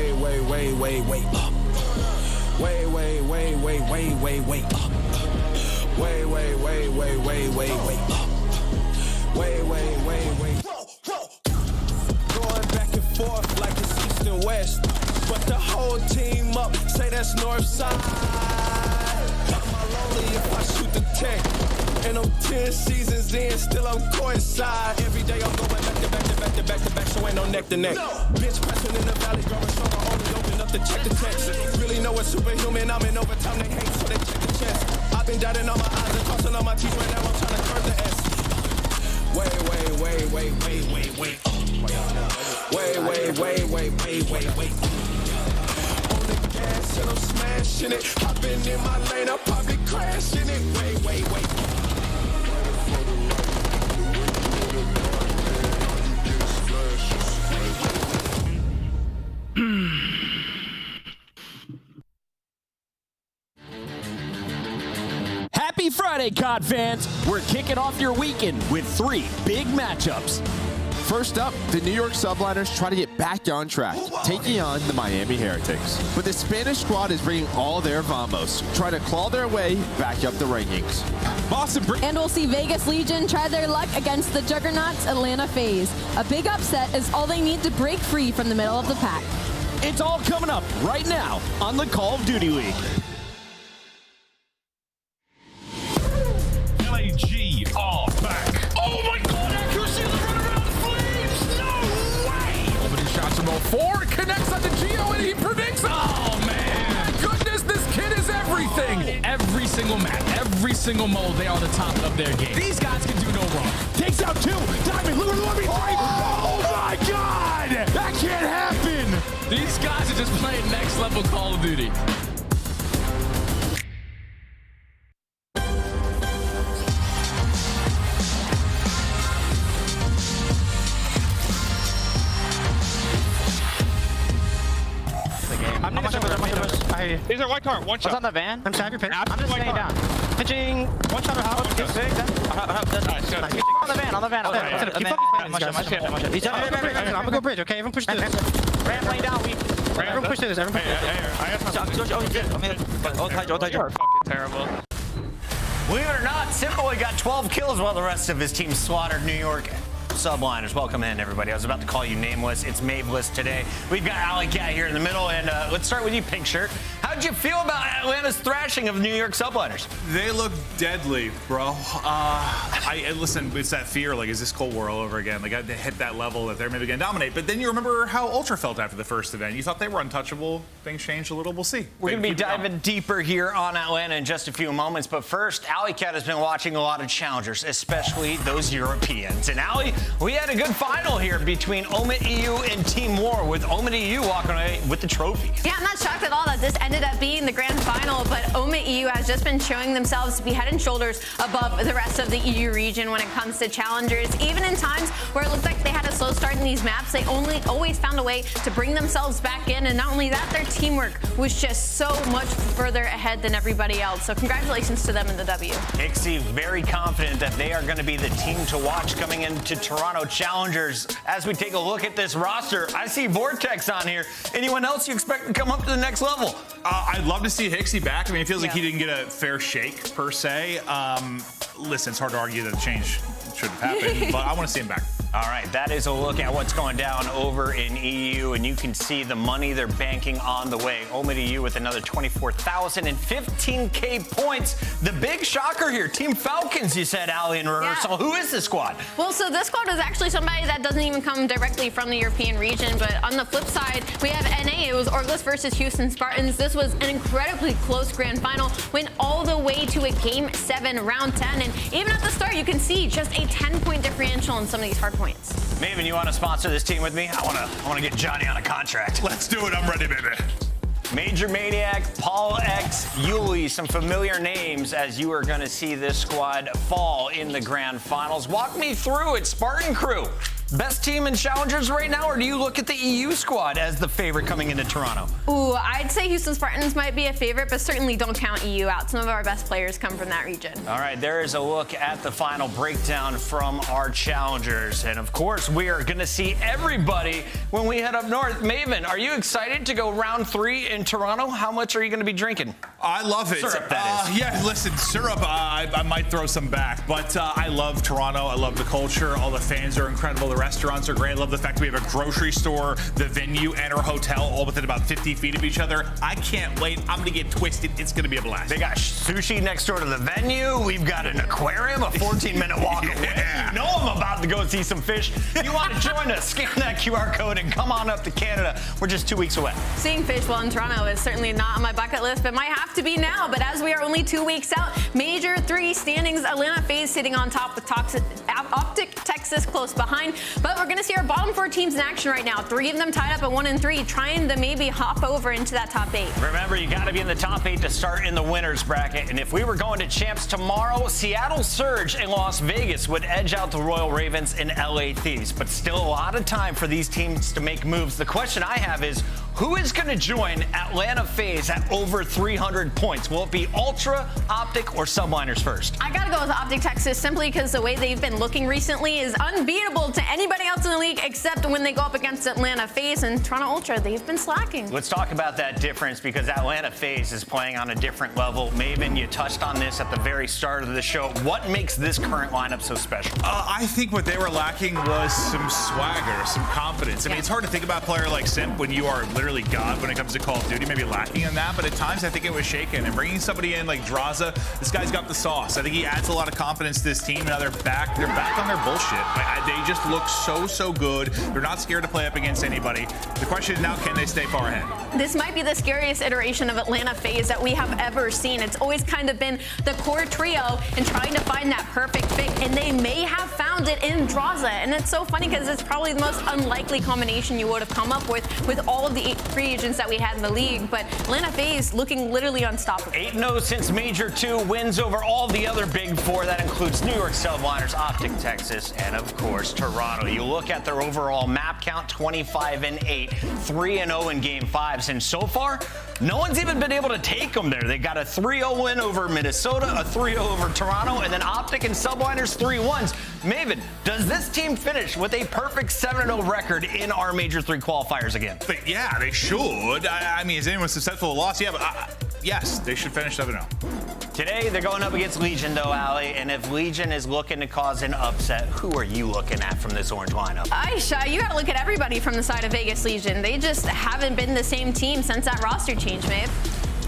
Way up. Way up. Way up. Way up. Going back and forth like it's east and west, but the whole team up, say that's north side. I'm all lonely if I shoot the tech, and I'm 10 seasons in, still I'm courtside. Every day I'm going back to back, so ain't no neck to neck. Bitch pressing in the valley, growing stronger, only open up to check the text. Really know it's superhuman, I'm in overtime, they hate, so they check the chest. I've been dotting on my eyes and crossing on my teeth, right now I'm trying to curve the S. Way up. Way up. On the gas and I'm smashing it. I've been in my lane, I'll probably crashing it. Way up. Happy Friday, COD fans! We're kicking off your weekend with 3 big matchups. First up, the New York Subliners try to get back on track, taking on the Miami Heretics. But the Spanish squad is bringing all their vamos, trying to claw their way back up the rankings. And we'll see Vegas Legion try their luck against the Juggernauts Atlanta Faze. A big upset is all they need to break free from the middle of the pack. It's all coming up right now on the Call of Duty League. LAG are back. Oh my god, accuracy of the runaround flames! No way! Opening shots from 4, connects on the Geo and he predicts it! Oh man! My goodness, this kid is everything! Every single map, every single mode, they are the top of their game. These guys can do no wrong. Takes out 2. Diamond, look at me 3. Oh my god! That can't happen! These guys are just playing next level Call of Duty. He's a white car, one shot. What's on the van? I'm sorry, pitch. I'm just staying down. Pitching, one shot or house. He's big. Nice, good. On the van. I'm gonna go bridge, okay? Everyone push through this. Ram lay down. Everyone push through this. Everyone push through this. You are fucking terrible. Believe it or not, Simboy got 12 kills while the rest of his team slaughtered New York Subliners. Welcome in, everybody. I was about to call you nameless. It's Maveless today. We've got Alley Cat here in the middle, and let's start with you, Pink Shirt. How'd you feel about Atlanta's thrashing of New York Subliners? They look deadly, bro. Listen, it's that fear, like, is this Cold War all over again? Like, they hit that level that they're maybe going to dominate. But then you remember how Ultra felt after the first event. You thought they were untouchable. Things changed a little. We'll see. We're going to be diving deeper here on Atlanta in just a few moments. But first, Alley Cat has been watching a lot of challengers, especially those Europeans. And Alley, we had a good final here between Omid EU and Team War, with Omid EU walking away with the trophy. Yeah, I'm not shocked at all that this ended up being the grand final, but Omid EU has just been showing themselves to be head and shoulders above the rest of the EU region when it comes to challengers. Even in times where it looked like they had a slow start in these maps, they always found a way to bring themselves back in, and not only that, their teamwork was just so much further ahead than everybody else. So congratulations to them in the W. Ixie very confident that they are going to be the team to watch coming into Toronto Challengers. As we take a look at this roster, I see Vortex on here. Anyone else you expect to come up to the next level? I'd love to see Hixie back. I mean, it feels like he didn't get a fair shake, per se. Listen, it's hard to argue that the change should have happened, but I want to see him back. All right, that is a look at what's going down over in EU, and you can see the money they're banking on the way. Omid EU with another 24,000 and 15K points. The big shocker here, Team Falcons, you said, Allie, in rehearsal. Yeah. Who is this squad? Well, so this squad is actually somebody that doesn't even come directly from the European region, but on the flip side, we have NA. It was Orglis versus Houston Spartans. This was an incredibly close grand final, went all the way to a Game 7, round 10, and even at the start, you can see just a 10-point differential on some of these hard points. Maven, you want to sponsor this team with me? I want to get Johnny on a contract. Let's do it. I'm ready, baby. Major Maniac, Paul X, Yuli, some familiar names as you are going to see this squad fall in the grand finals. Walk me through it, Spartan Crew. Best team in challengers right now, or do you look at the EU squad as the favorite coming into Toronto? Ooh, I'd say Houston Spartans might be a favorite, but certainly don't count EU out. Some of our best players come from that region. All right, there is a look at the final breakdown from our challengers. And of course, we are going to see everybody when we head up north. Maven, are you excited to go round 3 in Toronto? How much are you going to be drinking? I love it. Syrup, that is. Yeah, listen, syrup, I might throw some back, but I love Toronto. I love the culture. All the fans are incredible. The restaurants are great. I love the fact we have a grocery store, the venue, and our hotel all within about 50 feet of each other. I can't wait. I'm going to get twisted. It's going to be a blast. They got sushi next door to the venue. We've got an aquarium, a 14-minute walk away. You know I'm about to go see some fish. You want to join us? Scan that QR code and come on up to Canada. We're just 2 weeks away. Seeing fish while in Toronto is certainly not on my bucket list, but might have to be now. But as we are only 2 weeks out, Major 3 standings, Atlanta Faze sitting on top with Optic, Texas close behind. But we're going to see our bottom 4 teams in action right now. 3 of them tied up at 1 and 3, trying to maybe hop over into that top 8. Remember, you got to be in the top 8 to start in the winners bracket. And if we were going to champs tomorrow, Seattle Surge and Las Vegas would edge out the Royal Ravens and LA Thieves. But still a lot of time for these teams to make moves. The question I have is, who is going to join Atlanta Faze at over 300 points? Will it be Ultra, Optic, or Subliners first? I got to go with Optic Texas simply because the way they've been looking recently is unbeatable to anybody else in the league except when they go up against Atlanta Faze and Toronto Ultra. They've been slacking. Let's talk about that difference because Atlanta Faze is playing on a different level. Maven, you touched on this at the very start of the show. What makes this current lineup so special? I think what they were lacking was some swagger, some confidence. I mean, it's hard to think about a player like Simp when you are literally God when it comes to Call of Duty, maybe lacking in that, but at times I think it was shaken. And bringing somebody in like Draza, this guy's got the sauce. I think he adds a lot of confidence to this team. Now they're back on their bullshit. They just look so good. They're not scared to play up against anybody. The question is now, can they stay far ahead? This might be the scariest iteration of Atlanta Faze that we have ever seen. It's always kind of been the core trio and trying to find that perfect fit, and they may have found it in Draza. And it's so funny because it's probably the most unlikely combination you would have come up with all of the 8 free agents that we had in the league. But Atlanta Faze looking literally unstoppable. 8-0 since Major 2, wins over all the other big 4. That includes New York Subliners, Optic Texas, and of course Toronto. You look at their overall map count, 25-8, 3-0 in game 5s, and so far no one's even been able to take them there. They got a 3-0 win over Minnesota, a 3-0 over Toronto, and then Optic and Subliners 3-1s. Maven, does this team finish with a perfect 7-0 record in our Major 3 qualifiers again? But yeah, they should. I mean, is anyone susceptible to loss? Yeah, but yes, they should finish 7-0. Today, they're going up against Legion, though, Ali, and if Legion is looking to cause an upset, who are you looking at from this orange lineup? Aisha, you got to look at everybody from the side of Vegas Legion. They just haven't been the same team since that roster change, Maeve.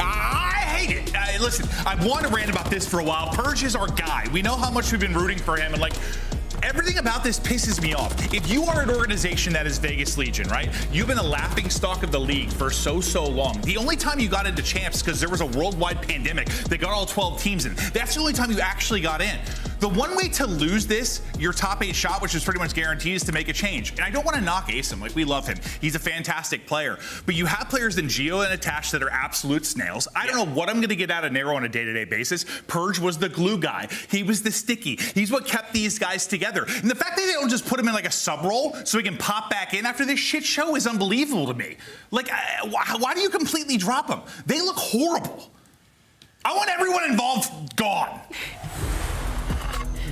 I hate it. Listen, I've wanted to rant about this for a while. Purge is our guy. We know how much we've been rooting for him, and everything about this pisses me off. If you are an organization that is Vegas Legion, right? You've been a laughingstock of the league for so long. The only time you got into champs because there was a worldwide pandemic that got all 12 teams in. That's the only time you actually got in. The one way to lose this, your top 8 shot, which is pretty much guaranteed, is to make a change. And I don't want to knock Asim. We love him. He's a fantastic player. But you have players in Geo and Attach that are absolute snails. I don't know what I'm going to get out of Nero on a day-to-day basis. Purge was the glue guy. He was the sticky. He's what kept these guys together. And the fact that they don't just put him in like a sub role so he can pop back in after this shit show is unbelievable to me. Why do you completely drop him? They look horrible. I want everyone involved gone.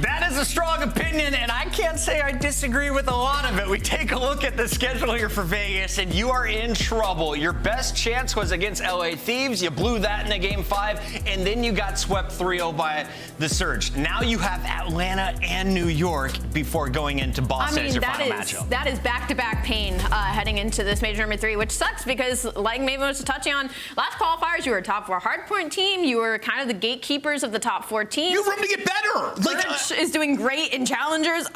That is a strong opinion, and I can't say I disagree with a lot of it. We take a look at the schedule here for Vegas, and you are in trouble. Your best chance was against LA Thieves. You blew that in a game 5, and then you got swept 3-0 by the Surge. Now you have Atlanta and New York before going into Boston as your final matchup. That is back-to-back pain heading into this major number 3, which sucks because, like Maven was touching on, last qualifiers, you were a top 4 hardpoint team. You were kind of the gatekeepers of the top 4 teams. You have room to get better. Is doing great in challengers.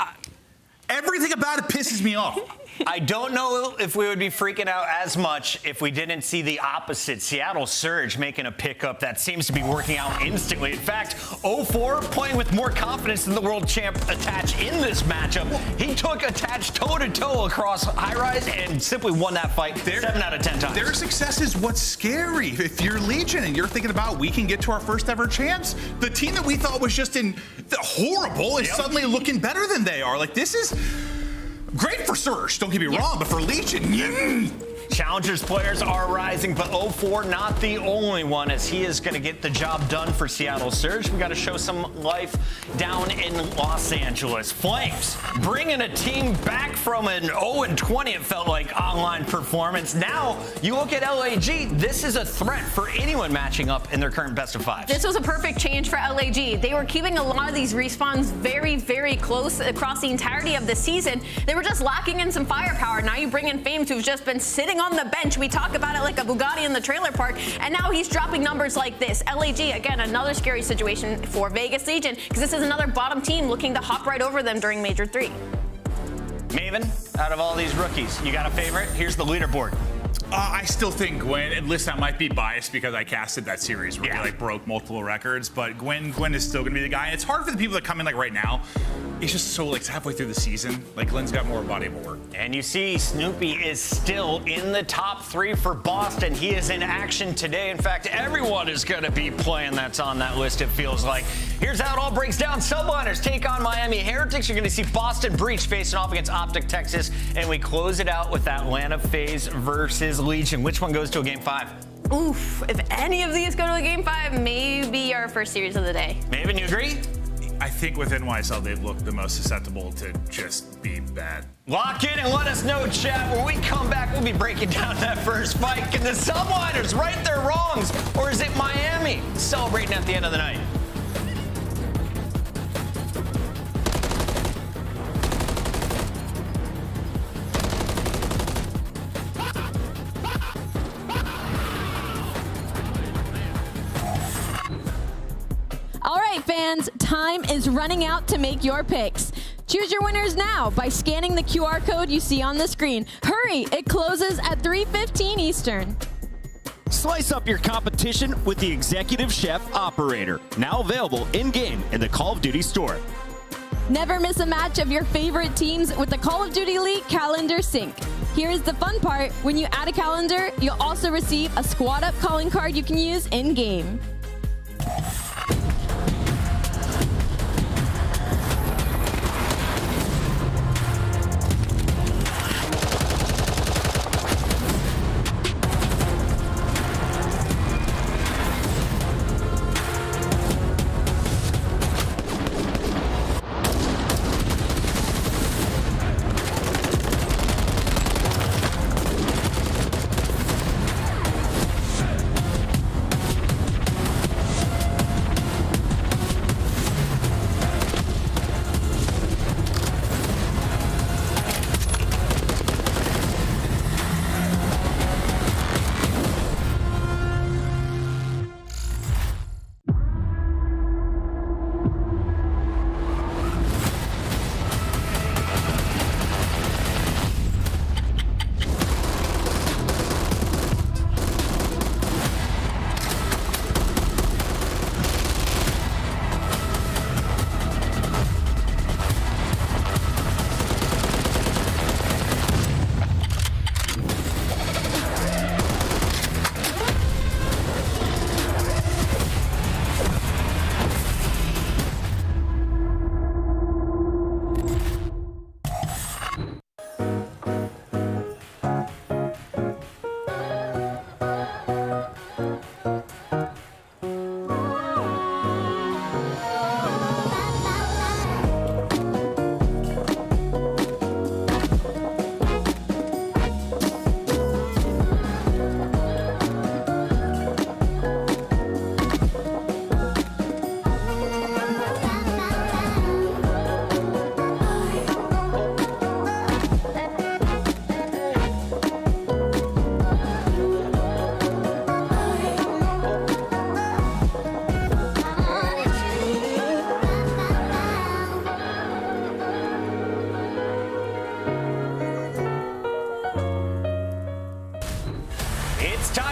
Everything about it pisses me off. I don't know if we would be freaking out as much if we didn't see the opposite. Seattle Surge making a pickup that seems to be working out instantly. In fact, 0-4 playing with more confidence than the world champ Attach in this matchup. He took Attach toe-to-toe across high-rise and simply won that fight 7 out of 10 times. Their success is what's scary. If you're Legion and you're thinking about we can get to our first ever champs, the team that we thought was just horrible is suddenly looking better than they are. This is... Great for Surge, don't get me wrong, but for Legion, Challengers players are rising, but 0-4 not the only one, as he is going to get the job done for Seattle Surge. We got to show some life down in Los Angeles. Flames bringing a team back from an 0-20, it felt like, online performance. Now you look at LAG, this is a threat for anyone matching up in their current best of five. This was a perfect change for LAG. They were keeping a lot of these respawns very, very close across the entirety of the season. They were just lacking in some firepower. Now you bring in Fames, who's just been sitting on the bench. We talk about it like a Bugatti in the trailer park, and now he's dropping numbers like this. LAG, again, another scary situation for Vegas Legion, because this is another bottom team looking to hop right over them during Major 3. Maven, out of all these rookies, you got a favorite? Here's the leaderboard. I still think Gwen, and listen, I might be biased because I casted that series where he like broke multiple records, but Gwen is still gonna be the guy. And it's hard for the people that come in like right now. It's just so like halfway through the season, like Glenn's got more body of work. And you see Snoopy is still in the top 3 for Boston. He is in action today. In fact, everyone is gonna be playing that's on that list, it feels like. Here's how it all breaks down. Subliners take on Miami Heretics. You're gonna see Boston Breach facing off against Optic Texas. And we close it out with Atlanta Faze versus Legion. Which one goes to a game 5? Oof, if any of these go to a game 5, maybe our first series of the day. Maven, you agree? I think with NYSL, they've looked the most susceptible to just be bad. Lock in and let us know, chat. When we come back, we'll be breaking down that first fight. Can the Subliners right their wrongs, or is it Miami celebrating at the end of the night? All right, fans, time is running out to make your picks. Choose your winners now by scanning the QR code you see on the screen. Hurry, it closes at 3:15 Eastern. Slice up your competition with the Executive Chef Operator, now available in-game in the Call of Duty store. Never miss a match of your favorite teams with the Call of Duty League calendar sync. Here's the fun part. When you add a calendar, you'll also receive a squad up calling card you can use in-game.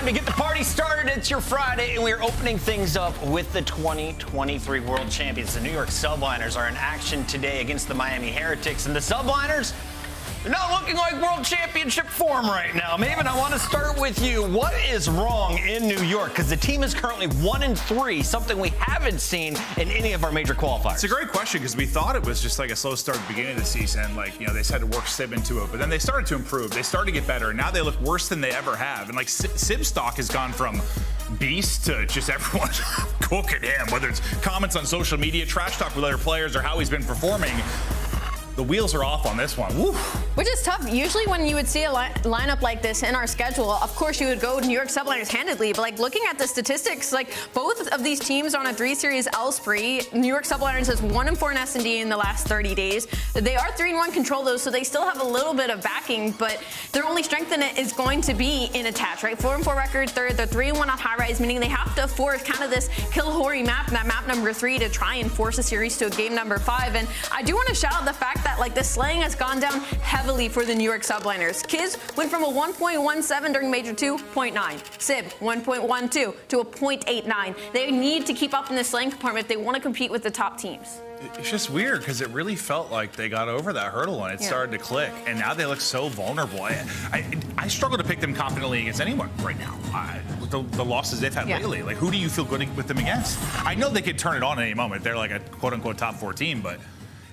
To get the party started, it's your Friday, and we're opening things up with the 2023 World Champions. The New York Subliners are in action today against the Miami Heretics, and the Subliners, Not looking like World Championship form right now. Maven, I want to start with you. What is wrong in New York? Because the team is currently 1-3, something we haven't seen in any of our major qualifiers. It's a great question because we thought it was just like a slow start at the beginning of the season. Like, you know, they just had to work Sib into it, but then they started to improve. They started to get better, and now they look worse than they ever have. And like Sib stock has gone from beast to just everyone cooking him, whether it's comments on social media, trash talk with other players, or how he's been performing. The wheels are off on this one. Woo. Which is tough. Usually when you would see a lineup like this in our schedule, of course you would go New York Subliners handedly, but like looking at the statistics, like both of these teams are on a 3-series L spree. New York Subliners has 1-4 in S&D in the last 30 days. They are 3-1 control though, so they still have a little bit of backing, but their only strength in it is going to be in attach, right? 4-4 record, they're 3-1 on high rise, meaning they have to force kind of this kill Hori map, that map number 3, to try and force a series to a game number 5. And I do want to shout out the fact that like the slaying has gone down heavily for the New York Subliners. Kiz went from a 1.17 during Major 2, 0.9. Sib, 1.12 to a 0.89. They need to keep up in the slaying compartment if they want to compete with the top teams. It's just weird because it really felt like they got over that hurdle and it started to click, and now they look so vulnerable. I struggle to pick them confidently against anyone right now. With the losses they've had lately, like who do you feel good with them against? I know they could turn it on at any moment. They're like a quote-unquote top 4 team, but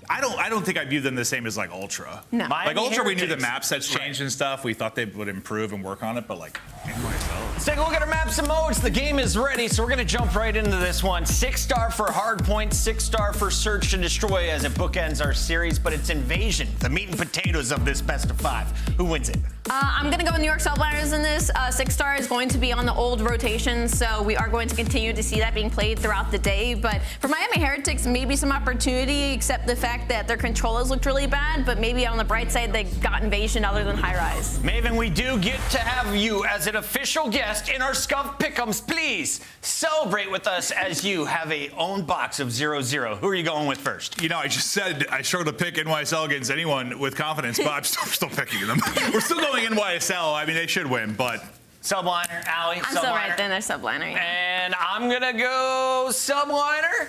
I don't think I view them the same as like Ultra. No. Like Ultra, we knew the map sets changed and stuff. We thought they would improve and work on it, but like NYSL. Let's take a look at our maps and modes. The game is ready, so we're going to jump right into this one. 6-star for Hardpoint, 6-star for Search and Destroy as it bookends our series, but it's Invasion, the meat and potatoes of this best of 5. Who wins it? I'm going to go New York Subliners in this. 6-star is going to be on the old rotation, so we are going to continue to see that being played throughout the day. But for Miami Heretics, maybe some opportunity, except the fact that their controllers looked really bad, but maybe on the bright side, they got Invasion other than High Rise. Maven, we do get to have you as an official guest in our Scuff Pick'ems. Please celebrate with us as you have a own box of 0-0. Who are you going with first? You know, I just said I struggle to pick NYSL against anyone with confidence, but I'm still picking them. We're still going NYSL. I mean, they should win, but Subliner, Allie. I'm still right then. There's Subliner. Yeah. And I'm gonna go Subliner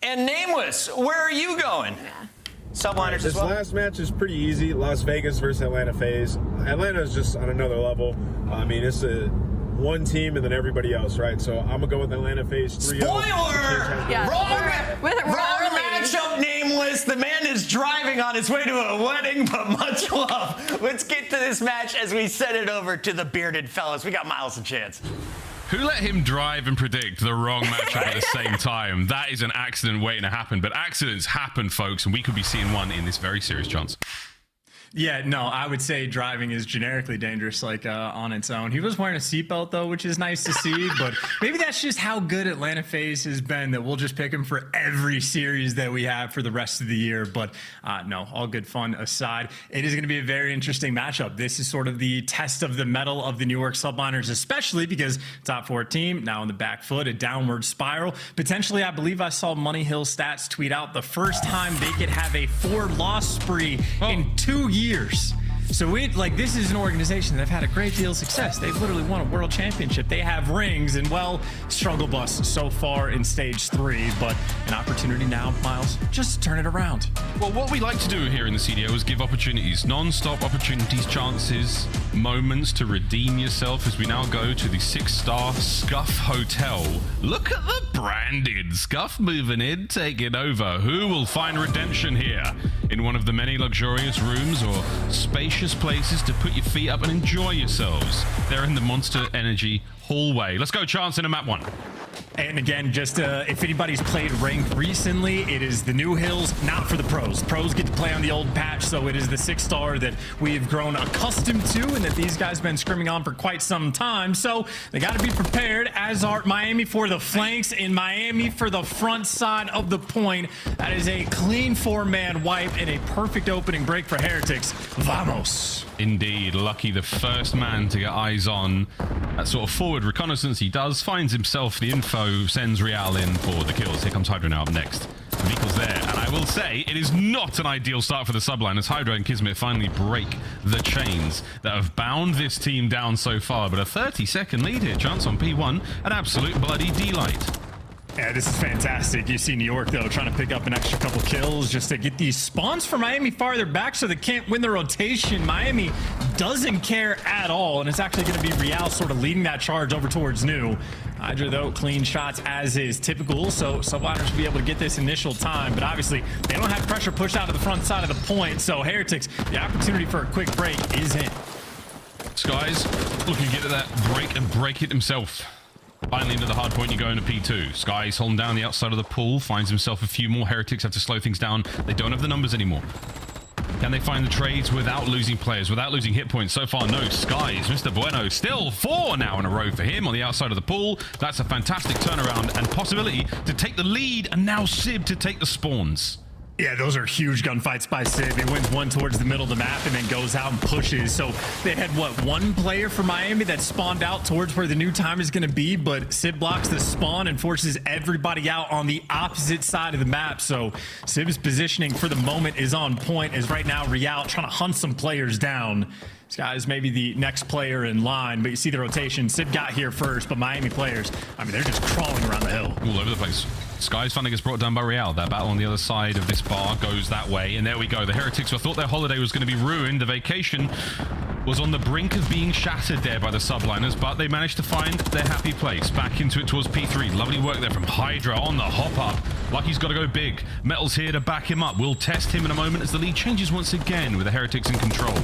and Nameless. Where are you going? Yeah. Subliners This as well. last match is pretty easy. Las Vegas versus Atlanta Faze. Atlanta is just on another level. I mean, it's a one team and then everybody else, right? So I'm gonna go with Atlanta Faze 3-0. Spoiler! Yeah. Wrong matchup, Nameless. The man is driving on his way to a wedding, but much love. Let's get to this match as we send it over to the bearded fellas. We got Miles and Chance. Who let him drive and predict the wrong matchup at the same time? That is an accident waiting to happen. But accidents happen, folks, and we could be seeing one in this very serious chance. Yeah, no, I would say driving is generically dangerous, like on its own. He was wearing a seatbelt though, which is nice to see, but maybe that's just how good Atlanta Faze has been that we'll just pick him for every series that we have for the rest of the year. But no, all good fun aside, it is going to be a very interesting matchup. This is sort of the test of the mettle of the New York Subliners, especially because top 4 team now on the back foot, a downward spiral. Potentially, I believe I saw Money Hill Stats tweet out the first time they could have a 4-loss spree in 2 years. So this is an organization that have had a great deal of success. They've literally won a world championship. They have rings and, well, struggle bus so far in stage 3, but an opportunity now, Miles, just to turn it around. Well, what we like to do here in the CDO is give opportunities, non-stop opportunities, chances, moments to redeem yourself as we now go to the 6-star Scuff Hotel. Look at the branded Scuff moving in, taking over. Who will find redemption here in one of the many luxurious rooms or spacious places to put your feet up and enjoy yourselves? They're in the Monster Energy hallway. Let's go, Chance, in a map 1. And again, just if anybody's played ranked recently, it is the new hills, not for the pros. Pros get to play on the old patch, so it is the 6-star that we've grown accustomed to and that these guys have been scrimming on for quite some time. So they got to be prepared, as are Miami for the flanks and Miami for the front side of the point. That is a clean 4-man wipe and a perfect opening break for Heretics. Vamos. Indeed, Lucky, the first man to get eyes on that sort of forward reconnaissance he does, finds himself the info, sends Real in for the kills. Here comes Hydra now up next. The vehicle's there, and I will say it is not an ideal start for the subline as Hydra and Kismet finally break the chains that have bound this team down so far, but a 30-second lead here. Chance on P1, an absolute bloody delight. Yeah, this is fantastic. You see New York, though, trying to pick up an extra couple kills just to get these spawns for Miami farther back so they can't win the rotation. Miami doesn't care at all, and it's actually going to be Real sort of leading that charge over towards New. Hydra, though, clean shots as is typical, so Subliners will be able to get this initial time, but obviously they don't have pressure pushed out to the front side of the point, so Heretics, the opportunity for a quick break is in. Skies looking to get to that break and break it himself. Finally into the hard point, you go into P2. Skies holding down the outside of the pool, finds himself a few more. Heretics have to slow things down. They don't have the numbers anymore. Can they find the trades without losing players, without losing hit points? So far, no. Skies, Mr. Bueno, still 4 now in a row for him on the outside of the pool. That's a fantastic turnaround and possibility to take the lead, and now Sib to take the spawns. Yeah, those are huge gunfights by Sib. He wins one towards the middle of the map and then goes out and pushes. So they had, what, one player for Miami that spawned out towards where the new time is going to be, but Sib blocks the spawn and forces everybody out on the opposite side of the map. So Sib's positioning for the moment is on point, as right now Real trying to hunt some players down. This guy is maybe the next player in line, but you see the rotation. Sib got here first, but Miami players, I mean, they're just crawling around the hill. All over the place. Skies finally gets brought down by Real. That battle on the other side of this bar goes that way, and there we go. The Heretics, who thought their holiday was going to be ruined, the vacation was on the brink of being shattered there by the subliners, but they managed to find their happy place. Back into it towards P3. Lovely work there from Hydra on the hop up. Lucky's got to go big. Metal's here to back him up. We'll test him in a moment as the lead changes once again with the Heretics in control.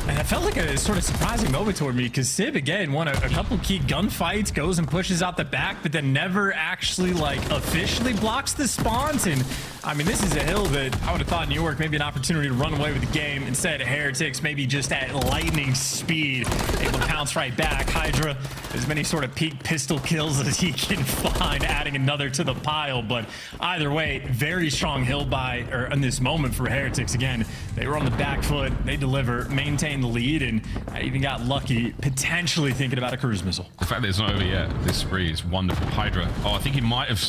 And it felt like a sort of surprising moment toward me, because Sib, again, won a couple key gunfights, goes and pushes out the back, but then never actually, like, officially blocks the spawns. And, I mean, this is a hill that I would have thought New York maybe an opportunity to run away with the game. Instead, Heretics maybe just at lightning speed, able to pounce right back. Hydra, as many sort of peak pistol kills as he can find, adding another to the pile. But either way, very strong hill in this moment for Heretics. Again, they were on the back foot, they deliver, maintain the lead, and I even got lucky potentially thinking about a cruise missile. The fact that it's not over yet, this spree is wonderful. Hydra, I think he might have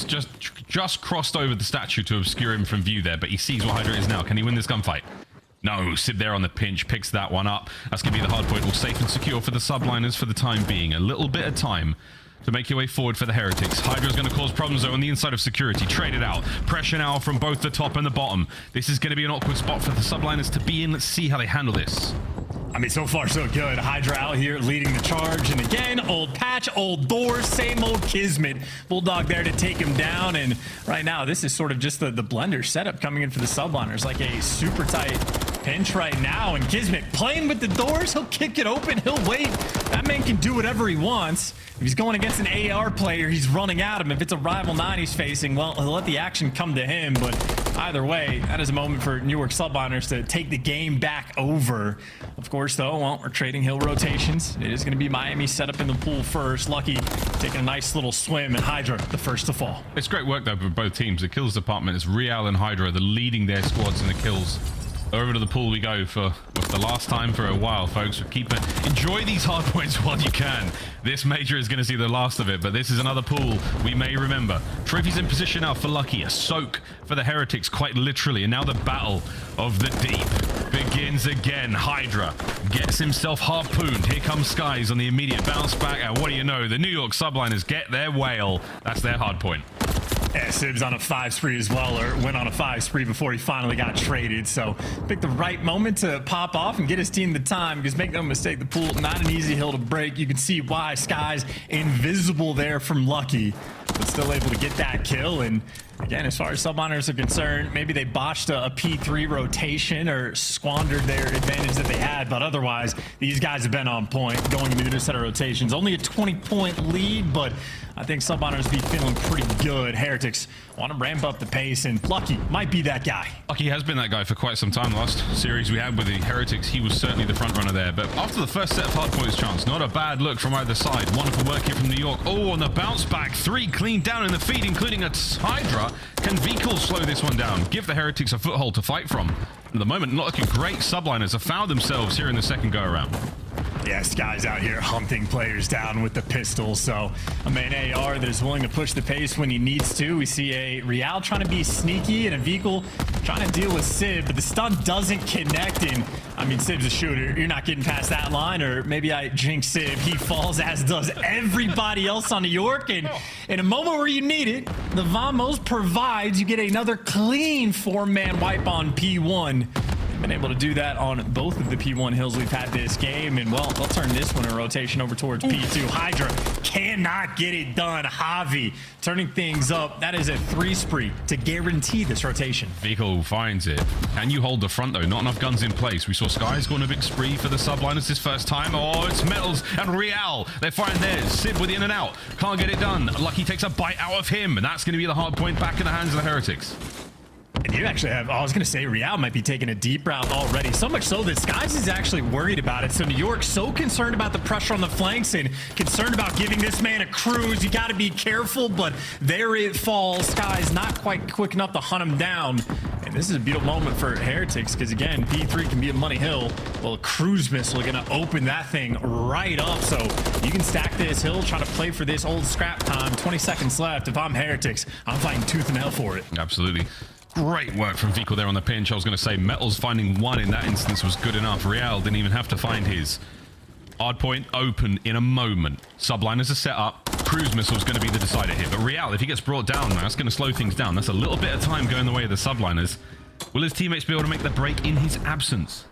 just crossed over the statue to obscure him from view there, but he sees what Hydra is now. Can he win this gunfight? No. Sib there on the pinch, picks that one up. That's gonna be the hard point, all safe and secure for the subliners for the time being. A little bit of time to make your way forward for the Heretics. Hydra's going to cause problems though on the inside of security. Trade it out. Pressure now from both the top and the bottom. This is going to be an awkward spot for the subliners to be in. Let's see how they handle this. I mean, so far so good. Hydra out here leading the charge, and again, old patch, old doors, same old Kismet. Bulldog there to take him down, and right now this is sort of just the blender setup coming in for the subliners, like a super tight pinch right now, and Kismet playing with the doors. He'll kick it open, he'll wait. That man can do whatever he wants. If he's going against an AR player, he's running at him. If it's a rival 9 he's facing, well, he'll let the action come to him. But either way, that is a moment for New York subliners to take the game back over. Of course, though, well, we're trading hill rotations. It is going to be Miami set up in the pool first. Lucky taking a nice little swim, and Hydra the first to fall. It's great work, though, for both teams. The kills department is Real and Hydra, the leading their squads in the kills. Over to the pool we go for the last time for a while, folks. Enjoy these hard points while you can. This major is going to see the last of it, but this is another pool we may remember. Trophies in position now for Lucky. A soak for the Heretics, quite literally. And now the battle of the deep begins again. Hydra gets himself harpooned. Here comes Skies on the immediate bounce back. And what do you know? The New York subliners get their whale. That's their hard point. Yeah, Sib's on a 5 spree as well, or went on a 5 spree before he finally got traded. So picked the right moment to pop off and get his team the time, because make no mistake, the pool, not an easy hill to break. You can see why Sky's invisible there from Lucky, but still able to get that kill. And again, as far as subliners are concerned, maybe they botched a P3 rotation or squandered their advantage that they had, but otherwise, these guys have been on point going into this set of rotations. Only a 20-point lead, but I think subliners be feeling pretty good. Heretics want to ramp up the pace, and Lucky might be that guy. Lucky has been that guy for quite some time. The last series we had with the Heretics, he was certainly the front runner there. But after the first set of hard points chance, not a bad look from either side. Wonderful work here from New York. Oh, on the bounce back, 3 clean down in the feed, including a Hydra. Can Vikal slow this one down? Give the Heretics a foothold to fight from. At the moment, not looking great. Subliners have found themselves here in the second go-around. Yeah, Sky's out here hunting players down with the pistol. So a main AR that is willing to push the pace when he needs to. We see a Real trying to be sneaky and a Vehicle trying to deal with Civ, but the stun doesn't connect. And I mean, Civ's a shooter. You're not getting past that line, or maybe I jinx Civ. He falls, as does everybody else on New York. And in a moment where you need it, the Vamos provides. You get another clean 4-man wipe on P1. Been able to do that on both of the P1 hills we've had this game, and well, they'll turn this one in rotation over towards P2. Hydra cannot get it done. Javi turning things up. That is a 3 spree to guarantee this rotation. Vehicle finds it. Can you hold the front though? Not enough guns in place. We saw Sky's going a big spree for the subliners this first time. Oh, it's Metals and Real. They find theirs. Sid with the in and out. Can't get it done. Lucky takes a bite out of him, and that's going to be the hard point back in the hands of the Heretics. And you actually have, I was going to say, Real might be taking a deep route already. So much so that Skies is actually worried about it. So New York's so concerned about the pressure on the flanks and concerned about giving this man a cruise. You got to be careful, but there it falls. Skies not quite quick enough to hunt him down. And this is a beautiful moment for Heretics because, again, P3 can be at Money Hill. Well, a cruise missile going to open that thing right up. So you can stack this hill, try to play for this old scrap time. 20 seconds left. If I'm Heretics, I'm fighting tooth and nail for it. Absolutely. Great work from Vico there on the pinch. I was going to say Metals finding one in that instance was good enough. Real didn't even have to find his. Hardpoint open in a moment. Subliners are set up. Cruise missile is going to be the decider here. But Real, if he gets brought down, that's going to slow things down. That's a little bit of time going the way of the subliners. Will his teammates be able to make the break in his absence?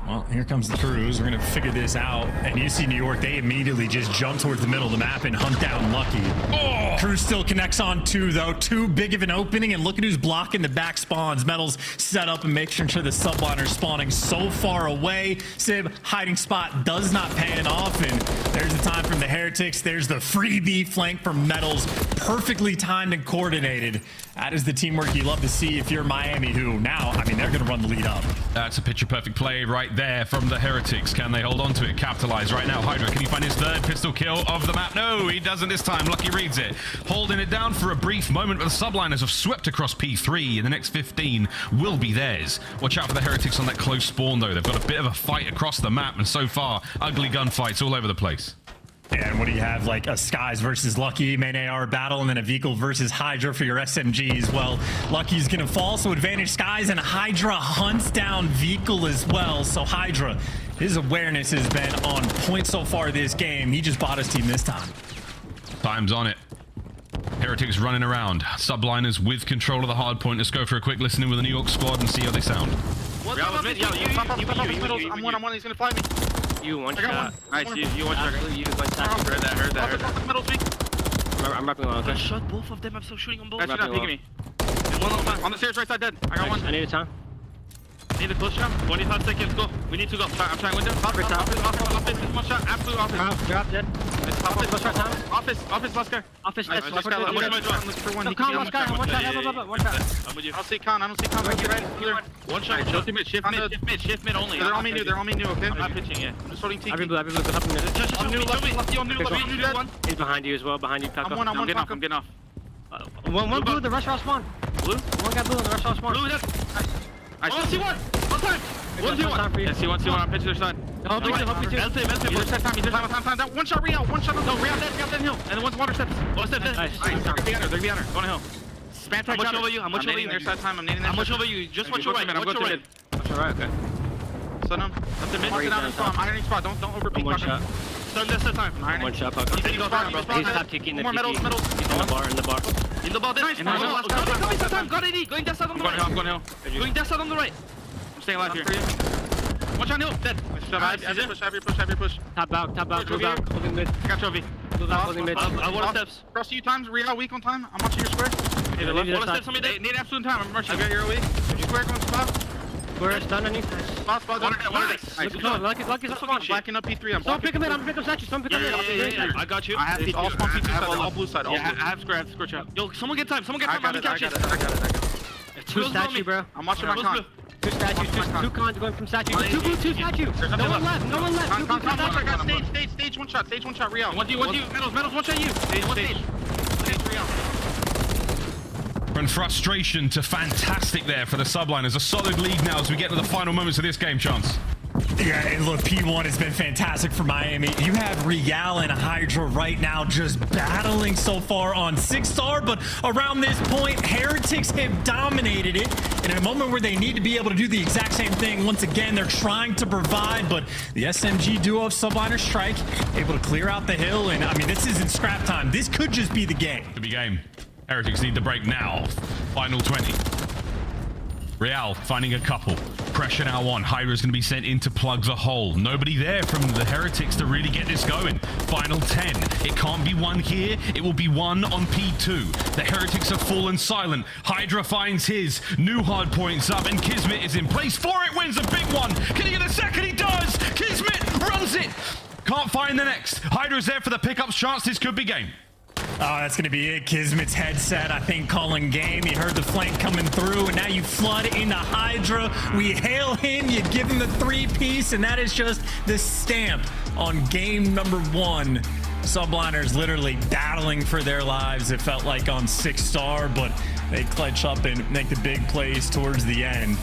Well, here comes the Cruise. We're going to figure this out. And you see New York, they immediately just jump towards the middle of the map and hunt down Lucky. Oh! Cruise still connects on 2, though. Too big of an opening, and look at who's blocking the back spawns. Metals set up and making sure the subliner's spawning so far away. Sib, hiding spot does not pan off, and there's the time from the Heretics. There's the freebie flank from Metals. Perfectly timed and coordinated. That is the teamwork you love to see if you're Miami, who now, I mean, they're going to run the lead up. That's a picture-perfect play right there from the Heretics. Can they hold on to it? Capitalize right now. Hydra, can he find his 3rd pistol kill of the map? No, he doesn't this time. Lucky reads it. Holding it down for a brief moment, but the subliners have swept across P3. In the next 15 will be theirs. Watch out for the Heretics on that close spawn, though. They've got a bit of a fight across the map, and so far, ugly gunfights all over the place. And what do you have, like a Skies versus Lucky main AR battle, and then a Vehicle versus Hydra for your SMGs? Well, Lucky's gonna fall, so advantage Skies, and Hydra hunts down Vehicle as well. So Hydra, his awareness has been on point so far this game. He just bought his team this time. Time's on it. Heretics running around. Subliners with control of the hard point. Let's go for a quick listening with the New York squad and see how they sound. I'm one, he's gonna fly me. You one shot. Nice, you one shot. You one shot. Heard that. Metal's weak. I'm wrapping one. Okay. Shot both of them. I'm still shooting on both. You're not picking me. On the stairs, right side, dead. I got one. I need a time. Need to push him. 25 seconds. Go. We need to go. I'm trying window. Office. One shot. Absolute office. Drop dead. Office. Last guy. Office. I'm looking at my drone. Look for one. One shot. I'm with you. I'll see Con. I don't see Con. One shot. Shift mid only. They're all me new. Okay. I'm not pitching yet. I'm just holding TK. I'm new. He's behind you as well. Behind you. I'm getting off. One blue. The rush off spawn. Blue. One got blue in the rush off spawn. Blue. I see one. One time. One. Yeah, see one. I'm pitching their side. Hope you too. Time. One shot Real. No, Real dead hill. And then one's water steps. Water steps dead. Nice. They're be on her. Go on a hill. Span tag. I'm much over you. Their side time. I'm nading their side. I'm much over you. Just watch your right. I'm going to mid. Watch your right. Okay. Stun him. Up to mid. Sit down and spawn. Ironing spot. Don't overpeak. One shot. Stun this time. One shot. He's top ticking the metals. He's in the bar. In the ball. Nice. Got AD. Going death side on the right. I'm going hill. Going death side on the right. I'm staying alive here. Watch on hill. Dead. Have your push. Top out. Blue out. Holding mid. I got trophy. Blue out. Holding mid. Water steps. Cross you times. Real weak on time. I'm watching your square. Water steps on me. Need absolute time. I'm rushing. I got your weak. Square going spot. We're stunned on you. Spot. Nice. Lucky's up spawn. Blacking up P3. Don't pick him in. I'm picking up statue. Don't pick him in. Yeah. I got you. I have all spawn P2 side. All blue side. Yeah, I have square shot. Yo, someone get time. I got it. Two statue, bro. I'm watching my con. Two statues. Two cons going from statue. Two blue, two statue. No one left. Two blue, two statue. Stage one shot. Real. One to you. Metals. One shot you. Stage. Real. From frustration to fantastic there for the subliners. A solid lead now as we get to the final moments of this game, Chance. Yeah, and look, P1 has been fantastic for Miami. You have Real and Hydra right now just battling so far on 6-star, but around this point, Heretics have dominated it. And in a moment where they need to be able to do the exact same thing, once again, they're trying to provide, but the SMG duo of Subliner Strike able to clear out the hill. And I mean, this isn't scrap time. This could just be the game. Could be game. Heretics need the break now. Final 20. Real finding a couple. Pressure now on. Hydra's going to be sent in to plug the hole. Nobody there from the Heretics to really get this going. Final 10. It can't be one here. It will be one on P2. The Heretics have fallen silent. Hydra finds his. New Hardpoint's up and Kismet is in place for it. Wins a big one. Can he get a second? He does. Kismet runs it. Can't find the next. Hydra's there for the pickups chance. This could be game. Oh, that's going to be it. Kismet's headset, I think, calling game. You heard the flank coming through, and now you flood into Hydra. We hail him. You give him the 3-piece, and that is just the stamp on game number 1. Subliners literally battling for their lives, it felt like, on 6-star, but they clutch up and make the big plays towards the end.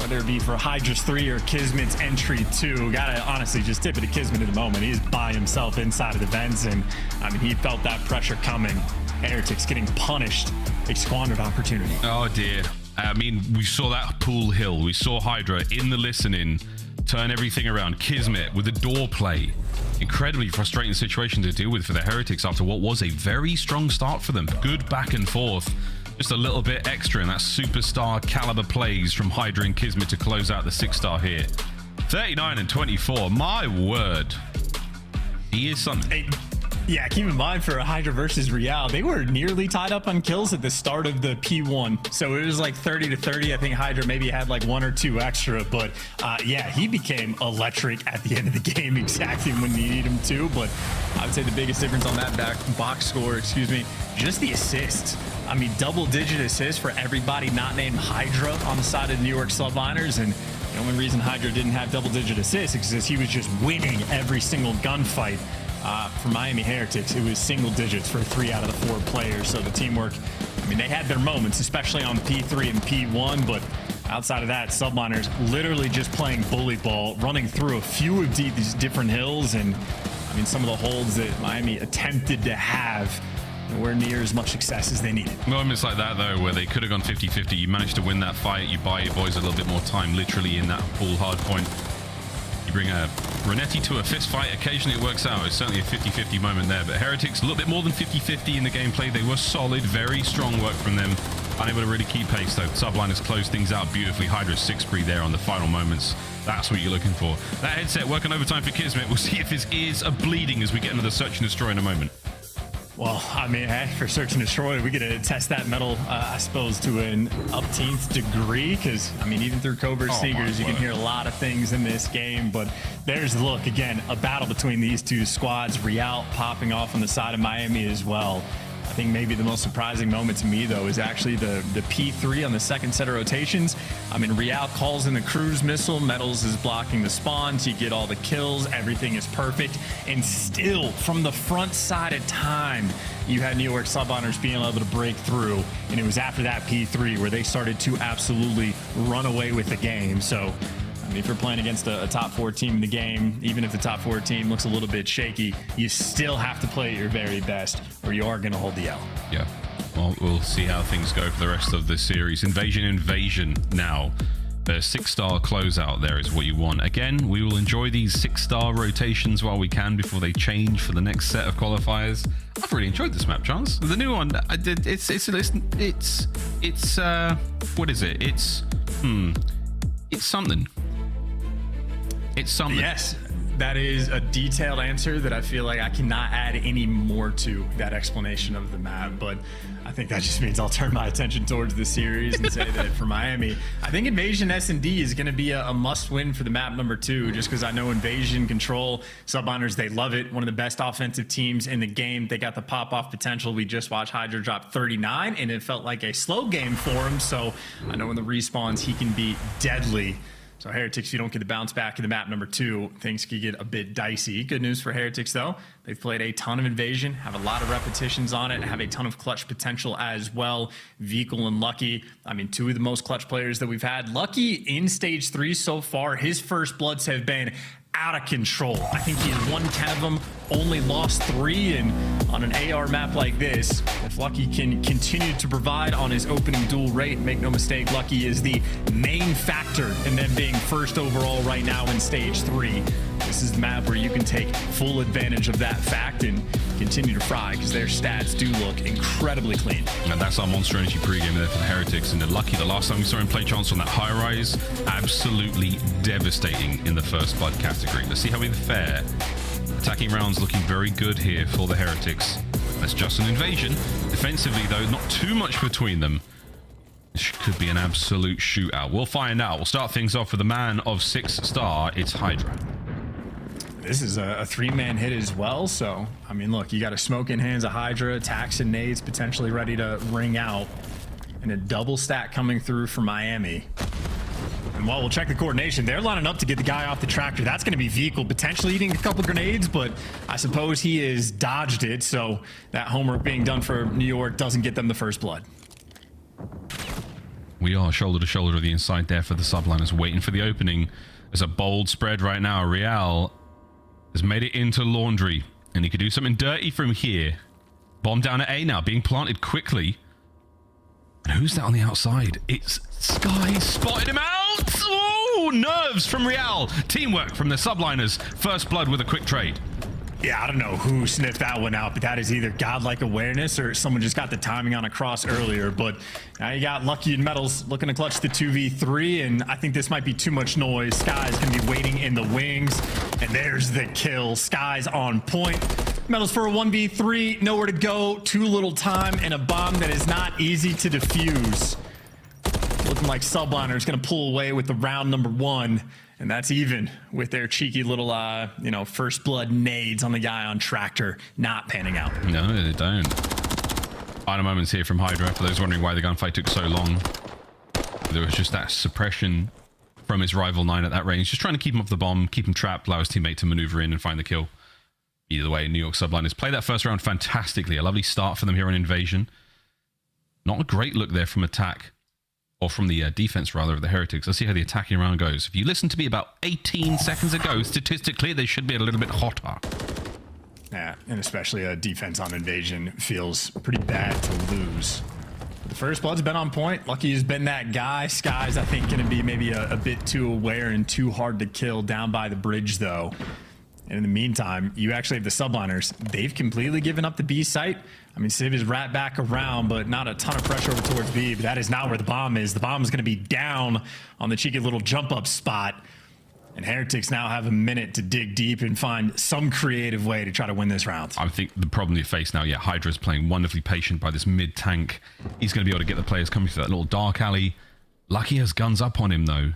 Whether it be for Hydra's 3 or Kismet's entry 2, gotta honestly just tip it to Kismet at the moment. He's by himself inside of the vents, and I mean, he felt that pressure coming. Heretics getting punished. A squandered opportunity. Oh dear. I mean, we saw that pool hill. We saw Hydra in the listening turn everything around. Kismet with the door play. Incredibly frustrating situation to deal with for the Heretics after what was a very strong start for them. Good back and forth. Just a little bit extra in that superstar caliber plays from Hydra and Kismet to close out the 6-star here. 39 and 24. My word. He is something. Hey, yeah, keep in mind for Hydra versus Real, they were nearly tied up on kills at the start of the P1. So it was like 30 to 30. I think Hydra maybe had like 1 or 2 extra, but yeah, he became electric at the end of the game exactly when you need him to. But I would say the biggest difference on that box score, just the assists. I mean, double-digit assists for everybody not named Hydra on the side of the New York Subliners, and the only reason Hydra didn't have double-digit assists is because he was just winning every single gunfight. For Miami Heretics, it was single digits for 3 out of the 4 players, so the teamwork, I mean, they had their moments, especially on P3 and P1, but outside of that, Subliners literally just playing bully ball, running through a few of these different hills, and I mean, some of the holds that Miami attempted to have nowhere near as much success as they needed. Moments like that, though, where they could have gone 50-50. You managed to win that fight. You buy your boys a little bit more time, literally, in that full hard point. You bring a Renetti to a fist fight. Occasionally it works out. It's certainly a 50-50 moment there. But Heretics, a little bit more than 50-50 in the gameplay. They were solid. Very strong work from them. Unable to really keep pace, though. Subliners closed things out beautifully. Hydra 6-3 there on the final moments. That's what you're looking for. That headset working overtime for Kismet. We'll see if his ears are bleeding as we get into the search and destroy in a moment. Well, I mean, for Search and Destroy, we get to test that metal, I suppose, to an upteenth degree, because, I mean, even through Covert Seekers, you can hear a lot of things in this game, but there's, look, again, a battle between these two squads, Real popping off on the side of Miami as well. I think maybe the most surprising moment to me, though, is actually the P3 on the second set of rotations. I mean, Real calls in the cruise missile. Metals is blocking the spawns. You get all the kills. Everything is perfect. And still, from the front side of time, you had New York Subliners being able to break through. And it was after that P3 where they started to absolutely run away with the game. So, I mean, if you're playing against a top 4 team in the game, even if the top 4 team looks a little bit shaky, you still have to play at your very best, or you are going to hold the L. Yeah. Well, we'll see how things go for the rest of this series. Invasion now. The 6-star closeout there is what you want. Again, we will enjoy these 6-star rotations while we can before they change for the next set of qualifiers. I've really enjoyed this map, Chance. The new one, it's what is it? It's something. It's something. Yes, that is a detailed answer that I feel like I cannot add any more to that explanation of the map, but I think that just means I'll turn my attention towards the series and say that for Miami, I think Invasion S&D is going to be a must-win for the map number 2, just because I know Invasion Control, Subliners, they love it. One of the best offensive teams in the game. They got the pop-off potential. We just watched Hydra drop 39, and it felt like a slow game for him, so I know in the respawns he can be deadly. So Heretics, if you don't get the bounce back in the map number 2, things could get a bit dicey. Good news for Heretics, though. They've played a ton of Invasion, have a lot of repetitions on it, have a ton of clutch potential as well. Vehicle and Lucky, I mean, 2 of the most clutch players that we've had. Lucky in Stage 3 so far, his first bloods have been out of control. I think he has won 10 of them, only lost 3, and on an AR map like this, if Lucky can continue to provide on his opening duel rate, make no mistake, Lucky is the main factor in them being first overall right now in Stage 3. This is the map where you can take full advantage of that fact and continue to fry, because their stats do look incredibly clean. And that's our Monster Energy pregame there for the Heretics. And the Lucky, the last time we saw him play chance on that high rise, absolutely devastating in the first blood category. Let's see how we fare. Attacking rounds looking very good here for the Heretics. That's just an Invasion. Defensively, though, not too much between them. This could be an absolute shootout. We'll find out. We'll start things off with the man of 6-star. It's Hydra. This is a 3-man hit as well, so, I mean, look, you got a smoke in hands of Hydra, attacks and nades potentially ready to ring out, and a double stack coming through for Miami. And while we'll check the coordination, they're lining up to get the guy off the tractor. That's going to be Vehicle, potentially eating a couple grenades, but I suppose he has dodged it, so that homework being done for New York doesn't get them the first blood. We are shoulder to shoulder to the inside there for the subliners, waiting for the opening. There's a bold spread right now. Real has made it into Laundry, and he could do something dirty from here. Bomb down at A now, being planted quickly. And who's that on the outside? It's Sky. Spotted him out! Oh, nerves from Real. Teamwork from the subliners. First blood with a quick trade. Yeah, I don't know who sniffed that one out, but that is either godlike awareness or someone just got the timing on a cross earlier. But now you got Lucky and Metals looking to clutch the 2v3, and I think this might be too much noise. Sky's going to be waiting in the wings, and there's the kill. Sky's on point. Metals for a 1v3, nowhere to go, too little time, and a bomb that is not easy to defuse. Looking like Subliner is going to pull away with the round number 1. And that's even with their cheeky little, first blood nades on the guy on tractor not panning out. No, they don't. Final moments here from Hydra. For those wondering why the gunfight took so long, there was just that suppression from his rival 9 at that range. Just trying to keep him off the bomb, keep him trapped, allow his teammate to maneuver in and find the kill. Either way, New York Subliners play that first round fantastically. A lovely start for them here on Invasion. Not a great look there from attack. Or from the defense, rather, of the Heretics. Let's see how the attacking round goes. If you listened to me about 18 seconds ago, statistically, they should be a little bit hotter. Yeah, and especially a defense on Invasion feels pretty bad to lose. But the first blood's been on point. Lucky has been that guy. Sky's, I think, going to be maybe a bit too aware and too hard to kill down by the bridge, though. And in the meantime, you actually have the subliners. They've completely given up the B site. I mean, Civ is right back around, but not a ton of pressure over towards B. But that is not where the bomb is. The bomb is going to be down on the cheeky little jump up spot. And Heretics now have a minute to dig deep and find some creative way to try to win this round. I think the problem they face now, Hydra's playing wonderfully patient by this mid tank. He's going to be able to get the players coming through that little dark alley. Lucky has guns up on him, though.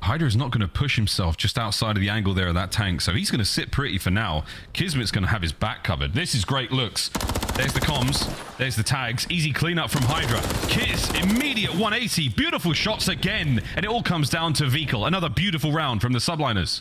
Hydra is not going to push himself just outside of the angle there of that tank, so he's going to sit pretty for now. Kismet's going to have his back covered. This is great looks. There's the comms. There's the tags. Easy cleanup from Hydra. Kiss, immediate 180. Beautiful shots again. And it all comes down to Vehicle. Another beautiful round from the subliners.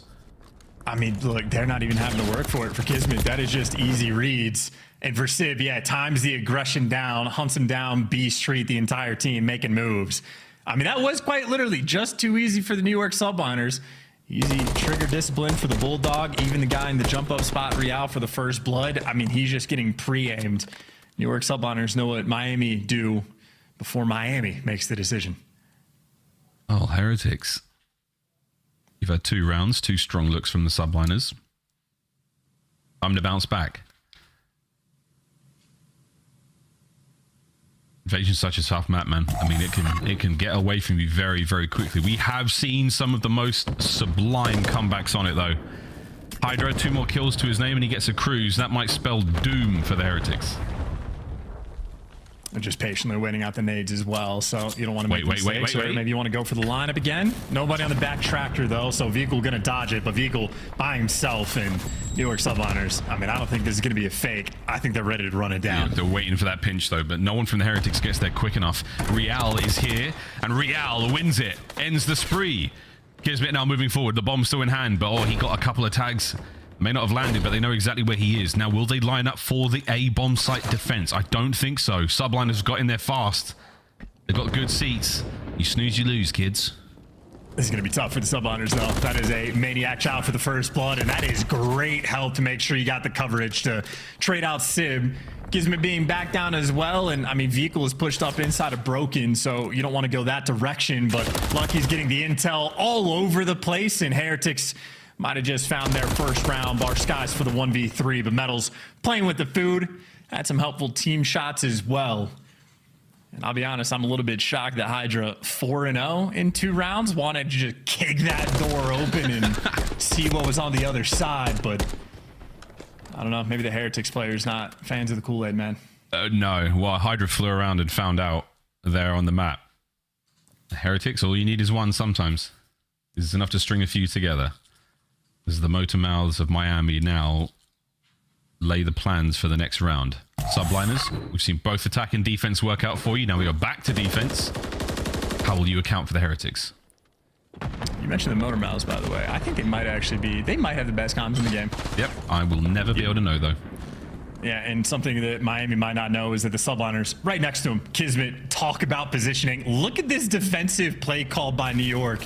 I mean, look, they're not even having to work for it for Kismet. That is just easy reads. And for Civ, times the aggression down, hunts him down, B Street, the entire team making moves. I mean, that was quite literally just too easy for the New York Subliners. Easy trigger discipline for the Bulldog. Even the guy in the jump up spot, Real, for the first blood. I mean, he's just getting pre-aimed. New York Subliners know what Miami do before Miami makes the decision. Oh, Heretics. You've had 2 rounds, 2 strong looks from the Subliners. I'm to bounce back. Invasion's such a tough map, man. I mean, it can get away from you very, very quickly. We have seen some of the most sublime comebacks on it, though. Hydra, 2 more kills to his name, and he gets a cruise. That might spell doom for the Heretics. just patiently waiting out the nades as well. So you don't want to make mistakes. Wait. Maybe you want to go for the lineup again. Nobody on the back tractor though, so Vehicle gonna dodge it, but Vehicle by himself and New York Subliners. I mean, I don't think this is gonna be a fake. I think they're ready to run it down. Yeah, they're waiting for that pinch though, but no one from the Heretics gets there quick enough. Real is here, and Real wins it, ends the spree. Kismet now moving forward, the bomb's still in hand, but he got a couple of tags. May not have landed, but they know exactly where he is. Now, will they line up for the A bomb site defense? I don't think so. Subliners got in there fast. They've got good seats. You snooze, you lose, kids. This is going to be tough for the Subliners, though. That is a Maniac child for the first blood, and that is great help to make sure you got the coverage to trade out Sib. Kismet being back down as well, and I mean, Vehicle is pushed up inside of Broken, so you don't want to go that direction, but Lucky's getting the intel all over the place, and Heretics might have just found their first round. Bar Skies for the 1v3, but Metals playing with the food. Had some helpful team shots as well. And I'll be honest, I'm a little bit shocked that Hydra 4-0 in 2 rounds. Wanted to just kick that door open and see what was on the other side, but I don't know. Maybe the Heretics players not fans of the Kool-Aid, man. No. Well, Hydra flew around and found out there on the map. The Heretics, all you need is one sometimes. This is enough to string a few together. As the motor mouths of Miami now lay the plans for the next round. Subliners, we've seen both attack and defense work out for you. Now we are back to defense. How will you account for the Heretics? You mentioned the motor mouths, by the way. I think it might actually be, they might have the best comms in the game. Yep, I will never be able to know though. Yeah, and something that Miami might not know is that the Subliners right next to him, Kismet, talk about positioning. Look at this defensive play called by New York.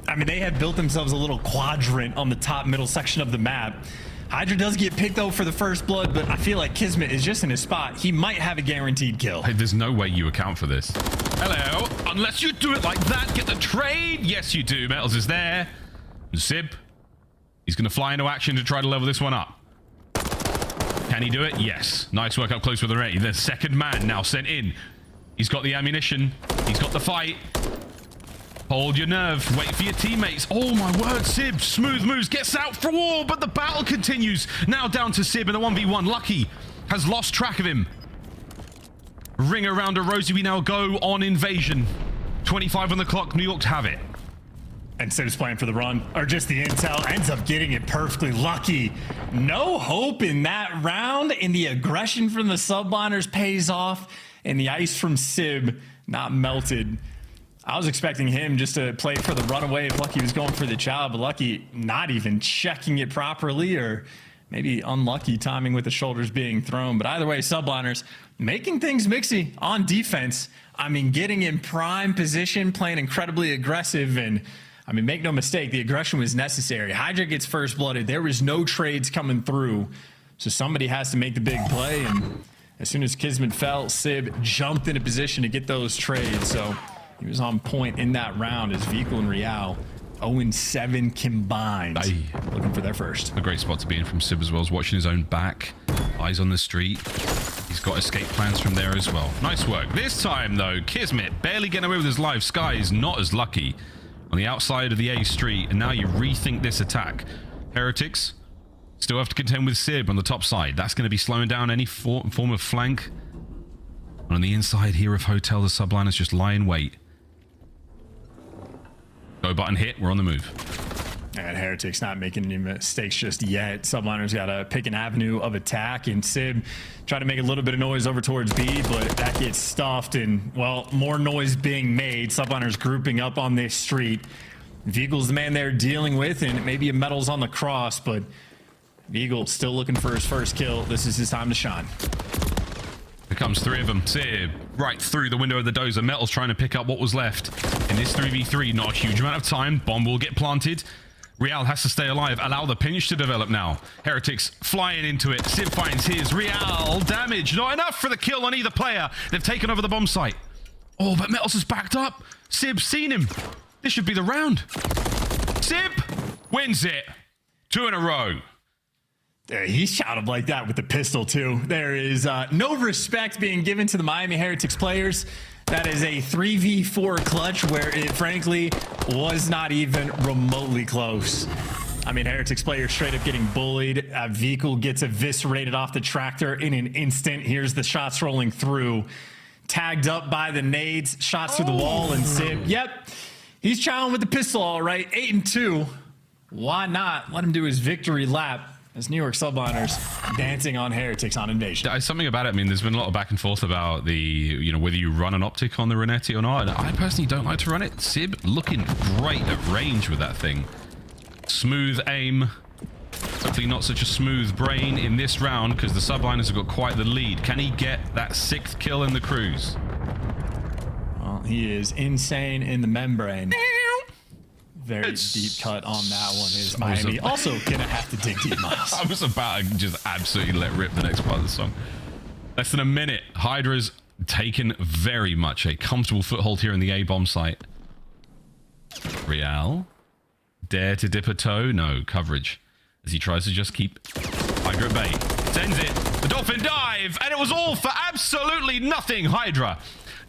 I mean, they have built themselves a little quadrant on the top middle section of the map. Hydra does get picked though for the first blood, but I feel like Kismet is just in his spot. He might have a guaranteed kill. Hey, there's no way you account for this. Hello, unless you do it like that, get the trade. Yes, you do. Metals is there. Zib, he's going to fly into action to try to level this one up. Can he do it? Yes. Nice work up close with the ready. The second man now sent in. He's got the ammunition. He's got the fight. Hold your nerve. Wait for your teammates. Oh my word, Sib. Smooth moves. Gets out for war, but the battle continues. Now down to Sib in the 1v1. Lucky has lost track of him. Ring around a Rosie. We now go on invasion. 25 on the clock. New York have it. And Sib's playing for the run, or just the intel, ends up getting it perfectly. Lucky. No hope in that round, and the aggression from the Subliners pays off, and the ice from Sib not melted. I was expecting him just to play for the runaway if Lucky was going for the child, but Lucky not even checking it properly, or maybe unlucky timing with the shoulders being thrown. But either way, Subliners making things mixy on defense. I mean, getting in prime position, playing incredibly aggressive, and I mean, make no mistake, the aggression was necessary. Hydra gets first blooded. There was no trades coming through, so somebody has to make the big play, and as soon as Kismet fell, Sib jumped into position to get those trades, so he was on point in that round as Vehicle and Real 0-7 combined. Looking for their first. A great spot to be in from Sib as well, as watching his own back. Eyes on the street. He's got escape plans from there as well. Nice work. This time though, Kismet barely getting away with his life. Sky is not as lucky on the outside of the A street, and now you rethink this attack. Heretics still have to contend with Sib on the top side. That's going to be slowing down any form of flank. And on the inside here of Hotel, the Subliners just lie in wait. Go button hit, we're on the move. And Heretics not making any mistakes just yet. Subliners got to pick an avenue of attack, and Sib try to make a little bit of noise over towards B, but that gets stuffed, and well, more noise being made. Subliners grouping up on this street. Vehicle's the man they're dealing with, and maybe a Metals on the cross, but Vehicle still looking for his first kill. This is his time to shine. Here comes 3 of them. Sib right through the window of the dozer. Metals trying to pick up what was left. In this 3v3, not a huge amount of time. Bomb will get planted. Real has to stay alive. Allow the pinch to develop now. Heretics flying into it. Sib finds his. Real damage. Not enough for the kill on either player. They've taken over the bomb site. Oh, but Metals is backed up. Sib's seen him. This should be the round. Sib wins it. 2 in a row. He shot him like that with the pistol, too. There is no respect being given to the Miami Heretics players. That is a 3v4 clutch where it, frankly, was not even remotely close. I mean, Heretics players straight up getting bullied. Vehicle gets eviscerated off the tractor in an instant. Here's the shots rolling through. tagged up by the nades, shots through the wall, and Sib. Yep, he's chowing with the pistol, all right. 8-2. Why not let him do his victory lap as New York Subliners dancing on Heretics on Invasion? There's something about it. I mean, there's been a lot of back and forth about the, you know, whether you run an Optic on the Renetti or not. And I personally don't like to run it. Sib looking great at range with that thing. Smooth aim. Hopefully not such a smooth brain in this round because the Subliners have got quite the lead. Can he get that 6th kill in the cruise? Well, he is insane in the membrane. Very deep cut on that one is Miami. Also gonna have to dig deep, Miles. I was about to just absolutely let rip the next part of the song. Less than a minute. Hydra's taken very much a comfortable foothold here in the A-bomb site. Real. Dare to dip a toe? No. Coverage. As he tries to just keep Hydra at bay. Sends it. The Dolphin dive. And it was all for absolutely nothing. Hydra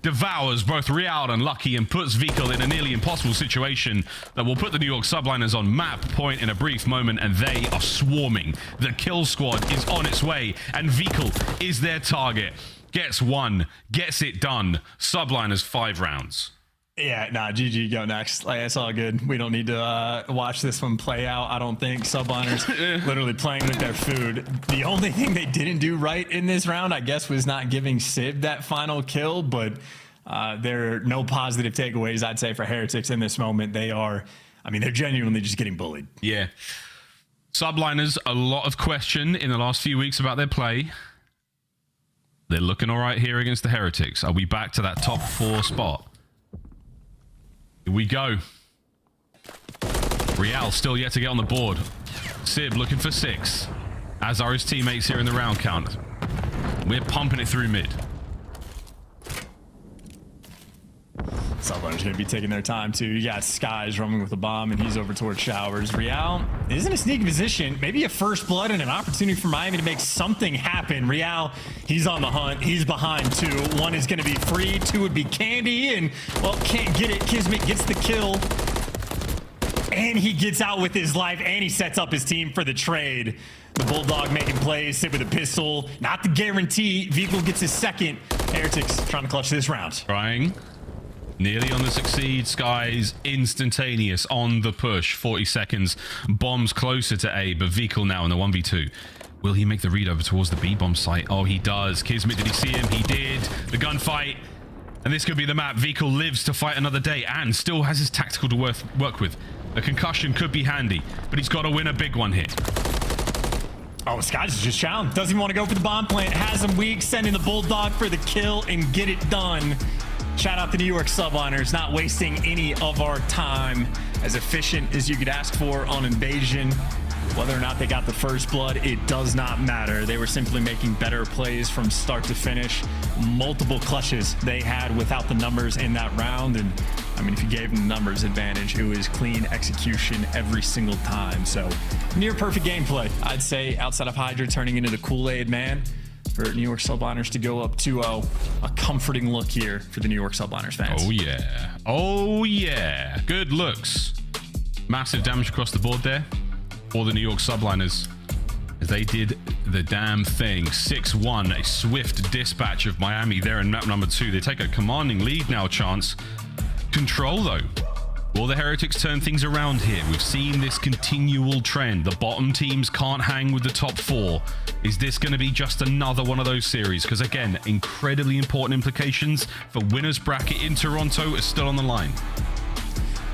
devours both Real and Lucky and puts Vikal in a nearly impossible situation that will put the New York Subliners on map point in a brief moment, and they are swarming. The kill squad is on its way, and Vikal is their target. Gets one, gets it done. Subliners 5 rounds. Yeah, nah, GG, go next. Like, it's all good. We don't need to watch this one play out, I don't think. Subliners literally playing with their food. The only thing they didn't do right in this round, I guess, was not giving Sib that final kill, but there are no positive takeaways, I'd say, for Heretics in this moment. They are, I mean, they're genuinely just getting bullied. Yeah. Subliners, a lot of question in the last few weeks about their play. They're looking all right here against the Heretics. Are we back to that top 4 spot? Here we go. Real still yet to get on the board. Sib looking for 6. As are his teammates here in the round count. We're pumping it through mid. Subliners going to be taking their time too. You got Skies roaming with a bomb, and he's over towards Showers. Real is in a sneaky position. Maybe a first blood and an opportunity for Miami to make something happen. Real, he's on the hunt. He's behind 2. 1 is going to be free. 2 would be Candy, and, well, can't get it. Kismet gets the kill. And he gets out with his life, and he sets up his team for the trade. The Bulldog making plays, Sib with a pistol. Not the guarantee. Vikal gets his 2nd. Heretics trying to clutch this round. Trying. Nearly on the succeed. Skies instantaneous on the push. 40 seconds. Bombs closer to A, but Vikal now in the 1v2. Will he make the read over towards the B bomb site? Oh, he does. Kismet, did he see him? He did. The gunfight. And this could be the map. Vikal lives to fight another day and still has his tactical to work with. A concussion could be handy, but he's got to win a big one here. Oh, Skies is just challenged. Doesn't even want to go for the bomb plant. Has him weak, sending the Bulldog for the kill and get it done. Shout out to New York Subliners, not wasting any of our time. As efficient as you could ask for on Invasion. Whether or not they got the first blood, it does not matter. They were simply making better plays from start to finish. Multiple clutches they had without the numbers in that round. And I mean, if you gave them the numbers advantage, it was clean execution every single time. So near perfect gameplay, I'd say, outside of Hydra turning into the Kool-Aid man. For New York Subliners to go up 2-0. A comforting look here for the New York Subliners fans. Oh, yeah. Oh, yeah. Good looks. Massive damage across the board there for the New York Subliners as they did the damn thing. 6-1, a swift dispatch of Miami there in map number 2. They take a commanding lead now, Chance. Control, though. Will the Heretics turn things around here? We've seen this continual trend. The bottom teams can't hang with the top 4. Is this going to be just another one of those series? Because, again, incredibly important implications for winner's bracket in Toronto is still on the line.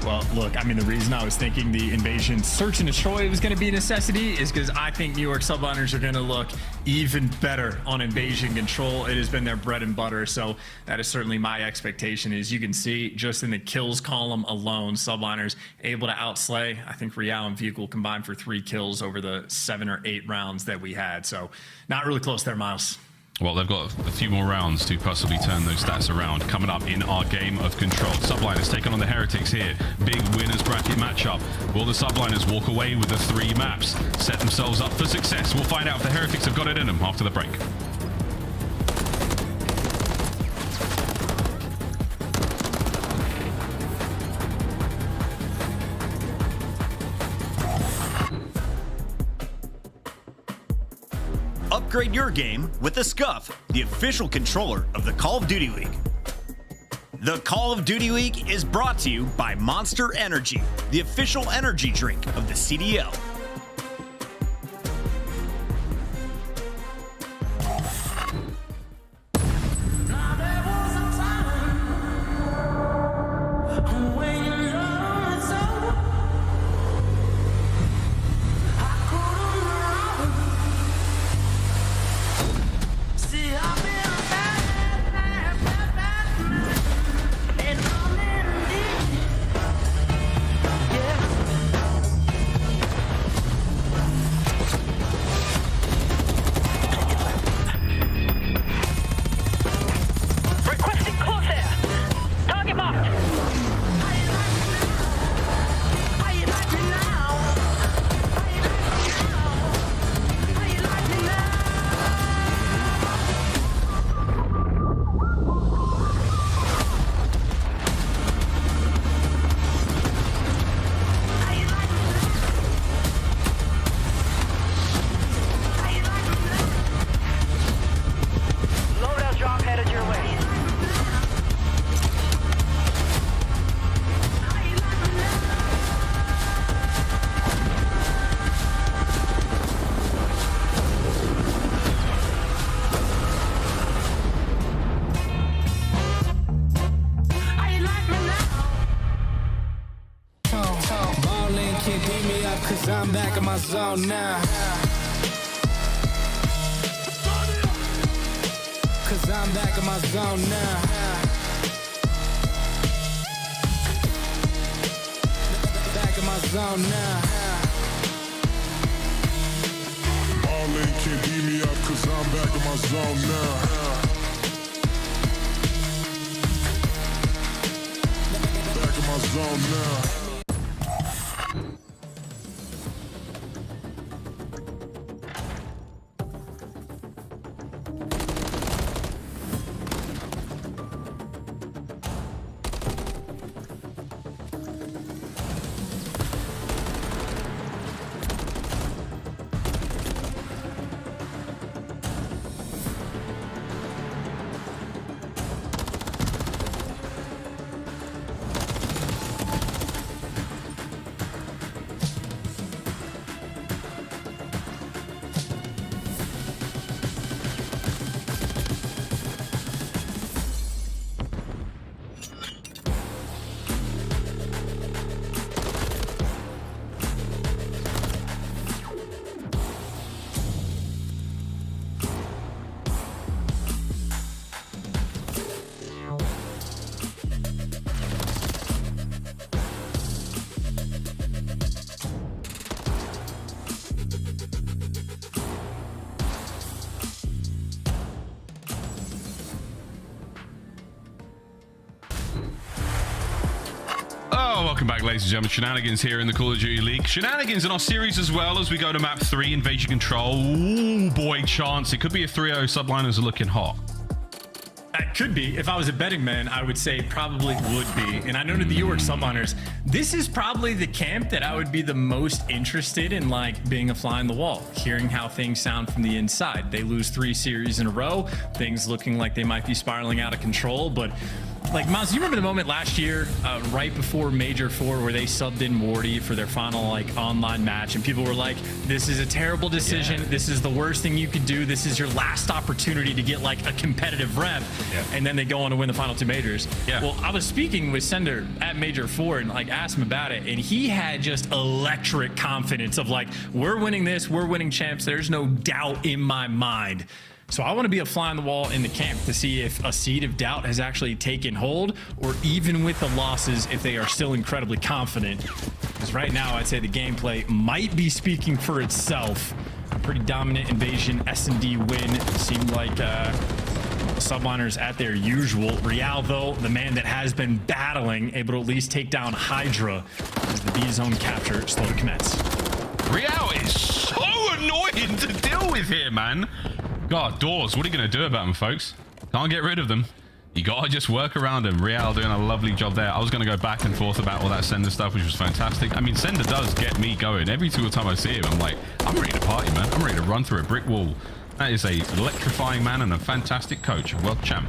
Well, look, I mean, the reason I was thinking the Invasion search and destroy was going to be a necessity is because I think New York Subliners are going to look even better on Invasion control. It has been their bread and butter, so that is certainly my expectation. As you can see, just in the kills column alone, Subliners able to outslay. I think Real and Vikal combined for 3 kills over the 7 or 8 rounds that we had, so not really close there, Miles. Well, they've got a few more rounds to possibly turn those stats around. Coming up in our game of control. Subliners taking on the Heretics here. Big winners bracket matchup. Will the Subliners walk away with the 3 maps? Set themselves up for success. We'll find out if the Heretics have got it in them after the break. Upgrade your game with the Scuff, the official controller of the Call of Duty League. The Call of Duty League is brought to you by Monster Energy, the official energy drink of the CDL. Cause I'm back in my zone now. Cause I'm back in my zone now. Back in my zone now. Ballin' can't beat me up cause I'm back in my zone now. Back in my zone now. Welcome back, ladies and gentlemen. Shenanigans here in the Call of Duty League. Shenanigans in our series as well as we go to map 3, Invasion Control. Ooh, boy, chance. It could be a 3-0. Subliners are looking hot. That could be. If I was a betting man, I would say probably would be. And I know to the York Subliners, this is probably the camp that I would be the most interested in, like, being a fly on the wall, hearing how things sound from the inside. They lose 3 series in a row, things looking like they might be spiraling out of control, but like, Maz, you remember the moment last year, right before Major 4, where they subbed in Wardy for their final, like, online match, and people were like, this is a terrible decision. Yeah. This is the worst thing you could do. This is your last opportunity to get, like, a competitive rep. Yeah. And then they go on to win the final 2 majors. Yeah. Well, I was speaking with Sender at Major 4 and, like, asked him about it, and he had just electric confidence of, like, we're winning this, we're winning champs. There's no doubt in my mind. So I want to be a fly on the wall in the camp to see if a seed of doubt has actually taken hold, or even with the losses, if they are still incredibly confident. Because right now, I'd say the gameplay might be speaking for itself. A pretty dominant Invasion S&D win. Seemed like Subliners at their usual. Real, though, the man that has been battling, able to at least take down Hydra as the B zone capture slow to commence. Real is so annoying to deal with here, man. God, doors, what are you going to do about them, folks? Can't get rid of them. You got to just work around them. Real doing a lovely job there. I was going to go back and forth about all that Sender stuff, which was fantastic. I mean, Sender does get me going. Every single time I see him, I'm like, I'm ready to party, man. I'm ready to run through a brick wall. That is a electrifying man and a fantastic coach, a world champ.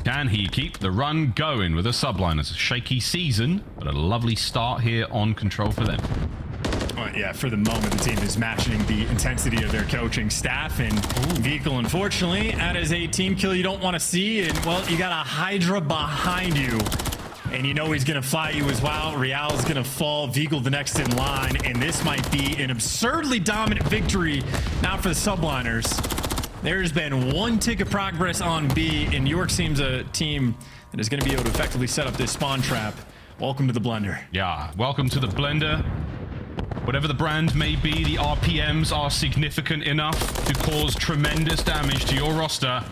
Can he keep the run going with the subliners? A shaky season, but a lovely start here on Control for them. Well, yeah, for the moment, the team is matching the intensity of their coaching staff. And Vehicle, unfortunately, that is a team kill you don't want to see. And, well, you got a Hydra behind you. And you know he's going to fly you as well. Real is going to fall. Vehicle the next in line. And this might be an absurdly dominant victory now for the subliners. There's been one tick of progress on B. And New York seems a team that is going to be able to effectively set up this spawn trap. Welcome to the blender. Yeah, welcome to the blender. Whatever the brand may be, the RPMs are significant enough to cause tremendous damage to your roster.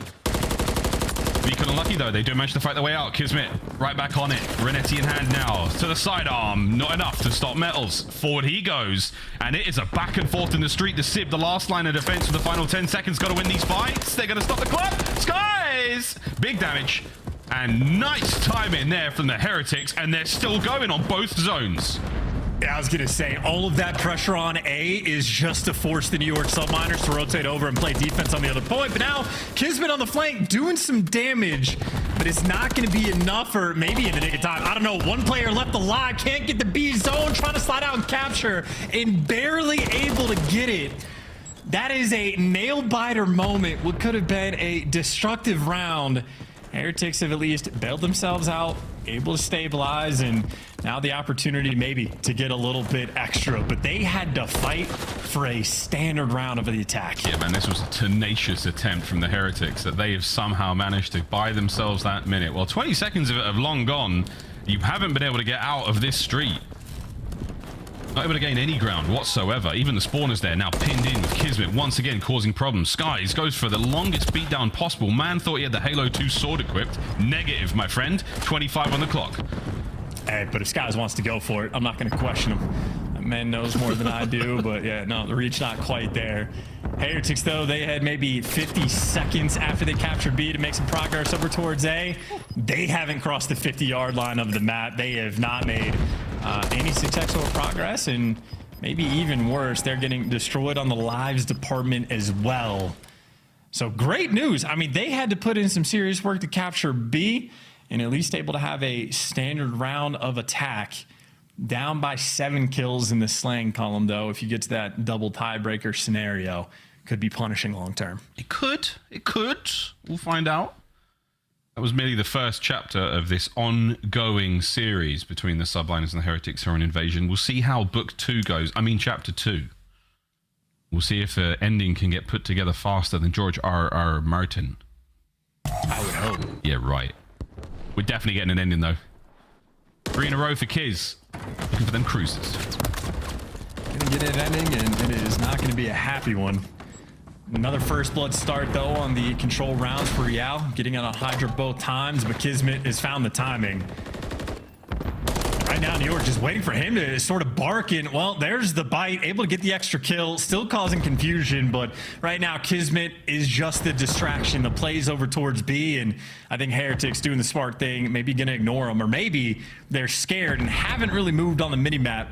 Beacon unlucky though, they do manage to fight their way out. Kismet right back on it. Renetti in hand now to the sidearm. Not enough to stop Metals. Forward he goes. And it is a back and forth in the street. The Sib, the last line of defense for the final 10 seconds. Got to win these fights. They're going to stop the clock. Skies! Big damage. And nice timing there from the Heretics. And they're still going on both zones. Yeah, I was going to say, all of that pressure on A is just to force the New York subliners to rotate over and play defense on the other point. But now, Kismet on the flank doing some damage, but it's not going to be enough, or maybe in the nick of time. I don't know. One player left alive, can't get the B zone, trying to slide out and capture, and barely able to get it. That is a nail-biter moment. What could have been a destructive round. Heretics have at least bailed themselves out, able to stabilize, and now the opportunity maybe to get a little bit extra, but they had to fight for a standard round of the attack. Yeah, man, this was a tenacious attempt from the Heretics that they have somehow managed to buy themselves that minute. Well, 20 seconds of it have long gone. You haven't been able to get out of this street. Not able to gain any ground whatsoever. Even the spawners there now pinned in with Kismet once again causing problems. Skies goes for the longest beatdown possible. Man thought he had the Halo 2 sword equipped. Negative, my friend. 25 on the clock. Hey, but if Skies wants to go for it, I'm not going to question him. That man knows more than I do, but yeah, no, the reach not quite there. Heretics, though, they had maybe 50 seconds after they captured B to make some progress over towards A. They haven't crossed the 50-yard line of the map. They have not made any successful progress, and maybe even worse, they're getting destroyed on the lives department as well. So great news. I mean, they had to put in some serious work to capture B, and at least able to have a standard round of attack. Down by 7 kills in the slang column, though. If you get to that double tiebreaker scenario, could be punishing long term. It could. We'll find out. That was merely the first chapter of this ongoing series between the Subliners and the Heretics who are on Invasion. We'll see how Book 2 goes. I mean, Chapter 2. We'll see if the ending can get put together faster than George R.R. Martin. I would hope. Yeah, right. We're definitely getting an ending, though. 3 in a row for Kiz. Looking for them cruisers. Gonna get an ending, and it is not going to be a happy one. Another first blood start, though, on the control rounds for Real. Getting on a Hydra both times, but Kismet has found the timing. Right now, New York just waiting for him to sort of bark in. Well, there's the bite, able to get the extra kill, still causing confusion, but right now, Kismet is just the distraction. The plays over towards B, and I think Heretics doing the smart thing, maybe going to ignore them, or maybe they're scared and haven't really moved on the minimap.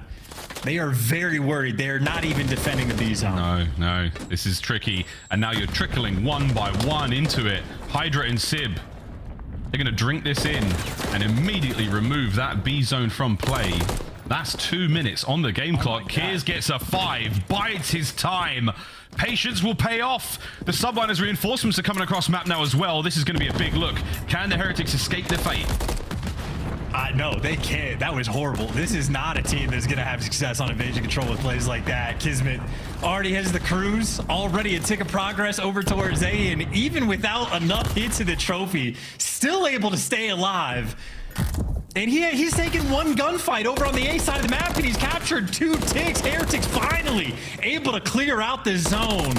They are very worried. They're not even defending the B zone. No. This is tricky. And now you're trickling one by one into it. Hydra and Sib. They're going to drink this in and immediately remove that B zone from play. That's 2 minutes on the game clock. Kiers gets a 5. Bides his time. Patience will pay off. The Subliners reinforcements are coming across map now as well. This is going to be a big look. Can the Heretics escape their fate? No, they can't. That was horrible. This is not a team that's going to have success on invasion control with plays like that. Kismet already has the cruise, already a tick of progress over towards A, and even without enough hits of the trophy, still able to stay alive. And he's taken one gunfight over on the A side of the map, and he's captured 2 ticks. Heretics finally able to clear out the zone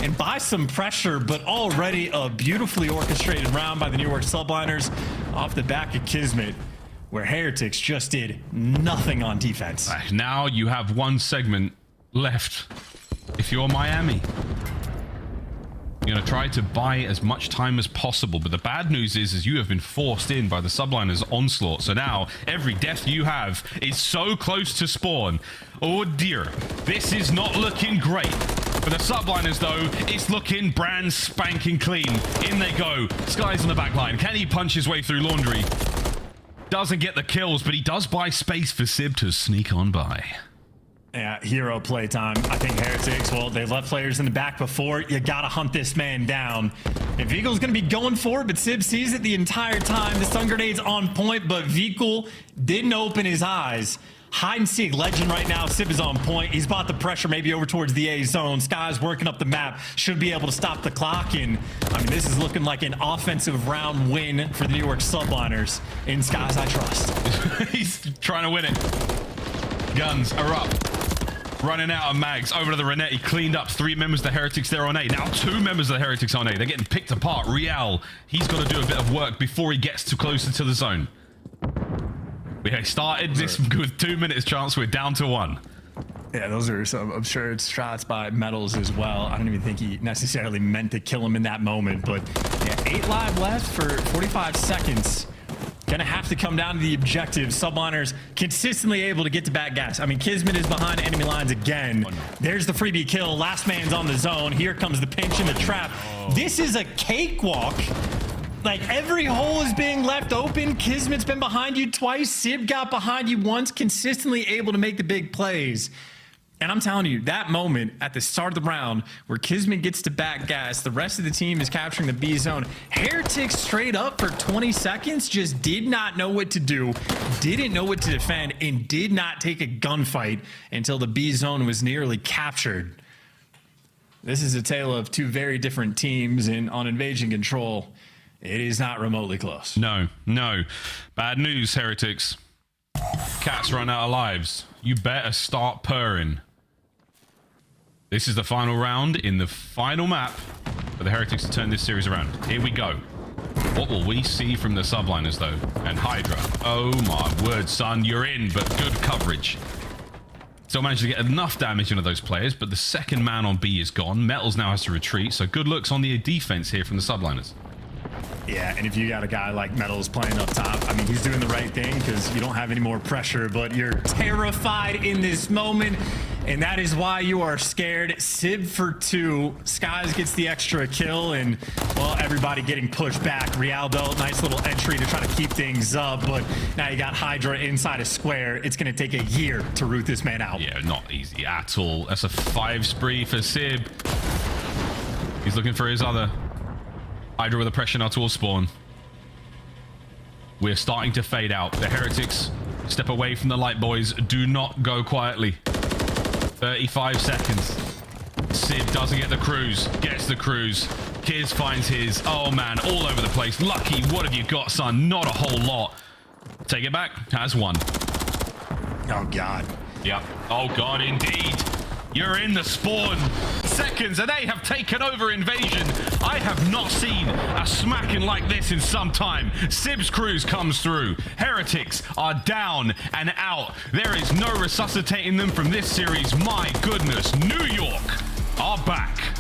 and buy some pressure, but already a beautifully orchestrated round by the New York Subliners off the back of Kismet, where Heretics just did nothing on defense. Now you have one segment left. If you're Miami, you're going to try to buy as much time as possible. But the bad news is you have been forced in by the Subliners' onslaught. So now every death you have is so close to spawn. Oh dear, this is not looking great For the subliners, though, it's looking brand spanking clean. In they go. Sky's on the back line. Can he punch his way through Laundry? Doesn't get the kills, but he does buy space for Sib to sneak on by. Yeah, hero playtime. I think Heretics, well, they've left players in the back before. You gotta hunt this man down. If Eagle's gonna be going for it, but Sib sees it the entire time. The stun grenade's on point, but Vikul didn't open his eyes. Hide and seek legend right now. Sib is on point. He's brought the pressure maybe over towards the A zone. Sky's working up the map. Should be able to stop the clock. And I mean, this is looking like an offensive round win for the New York Subliners. In Skies, I trust. He's trying to win it. Guns are up. Running out of mags. Over to the Renetti. Cleaned up 3 members of the Heretics there on A. Now 2 members of the Heretics on A. They're getting picked apart. Real, he's got to do a bit of work before he gets too closer to the zone. We started this with 2 minutes chance. We're down to 1. Yeah, those are some absurd shots by Metals as well. I don't even think he necessarily meant to kill him in that moment. But yeah, 8 live left for 45 seconds. Gonna have to come down to the objective. Subliners consistently able to get to back gas. I mean, Kismet is behind enemy lines again. There's the freebie kill. Last man's on the zone. Here comes the pinch and the trap. This is a cakewalk. Like, every hole is being left open. Kismet's been behind you twice. Sib got behind you once, consistently able to make the big plays. And I'm telling you, that moment at the start of the round where Kismet gets to back gas, the rest of the team is capturing the B zone. Heretics straight up for 20 seconds just did not know what to do, didn't know what to defend, and did not take a gunfight until the B zone was nearly captured. This is a tale of 2 very different teams, and on Invasion Control, it is not remotely close. No, no. Bad news, Heretics. Cats run out of lives. You better start purring. This is the final round in the final map for the Heretics to turn this series around. Here we go. What will we see from the subliners, though? And Hydra. Oh my word, son. You're in, but good coverage. Still managed to get enough damage into those players, but the second man on B is gone. Metals now has to retreat, so good looks on the defense here from the subliners. Yeah, and if you got a guy like Metals playing up top, I mean, he's doing the right thing because you don't have any more pressure, but you're terrified in this moment, and that is why you are scared. Sib for 2. Skies gets the extra kill, and, well, everybody getting pushed back. Rialdo, nice little entry to try to keep things up, but now you got Hydra inside a square. It's going to take a year to root this man out. Yeah, not easy at all. That's a 5 spree for Sib. He's looking for his other. Hydra with a pressure now towards spawn. We're starting to fade out. The Heretics step away from the light boys. Do not go quietly. 35 seconds. Sib doesn't get the cruise. Gets the cruise. Kiz finds his. Oh man, all over the place. Lucky, what have you got, son? Not a whole lot. Take it back. Has 1. Oh god. Yep. Oh god, indeed. You're in the spawn. Seconds, and they have taken over Invasion. I have not seen a smacking like this in some time. Sib's cruise comes through. Heretics are down and out. There is no resuscitating them from this series. My goodness, New York are back.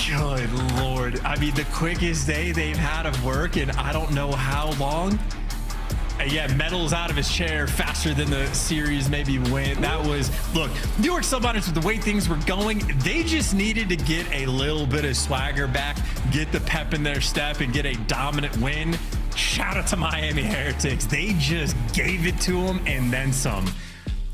Good lord. I mean, the quickest day they've had of work in I don't know how long. Yeah, Metals out of his chair faster than the series maybe went. That was, look, New York Subliners, with the way things were going, they just needed to get a little bit of swagger back, get the pep in their step, and get a dominant win. Shout out to Miami Heretics. They just gave it to them and then some.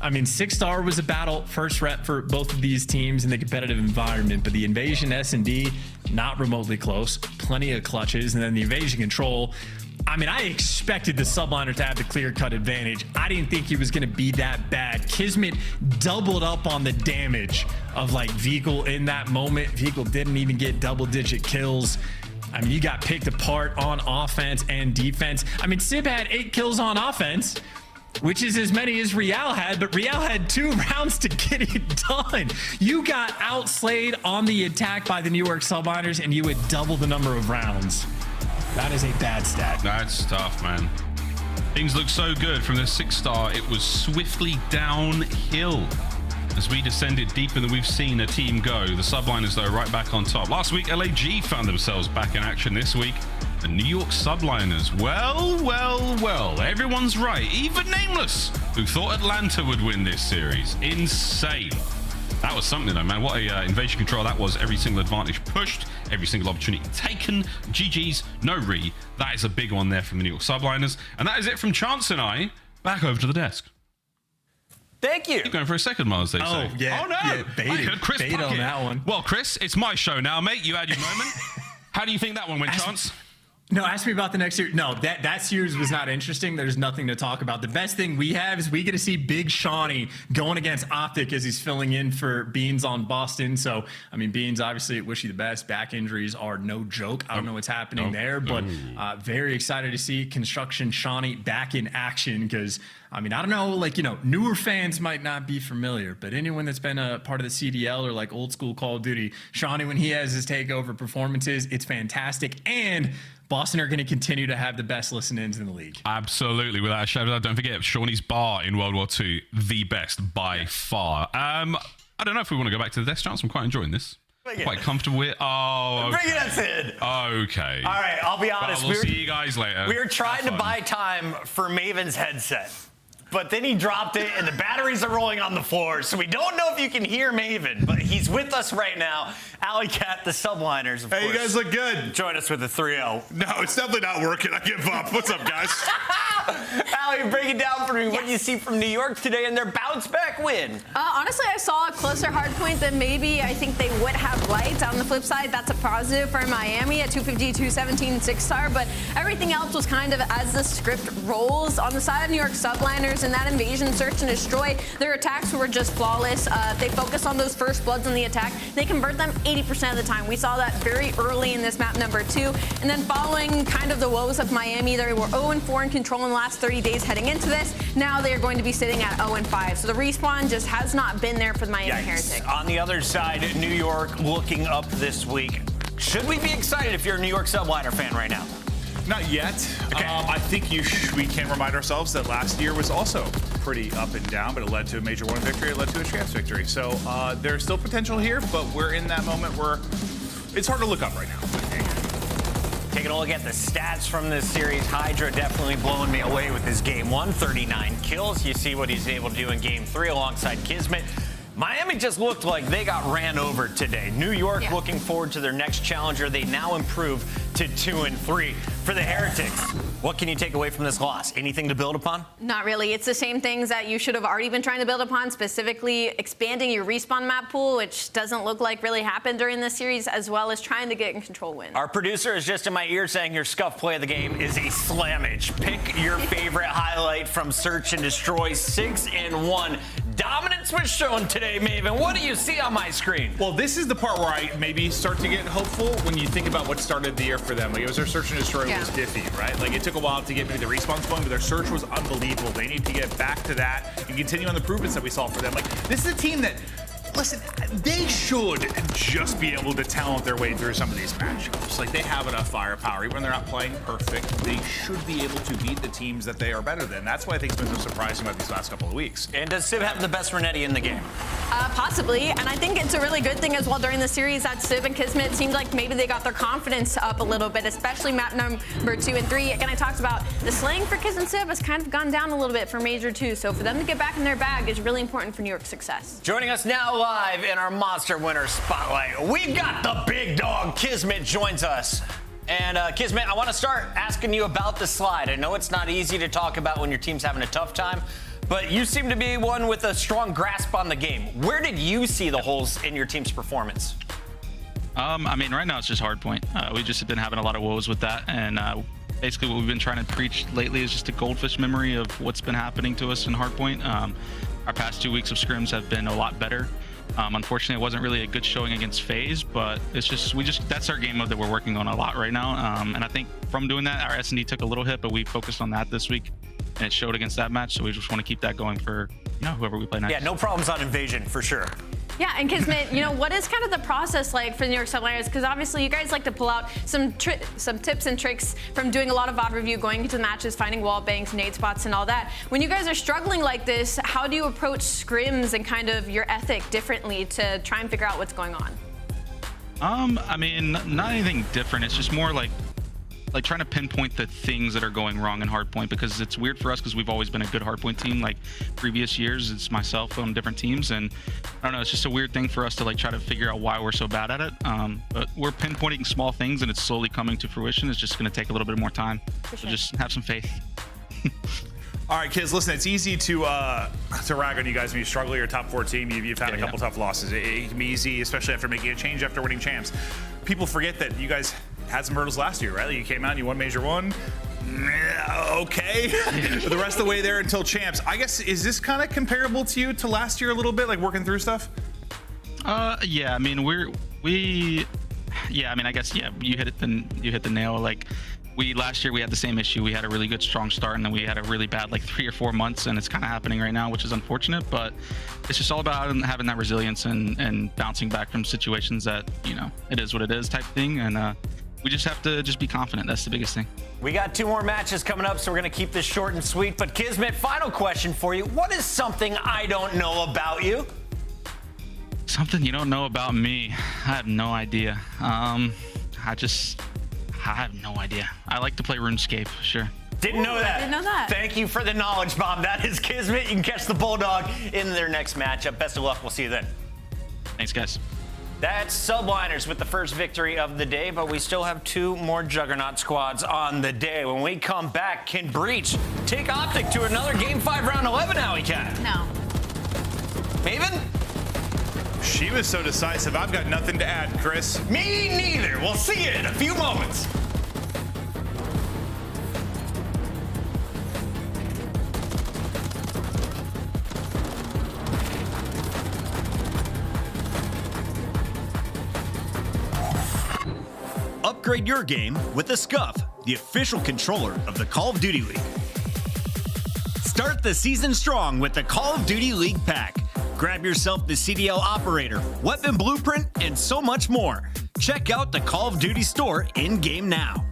I mean, 6-star was a battle, first rep for both of these teams in the competitive environment, but the Invasion S&D, not remotely close. Plenty of clutches, and then the Invasion Control. I mean, I expected the subliner to have the clear-cut advantage. I didn't think he was going to be that bad. Kismet doubled up on the damage of, like, Vikul in that moment. Vikul didn't even get double-digit kills. I mean, you got picked apart on offense and defense. I mean, Sib had 8 kills on offense, which is as many as Real had, but Real had 2 rounds to get it done. You got outslayed on the attack by the New York Subliners, and you had double the number of rounds. That is a bad stat. That's tough, man. Things look so good from the 6-star. It was swiftly downhill as we descended deeper than we've seen a team go. The subliners, though, right back on top. Last week, LAG found themselves back in action. This week, the New York Subliners. Well, everyone's right. Even Nameless, who thought Atlanta would win this series. Insane. That was something though, man. What a invasion control that was. Every single advantage pushed, every single opportunity taken. GG's, no re. That is a big one there from the New York Subliners. And that is it from Chance and I. Back over to the desk. Thank you. Keep going for a second, Miles, they say. Oh, yeah. Oh, no. Yeah, I heard Chris bait on that one. Well, Chris, it's my show now, mate. You had your moment. How do you think that one went, Chance? No, ask me about the next series. No, that series was not interesting. There's nothing to talk about. The best thing we have is we get to see Big Shawnee going against Optic as he's filling in for Beans on Boston. So, I mean, Beans, obviously, wish you the best. Back injuries are no joke. I don't know what's happening there, but very excited to see Construction Shawnee back in action because, I mean, I don't know, like, you know, newer fans might not be familiar, but anyone that's been a part of the CDL or like old school Call of Duty, Shawnee, when he has his takeover performances, it's fantastic. And Boston are going to continue to have the best listen-ins in the league. Absolutely, without a shadow of a doubt. Don't forget, Shawnee's bar in World War II, the best by far. I don't know if we want to go back to the desk, Chance. I'm quite enjoying this. Quite comfortable with. Oh, okay. Bring us in. Okay. All right, I'll be honest. We'll see you guys later. We were trying to buy time for Maven's headset, but then he dropped it and the batteries are rolling on the floor, so we don't know if you can hear Maven, but he's with us right now. Alley Cat, the Subliners, of course. Hey, you guys look good. Join us with a 3-0. No, it's definitely not working. I give up. What's up, guys? Allie, break it down for me. What do you see from New York today and their bounce-back win? Honestly, I saw a closer Hardpoint than maybe I think they would have liked. On the flip side, that's a positive for Miami at 250, 217, 6-star, but everything else was kind of as the script rolls. On the side of New York Subliners and that invasion, search, and destroy, their attacks were just flawless. They focus on those first bloods on the attack. They convert them 80% of the time. We saw that very early in this map number 2. And then following kind of the woes of Miami, they were 0-4 in control in the last 30 days heading into this. Now they are going to be sitting at 0-5. So the respawn just has not been there for the Miami Heretics. On the other side, New York looking up this week. Should we be excited if you're a New York Subliner fan right now? Not yet. Okay. I think we can remind ourselves that last year was also pretty up and down, but it led to a Major 1 victory, it led to a champs victory. So there's still potential here, but we're in that moment where it's hard to look up right now, I think. Taking a look at the stats from this series, Hydra definitely blowing me away with his game 1, 39 kills. You see what he's able to do in game 3 alongside Kismet. Miami just looked like they got ran over today. New York looking forward to their next challenger. They now improve to 2-3. For the Heretics, what can you take away from this loss? Anything to build upon? Not really. It's the same things that you should have already been trying to build upon, specifically expanding your respawn map pool, which doesn't look like really happened during this series, as well as trying to get in control wins. Our producer is just in my ear saying your scuff play of the game is a slammage. Pick your favorite highlight from Search and Destroy. 6-1. Dominance was shown today, Maven. What do you see on my screen? Well, this is the part where I maybe start to get hopeful when you think about what started the year for them. Like, it was their Search and Destroy was diffy, right? Like, it took a while to get maybe the respawn going, but their search was unbelievable. They need to get back to that and continue on the improvements that we saw for them. Like, this is a team that, listen, they should just be able to talent their way through some of these matchups. Like, they have enough firepower. Even when they're not playing perfect, they should be able to beat the teams that they are better than. That's why I think it's been so surprising about these last couple of weeks. And does Civ have the best Renetti in the game? Possibly, and I think it's a really good thing as well during the series that Civ and Kismet seemed like maybe they got their confidence up a little bit, especially map number 2 and 3. Again, I talked about the slaying for Kiz and Civ has kind of gone down a little bit for Major 2, so for them to get back in their bag is really important for New York's success. Joining us now live in our Monster Winner Spotlight, we've got the big dog. Kismet joins us. And Kismet, I want to start asking you about the slide. I know it's not easy to talk about when your team's having a tough time, but you seem to be one with a strong grasp on the game. Where did you see the holes in your team's performance? I mean, right now it's just Hardpoint. We just have been having a lot of woes with that, and basically what we've been trying to preach lately is just a goldfish memory of what's been happening to us in Hardpoint. Our past 2 weeks of scrims have been a lot better. Unfortunately, it wasn't really a good showing against Faze, but it's just that's our game mode that we're working on a lot right now. And I think from doing that, our S&D took a little hit, but we focused on that this week, and it showed against that match. So we just want to keep that going for whoever we play next. Yeah, no problems on Invasion for sure. Yeah, and Kismet, what is kind of the process like for the New York Subliners? Because obviously you guys like to pull out some tips and tricks from doing a lot of VOD review, going into the matches, finding wall banks, nade spots, and all that. When you guys are struggling like this, how do you approach scrims and kind of your ethic differently to try and figure out what's going on? I mean, not anything different. It's just more like like trying to pinpoint the things that are going wrong in Hardpoint, because it's weird for us because we've always been a good Hardpoint team. Like previous years, it's myself on different teams, and I don't know, it's just a weird thing for us to like try to figure out why we're so bad at it. But we're pinpointing small things and it's slowly coming to fruition. It's just going to take a little bit more time. So just have some faith. All right, kids, listen, it's easy to rag on you guys when you struggle. You're a top 4 team. You've had a couple tough losses. It can be easy, especially after making a change after winning champs. People forget that you guys had some hurdles last year, right? Like you came out and you won Major 1. Okay. The rest of the way there until champs. I guess, is this kind of comparable to you to last year a little bit, like working through stuff? Yeah, I mean, I mean, I guess, yeah, you hit the nail. Like, last year we had the same issue. We had a really good strong start, and then we had a really bad like 3 or 4 months, and it's kind of happening right now, which is unfortunate, but it's just all about having that resilience and bouncing back from situations that, you know, it is what it is type thing, and we just have to just be confident. That's the biggest thing. We got 2 more matches coming up, so we're going to keep this short and sweet. But Kismet, final question for you. What is something I don't know about you? Something you don't know about me? I have no idea. I have no idea. I like to play RuneScape, sure. Didn't know that. Didn't know that. Thank you for the knowledge bomb. That is Kismet. You can catch the Bulldog in their next matchup. Best of luck. We'll see you then. Thanks, guys. That's Subliners with the first victory of the day, but we still have 2 more Juggernaut squads on the day. When we come back, can Breach take Optic to another Game 5 round 11 now he can? No. Maven? She was so decisive. I've got nothing to add, Chris. Me neither. We'll see you in a few moments. Upgrade your game with the Scuff, the official controller of the Call of Duty League. Start the season strong with the Call of Duty League pack. Grab yourself the CDL operator, weapon blueprint, and so much more. Check out the Call of Duty store in-game now.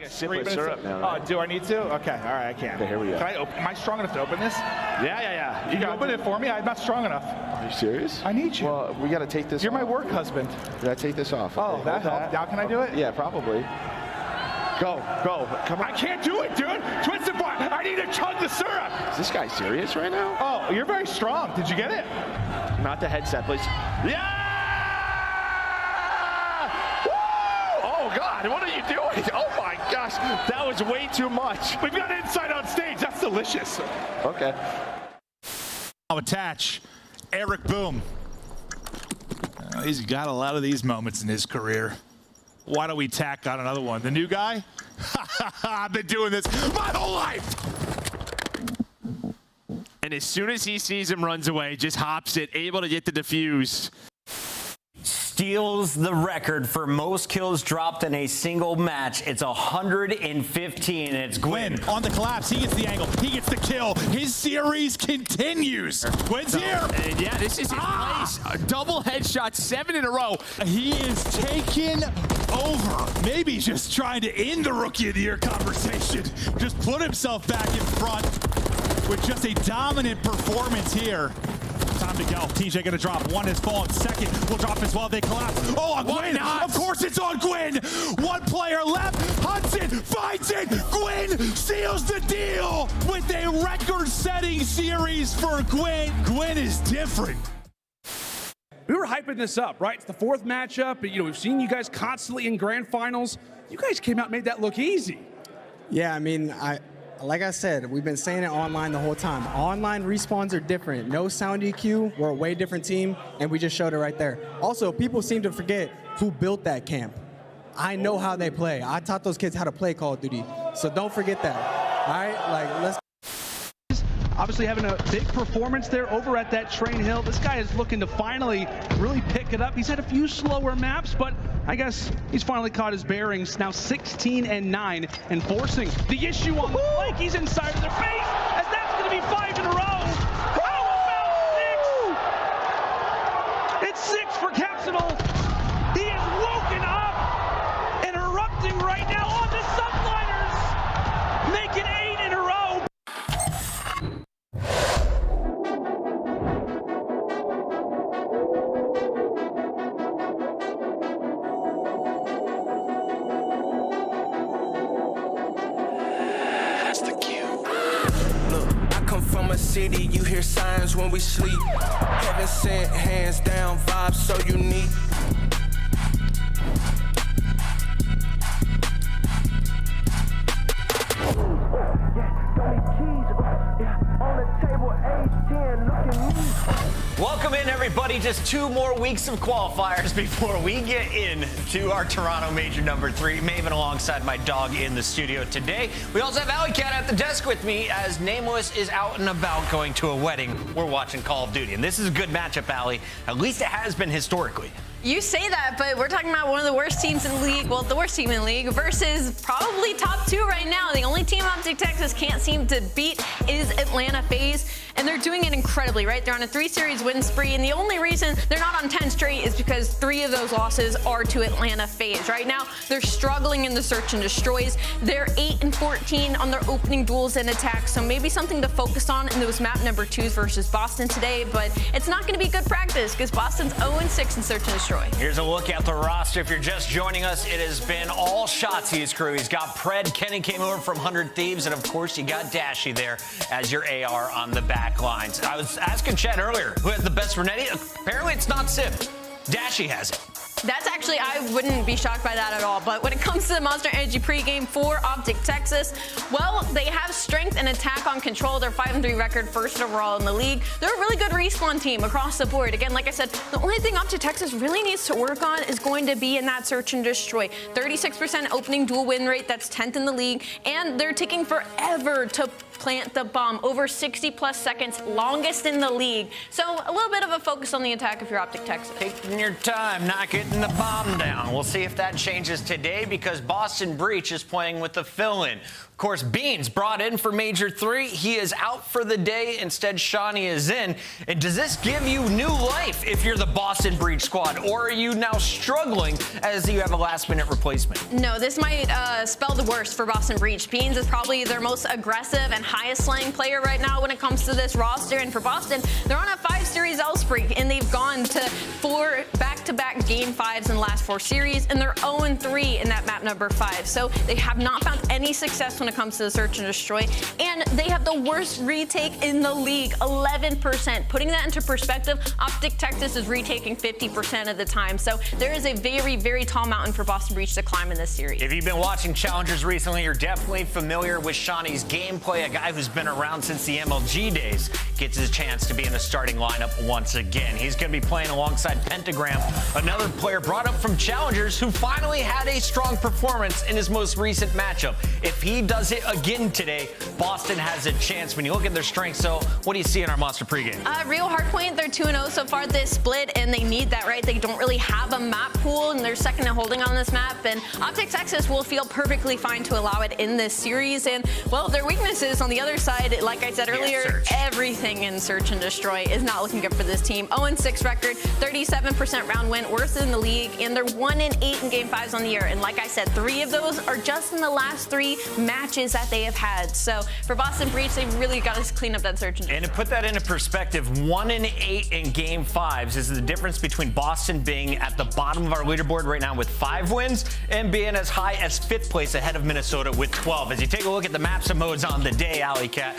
Sip of syrup now. Right? Oh, do I need to? Okay, all right, I can. Okay, here we go. Can I open? Am I strong enough to open this? Yeah. You can open it for me? I'm not strong enough. Are you serious? I need you. Well, we got to take this You're off. my work husband. Did I take this off? Oh, Okay, that helped. Now can I do it? Yeah, probably. Go. Come on. I can't do it, dude. Twisted bar. I need to chug the syrup. Is this guy serious right now? Oh, you're very strong. Did you get it? Not the headset, please. Yeah! Oh, God, what are you doing? Oh, my gosh, that was way too much. We've got Inside on stage. That's delicious. Okay. I'll attach Eric Boom. He's got a lot of these moments in his career. Why don't we tack on another one? The new guy? I've been doing this my whole life. And as soon as he sees him, runs away, just hops it, able to get the defuse. Steals the record for most kills dropped in a single match. It's 115, and it's Gwyn. On the collapse, he gets the angle, he gets the kill. His series continues. Gwyn's here. And yeah, this is his place. A double headshot, 7 in a row. He is taken over. Maybe he's just trying to end the Rookie of the Year conversation. Just put himself back in front with just a dominant performance here. Time to go. TJ gonna drop. One has fallen. Second will drop as well. They collapse. Oh, on Gwyn! Of course it's on Gwyn! One player left. Hudson finds it! Gwyn seals the deal with a record-setting series for Gwyn. Gwyn is different. We were hyping this up, right? It's the 4th matchup. You know, we've seen you guys constantly in grand finals. You guys came out and made that look easy. Yeah, I mean, like I said, we've been saying it online the whole time. Online respawns are different. No sound EQ, we're a way different team, and we just showed it right there. Also, people seem to forget who built that camp. I know how they play. I taught those kids how to play Call of Duty, so don't forget that. All right, like let's. Obviously having a big performance there over at that Train Hill. This guy is looking to finally really pick it up. He's had a few slower maps, but I guess he's finally caught his bearings. Now 16-9 and forcing the issue on the flank. He's inside of their face, as that's going to be 5 in a row. How about 6? It's 6 for Capsital. He is woken up and erupting right now on the Subliners, making 8 in a row. City, you hear signs when we sleep. Heaven sent, hands down, vibes so unique. Welcome in, everybody. Just 2 more weeks of qualifiers before we get into our Toronto Major number 3. Maven alongside my dog in the studio today. We also have Alley Cat at the desk with me as Nameless is out and about going to a wedding. We're watching Call of Duty, and this is a good matchup, Alley. At least it has been historically. You say that, but we're talking about one of the worst teams in the league, well, the worst team in the league, versus probably top 2 right now. The only team Optic Texas can't seem to beat is Atlanta Faze, and they're doing it incredibly, right? They're on a 3-series win spree, and the only reason they're not on 10 straight is because 3 of those losses are to Atlanta Faze. Right now, they're struggling in the search and destroys. They're 8-14 on their opening duels and attacks, so maybe something to focus on in those map number 2s versus Boston today, but it's not going to be good practice because Boston's 0-6 in search and destroy. Here's a look at the roster. If you're just joining us, it has been all Shotzi's crew. He's got Pred, Kenny came over from 100 Thieves, and of course you got Dashy there as your AR on the back lines. I was asking Chad earlier, who has the best Renetti? Apparently it's not Sip. Dashy has it. That's actually, I wouldn't be shocked by that at all. But when it comes to the Monster Energy pregame for Optic Texas, well, they have strength and attack on control. They're 5-3 record, first overall in the league. They're a really good respawn team across the board. Again, like I said, the only thing Optic Texas really needs to work on is going to be in that search and destroy. 36% opening duel win rate, that's 10th in the league. And they're taking forever to plant the bomb, over 60+ seconds, longest in the league. So a little bit of a focus on the attack if you're Optic Texas. Taking your time, not getting the bomb down. We'll see if that changes today because Boston Breach is playing with the fill-in. Of course, Beans brought in for Major 3. He is out for the day. Instead, Shawnee is in. And does this give you new life if you're the Boston Breach squad? Or are you now struggling as you have a last-minute replacement? No, this might spell the worst for Boston Breach. Beans is probably their most aggressive and highest slaying player right now when it comes to this roster. And for Boston, they're on a 5-series L spree, and they've gone to 4 back-to-back game 5s in the last 4 series, and they're 0-3 in that map number 5. So they have not found any success when it comes to the search and destroy, and they have the worst retake in the league, 11%. Putting that into perspective, Optic Texas is retaking 50% of the time. So there is a very, very tall mountain for Boston Breach to climb in this series. If you've been watching Challengers recently, you're definitely familiar with Shawnee's gameplay. A guy who's been around since the MLG days gets his chance to be in the starting lineup once again. He's going to be playing alongside Pentagram, another player brought up from Challengers who finally had a strong performance in his most recent matchup. If he does it again today, Boston has a chance when you look at their strengths. So what do you see in our Monster pregame? Real Hardpoint, they're 2-0 so far this split, and they need that, right? They don't really have a map pool, and they're second in holding on this map, and Optic Texas will feel perfectly fine to allow it in this series. And, well, their weaknesses on the other side, like I said earlier, everything in search and destroy is not looking good for this team. 0-6 record, 37% round win, worst in the league, and they're 1-8 in game 5s on the year. And like I said, 3 of those are just in the last 3 matches that they have had. So for Boston Breach, they really got to clean up that search and destroy. And to put that into perspective, 1-8 in game 5s is the difference between Boston being at the bottom of our leaderboard right now with 5 wins and being as high as 5th place ahead of Minnesota with 12. As you take a look at the maps and modes on the day, Alley Cat,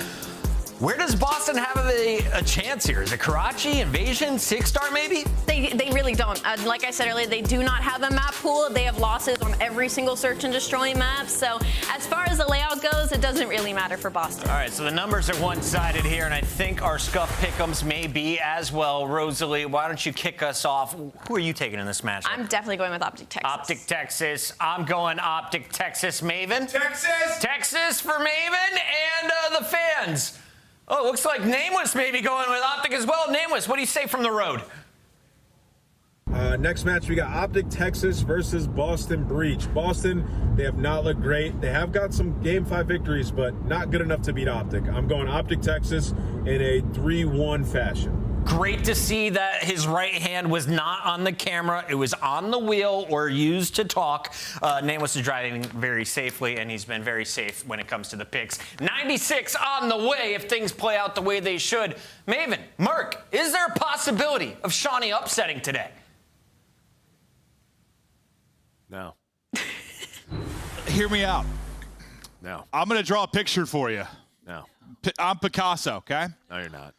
Where does Boston have a chance here? Is it Karachi, Invasion, 6-star maybe? They really don't. Like I said earlier, they do not have a map pool. They have losses on every single search and destroy map. So as far as the layout goes, it doesn't really matter for Boston. All right, so the numbers are one-sided here, and I think our Scuff pick'ems may be as well. Rosalie, why don't you kick us off? Who are you taking in this match? I'm definitely going with Optic Texas. Optic Texas. I'm going Optic Texas. Maven? Texas! Texas for Maven and the fans. Oh, looks like Nameless may be going with Optic as well. Nameless, what do you say from the road? Next match, we got Optic Texas versus Boston Breach. Boston, they have not looked great. They have got some Game 5 victories, but not good enough to beat Optic. I'm going Optic Texas in a 3-1 fashion. Great to see that his right hand was not on the camera. It was on the wheel or used to talk. Nameless is driving very safely, and he's been very safe when it comes to the picks. 96 on the way if things play out the way they should. Maven, Merc, is there a possibility of Shawnee upsetting today? No. Hear me out. No. I'm going to draw a picture for you. No. I'm Picasso, okay? No, you're not.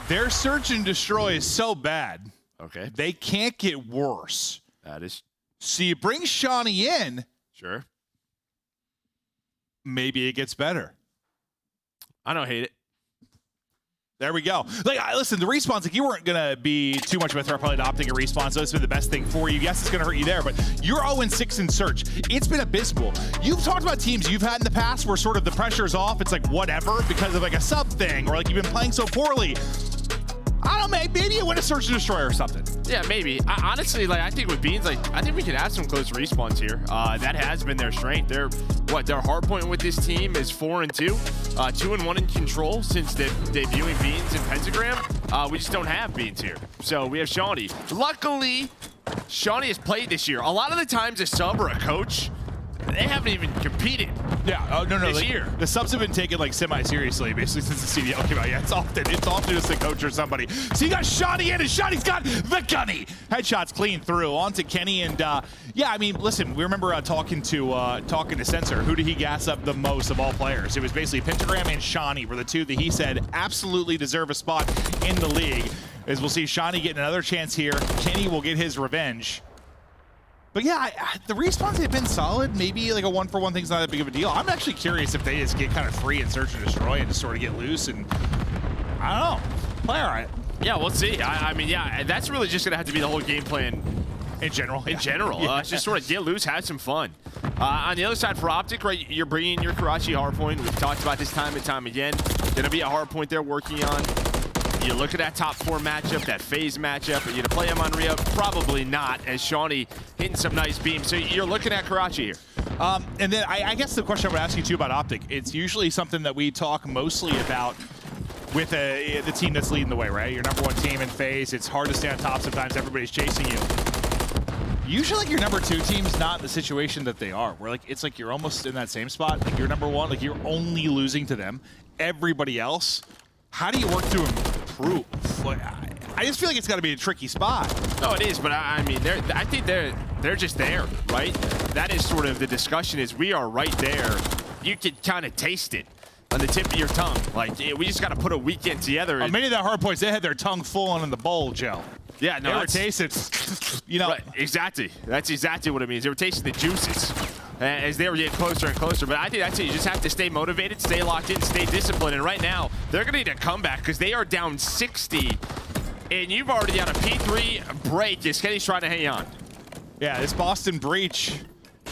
Their search and destroy is so bad. Okay. They can't get worse. That is. So you bring Shawnee in. Sure. Maybe it gets better. I don't hate it. There we go. Like, listen, the respawns, like, you weren't going to be too much of a threat probably to Optic and respawn, so it's been the best thing for you. Yes, it's going to hurt you there, but you're 0-6 in search. It's been abysmal. You've talked about teams you've had in the past where sort of the pressure's off. It's like whatever because of like a sub thing or like you've been playing so poorly. I don't know, maybe you win a search and destroy or something. Yeah, maybe. Honestly, like I think with Beans, like I think we could have some close respawns here. That has been their strength. Their hardpoint with this team is 4-2, 2-1 in control since debuting Beans and Pentagram. We just don't have Beans here, so we have Shawnee. Luckily, Shawnee has played this year. A lot of the times, a sub or a coach, they haven't even competed. Yeah, oh, no, this like, year. The subs have been taken like semi-seriously, basically, since the CDL came out. Yeah, it's often just a coach or somebody. So you got Shawnee in, and Shawnee's got the gunny. Headshots clean through. On to Kenny, and yeah, I mean, listen, we remember talking to Sensor. Who did he gas up the most of all players? It was basically Pentagram and Shawnee were the two that he said absolutely deserve a spot in the league. As we'll see Shawnee getting another chance here. Kenny will get his revenge. But yeah, the respawns have been solid. Maybe like a 1-for-1 thing's not that big of a deal. I'm actually curious if they just get kind of free and search and destroy and just sort of get loose and I don't know, play all right. Yeah, we'll see. I mean, yeah, that's really just gonna have to be the whole game plan in general. In general, just sort of get loose, have some fun. On the other side for Optic, right, you're bringing your Karachi hardpoint. We've talked about this time and time again. Gonna be a hardpoint they're working on. You look at that top 4 matchup, that Faze matchup. Are you gonna play him on Rio? Probably not, as Shawnee hitting some nice beams. So you're looking at Karachi here. And then I guess the question I would ask you too about Optic, it's usually something that we talk mostly about with the team that's leading the way, right? Your number 1 team in Faze. It's hard to stay on top sometimes. Everybody's chasing you. Usually, like, your number 2 team's not in the situation that they are, where like it's like you're almost in that same spot. Like you're number 1, like you're only losing to them. Everybody else, how do you work to improve? Like, I just feel like it's got to be a tricky spot. No, it is, but I mean, I think they're just there, right? That is sort of the discussion. Is we are right there. You can kind of taste it on the tip of your tongue. Like we just got to put a weekend together. Many of the hard points, they had their tongue full on in the bowl, Joe. Yeah, no, they were tasting, you know. Right, exactly. That's exactly what it means. They were tasting the juices as they were getting closer and closer. But I think that's it. You just have to stay motivated, stay locked in, stay disciplined. And right now, they're going to need a comeback because they are down 60. And you've already got a P3 break as Kenny's trying to hang on. Yeah, this Boston Breach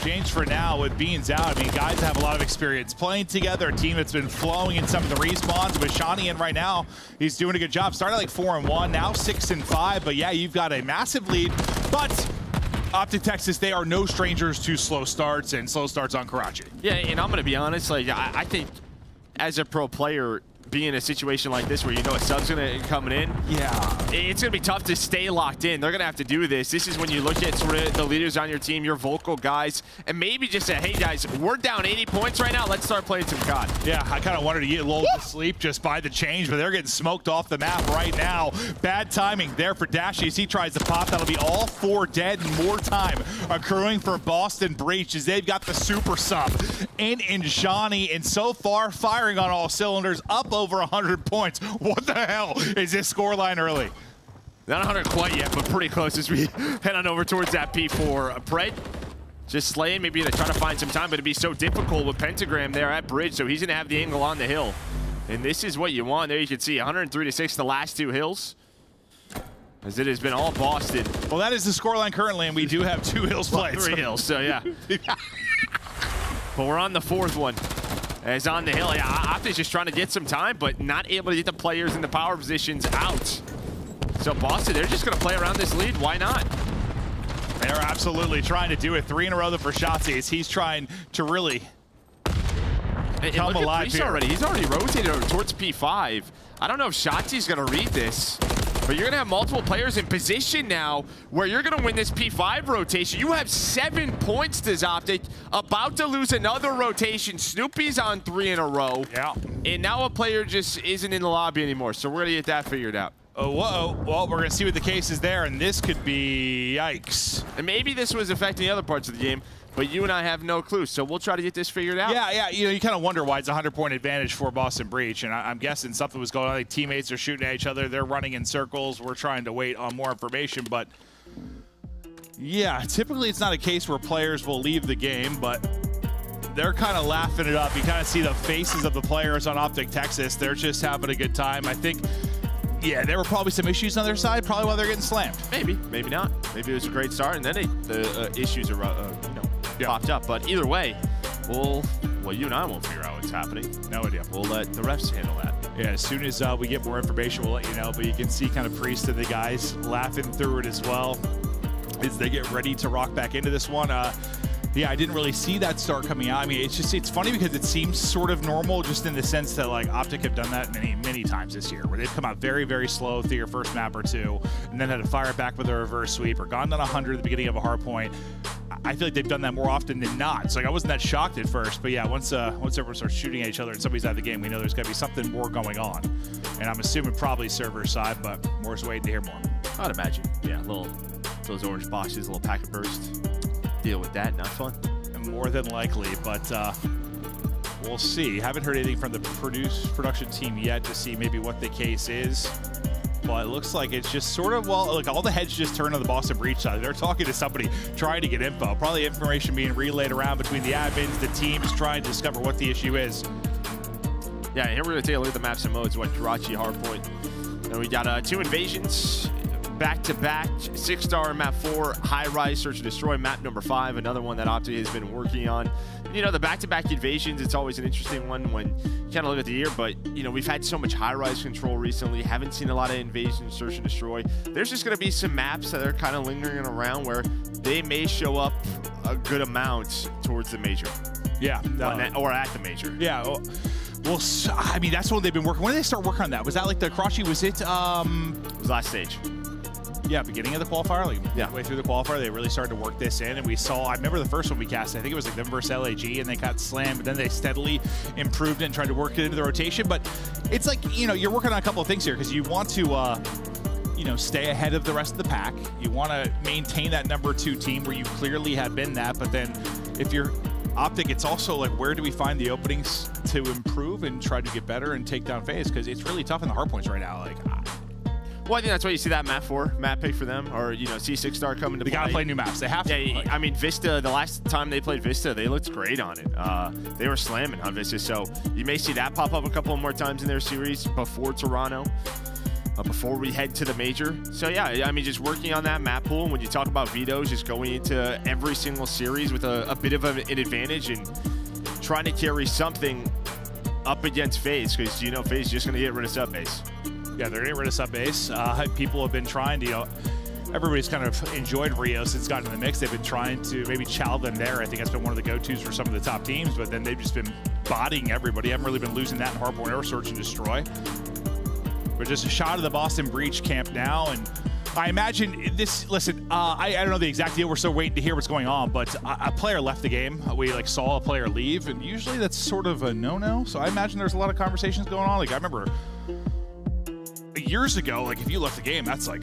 changed for now with Beans out. I mean, guys have a lot of experience playing together. A team that's been flowing in some of the respawns. With Shawnee in right now, he's doing a good job. Started like 4-1, now 6-5. But yeah, you've got a massive lead. But Optic Texas, they are no strangers to slow starts and slow starts on Karachi. Yeah, and I'm going to be honest, like I think as a pro player, being in a situation like this where you know a sub's gonna coming in, yeah, it's gonna be tough to stay locked in. They're gonna have to do this. This is when you look at sort of the leaders on your team, your vocal guys, and maybe just say, hey guys, we're down 80 points right now. Let's start playing some COD. Yeah, I kind of wanted to get lulled to sleep just by the change, but they're getting smoked off the map right now. Bad timing there for Dashy as he tries to pop. That'll be all 4 dead and more time accruing for Boston Breach as they've got the super sub in Shawnee, and so far firing on all cylinders, up over 100 points. What the hell is this scoreline early? Not 100 quite yet, but pretty close as we head on over towards that P4. Pred just slaying, maybe to try to find some time, but it'd be so difficult with Pentagram there at bridge, so he's going to have the angle on the hill. And this is what you want. There you can see 103-6 the last 2 hills, as it has been all Boston. Well, that is the scoreline currently, and we do have 2 hills played. 3 hills, so yeah. But we're on the 4th one. As on the hill, yeah, Optic's just trying to get some time, but not able to get the players in the power positions out. So Boston, they're just going to play around this lead. Why not? They're absolutely trying to do it. 3 in a row for Shotzi as he's trying to really come alive here. Already. He's already rotated over towards P5. I don't know if Shotzi's going to read this, but you're going to have multiple players in position now where you're going to win this P5 rotation. You have 7 points to Optic, about to lose another rotation. Snoopy's on 3 in a row. Yeah. And now a player just isn't in the lobby anymore, so we're going to get that figured out. Oh, whoa. Well, we're going to see what the case is there, and this could be yikes. And maybe this was affecting other parts of the game, but you and I have no clue, so we'll try to get this figured out. Yeah, you know, you kind of wonder why it's a 100-point advantage for Boston Breach, and I'm guessing something was going on. Like teammates are shooting at each other, they're running in circles. We're trying to wait on more information, but yeah, typically it's not a case where players will leave the game, but they're kind of laughing it up. You kind of see the faces of the players on Optic Texas. They're just having a good time. I think, yeah, there were probably some issues on their side, probably while they're getting slammed. Maybe, maybe not. Maybe it was a great start, and then the issues are, popped up. But either way, well, you and I won't figure out what's happening. No idea. We'll let the refs handle that. Yeah, as soon as we get more information, we'll let you know. But you can see kind of Priest and the guys laughing through it as well as they get ready to rock back into this one. Yeah, I didn't really see that start coming out. I mean, it's funny because it seems sort of normal just in the sense that, like, Optic have done that many times this year, where they've come out very, very slow through your first map or 2, and then had to fire it back with a reverse sweep, or gone down 100 at the beginning of a hard point. I feel like they've done that more often than not. So, like, I wasn't that shocked at first, but yeah, once everyone starts shooting at each other and somebody's out of the game, we know there's got to be something more going on. And I'm assuming probably server side, but we're just waiting to hear more. I'd imagine. Yeah, those orange boxes, a little packet burst. Deal with that, not fun. More than likely, but we'll see. Haven't heard anything from the production team yet to see maybe what the case is, but it looks like it's just sort of, well, like all the heads just turn on the Boston Breach side. They're talking to somebody trying to get info, probably information being relayed around between the admins, the teams trying to discover what the issue is. Yeah, here we're going to take a look at the maps and modes. What Karachi, Hardpoint. And we got 2 invasions back-to-back, 6-star map 4, high-rise search and destroy map number 5, another one that Optic has been working on. And, you know, the back-to-back invasions, it's always an interesting one when you kind of look at the year, but, you know, we've had so much high-rise control recently, haven't seen a lot of invasion, search and destroy. There's just going to be some maps that are kind of lingering around where they may show up a good amount towards the major. Yeah. Or at the major. Yeah. Well, I mean, that's what they've been working. When did they start working on that? Was that like the Karachi? Was it? It was last stage. Yeah, beginning of the qualifier, like yeah, midway through the qualifier, they really started to work this in, and we saw. I remember the first one we cast. I think it was like them versus LAG, and they got slammed. But then they steadily improved it and tried to work it into the rotation. But it's like, you know, you're working on a couple of things here because you want to, you know, stay ahead of the rest of the pack. You want to maintain that number 2 team where you clearly have been that. But then, if you're Optic, it's also like, where do we find the openings to improve and try to get better and take down Faze? Because it's really tough in the hard points right now. Like. Well, I think that's why you see that map 4 map pick for them, or, you know, C6 star coming to play. They gotta play new maps. They have to. Yeah, I mean, Vista, the last time they played Vista, they looked great on it. They were slamming on Vista, so you may see that pop up a couple more times in their series before Toronto, before we head to the major. So, yeah, I mean, just working on that map pool. When you talk about vetoes, just going into every single series with a bit of an advantage and trying to carry something up against Faze, because, you know, Faze is just going to get rid of sub base. Yeah, they're getting rid of sub base. People have been trying to, you know, everybody's kind of enjoyed Rio since it's gotten in the mix. They've been trying to maybe chow them there. I think that's been one of the go-tos for some of the top teams, but then they've just been bodying everybody. Haven't really been losing that in Hardpoint or Search and Destroy. But just a shot of the Boston Breach camp now, and I imagine this, listen, I don't know the exact deal. We're still waiting to hear what's going on, but a player left the game. We like saw a player leave, and usually that's sort of a no-no. So I imagine there's a lot of conversations going on. Like, I remember years ago, like, if you left the game, that's like,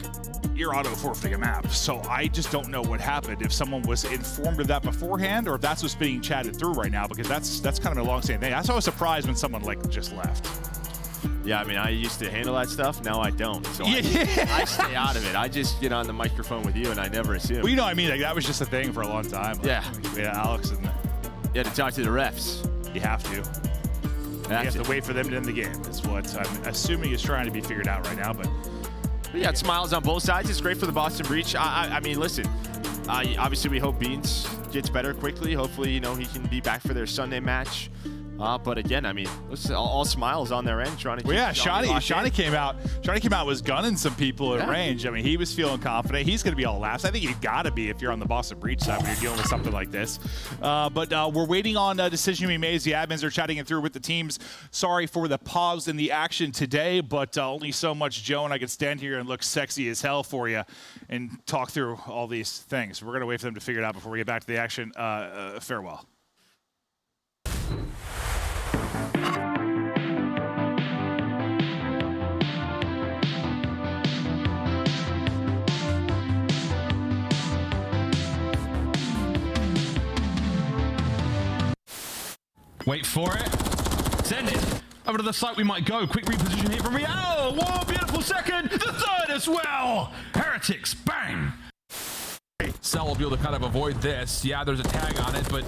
you're auto forfeiting a map. So I just don't know what happened, if someone was informed of that beforehand, or if that's what's being chatted through right now, because that's kind of a long-standing thing. That's why I was surprised when someone, like, just left. Yeah, I mean, I used to handle that stuff. Now I don't. So I stay out of it. I just get on the microphone with you, and I never assume. Well, you know what I mean? Like, that was just a thing for a long time. Like, yeah. Alex and you had to talk to the refs. You have to. You have to wait for them to end the game. That's what I'm assuming is trying to be figured out right now. But we got smiles on both sides. It's great for the Boston Breach. I mean, listen. Obviously, we hope Beans gets better quickly. Hopefully, you know, he can be back for their Sunday match. But again, I mean, listen, all smiles on their end, trying to keep Shawnee came out. Shawnee came out, was gunning some people at range. I mean, he was feeling confident. He's going to be all laughs. I think you got to be if you're on the Boston Breach side when you're dealing with something like this. But we're waiting on a decision to be made. The admins are chatting it through with the teams. Sorry for the pause in the action today, but only so much, Joe, and I can stand here and look sexy as hell for you and talk through all these things. We're going to wait for them to figure it out before we get back to the action. Farewell. Wait for it. Send it. Over to the site we might go. Quick reposition here from Real. Whoa, beautiful second. The third as well. Heretics, bang. Cell will be able to kind of avoid this. Yeah, there's a tag on it, but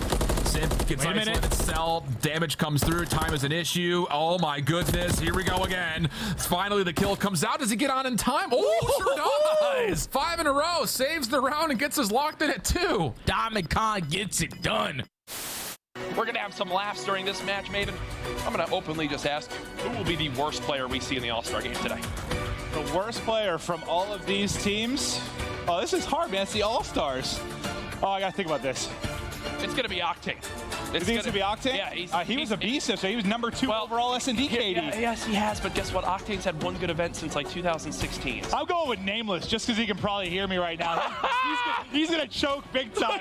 Sim gets isolated. Cell, damage comes through. Time is an issue. Oh my goodness. Here we go again. Finally, the kill comes out. Does he get on in time? Oh, sure does. 5 in a row. Saves the round and gets us locked in at 2. Diamond Khan gets it done. We're going to have some laughs during this match, Maven. I'm going to openly just ask, who will be the worst player we see in the All-Star game today? The worst player from all of these teams? Oh, this is hard, man. It's the All-Stars. Oh, I got to think about this. It's going to be Octane. You think it's going to be Octane? Yeah. He was a beast, so he was number 2 overall S&D KD. Yes, he has, but guess what? Octane's had one good event since like 2016. I'm going with Nameless just because he can probably hear me right now. he's going to choke big time.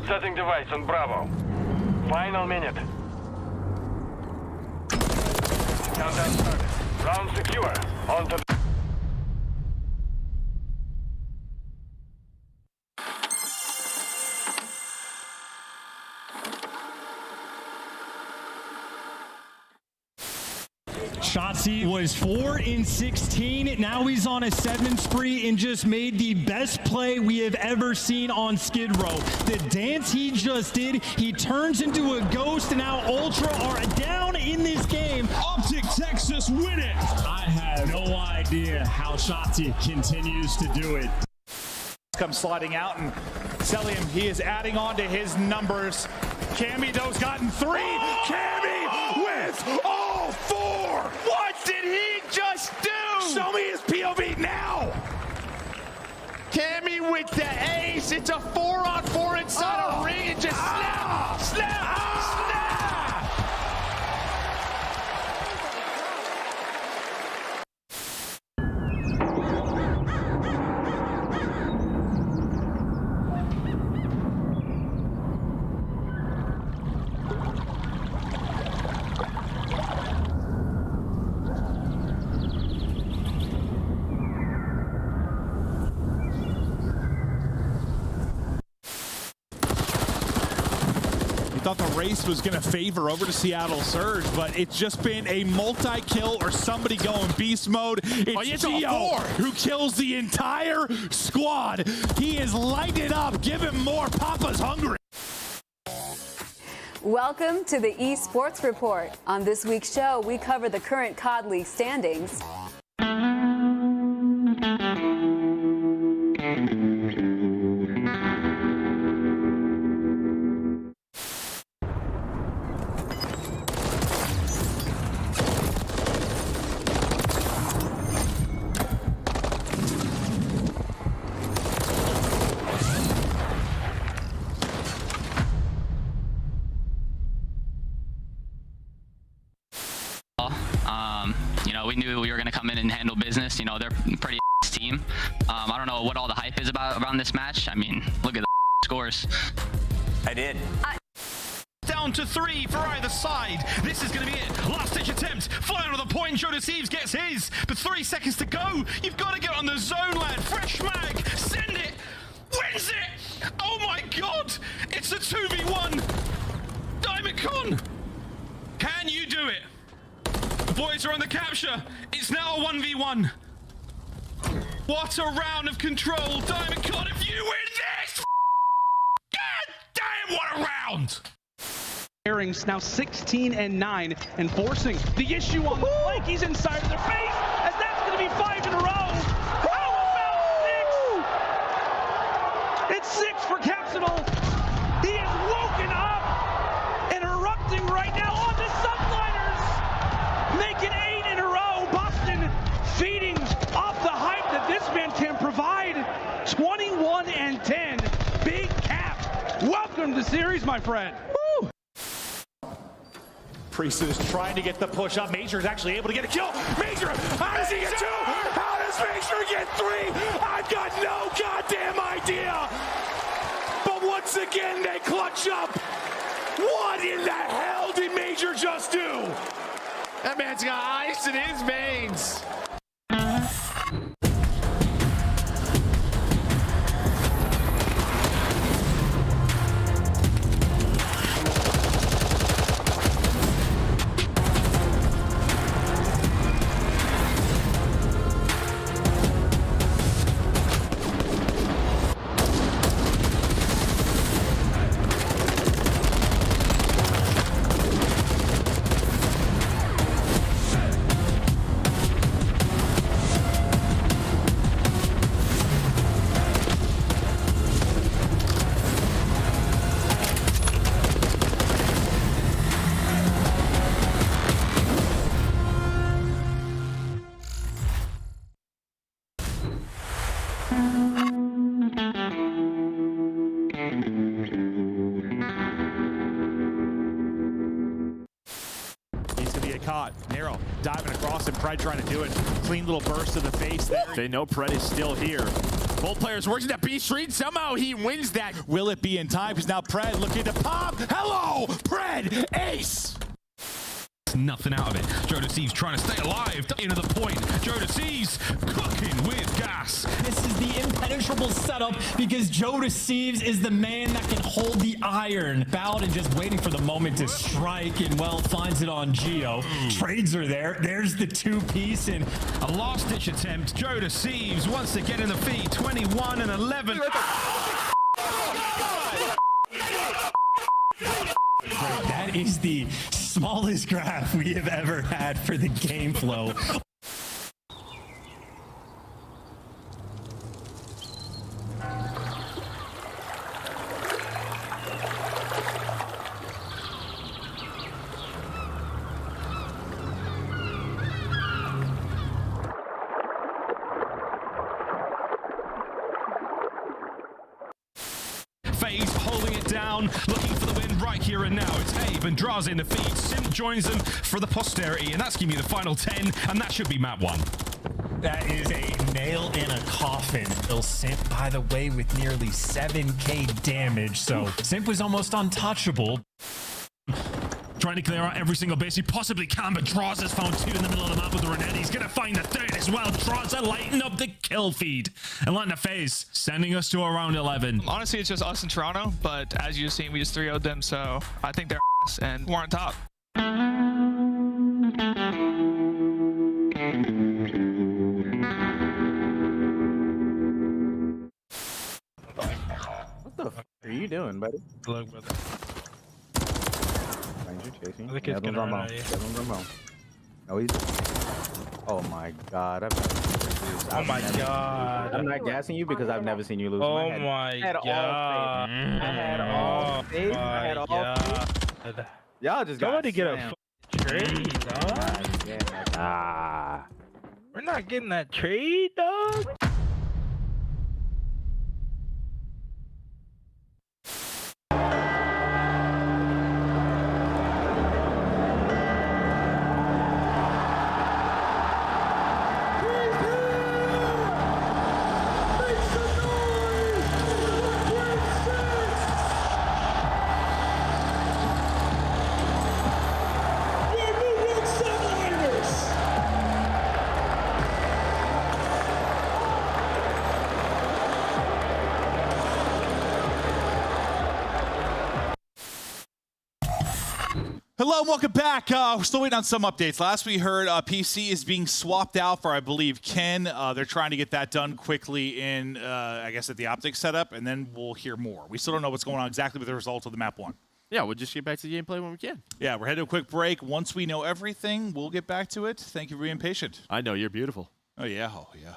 Setting device on Bravo. Final minute. Countdown started. Round secure. On to Shotzi was 4 in 16. Now he's on a 7 spree and just made the best play we have ever seen on Skid Row. The dance he just did, he turns into a ghost, and now Ultra are down in this game. Optic Texas win it. I have no idea how Shotzi continues to do it. Comes sliding out, and Celium, he is adding on to his numbers. Cammy, those gotten 3. Cammy with all 4. What did he just do? Show me his POV now. Cammy with the ace. It's a 4-on-4 inside a ring, and just snap, snap. Thought the race was going to favor over to Seattle Surge, but it's just been a multi-kill or somebody going beast mode. It's Gio who kills the entire squad. He is lighting up. Give him more. Papa's hungry. Welcome to the Esports Report. On this week's show, we cover the current COD League standings. We knew we were going to come in and handle business. You know, they're a pretty team. I don't know what all the hype is around this match. I mean, look at the scores. I did. Down to 3 for either side. This is going to be it. Last ditch attempt. Flying on the point. Joe Deceives gets his. But 3 seconds to go. You've got to get on the zone, lad. Fresh mag. Send it. Wins it. Oh my God. It's a 2v1. Diamond Con. Can you do it? The boys are on the capture. It's now a 1v1. What a round of control. Diamond Con, if you win this. God damn, what a round. Bearings now 16-9 and forcing the issue on the flank. He's inside of their face as that's going to be 5 in a row. How about 6? It's 6 for Capsidal. He is woken up and erupting right now on the subliners, making 8 in a row. Boston feeding off the hype that this man can provide. 21-10. Big Cap. Welcome to the series, my friend. Priest is trying to get the push up. Major is actually able to get a kill. Major, how does he get 2? How does Major get 3? I've got no goddamn idea. But once again, they clutch up. What in the hell did Major just do? That man's got ice in his veins. Caught. Narrow diving across and Pred trying to do it. Clean little burst to the face there. They know Pred is still here. Both players working that B street. Somehow he wins that. Will it be in time? Because now Pred looking to pop. Hello, Pred, ace. Nothing out of it. Joe Deceives trying to stay alive. Into the point. Joe Deceives cooking with gas. This is the impenetrable setup because Joe Deceives is the man that can hold the iron. Bowden just waiting for the moment to strike and, well, finds it on Geo. Trades are there. There's the 2-piece and a last-ditch attempt. Joe Deceives once again in the feed. 21-11. That is the smallest graph we have ever had for the game flow. Faze holding it down, looking for the win right here and now. It's Abe and Draza in the feed. Simp joins them for the posterity, and that's giving me the final 10, and that should be map 1. That is a nail in a coffin. Bill Simp, by the way, with nearly 7k damage, so Simp was almost untouchable. Trying to clear out every single base he possibly can, but Draza's found 2 in the middle of the map with the Renetti. He's gonna find the 3rd as well. Draza lighting up the kill feed. And letting the Faze, sending us to around 11. Honestly, it's just us in Toronto, but as you've seen, we just 3-0'd them, so I think they're ass and we're on top. What the f are you doing, buddy? Look, brother. Ranger chasing. I think it's gonna run out of you. Oh, he's. Oh my god. Oh my god. I'm not gassing you because I've never seen you lose. Oh my god. I had all faith. I had all faith. Y'all just got to get a trade, dog. Ah. We're not getting that trade, dog. Hello and welcome back. We're still waiting on some updates. Last we heard, PC is being swapped out for, I believe, Ken. They're trying to get that done quickly in, I guess, at the Optic setup, and then we'll hear more. We still don't know what's going on exactly with the results of the map 1. Yeah, we'll just get back to the gameplay when we can. Yeah, we're heading to a quick break. Once we know everything, we'll get back to it. Thank you for being patient. I know, you're beautiful. Oh, yeah. Oh, yeah.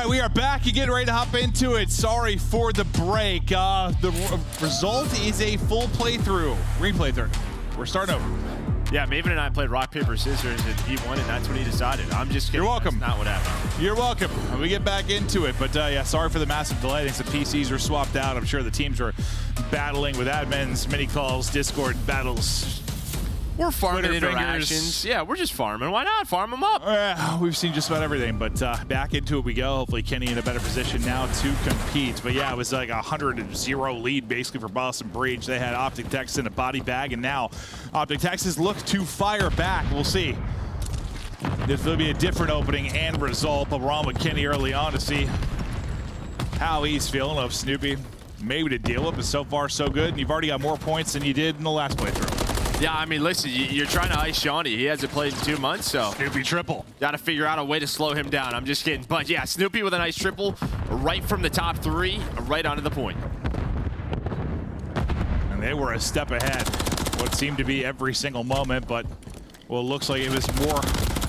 right, we are back again, ready to hop into it. Sorry for the break. The result is a full playthrough, replay through. We're starting over. Yeah, Maven and I played rock, paper, scissors, and he won, and that's what he decided. I'm just kidding. You're welcome. That's not what happened. You're welcome. We get back into it, but yeah, sorry for the massive delay. I think some PCs were swapped out. I'm sure the teams were battling with admins, mini calls, Discord battles. We're farming Twitter interactions. fingers. Yeah, we're just farming. Why not? Farm them up. We've seen just about everything, but back into it we go. Hopefully Kenny in a better position now to compete. But yeah, it was like a 100-0 lead basically for Boston Breach. They had Optic Texas in a body bag, and now Optic Texas look to fire back. We'll see if there'll be a different opening and result. But we're on with Kenny early on to see how he's feeling. Of Snoopy maybe to deal with, but so far so good. And you've already got more points than you did in the last playthrough. Yeah, I mean, listen, you're trying to ice Shawnee. He hasn't played in 2 months, so. Snoopy triple. Got to figure out a way to slow him down. I'm just kidding. But yeah, Snoopy with a nice triple right from the top 3, right onto the point. And they were a step ahead. What seemed to be every single moment, but well, it looks like it was more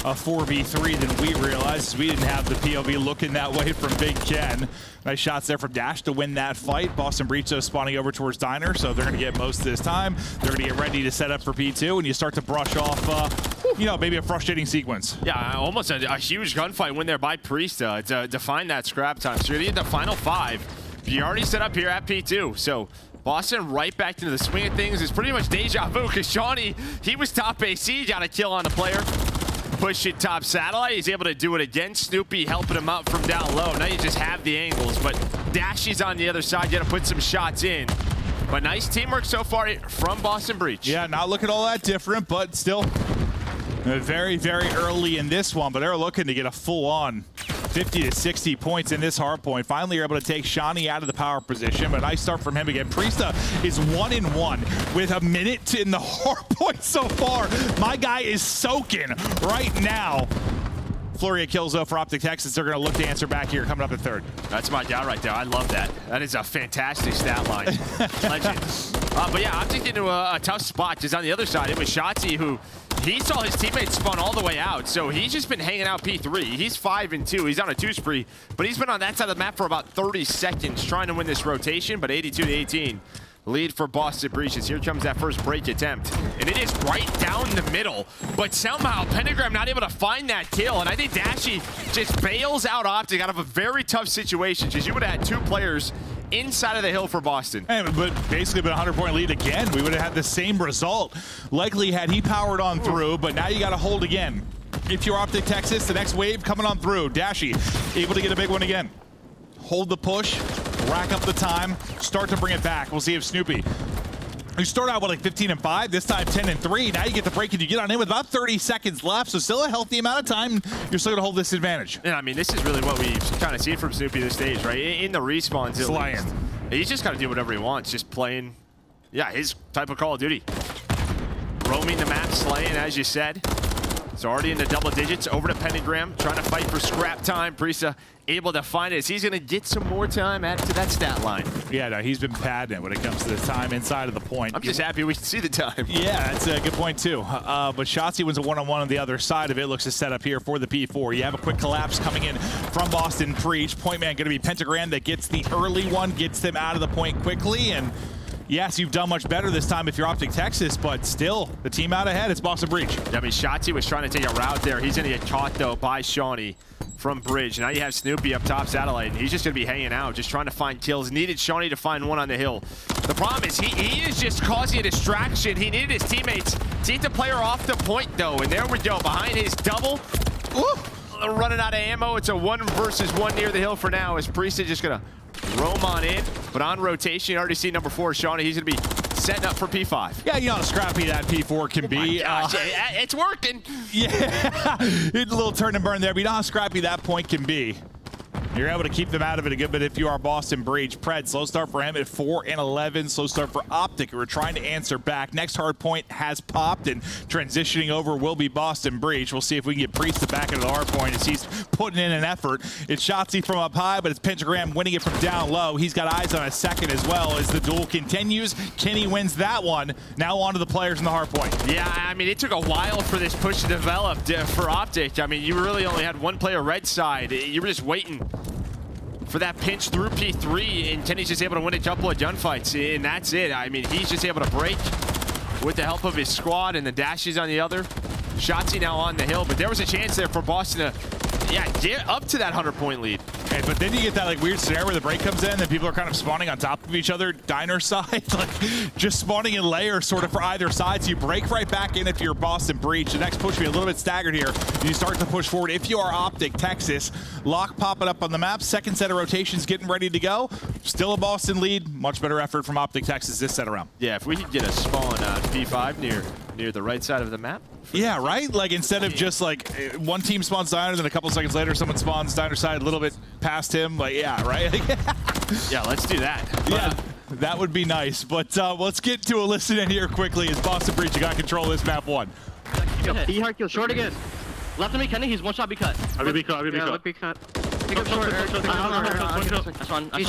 a 4v3 than we realized. We didn't have the POV looking that way from Big Ken. Nice shots there from Dash to win that fight. Boston Breach though spawning over towards Diner, so they're going to get most of this time. They're going to get ready to set up for P2, and you start to brush off, you know, maybe a frustrating sequence. Yeah, almost a huge gunfight win there by Priest to find that scrap time. So you're going to get the final 5. You already set up here at P2, so Boston right back into the swing of things. It's pretty much deja vu because Shawnee, he was top AC, got a kill on the player. Push it top satellite. He's able to do it again. Snoopy helping him out from down low. Now you just have the angles, but Dashy's on the other side. You got to put some shots in. But nice teamwork so far from Boston Breach. Yeah, not looking all that different, but still very, very early in this one. But they're looking to get a full-on 50 to 60 points in this hardpoint. Finally, you're able to take Shawnee out of the power position, but a nice start from him again. Priesta is 1-1 with a minute in the hardpoint so far. My guy is soaking right now. Flurry of kills though for Optic Texas. They're going to look to answer back here coming up in 3rd. That's my guy right there. I love that. That is a fantastic stat line. Legend. But yeah, Optic into a tough spot because on the other side, it was Shotzi who he saw his teammates spawn all the way out. So he's just been hanging out P3. He's 5-2. He's on a 2 spree, but he's been on that side of the map for about 30 seconds trying to win this rotation, but 82-18. Lead for Boston Breaches. Here comes that first break attempt. And it is right down the middle. But somehow Pentagram not able to find that kill. And I think Dashy just bails out Optic out of a very tough situation because you would have had 2 players inside of the hill for Boston. Hey, but basically been a 100-point lead again. We would have had the same result. Likely had he powered on through, but now you got to hold again. If you're Optic Texas, the next wave coming on through. Dashy able to get a big one again. Hold the push, rack up the time, start to bring it back. We'll see if Snoopy, you start out with like 15-5, this time 10-3. Now you get the break and you get on in with about 30 seconds left, so still a healthy amount of time. You're still gonna hold this advantage. Yeah, I mean, this is really what we've kind of seen from Snoopy this stage, right? In the respawns, Slaying. He's just gotta do whatever he wants, just playing, yeah, his type of Call of Duty. Roaming the map, slaying, as you said. It's already in the double digits, over to Pentagram, trying to fight for scrap time. Priesta able to find it. He's gonna get some more time added to that stat line. Yeah, no, he's been padding it when it comes to the time inside of the point. I'm just happy we can see the time. Yeah, that's a good point too. But Shotzi wins a 1-on-1 on the other side of it. Looks to set up here for the P4. You have a quick collapse coming in from Boston Breach. Point man gonna be Pentagram that gets the early one, gets them out of the point quickly, and yes, you've done much better this time if you're Optic Texas, but still, the team out ahead, it's Boston Breach. Yeah, I mean, Shotzi was trying to take a route there. He's gonna get caught though by Shawnee from Bridge. Now you have Snoopy up top satellite, and he's just gonna be hanging out, just trying to find kills. Needed Shawnee to find one on the hill. The problem is he is just causing a distraction. He needed his teammates to get the player off the point though, and there we go, behind his double. Ooh, running out of ammo. It's a 1 versus 1 near the hill for now, as Priest is just gonna roam on in, but on rotation, you already see number 4, Shawnee. He's gonna be setting up for P5. Yeah, you know how scrappy that P4 can be. Gosh, it's working. Yeah, it's a little turn and burn there, but you know how scrappy that point can be. You're able to keep them out of it a good bit if you are Boston Breach. Pred, slow start for him at 4-11. Slow start for Optic, who are trying to answer back. Next hard point has popped, and transitioning over will be Boston Breach. We'll see if we can get Priest to back into the hard point as he's putting in an effort. It's Shotzi from up high, but it's Pentagram winning it from down low. He's got eyes on a second as well as the duel continues. Kenny wins that one. Now on to the players in the hard point. Yeah, I mean, it took a while for this push to develop for Optic. I mean, you really only had one player red side. You were just waiting for that pinch through P3, and Kenny's just able to win a couple of gunfights, and that's it. I mean, he's just able to break with the help of his squad, and the dashes on the other. Shotzzy now on the hill, but there was a chance there for Boston to, yeah, get up to that 100-point lead. Okay, but then you get that like weird scenario where the break comes in and people are kind of spawning on top of each other, diner side, like just spawning in layers sort of for either side. So you break right back in if you're Boston Breach. The next push will be a little bit staggered here. You start to push forward if you are Optic Texas. Lock popping up on the map. Second set of rotations getting ready to go. Still a Boston lead. Much better effort from Optic Texas this set around. Yeah, if we could get a spawn on P5 near the right side of the map. Yeah, right? Like instead of just like one team spawns diner, then a couple seconds later someone spawns diner side a little bit past him. Like, yeah, right? Yeah, let's do that. Yeah, that would be nice. But let's get to a listen in here quickly as Boston Breach got control of this map 1. E-hard kill, short again. Left of me, Kenny, he's one shot, be cut. I'll be cut, Be cut. Pick up short, Eric. That's one. In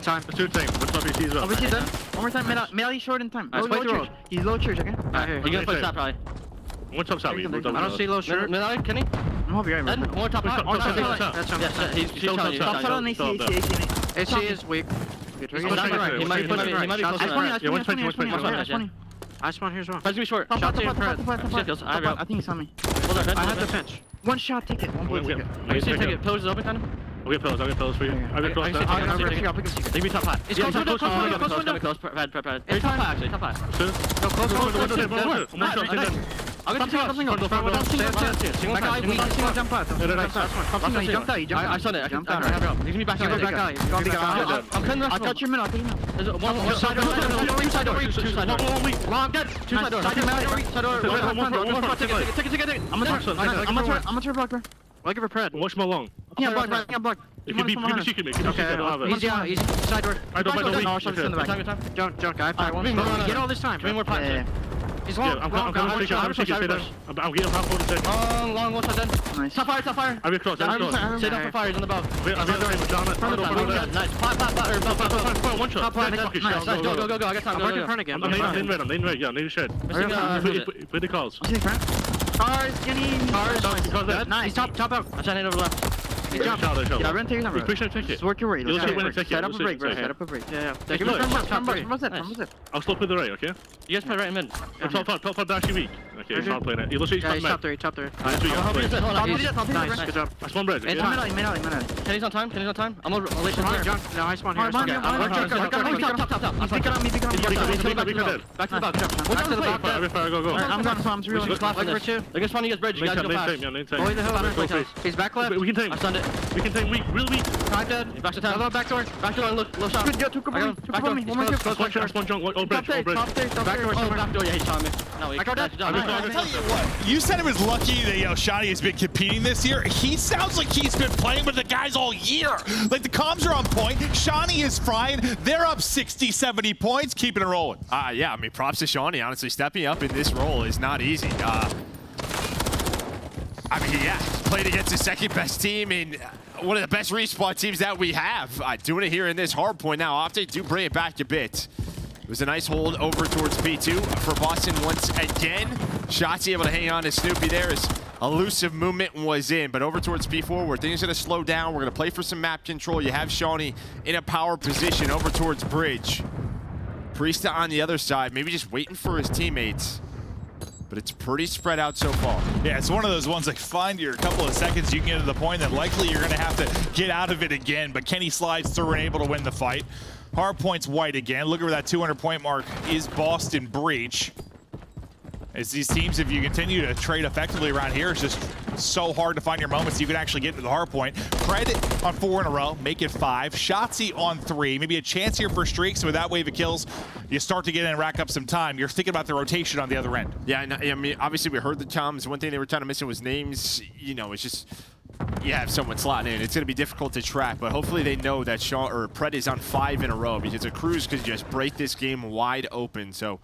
time. Two things. What's up, BT's up? Over to them. One more time, melee short in time. Low church. He's low church, okay? You're gonna push that probably. What's up, Sabi? I don't see low shirt. Melee, Kenny? I'm over here. More top hot. That's him. Yeah, he's telling you. Stop shot on AC. AC is weak. He might be close to I spawn here as well. Let's be short. Shot to I think he saw me. I have the pinch. One shot ticket. One blue ticket. I see a ticket. Pillars is open, kind of. I'll get pills for you. I'll get close. I'll pick a secret. They be top hot. It's close window. Close. It's top hot, actually. Top hot. No, close. I'll get something else. He jumped out. I saw that. I jumped out. He's gonna be back out. I'll touch your middle. There's one side door. Two side door. Long dead. Two side door. Side door. Ticket. I'm gonna turn block, bro. I'll give her pred. Watch my long. Yeah, block. If you be secret me. Okay. Easy. Side door. I don't No, in the back. Junk. I have one. Get all this time. Give me more time. He's long. I'm getting half on the second. Long, one side dead. Nice. Top fire. I'll be close. Stay down for fires on the bow. Nice. Pop. One shot. Nice. Go. I got time. I'm working front again. I'm in red. Yeah, need a shed. Put the calls. Cars, Kenny. Cars. Nice. He's top out. I'm trying to hit over left. Yeah, run take number. Push that ticket. Just work your way. Set up a break, bro. Set up a break. Yeah. Give me from it. I'll stop with the right, okay? You guys play right in mid. Top five dash weak. Okay, he's not playing it. He'll shoot top 3. Top 3. Nice, good job. I spawn bread. Kenny's on time. I'm over. No, I spawn here. Top. I'm picking on me. Back to the box. Go. I'm going to palms really close. They're going to spawn you guys bridge. You guys go fast. He's back left. We can take. I stunned it. We can take weak, real weak. Time dead. Back to town. Back door and look. Low shot. Good, took me. One more kill. One shot, one jump, all bridge. Back door, yeah, he's shot me. No, I got that. I'll tell you what, you said it was lucky that Shani has been competing this year. He sounds like he's been playing with the guys all year. Like the comms are on point. Shani is frying. They're up 60, 70 points, keeping it rolling. Yeah, I mean, props to Shani. Honestly, stepping up in this role is not easy. I mean, yeah, played against the second best team in one of the best respawn teams that we have. Doing it here in this Hardpoint now. Optic do bring it back a bit. It was a nice hold over towards P2 for Boston once again. Shotzzy able to hang on to Snoopy there as elusive movement was in. But over towards P4 where things are going to slow down. We're going to play for some map control. You have Shawnee in a power position over towards Bridge. Priesta on the other side, maybe just waiting for his teammates. But it's pretty spread out so far. Yeah, it's one of those ones like find your couple of seconds you can get to the point that likely you're going to have to get out of it again. But Kenny slides through and able to win the fight. Hardpoint's white again. Look at where that 200-point mark is Boston Breach. As these teams, if you continue to trade effectively around here, it's just so hard to find your moments you can actually get to the Hardpoint. Pred on 4 in a row, make it 5. Shotzzy on 3, maybe a chance here for streaks. So with that wave of kills, you start to get in and rack up some time. You're thinking about the rotation on the other end. Yeah, I mean, obviously we heard the comms. One thing they were trying to miss was names. You know, it's just you have someone slotting in. It's going to be difficult to track, but hopefully they know that Pred is on 5 in a row because a Cruz could just break this game wide open. So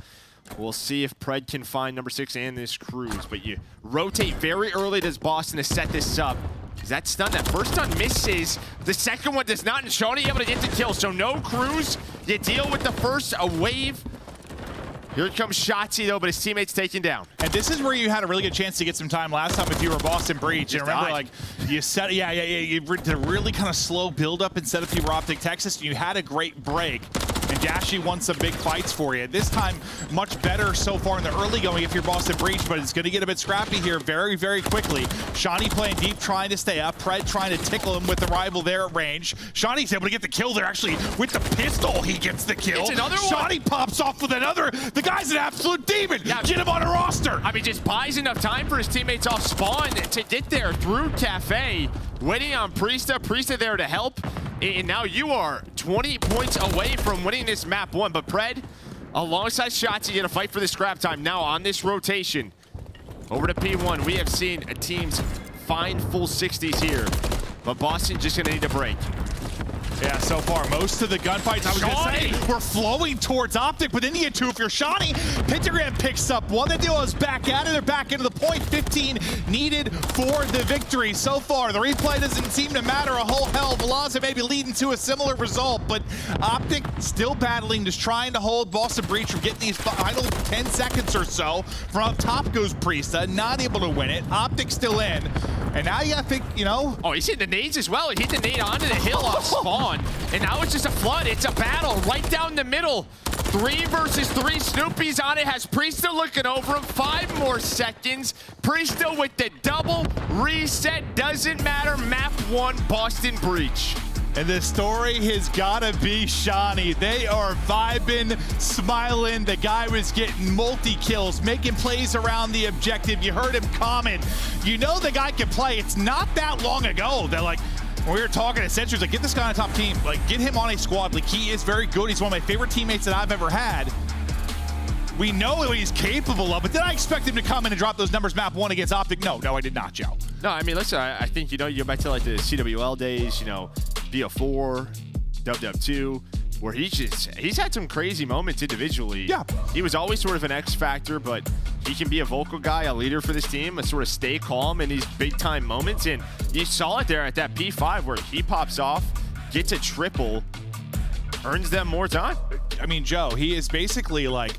we'll see if Pred can find number 6 and this Cruz. But you rotate very early does Boston to set this up. Is that stun? That first stun misses. The second one does not, and Shawnee able to get the kill. So no Cruz. You deal with the first, a wave Here comes Shotzi, though, but his teammate's taken down. And this is where you had a really good chance to get some time last time if you were Boston Breach. And remember, like, you set, you did a really kind of slow build-up instead of you were Optic Texas, and you had a great break. And Dashy won some big fights for you. This time, much better so far in the early going if you're Boston Breach, but it's going to get a bit scrappy here very, very quickly. Shawnee playing deep, trying to stay up. Pred trying to tickle him with the rival there at range. Shawnee's able to get the kill there. Actually, with the pistol, he gets the kill. It's another one. Shawnee pops off with another. The guy's an absolute demon. Yeah. Get him on a roster. I mean, just buys enough time for his teammates off spawn to get there through Cafe. Waiting on Priesta. Priesta there to help. And now you are 20 points away from winning this map 1. But Pred, alongside Shotzi, gonna fight for the scrap time. Now on this rotation, over to P1. We have seen teams find full 60s here. But Boston just gonna need a break. Yeah, so far, most of the gunfights, I was going to say, we're flowing towards Optic, but then you get two. If you're Shawnee, Pentagram picks up one. The deal is back at it. They're back into the point. 15 needed for the victory. So far, the replay doesn't seem to matter a whole hell. Veloza maybe leading to a similar result, but Optic still battling, just trying to hold Boston Breach from getting these final 10 seconds or so. From up top goes Priesta, not able to win it. Optic still in. And now you gotta think, you know. Oh, he's hitting the nades as well. He hit the nade onto the hill off spawn. And now it's just a flood. It's a battle right down the middle. 3 versus 3. Snoopy's on it. Has Priesta looking over him. 5 more seconds. Priesta with the double reset. Doesn't matter. Map 1, Boston Breach. And the story has gotta be Shawnee. They are vibing, smiling. The guy was getting multi-kills, making plays around the objective. You heard him comment. You know the guy can play. It's not that long ago that, like, when we were talking at Centuries, like, get this guy on a top team. Like, get him on a squad. Like, he is very good. He's one of my favorite teammates that I've ever had. We know what he's capable of, but did I expect him to come in and drop those numbers map 1 against Optic? No, I did not, Joe. No, I mean, listen, I think, you know, you go back to, like, the CWL days, you know, BO4, Dub2, where he's had some crazy moments individually. Yeah. He was always sort of an X factor, but he can be a vocal guy, a leader for this team, and sort of stay calm in these big time moments. And you saw it there at that P5 where he pops off, gets a triple, earns them more time. I mean, Joe, he is basically like,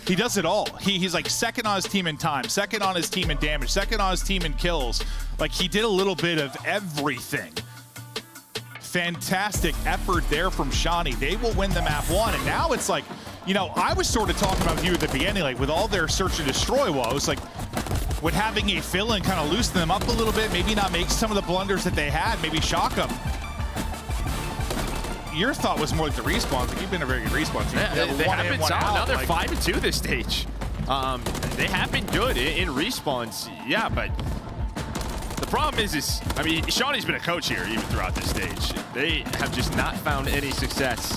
he does it all. He's like second on his team in time, second on his team in damage, second on his team in kills. Like, he did a little bit of everything. Fantastic effort there from Shawnee. They will win the map 1, and now it's like, you know, I was sort of talking about you at the beginning, like with all their search and destroy woes, like with having a fill-in kind of loosen them up a little bit, maybe not make some of the blunders that they had, maybe shock them. Your thought was more like the respawns. Like, you've been a very good respawn team. Yeah, they have been solid. Now they're 5-2 this stage. They have been good in respawns, yeah, but the problem is, I mean, Shawnee's been a coach here even throughout this stage. They have just not found any success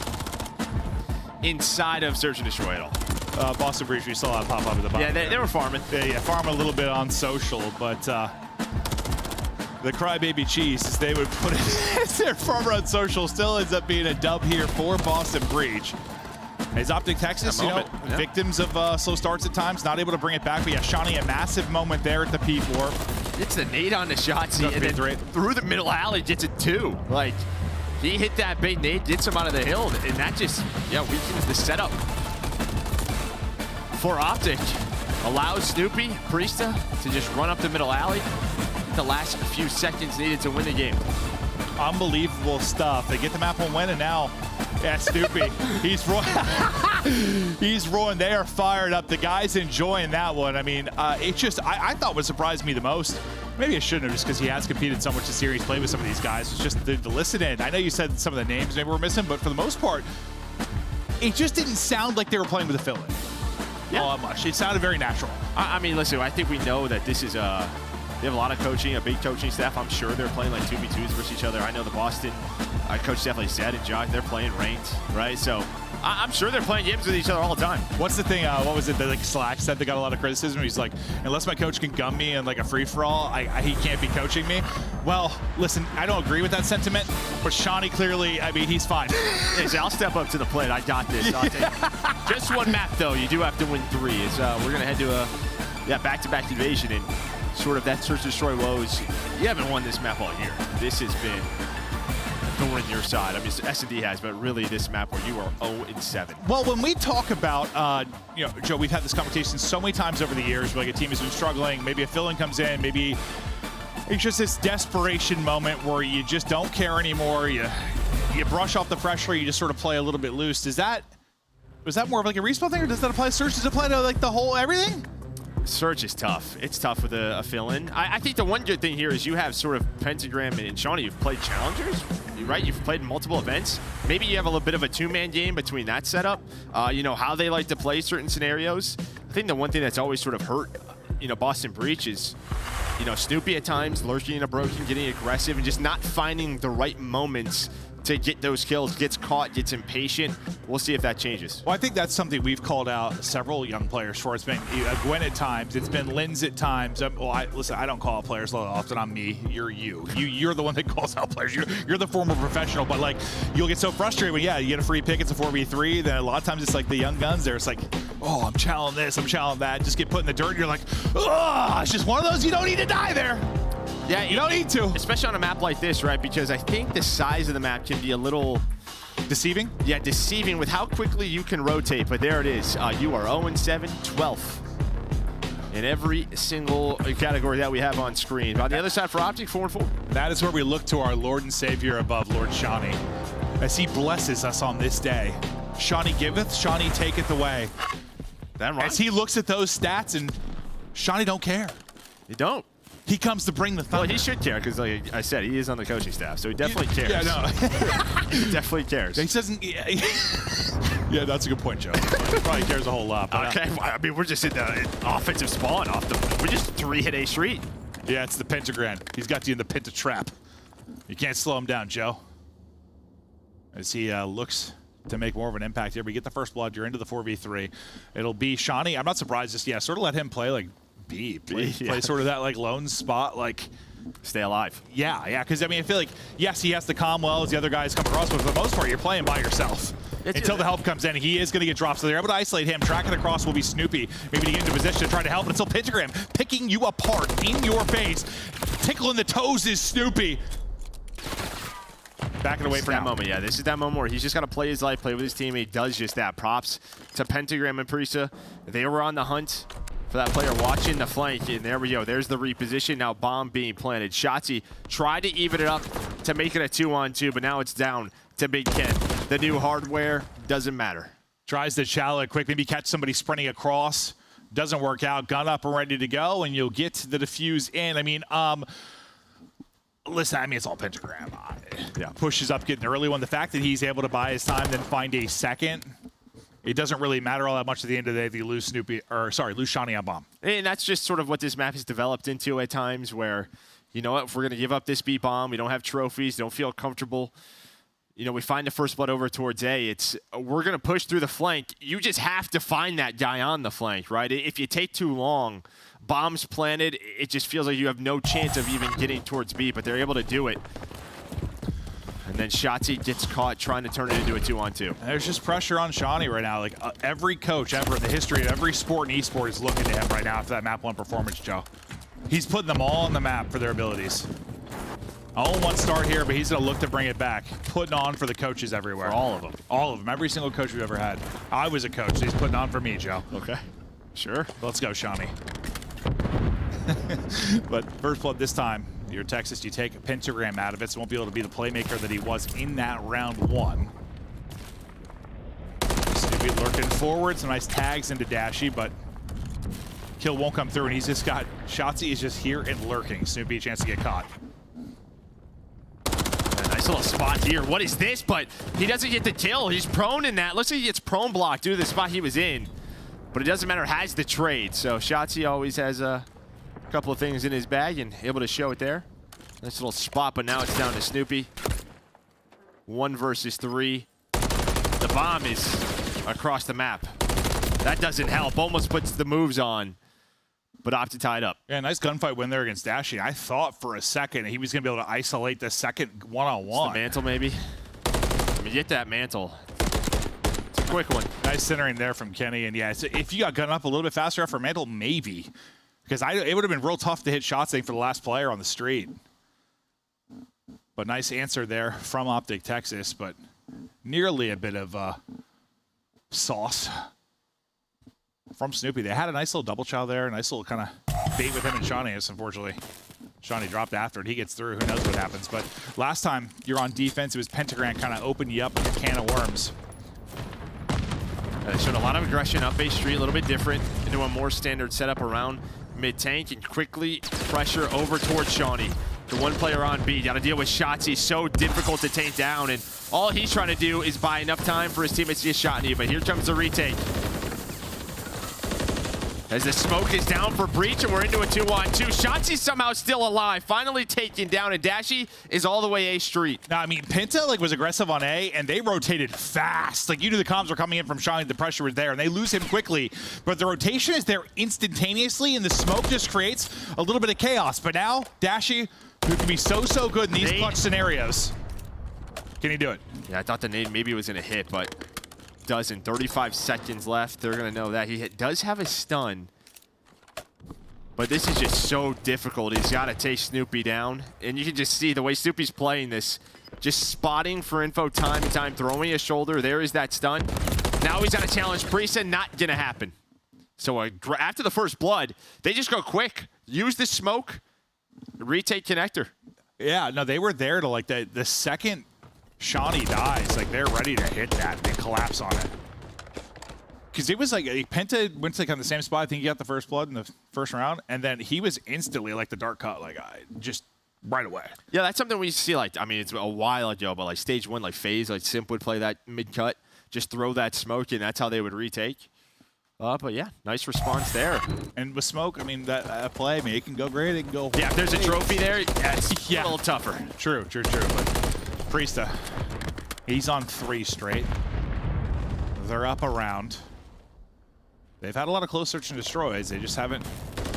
inside of Search and Destroy at all. Boston Breach, we saw that pop up at the bottom. Yeah, they were farming. Yeah, farming a little bit on social, but the Crybaby Cheese, as they would put it as their farmer on social, still ends up being a dub here for Boston Breach. As Optic Texas, you know, victims of slow starts at times, not able to bring it back. But yeah, Shawnee, a massive moment there at the P4. It's the nade on the Shotzi, and then through the middle alley gets it 2. Like, he hit that bait nade, gets him out of the hill, and that just, yeah, weakens the setup for Optic. Allows Snoopy, Priesta to just run up the middle alley. The last few seconds needed to win the game. Unbelievable stuff. They get the map 1 win, and now, yeah, Snoopy, he's rolling. He's rolling. They are fired up. The guy's enjoying that one. I mean, it just, I thought what surprised me the most, maybe I shouldn't have, just because he has competed so much this year. He's played with some of these guys. It's just the listen in. I know you said some of the names maybe we're missing, but for the most part, it just didn't sound like they were playing with a fill-in all that much. It sounded very natural. I mean, listen, I think we know that this is they have a lot of coaching, a big coaching staff. I'm sure they're playing like 2v2s versus each other. I know the Boston coach definitely said, and Jock, they're playing ranked, right? So I'm sure they're playing games with each other all the time. What's the thing, what was it that like Slack said that got a lot of criticism? He's like, unless my coach can gum me in like a free-for-all, he can't be coaching me. Well, listen, I don't agree with that sentiment, but Shawnee clearly, I mean, he's fine. I'll step up to the plate. I got this. Just one map, though. You do have to win 3. We're going to head to a back-to-back invasion, and sort of that search and destroy woes. You haven't won this map all year. This has been ruined your side. I mean, S&D has, but really this map where you are 0-7. Well, when we talk about, you know, Joe, we've had this conversation so many times over the years. Like a team has been struggling, maybe a fill-in comes in, maybe it's just this desperation moment where you just don't care anymore. You brush off the pressure, you just sort of play a little bit loose. Was that more of like a respawn thing, or does that apply to Search? Does it apply to like the whole everything? Search is tough. It's tough with a fill-in. I think the one good thing here is you have sort of Pentagram and Shawnee. You've played Challengers, right? You've played multiple events. Maybe you have a little bit of a two-man game between that setup. You know, how they like to play certain scenarios. I think the one thing that's always sort of hurt, you know, Boston Breach is, you know, Snoopy at times, lurking in a broken, getting aggressive, and just not finding the right moments to get those kills, gets caught, gets impatient. We'll see if that changes. Well, I think that's something we've called out several young players for. It's been Gwen at times. It's been Linz at times. Listen, I don't call out players often. I'm me. You're you. You're the one that calls out players. You're the former professional. But like, you'll get so frustrated when, yeah, you get a free pick. It's a 4v3. Then a lot of times it's like the young guns there. It's like, oh, I'm challenging this. I'm challenging that. Just get put in the dirt. And you're like, oh, it's just one of those. You don't need to die there. Yeah, you don't need to. Especially on a map like this, right? Because I think the size of the map can be a little deceiving. Yeah, deceiving with how quickly you can rotate. But there it is. You are 0-7, 12th in every single category that we have on screen. On the other side for Optic, 4-4. That is where we look to our Lord and Savior above, Lord Shawnee, as he blesses us on this day. Shawnee giveth, Shawnee taketh away. As he looks at those stats, and Shawnee don't care. You don't. He comes to bring the thunder. Well, he should care because, like I said, he is on the coaching staff, so he definitely cares. Yeah, no. He definitely cares. He doesn't. Yeah, that's a good point, Joe. He probably cares a whole lot. But, okay, I mean, we're just in the offensive spawn we're just 3-hit A street. Yeah, it's the pentagram. He's got you in the penta trap. You can't slow him down, Joe. As he looks to make more of an impact here. We get the first blood. You're into the 4v3. It'll be Shawnee. I'm not surprised. Just, yeah, sort of let him play like play sort of that like lone spot, like stay alive. Yeah, because I mean, I feel like, yes, he has to calm well as the other guys come across, but for the most part, you're playing by yourself. Until the help comes in, he is going to get dropped, so they're able to isolate him. Tracking across will be Snoopy, maybe to get into position to try to help, and until Pentagram picking you apart in your base. Tickling the toes is Snoopy. Backing away from that moment. Yeah, this is that moment where he's just got to play his life, play with his team. He does just that. Props to Pentagram and Prisa. They were on the hunt for that player watching the flank, and there we go. There's the reposition. Now bomb being planted. Shotzzy tried to even it up to make it a 2-on-2, but now it's down to Big Ken. The new hardware doesn't matter. Tries to shallow it quick, maybe catch somebody sprinting across. Doesn't work out. Gun up and ready to go, and you'll get the defuse in. I mean, listen, I mean, it's all Pentagram. Yeah, pushes up, getting the early one. The fact that he's able to buy his time, then find a second, it doesn't really matter all that much at the end of the day if you lose lose Shawnee on bomb. And that's just sort of what this map has developed into at times where, you know what, if we're going to give up this B bomb, we don't have trophies, don't feel comfortable. You know, we find the first blood over towards A. We're going to push through the flank. You just have to find that guy on the flank, right? If you take too long, bombs planted, it just feels like you have no chance of even getting towards B, but they're able to do it. And then Shotzzy gets caught trying to turn it into a 2-on-2. There's just pressure on Shawnee right now. Like every coach ever in the history of every sport and esport is looking to him right now after that map 1 performance, Joe. He's putting them all on the map for their abilities. All one start here, but he's going to look to bring it back. Putting on for the coaches everywhere. For all of them. All of them. Every single coach we've ever had. I was a coach, so he's putting on for me, Joe. Okay. Sure. Let's go, Shawnee. But first blood this time. You're Texas, you take a Pentagram out of it, so won't be able to be the playmaker that he was in that round 1. Snoopy lurking forward, some nice tags into Dashy, but kill won't come through, and he's just got, Shotzzy is just here and lurking. Snoopy a chance to get caught. A nice little spot here. What is this? But he doesn't get the kill. He's prone in that. Looks like he gets prone blocked due to the spot he was in. But it doesn't matter, has the trade. So Shotzzy always has a couple of things in his bag and able to show it there. Nice little spot, but now it's down to Snoopy. 1 versus 3. The bomb is across the map. That doesn't help. Almost puts the moves on, but Optic tied up. Yeah, nice gunfight win there against Dashy. I thought for a second he was going to be able to isolate the second one-on-one. The mantle, maybe. I mean, get that mantle. It's a quick one. Nice centering there from Kenny. And yeah, if you got gun up a little bit faster after mantle, maybe. Because it would have been real tough to hit shots for the last player on the street. But nice answer there from Optic Texas, but nearly a bit of sauce from Snoopy. They had a nice little double chow there, a nice little kind of bait with him and Shawnee. Unfortunately, Shawnee dropped after it. He gets through. Who knows what happens? But last time you're on defense, it was Pentagram kind of opened you up like a can of worms. They showed a lot of aggression up A Street, a little bit different, into a more standard setup around mid-tank, and quickly pressure over towards Shawnee. The one player on B, got to deal with shots. He's so difficult to take down, and all he's trying to do is buy enough time for his teammates to get shot in you. But here comes the retake. As the smoke is down for Breach, and we're into a 2-on-2. Shotzi's somehow still alive, finally taken down, and Dashy is all the way A Street. Now, I mean, Penta was aggressive on A, and they rotated fast. Like, you knew the comms were coming in from Shawnee, the pressure was there, and they lose him quickly. But the rotation is there instantaneously, and the smoke just creates a little bit of chaos. But now, Dashy, who can be so good in these clutch scenarios, can he do it? Yeah, I thought the nade maybe was going to hit, but doesn't. 35 seconds left. They're going to know that. He does have a stun, but this is just so difficult. He's got to take Snoopy down, and you can just see the way Snoopy's playing this. Just spotting for info time and time, throwing his shoulder. There is that stun. Now he's got to challenge Priesta. Not going to happen. So after the first blood, they just go quick. Use the smoke. Retake connector. Yeah, no, they were there to like the second Shawnee dies, like they're ready to hit that. They collapse on it. Because it was like Penta went to like on the same spot. I think he got the first blood in the first round, and then he was instantly like the dark cut, like just right away. Yeah, that's something we see. Like, I mean, it's a while ago, but like stage 1, like Faze, like Simp would play that mid cut, just throw that smoke, and that's how they would retake. But yeah, nice response there. And with smoke, I mean, that play, I mean, it can go great, it can go. Yeah, if there's a trophy there, it's a little tougher. True. But Priesta, he's on 3 straight. They're up around. They've had a lot of close search and destroys. They just haven't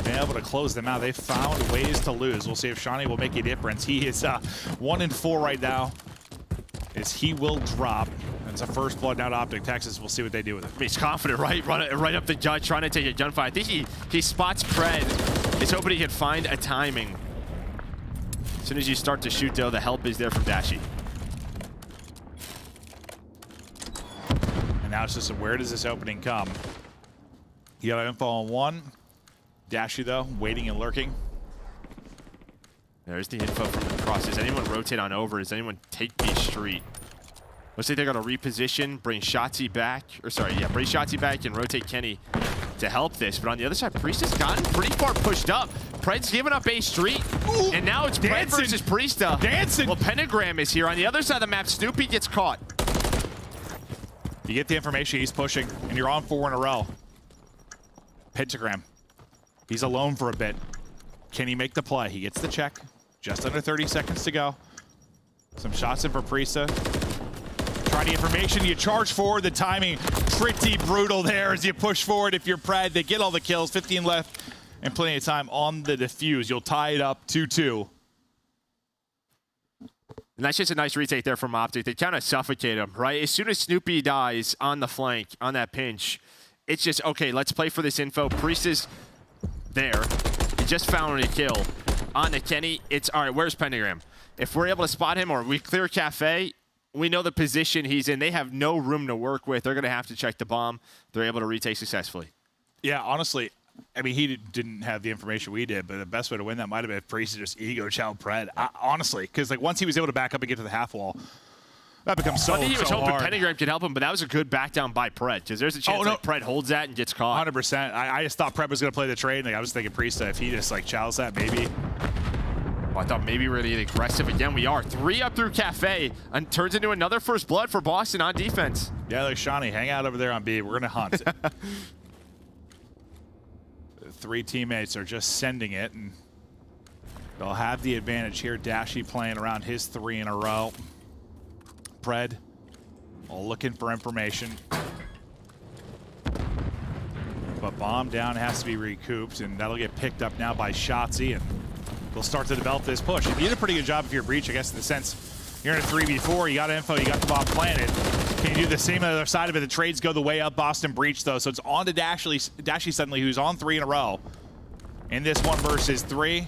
been able to close them out. They've found ways to lose. We'll see if Shawnee will make a difference. He is 1-4 right now. As he will drop. It's a first blood now to Optic Texas. We'll see what they do with it. He's confident, right? Right up the gut, trying to take a gunfight. I think he spots Pred. He's hoping he can find a timing. As soon as you start to shoot, though, the help is there from Dashy. And now it's just where does this opening come? You got info on 1. Dashy, though, waiting and lurking. There's the info from the cross. Does anyone rotate on over? Does anyone take B Street? Looks like they're going to reposition, bring Shotzi back. Or sorry, yeah, bring Shotzi back and rotate Kenny to help this. But on the other side, Priest has gotten pretty far pushed up. Pred's giving up A Street. Ooh, and now it's Pred versus Priesta. Dancing. Well, Pentagram is here. On the other side of the map, Snoopy gets caught. You get the information he's pushing, and you're on 4 in a row. Pentagram. He's alone for a bit. Can he make the play? He gets the check. Just under 30 seconds to go. Some shots in for Priesta. Try the information. You charge forward. The timing pretty brutal there as you push forward. If you're Pred, they get all the kills. 15 left and plenty of time on the defuse. You'll tie it up 2-2. And that's just a nice retake there from Optic. They kind of suffocate him, right? As soon as Snoopy dies on the flank, on that pinch, it's just, okay, let's play for this info. Priest is there. He just found a kill on the Kenny. It's, all right, where's Pentagram? If we're able to spot him or we clear Cafe, we know the position he's in. They have no room to work with. They're going to have to check the bomb. They're able to retake successfully. Yeah, honestly, I mean, he didn't have the information we did, but the best way to win that might have been if Priest just ego chow Pred. Honestly, because like once he was able to back up and get to the half wall, that becomes so hard. I think he was hoping Pentagram could help him, but that was a good back down by Pred, because there's a chance that Pred holds that and gets caught. 100%. I just thought Pred was going to play the trade. Like I was thinking Priesta, if he just like chows that, maybe. Well, I thought maybe we were going to get aggressive again. We are 3 up through Cafe and turns into another first blood for Boston on defense. Yeah, like Shawnee, hang out over there on B. We're going to hunt. 3 teammates are just sending it, and they'll have the advantage here. Dashy playing around his 3 in a row. Pred, all looking for information. But bomb down has to be recouped, and that'll get picked up now by Shotzi, and they'll start to develop this push. You did a pretty good job if you're Breach, I guess, in the sense you're in a 3v4, you got info, you got the bomb planted. Can you do the same on the other side of it? The trades go the way up Boston Breach, though, so it's on to Dashy suddenly, who's on 3 in a row. In this 1 versus 3.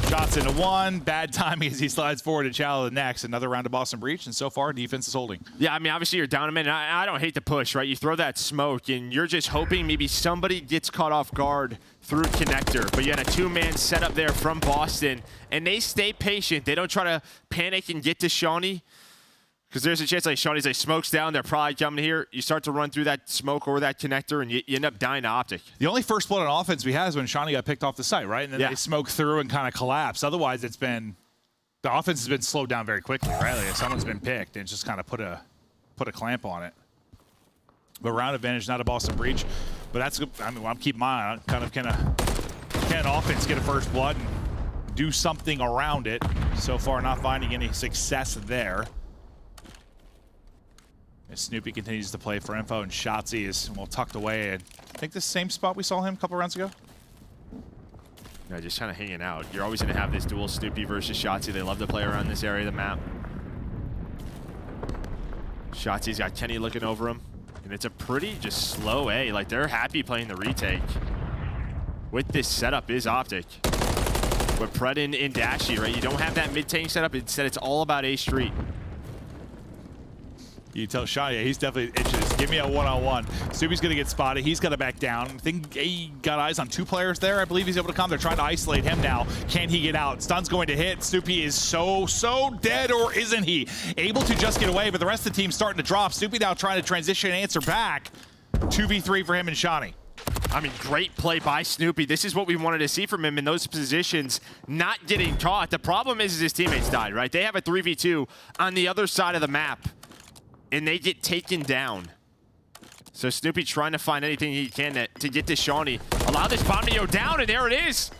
Shots into one. Bad timing as he slides forward to Chow the next. Another round of Boston Breach, and so far, defense is holding. Yeah, I mean, obviously you're down a minute. I don't hate the push, right? You throw that smoke, and you're just hoping maybe somebody gets caught off guard through connector. But you had a two-man setup there from Boston, and they stay patient. They don't try to panic and get to Shawnee, because there's a chance like Shawnee's like smokes down, they're probably coming here. You start to run through that smoke or that connector, and you end up dying to Optic. The only first blood on offense we had is when Shawnee got picked off the site, right? And then they smoke through and kind of collapse. Otherwise, it's been the offense has been slowed down very quickly, right? Like if someone's been picked and just kind of put a clamp on it. But round advantage, not a Boston Breach. But that's good. I mean, I'm keeping my eye on it. Can offense get a first blood and do something around it? So far, not finding any success there. As Snoopy continues to play for info, and Shotzzy is well tucked away. And I think the same spot we saw him a couple rounds ago. Yeah, just kind of hanging out. You're always going to have this duel Snoopy versus Shotzzy. They love to play around this area of the map. Shotzi's got Kenny looking over him. And it's a pretty just slow A. Like, they're happy playing the retake. With this setup is Optic. With Predin and Dashy, right? You don't have that mid-tank setup. Instead, it's all about A Street. You tell Shia, he's definitely itches. Give me a one-on-one. Snoopy's going to get spotted. He's got to back down. I think he got eyes on two players there. I believe he's able to come. They're trying to isolate him now. Can he get out? Stun's going to hit. Snoopy is so dead, or isn't he? Able to just get away, but the rest of the team's starting to drop. Snoopy now trying to transition and answer back. 2v3 for him and Shawnee. I mean, great play by Snoopy. This is what we wanted to see from him in those positions, not getting caught. The problem is his teammates died, right? They have a 3v2 on the other side of the map, and they get taken down. So Snoopy trying to find anything he can to get to Shawnee. Allow this bomb to go down, and there it is.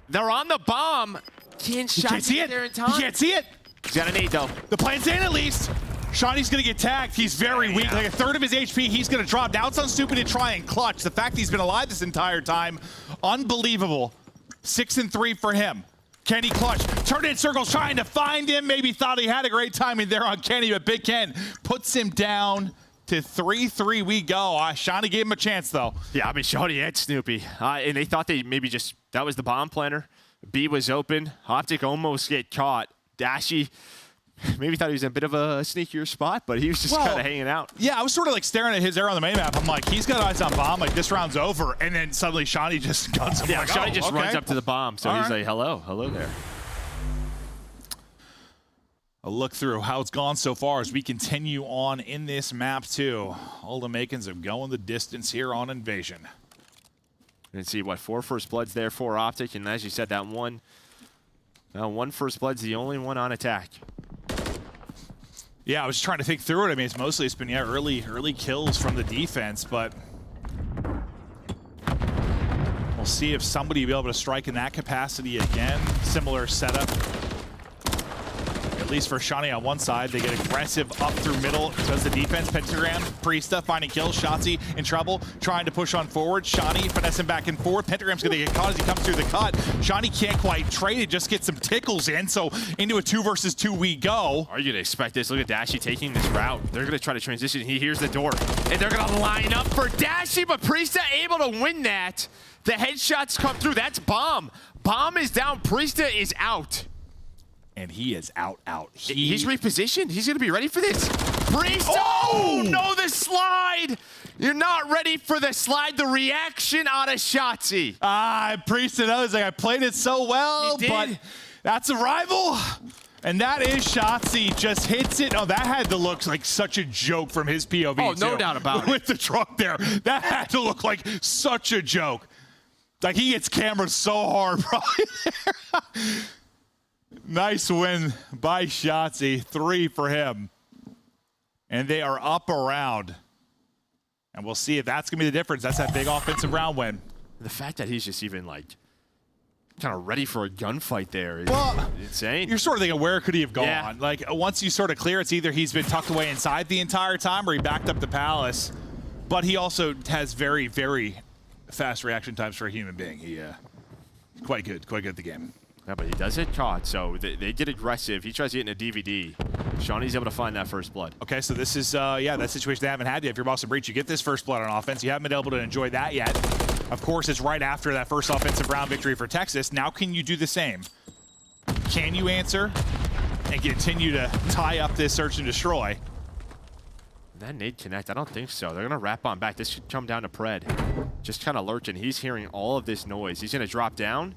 They're on the bomb. Can't see it there in time. He can't see it. He's got an 8, though. The plan's in, at least. Shawnee's going to get tagged. He's very weak. Like a third of his HP, he's going to drop. Now it's on Snoopy to try and clutch. The fact he's been alive this entire time, unbelievable. 6-3 for him. Kenny clutch, turned in circles, trying to find him. Maybe thought he had a great timing there on Kenny, but Big Ken puts him down to 3-3 we go. Shawnee gave him a chance, though. Yeah, I mean, Shawnee had Snoopy. And they thought they maybe just, that was the bomb planter. B was open. Optic almost get caught. Dashy maybe thought he was in a bit of a sneakier spot, but he was just kind of hanging out. Yeah, I was sort of like staring at his arrow on the main map. I'm like, he's got eyes on bomb. Like, this round's over. And then suddenly Shawnee just guns him. Yeah, like, Shawnee just runs up to the bomb. So he's right. like, hello there. A look through how it's gone so far as we continue on in this map, too. All the makings of going the distance here on Invasion. And see, what, 4 first bloods there for Optic. And as you said, that one first blood's the only one on attack. Yeah, I was just trying to think through it. I mean, it's been early kills from the defense, but we'll see if somebody will be able to strike in that capacity again. Similar setup. At least for Shawnee on one side, they get aggressive up through middle. Does the defense. Pentagram, Priesta finding kills. Shotzzy in trouble, trying to push on forward. Shawnee finessing back and forth. Pentagram's going to get caught as he comes through the cut. Shawnee can't quite trade it, just get some tickles in. So into a 2 versus 2 we go. Are you to expect this? Look at Dashy taking this route. They're going to try to transition. He hears the door, and they're going to line up for Dashy, but Priesta able to win that. The headshots come through. That's Bomb. Bomb is down. Priesta is out. And he is out. He's repositioned. He's going to be ready for this. Priesta! Oh, no, the slide! You're not ready for the slide. The reaction out of Shotzzy. Priesta knows, like, I played it so well, but that's a rival. And that is Shotzzy just hits it. Oh, that had to look like such a joke from his POV. Oh, no doubt about it. With the truck there. That had to look like such a joke. Like, he gets cameras so hard probably there. Nice win by Shotzzy. 3 for him. And they are up around. And we'll see if that's going to be the difference. That's that big offensive round win. The fact that he's just even, like, kind of ready for a gunfight there is insane. You're sort of thinking, where could he have gone? Yeah. Like, once you sort of clear, it's either he's been tucked away inside the entire time or he backed up the palace. But he also has very, very fast reaction times for a human being. He quite good at the game. Yeah, but he does get caught, so they get aggressive. He tries to get in a DVD. Shawnee's able to find that first blood. Okay, so this is, that situation they haven't had yet. If you're Boston Breach, you get this first blood on offense. You haven't been able to enjoy that yet. Of course, it's right after that first offensive round victory for Texas. Now can you do the same? Can you answer and continue to tie up this search and destroy? That nade connect, I don't think so. They're gonna wrap on back. This should come down to Pred. Just kind of lurching. He's hearing all of this noise. He's gonna drop down.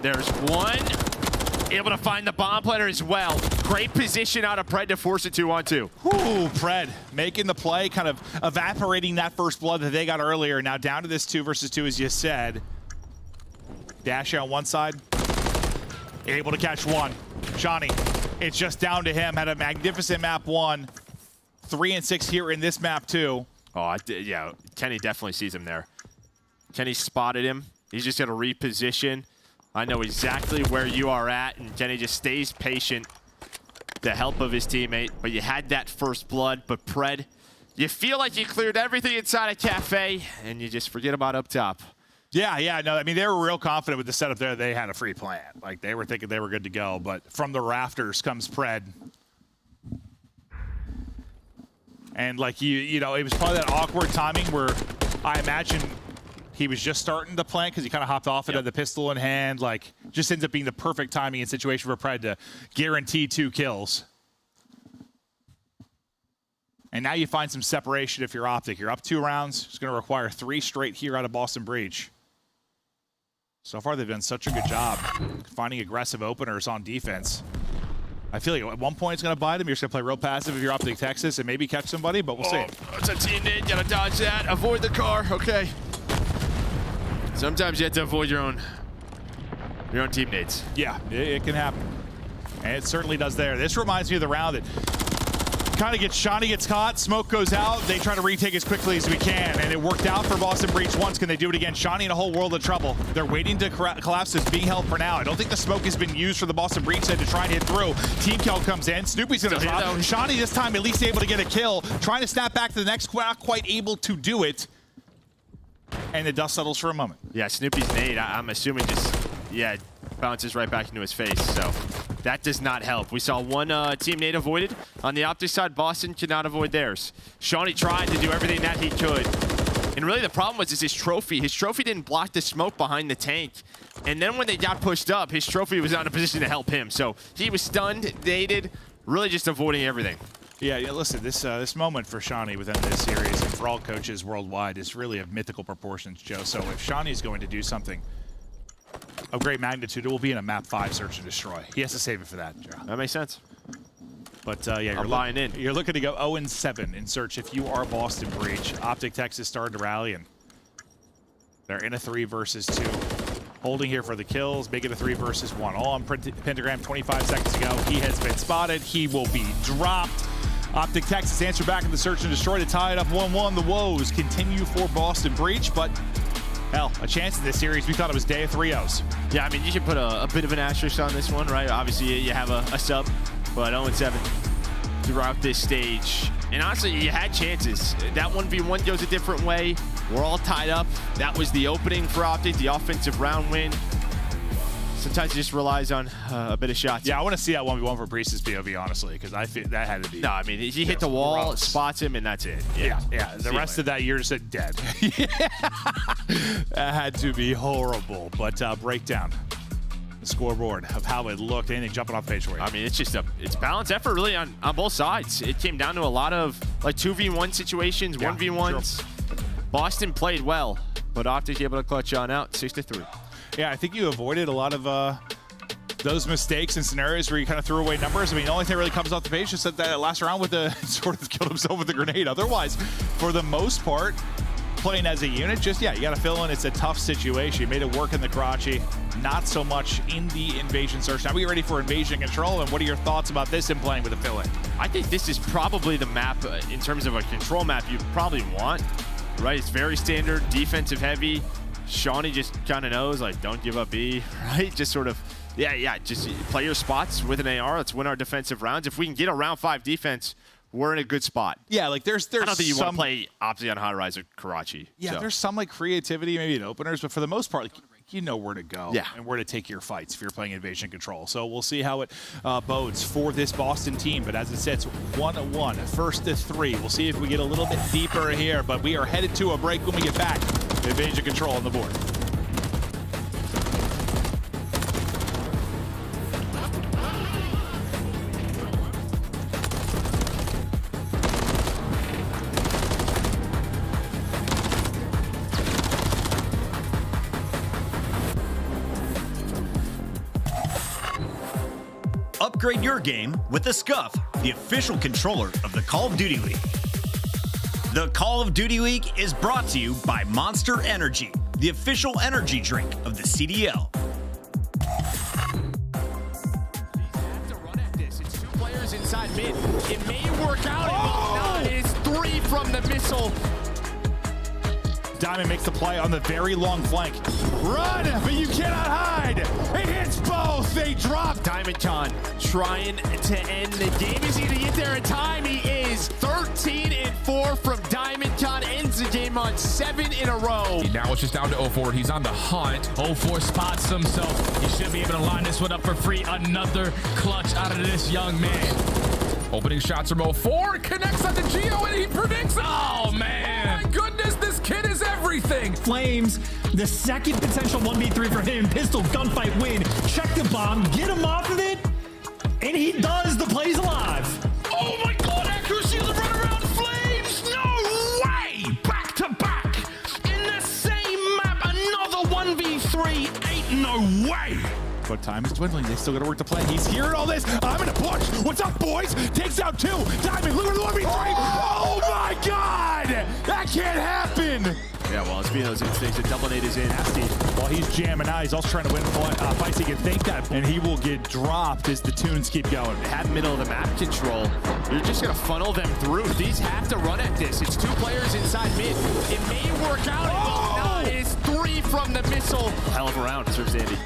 There's one. Able to find the bomb planter as well. Great position out of Pred to force it 2-on-2. Ooh, Pred making the play, kind of evaporating that first blood that they got earlier. Now down to this 2 versus 2, as you said. Dash on one side. Able to catch one. Johnny, it's just down to him. Had a magnificent map 1. 3 and 6 here in this map 2. Oh, yeah, Kenny definitely sees him there. Kenny spotted him. He's just gonna reposition. I know exactly where you are at, and Kenny just stays patient. The help of his teammate, but you had that first blood. But Pred, you feel like you cleared everything inside a cafe, and you just forget about up top. Yeah, no, I mean, they were real confident with the setup there. They had a free plan. Like, they were thinking they were good to go, but from the rafters comes Pred. And, like, you know, it was probably that awkward timing where I imagine he was just starting to plant because he kind of hopped off it at the pistol in hand. Like, just ends up being the perfect timing and situation for Pred to guarantee 2 kills. And now you find some separation if you're Optic. You're up 2 rounds. It's going to require 3 straight here out of Boston Breach. So far, they've done such a good job finding aggressive openers on defense. I feel like at one point it's going to buy them. You're just going to play real passive if you're Optic Texas and maybe catch somebody, but we'll see. It's a team nade. Gotta dodge that. Avoid the car. Okay. Sometimes you have to avoid your own team nades. Yeah, it can happen. And it certainly does there. This reminds me of the round that kind of Shawnee gets caught, smoke goes out, they try to retake as quickly as we can, and it worked out for Boston Breach once. Can they do it again? Shawnee in a whole world of trouble. They're waiting to collapse this being held for now. I don't think the smoke has been used for the Boston Breach side to try and hit through. Team kill comes in. Snoopy's gonna drop. Shawnee this time at least able to get a kill, trying to snap back to the next, not quite able to do it. And the dust settles for a moment. Yeah, Snoopy's nade, I'm assuming just, bounces right back into his face, so that does not help. We saw one team nade avoided. On the Optic side, Boston could not avoid theirs. Shawnee tried to do everything that he could. And really the problem was his trophy. His trophy didn't block the smoke behind the tank. And then when they got pushed up, his trophy was not in a position to help him. So he was stunned, naded, really just avoiding everything. Yeah, listen, this moment for Shawnee within this series and for all coaches worldwide is really of mythical proportions, Joe. So if Shawnee's going to do something of great magnitude, it will be in a map 5 search and destroy. He has to save it for that, Joe. That makes sense. But yeah, you're looking to go 0-7 in search if you are Boston Breach. Optic Texas started to rally, and they're in a 3 versus 2. Holding here for the kills, making a 3 versus 1. All on Pentagram 25 seconds ago. He has been spotted. He will be dropped. Optic Texas answer back in the search and destroy to tie it up 1-1. The woes continue for Boston Breach, but hell, a chance in this series. We thought it was day of 3-0s. Yeah, I mean, you can put a bit of an asterisk on this one, right? Obviously, you have a sub, but 0-7 throughout this stage. And honestly, you had chances. That 1v1 goes a different way. We're all tied up. That was the opening for Optic, the offensive round win. Sometimes it just relies on a bit of shots. Yeah, I want to see that 1v1 for Breeze's POV, honestly, because I feel that had to be. No, I mean, he hit the wall, spots him, and that's it. Yeah. The rest of that year just said dead. That had to be horrible. But breakdown the scoreboard of how it looked. Anything jumping off page for you? I mean, it's balanced effort really on both sides. It came down to a lot of like 2v1 situations, 1v1s. Boston played well, but Optic able to clutch on out 6-3. Yeah, I think you avoided a lot of those mistakes and scenarios where you kind of threw away numbers. I mean, the only thing that really comes off the page is that last round with the sort of killed himself with the grenade. Otherwise, for the most part, playing as a unit, just, you got to fill in. It's a tough situation. You made it work in the Karachi, not so much in the invasion search. Now we ready for invasion control, and what are your thoughts about this in playing with a fill-in? I think this is probably the map, in terms of a control map, you probably want, right? It's very standard, defensive heavy. Shawnee just kind of knows, like, don't give up B, right? Just sort of, just play your spots with an AR. Let's win our defensive rounds. If we can get a round 5 defense, we're in a good spot. Yeah, like there's I don't think you want to play Optic on High Rise or Karachi. Yeah, so. There's some like creativity maybe in openers, but for the most part, like, you know where to go and where to take your fights if you're playing invasion control. So we'll see how it bodes for this Boston team. But as it says, 1-1, 1st to 3. We'll see if we get a little bit deeper here, but we are headed to a break when we get back. Invasion control on the board. Upgrade your game with the Scuff, the official controller of the Call of Duty League. The Call of Duty League is brought to you by Monster Energy, the official energy drink of the CDL. It's 2 players inside mid. It may work out. It may not. It's 3 from the missile. Diamond makes the play on the very long flank. Run, but you cannot hide. It hits both. They drop. Diamondcon trying to end the game. Is he going to get there in time? He is. 13-4 from Diamondcon. Ends the game on 7 in a row. Now it's just down to 04. He's on the hunt. 04 spots himself. He should be able to line this one up for free. Another clutch out of this young man. Opening shots from 04. Connects on the Geo and he predicts. Oh, man. Oh, my goodness. This kid is everything. Flames, the second potential 1v3 for him. Pistol gunfight win. Check the bomb. Get him off of it. And he does. The play's alive. Oh, my God. Accuracy of the runaround. Flames. No way. Back to back. In the same map. Another 1v3. Ain't no way. But time is dwindling. They still got to work the play. He's hearing all this. I'm gonna push. What's up, boys? Takes out 2. Diamond, look at the 1v3. Oh my God! That can't happen. Yeah, well, it's being those instincts. The double nade is in. Nasty. While he's jamming out, he's also trying to win fights. He can think that, and he will get dropped as the tunes keep going. Have middle of the map control. You're just gonna funnel them through. These have to run at this. It's 2 players inside mid. It may work out. It will not. It's 3 from the missile. Hell of a round, Sir Sandy.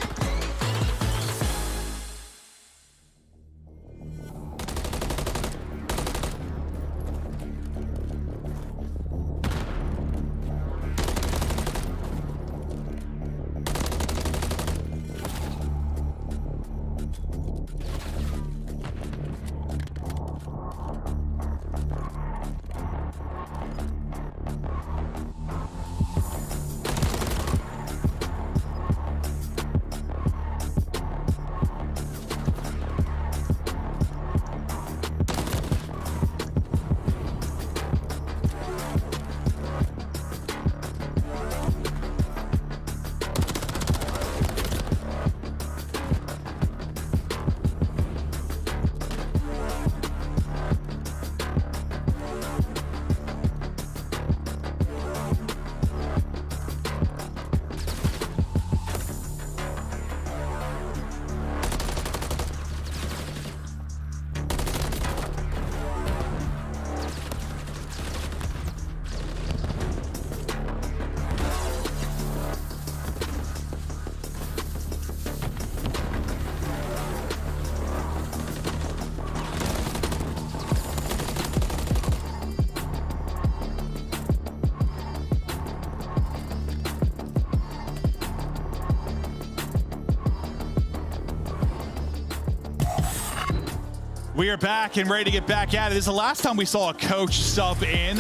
We are back and ready to get back at it. This is the last time we saw a coach sub in.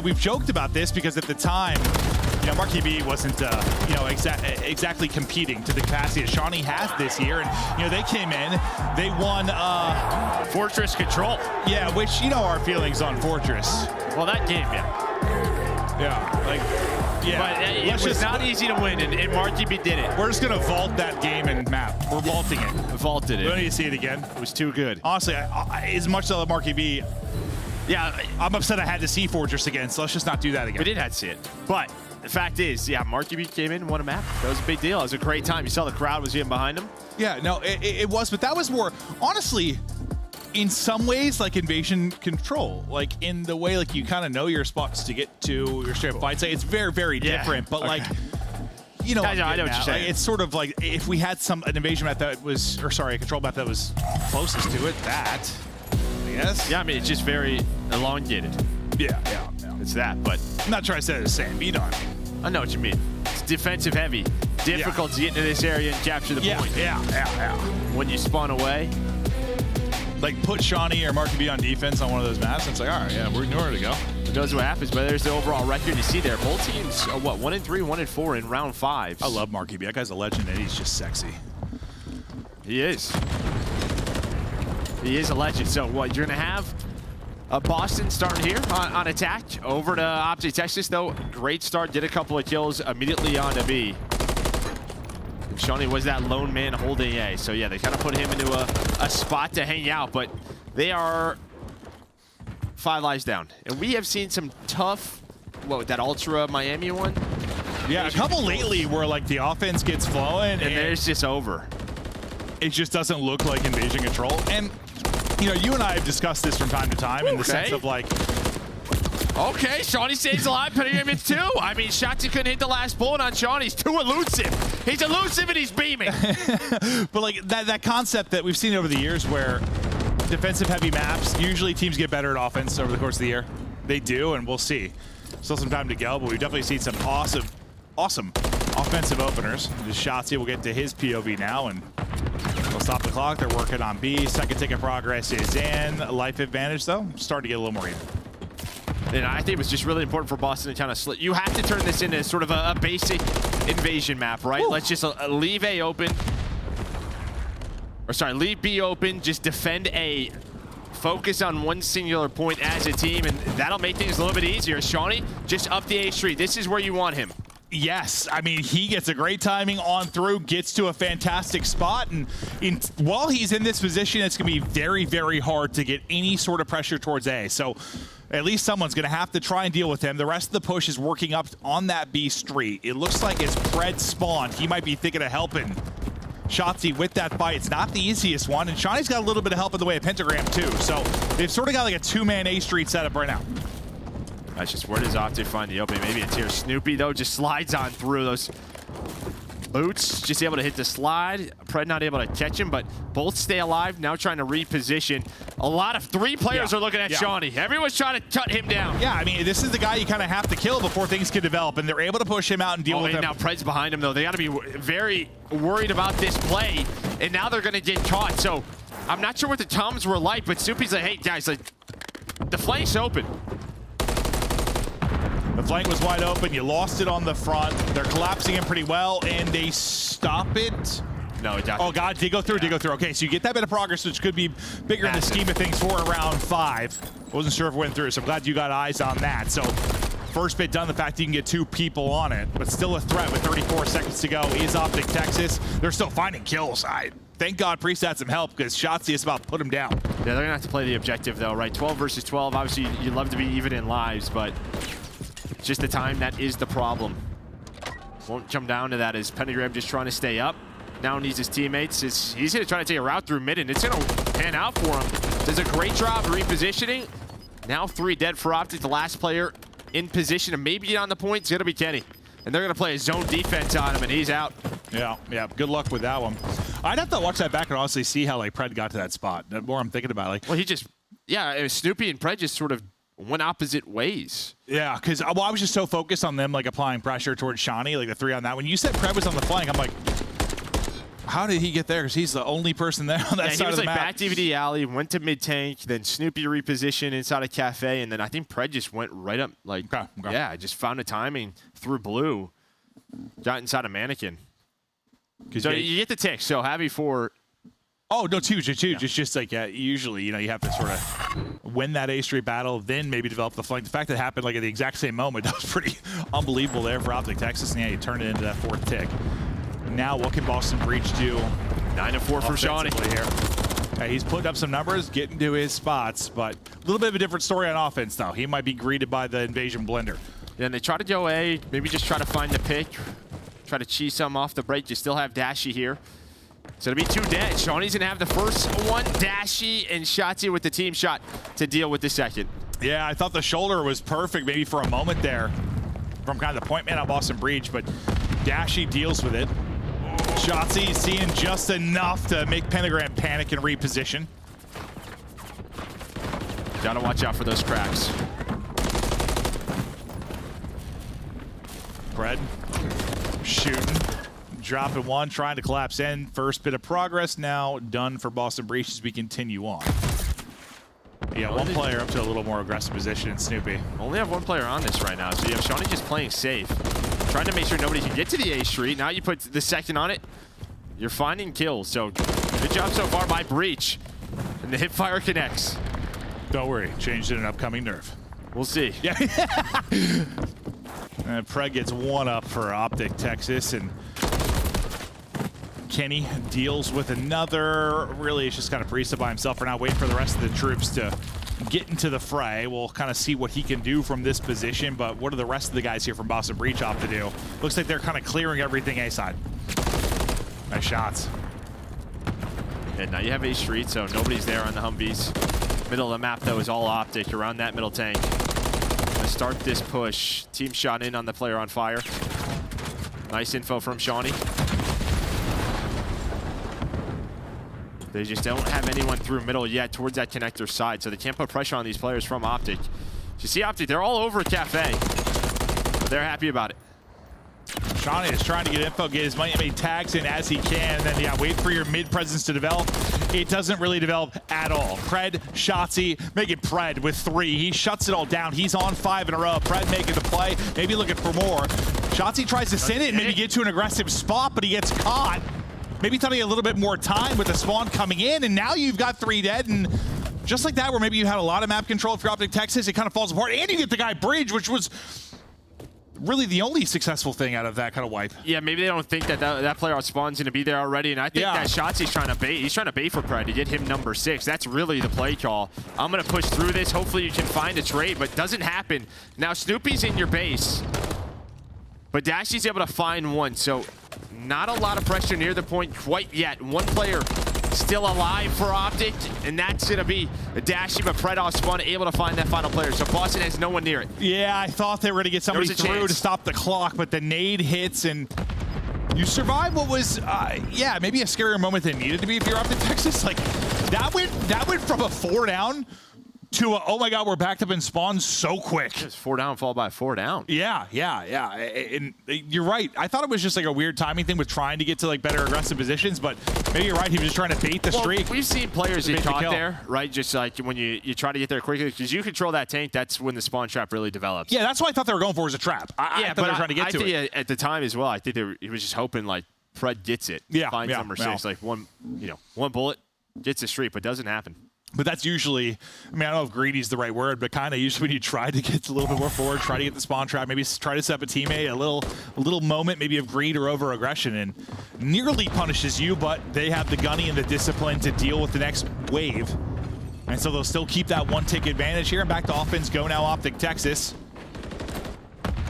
We've joked about this because at the time, Marquee B wasn't, exactly competing to the capacity that Shawnee has this year. And, they came in, they won Fortress Control. Yeah, which, our feelings on Fortress. Well, that game, But it was not easy to win, and Marquee B did it. We're just going to vault that game and map. We're vaulting it. Vaulted it. We don't need to see it again. It was too good. Honestly, as much as I love Marquee B, I'm upset I had to see Fortress again, so let's just not do that again. We did have to see it. But the fact is, Marquee B came in and won a map. That was a big deal. It was a great time. You saw the crowd was even behind him. Yeah, no, it was, but that was more, honestly, in some ways, like Invasion Control, like in the way, like you kind of know your spots to get to your straight up fights. It's very, very different, but like, I know what you're saying. Like, it's sort of like if we had an Invasion map that was, a Control map that was closest to it, I guess. Yeah, I mean, it's just very elongated. Yeah. It's that, but I'm not trying to say it's the same. You know what I mean. I know what you mean. It's defensive heavy. Difficult to get into this area and capture the point. Yeah. When you spawn away. Like, put Shawnee or Marky B on defense on one of those maps, and it's like, all right, yeah, we're nowhere to go. Who knows what happens, but there's the overall record you see there. Both teams, what, 1-3, 1-4 in round 5. I love Marky B. That guy's a legend, and he's just sexy. He is. He is a legend. So what, you're going to have Boston starting here on attack. Over to Optic Texas, though. Great start, did a couple of kills immediately on to B. Shawnee was that lone man holding A. So yeah, they kind of put him into a spot to hang out, but they are 5 lives down. And we have seen some tough, what, that Ultra Miami one? Yeah, a couple lately where like the offense gets flowing and then it's just over. It just doesn't look like invasion control. And you know, you and I have discussed this from time to time in the sense of like, okay, Shawnee stays alive, Pentagram hits 2. I mean, Shotzi couldn't hit the last bullet on Shawnee. He's too elusive. He's elusive and he's beaming. But like that concept that we've seen over the years where defensive heavy maps, usually teams get better at offense over the course of the year. They do, and we'll see. Still some time to go, but we've definitely seen some awesome offensive openers. Just Shotzi will get to his POV now, and they'll stop the clock. They're working on B. Second tick of progress is in. Life advantage, though, starting to get a little more even. And I think it was just really important for Boston to kind of slip. You have to turn this into sort of a basic invasion map, right? Ooh. Let's just leave A open. Or sorry, leave B open. Just defend A. Focus on one singular point as a team, and that'll make things a little bit easier. Shawnee, just up the A street. This is where you want him. Yes, I mean, he gets a great timing on through, gets to a fantastic spot, and while he's in this position, it's going to be very, very hard to get any sort of pressure towards A. So at least someone's going to have to try and deal with him. The rest of the push is working up on that B street. It looks like it's Pred spawned. He might be thinking of helping Shotzi with that fight. It's not the easiest one, and Shawnee's got a little bit of help in the way of Pentagram, too. So they've sort of got like a 2-man A street setup right now. That's just where does Optic find the opening? Maybe it's here. Snoopy, though, just slides on through those boots. Just able to hit the slide. Pred not able to catch him, but both stay alive. Now trying to reposition. A lot of 3 players are looking at Shawnee. Everyone's trying to cut him down. Yeah, I mean, this is the guy you kind of have to kill before things can develop, and they're able to push him out and deal with him. Now Pred's behind him, though. They got to be very worried about this play, and now they're going to get caught. So I'm not sure what the Toms were like, but Snoopy's like, hey, guys, like, the flank's open. The flank was wide open. You lost it on the front. They're collapsing in pretty well, and they stop it. No, it doesn't. Oh, God, did go through, did go through. Okay, so you get that bit of progress, which could be bigger in the scheme of things for round 5. Wasn't sure if it went through, so I'm glad you got eyes on that. So first bit done, the fact that you can get 2 people on it, but still a threat with 34 seconds to go is Optic Texas. They're still finding kills. Thank God Priest had some help, because Shotzi is about to put him down. Yeah, they're going to have to play the objective, though, right? 12 versus 12. Obviously, you'd love to be even in lives, but just the time, that is the problem. Won't jump down to that as Pentagram just trying to stay up. Now needs his teammates. He's going to try to take a route through mid, and it's going to pan out for him. Does a great job repositioning. Now 3 dead for Optic. The last player in position to maybe get on the point is going to be Kenny. And they're going to play a zone defense on him, and he's out. Yeah, good luck with that one. I'd have to watch that back and honestly see how like Pred got to that spot. The more I'm thinking about it, like, well, he just, yeah, it was Snoopy and Pred just sort of went opposite ways. Yeah, because I was just so focused on them like applying pressure towards Shawnee, like the 3 on that. When you said Pred was on the flank, I'm like, how did he get there? Because he's the only person there on that side of the map. Back DVD alley, went to mid tank, then Snoopy repositioned inside a cafe, and then I think Pred just went right up, like, yeah, just found a timing through blue, got inside a mannequin. So you get the tick. So Javi for. Oh, no, huge. It's just like, usually, you have to sort of win that A street battle, then maybe develop the flank. The fact that it happened like at the exact same moment, that was pretty unbelievable there for Optic Texas. And yeah, you turn it into that 4th tick. Now, what can Boston Breach do? 9-4 for Shawnee here. He's putting up some numbers, getting to his spots, but a little bit of a different story on offense, though. He might be greeted by the invasion blender. Yeah, and they try to go A, maybe just try to find the pick, try to cheese some off the break. You still have Dashy here. So it'll be 2 dead. Shawnee's going to have the first one. Dashy and Shotzi with the team shot to deal with the second. Yeah, I thought the shoulder was perfect maybe for a moment there from kind of the point man on Boston Breach, but Dashy deals with it. Shotzi seeing just enough to make Pentagram panic and reposition. Gotta watch out for those cracks. Pred shooting. Dropping 1, trying to collapse in. First bit of progress now done for Boston Breach as we continue on. Yeah, one player up to a little more aggressive position, Snoopy. Only have one player on this right now, so you have Shawnee just playing safe. Trying to make sure nobody can get to the A street. Now you put the second on it. You're finding kills, so good job so far by Breach. And the hipfire connects. Don't worry, changed in an upcoming nerf. We'll see. Yeah. And Preg gets one up for Optic Texas, and Kenny deals with another. Really, it's just kind of Priesta by himself for now, waiting for the rest of the troops to get into the fray. We'll kind of see what he can do from this position, but what are the rest of the guys here from Boston Breach off to do? Looks like they're kind of clearing everything A side. Nice shots. And now you have A street, so nobody's there on the Humvees. Middle of the map, though, is all Optic around that middle tank. Gonna start this push. Team shot in on the player on fire. Nice info from Shawnee. They just don't have anyone through middle yet towards that connector side, so they can't put pressure on these players from Optic. You see Optic, they're all over Cafe. They're happy about it. Shawnee is trying to get info, get as many tags in as he can, and then, yeah, wait for your mid presence to develop. It doesn't really develop at all. Pred, Shotzi, making Pred with 3. He shuts it all down. He's on 5 in a row. Pred making the play, maybe looking for more. Shotzi tries to send it and maybe get to an aggressive spot, but he gets caught. Maybe thought he had a little bit more time with the spawn coming in, and now you've got 3 dead, and just like that, where maybe you had a lot of map control for Optic Texas, it kind of falls apart, and you get the guy Bridge, which was really the only successful thing out of that kind of wipe. Yeah, maybe they don't think that that player on spawn's going to be there already, and I think that Shotzi's trying to bait. He's trying to bait for Pred to get him number 6. That's really the play call. I'm going to push through this. Hopefully you can find a trade, but it doesn't happen. Now Snoopy's in your base, but Dashy's able to find one, so not a lot of pressure near the point quite yet. One player still alive for Optic, and that's going to be Dashy, but Pred off spawn able to find that final player. So Boston has no one near it. Yeah, I thought they were going to get somebody through to stop the clock, but the nade hits, and you survived what was, yeah, maybe a scarier moment than needed to be if you're Optic Texas. Like, that went from a 4 down to a, oh my god, we're backed up in spawn so quick. It's 4 down, followed by 4 down. Yeah. And you're right. I thought it was just like a weird timing thing with trying to get to like better aggressive positions, but maybe you're right. He was just trying to bait the streak. We've seen players get caught there, right? Just like when you try to get there quickly, because you control that tank, that's when the spawn trap really develops. Yeah, that's what I thought they were going for, was a trap. I thought they were trying to get to it. At the time as well, I think he was just hoping like Pred gets it. Finds number 6. Like one bullet, gets the streak, but doesn't happen. But that's usually, I mean, I don't know if greedy's the right word, but kind of usually when you try to get a little bit more forward, try to get the spawn trap, maybe try to set up a teammate, a little moment maybe of greed or over aggression, and nearly punishes you, but they have the gunny and the discipline to deal with the next wave. And so they'll still keep that 1-tick advantage here, and back to offense go now Optic Texas.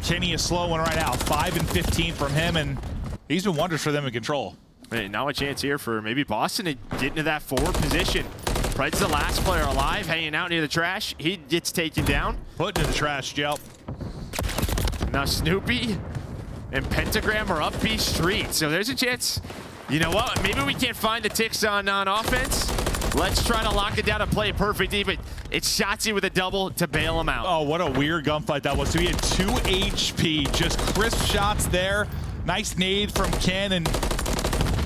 Kenny is slow one right now, 5 and 15 from him, and he's been wonders for them in control. Hey, now a chance here for maybe Boston to get into that forward position. Pred's the last player alive, hanging out near the trash. He gets taken down. Put in the trash, Jelp. Now Snoopy and Pentagram are up B Street, so there's a chance. You know what? Maybe we can't find the ticks on offense. Let's try to lock it down and play it perfectly, but it's Shotzi with a double to bail him out. Oh, what a weird gunfight that was. So he had 2 HP, just crisp shots there. Nice nade from Ken, and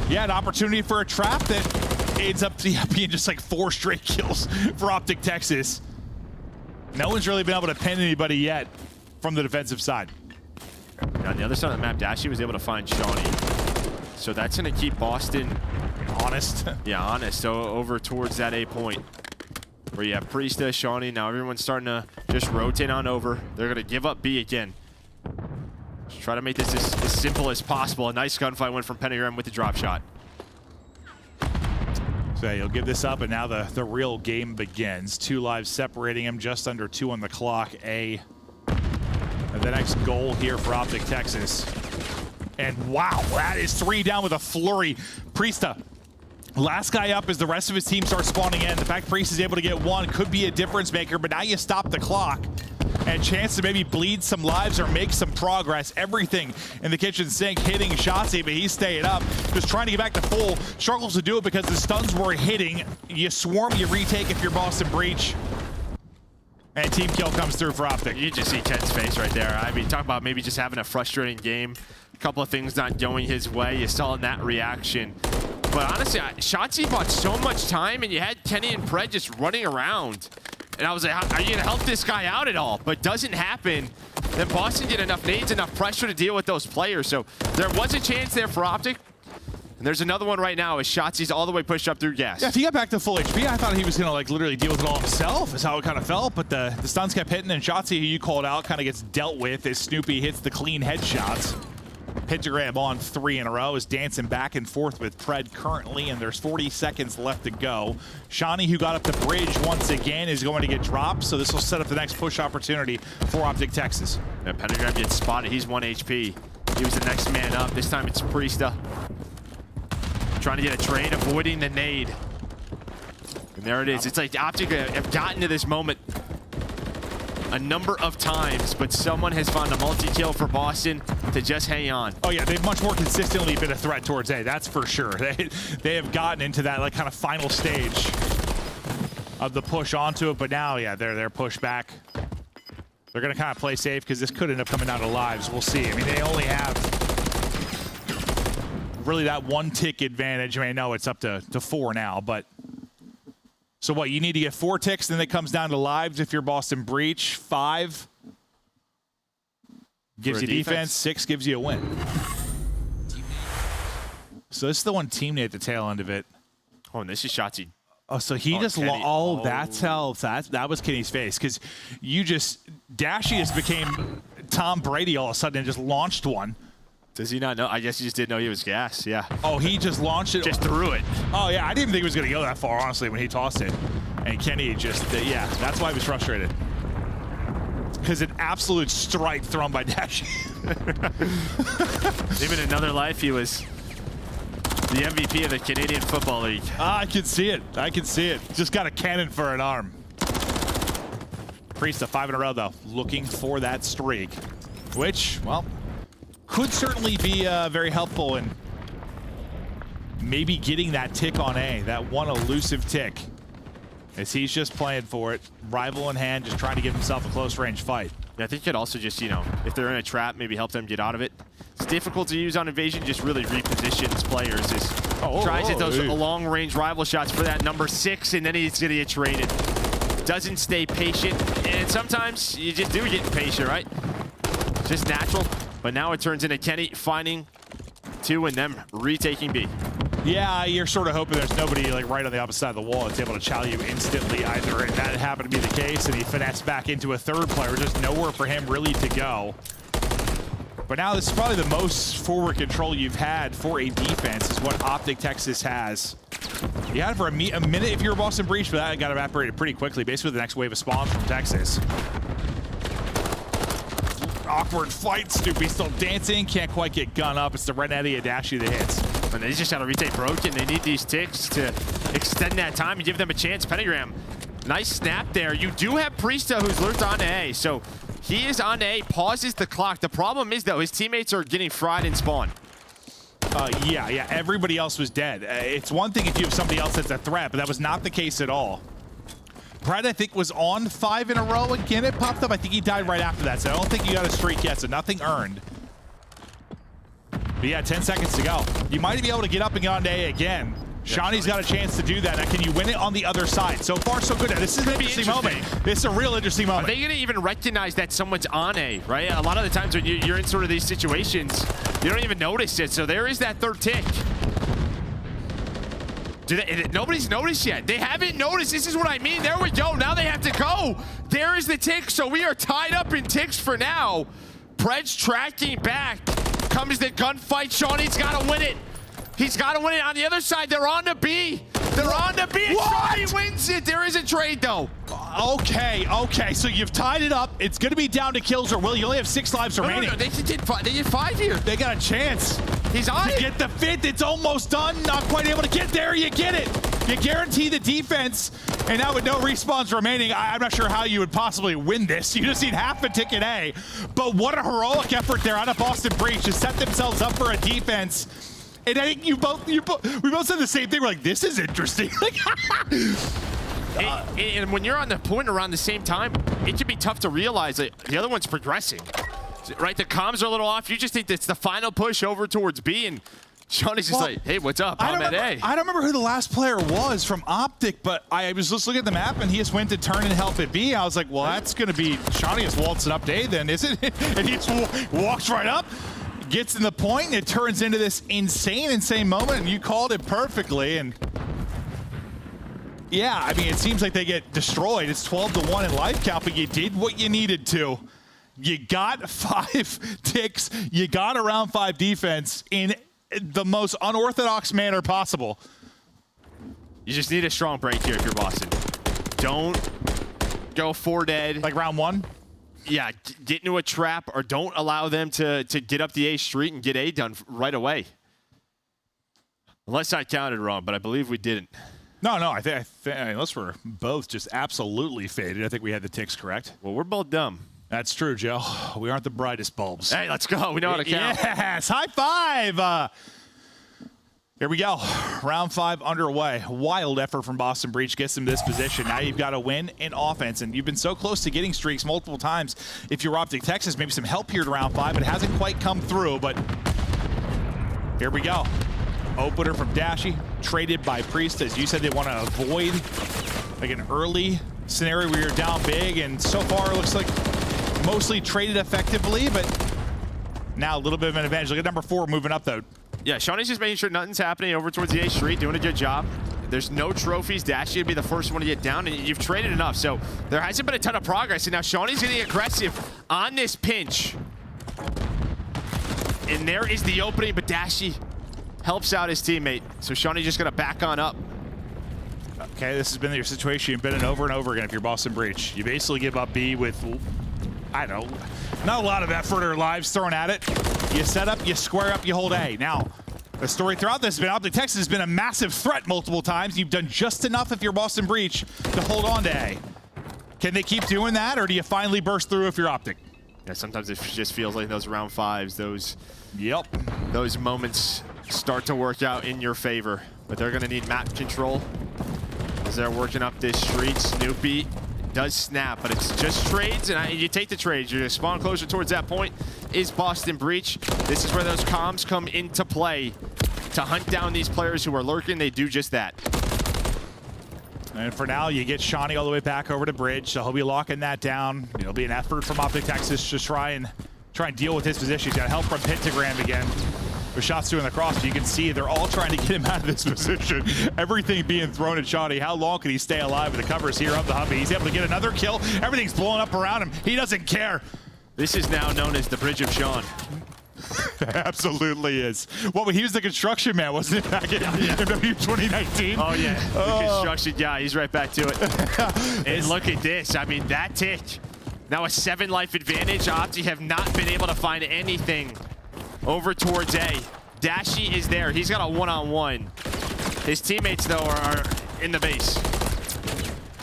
yeah, an opportunity for a trap that ends up being just like 4 straight kills for Optic Texas. No one's really been able to pin anybody yet from the defensive side. Now on the other side of the map, Dashy was able to find Shawnee. So that's going to keep Boston honest. Yeah, honest. So over towards that A point where you have Priesta, Shawnee. Now everyone's starting to just rotate on over. They're going to give up B again. Just try to make this as simple as possible. A nice gunfight went from Pentagram with the drop shot. So he'll give this up, and now the real game begins. 2 lives separating him, just under 2 on the clock. The next goal here for Optic Texas. And wow, that is 3 down with a flurry. Priesta, last guy up as the rest of his team starts spawning in. The fact Priest is able to get 1 could be a difference maker, but now you stop the clock. And a chance to maybe bleed some lives or make some progress. Everything in the kitchen sink hitting Shotzi, but he's staying up. Just trying to get back to full. Struggles to do it because the stuns were hitting. You swarm, you retake if you're Boston Breach. And team kill comes through for Optic. You just see Ken's face right there. I mean, talk about maybe just having a frustrating game. A couple of things not going his way. You saw in that reaction. But honestly, Shotzi bought so much time, and you had Kenny and Pred just running around. And I was like, are you going to help this guy out at all? But doesn't happen. Then Boston did enough nades, enough pressure to deal with those players. So there was a chance there for Optic. And there's another one right now as Shotzi's all the way pushed up through gas. Yeah, if he got back to full HP, I thought he was going to like literally deal with it all himself, is how it kind of felt. But the stuns kept hitting, and Shotzi, who you called out, kind of gets dealt with as Snoopy hits the clean headshots. Pentagram on 3 in a row is dancing back and forth with Pred currently, and there's 40 seconds left to go. Shawnee, who got up the bridge once again, is going to get dropped, so this will set up the next push opportunity for Optic Texas. Yeah, Pentagram gets spotted. He's 1 HP. He was the next man up. This time it's Priesta. Trying to get a trade, avoiding the nade. And there it is. It's like Optic have gotten to this moment a number of times, but someone has found a multi-kill for Boston to just hang on. Oh yeah, they've much more consistently been a threat towards A, that's for sure. They have gotten into that like kind of final stage of the push onto it, but now, yeah, they're pushed back. They're gonna kind of play safe because this could end up coming down to lives. We'll see. I mean, they only have really that 1 tick advantage. I mean, I know it's up to 4 now, but so what, you need to get 4 ticks, then it comes down to lives if you're Boston Breach. 5 gives you defense, 6 gives you a win. So this is the one teammate at the tail end of it. Oh, and this is Shotzi. Oh, so he just that's how that was Kenny's face, because you just Dashy just became Tom Brady all of a sudden and just launched one. Does he not know? I guess he just didn't know he was gas. Yeah. Oh, he just launched it. Just threw it. Oh yeah, I didn't even think he was gonna go that far, honestly, when he tossed it. And Kenny just, yeah, that's why he was frustrated. Because an absolute strike thrown by Dashy. Even in another life, he was the MVP of the Canadian Football League. I can see it. I can see it. Just got a cannon for an arm. Priesta 5 in a row, though, looking for that streak, which, well, could certainly be very helpful in maybe getting that tick on A, that one elusive tick, as he's just playing for it, rival in hand, just trying to give himself a close range fight. Yeah, I think it could also just, you know, if they're in a trap, maybe help them get out of it. It's difficult to use on Invasion, just really repositions players. Tries at those long range rival shots for that number 6, and then he's gonna get traded. Doesn't stay patient, and sometimes you just do get impatient, right? Just natural. But now it turns into Kenny finding 2 and them retaking B. Yeah, you're sort of hoping there's nobody like right on the opposite side of the wall that's able to chow you instantly either, and that happened to be the case, and he finessed back into a 3rd player. Just nowhere for him really to go. But now this is probably the most forward control you've had for a defense, is what Optic Texas has. You had it for a minute if you were Boston Breach, but that got evaporated pretty quickly, basically the next wave of spawns from Texas. Awkward fight. Snoopy still dancing. Can't quite get gun up. It's the Red Eddie Adachi that hits. And they just got to retake broken. They need these ticks to extend that time and give them a chance. Pentagram, nice snap there. You do have Priesta, who's lurked on A. So he is on A, pauses the clock. The problem is, though, his teammates are getting fried in spawn. Yeah. Everybody else was dead. It's one thing if you have somebody else that's a threat, but that was not the case at all. Brad, I think, was on 5 in a row again. It popped up. I think he died right after that, so I don't think you got a streak yet, so nothing earned. But yeah, 10 seconds to go. You might be able to get up and get on to A again. Shawnee's got a chance to do that. Now, can you win it on the other side? So far, so good. Now, this is an interesting moment. This is a real interesting moment. Are they going to even recognize that someone's on A, right? A lot of the times when you're in sort of these situations, you don't even notice it. So there is that 3rd tick. Nobody's noticed yet. They haven't noticed. This is what I mean. There we go. Now they have to go. There is the tick. So we are tied up in ticks for now. Pred's tracking back. Comes the gunfight. Shawnee's got to win it. He's got to win it. On the other side, they're on to B. They're on to B. And Shawnee wins it. There is a trade, though. Okay. So you've tied it up. It's going to be down to kills or will. You only have 6 lives remaining. No, they did 5 here. They got a chance. He's on it. Get the 5th. It's almost done. Not quite able to get there. You get it. You guarantee the defense. And now with no respawns remaining, I'm not sure how you would possibly win this. You just need half a ticket A. But what a heroic effort there out of Boston Breach to set themselves up for a defense. And I think we both said the same thing. We're like, this is interesting. And when you're on the point around the same time, it can be tough to realize that the other one's progressing. Right, the comms are a little off. You just think it's the final push over towards B, and Shawnee's just like, hey, what's up? I'm at A. I don't remember who the last player was from Optic, but I was just looking at the map, and he just went to turn and help at B. I was like, well, that's going to be Shawnee just waltzing up to A then, isn't it? And he just walks right up, gets in the point, and it turns into this insane moment, and you called it perfectly. And yeah, I mean, it seems like they get destroyed. It's 12-1 in life count, but you did what you needed to. You got 5 ticks. You got a round 5 defense in the most unorthodox manner possible. You just need a strong break here if you're Boston. Don't go 4 dead. Like round 1? Yeah, get into a trap, or don't allow them to get up the A street and get A done right away. Unless I counted wrong, but I believe we didn't. No, I think unless we're both just absolutely faded, I think we had the ticks correct. Well, we're both dumb. That's true, Joe. We aren't the brightest bulbs. Hey, let's go. We know how to count. Yes, high five. Here we go. Round 5 underway. Wild effort from Boston Breach gets them this position. Now you've got to win in offense, and you've been so close to getting streaks multiple times. If you're Optic Texas, maybe some help here to round 5, but it hasn't quite come through. But here we go. Opener from Dashy, traded by Priest. As you said, they want to avoid like an early scenario where you're down big, and so far it looks like mostly traded effectively, but now a little bit of an advantage. Look at number 4 moving up, though. Yeah, Shawnee's just making sure nothing's happening over towards the A street, doing a good job. There's no trophies. Dashy would be the first one to get down, and you've traded enough, so there hasn't been a ton of progress, and now Shawnee's getting aggressive on this pinch. And there is the opening, but Dashy helps out his teammate, so Shawnee's just going to back on up. Okay, this has been your situation. You've been in over and over again if you're Boston Breach. You basically give up B with, I don't know, not a lot of effort or lives thrown at it. You set up, you square up, you hold A. Now, the story throughout this has been Optic Texas has been a massive threat multiple times. You've done just enough if you're Boston Breach to hold on to A. Can they keep doing that, or do you finally burst through if you're Optic? Yeah, sometimes it just feels like those round 5s, those moments start to work out in your favor. But they're going to need map control as they're working up this street. Snoopy does snap, but it's just trades, and you take the trades. You're going to spawn closer towards that point is Boston Breach. This is where those comms come into play to hunt down these players who are lurking. They do just that. And for now, you get Shawnee all the way back over to Bridge, so he'll be locking that down. It'll be an effort from Optic Texas to try and deal with his position. He's got help from Pentagram again. With shots doing the cross, you can see they're all trying to get him out of this position. Everything being thrown at Shawnee. How long can he stay alive with the covers here of the Hubby? He's able to get another kill. Everything's blowing up around him. He doesn't care. This is now known as the Bridge of Sean. Absolutely is. Well, he was the construction man, wasn't it, back in MW 2019? Oh, yeah. The construction guy. He's right back to it. And look at this. I mean, that tick. Now a 7 life advantage. Opti have not been able to find anything over towards A. Dashy is there. He's got a one-on-one. His teammates, though, are in the base.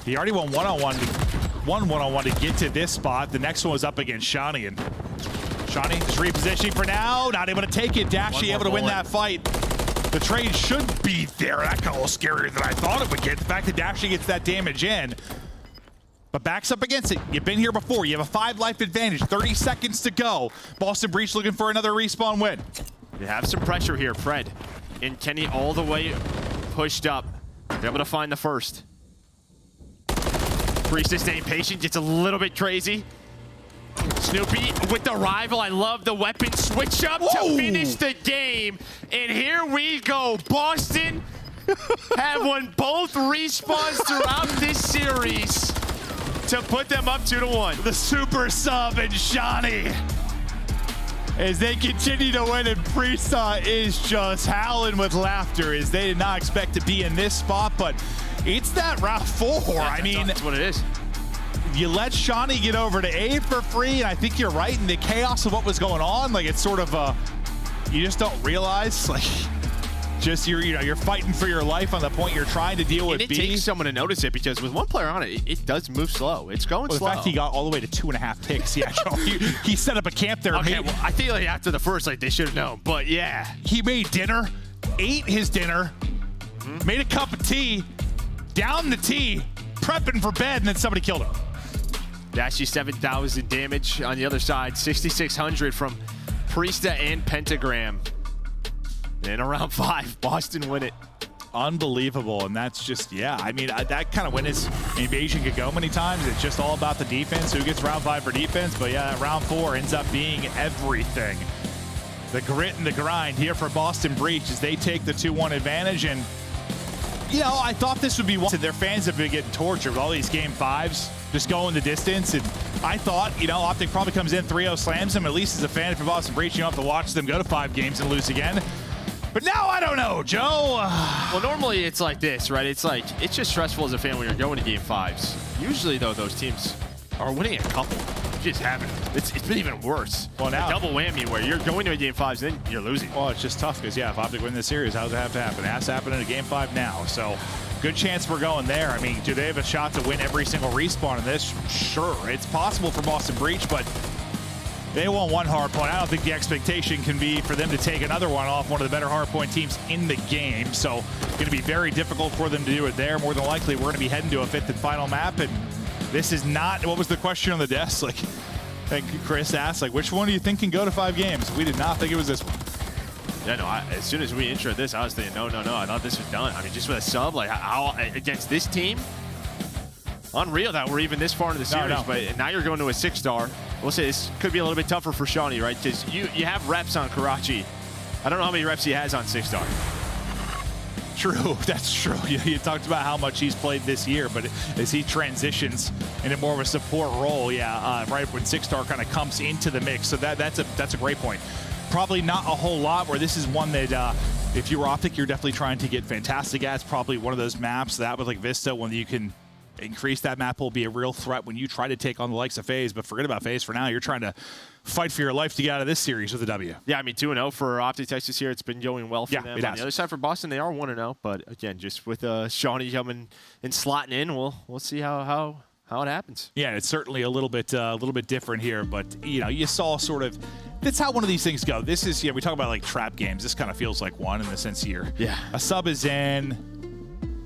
He already won one-on-one to get to this spot. The next one was up against Shawnee, and Shawnee just repositioning for now. Not able to take it. Dashy able to win that fight. The trade should be there. That got a little scarier than I thought it would get. The fact that Dashy gets that damage in, but backs up against it. You've been here before. You have a 5 life advantage. 30 seconds to go. Boston Breach looking for another respawn win. You have some pressure here. Fred and Kenny all the way pushed up. They're able to find the first. Priest is staying patient. Gets a little bit crazy. Snoopy with the rival. I love the weapon switch up to finish the game. And here we go. Boston have won both respawns throughout this series to put them up 2-1. The super sub and Shawnee as they continue to win, and Priest is just howling with laughter as they did not expect to be in this spot, but it's that round 4. I mean, that's what it is. You let Shawnee get over to A for free, and I think you're right in the chaos of what was going on. Like, it's sort of you just don't realize, like, just you're fighting for your life on the point you're trying to deal with. And it takes someone to notice it, because with one player on it, it does move slow. It's going slow. The fact he got all the way to 2.5 ticks, yeah, he set up a camp there. Okay, well, I feel like after the first, like, they should have known, but yeah. He made dinner, ate his dinner, made a cup of tea, downed the tea, prepping for bed, and then somebody killed him. Dashy 7,000 damage on the other side, 6,600 from Priesta and Pentagram. And around 5, Boston win it. Unbelievable, and that's just, yeah, I mean, that kind of win is invasion could go many times. It's just all about the defense, who gets round 5 for defense, but yeah, round 4 ends up being everything. The grit and the grind here for Boston Breach as they take the 2-1 advantage, and you know, I thought this would be one. Their fans have been getting tortured with all these game 5s, just going the distance, and I thought, you know, Optic probably comes in 3-0, slams them. At least as a fan for Boston Breach, you don't have to watch them go to 5 games and lose again. But now I don't know, Joe. Well, normally it's like this, right? It's like, it's just stressful as a fan when you're going to game 5s. Usually, though, those teams are winning a couple. You just haven't. It's been even worse. Well, now, a double whammy where you're going to a game 5s and then you're losing. Well, it's just tough because, yeah, if Optic win this series, how does it have to happen? It has to happen in a game 5 now. So, good chance we're going there. I mean, do they have a shot to win every single respawn in this? Sure. It's possible for Boston Breach, but they won one hardpoint. I don't think the expectation can be for them to take another one off one of the better hardpoint teams in the game. So, going to be very difficult for them to do it there. More than likely, we're going to be heading to a 5th and final map, and this is not, what was the question on the desk? Like Chris asked, like, which one do you think can go to 5 games? We did not think it was this one. Yeah, no, as soon as we introed this, I was thinking, no, I thought this was done. I mean, just with a sub, like, how against this team, unreal that we're even this far into the series, but now you're going to a 6-star. We'll say this could be a little bit tougher for Shawnee, right? Because you have reps on Karachi. I don't know how many reps he has on 6-star. True, that's true. You talked about how much he's played this year, but as he transitions into more of a support role, right when 6-star kind of comes into the mix, so that's a great point. Probably not a whole lot, where this is one that if you were Optic, you're definitely trying to get fantastic at. It's probably one of those maps that with like Vista, when you can increase that map, will be a real threat when you try to take on the likes of Faze. But forget about Faze for now. You're trying to fight for your life to get out of this series with a W. Yeah, I mean, 2-0 for Optic Texas here. It's been going well for them. It On the other side for Boston, they are 1-0. But again, just with Shawnee coming and slotting in, we'll see how it happens. Yeah, it's certainly a little bit different here. But you know, you saw sort of. That's how one of these things go. This is, we talk about like trap games. This kind of feels like one in the sense here. Yeah. A sub is in.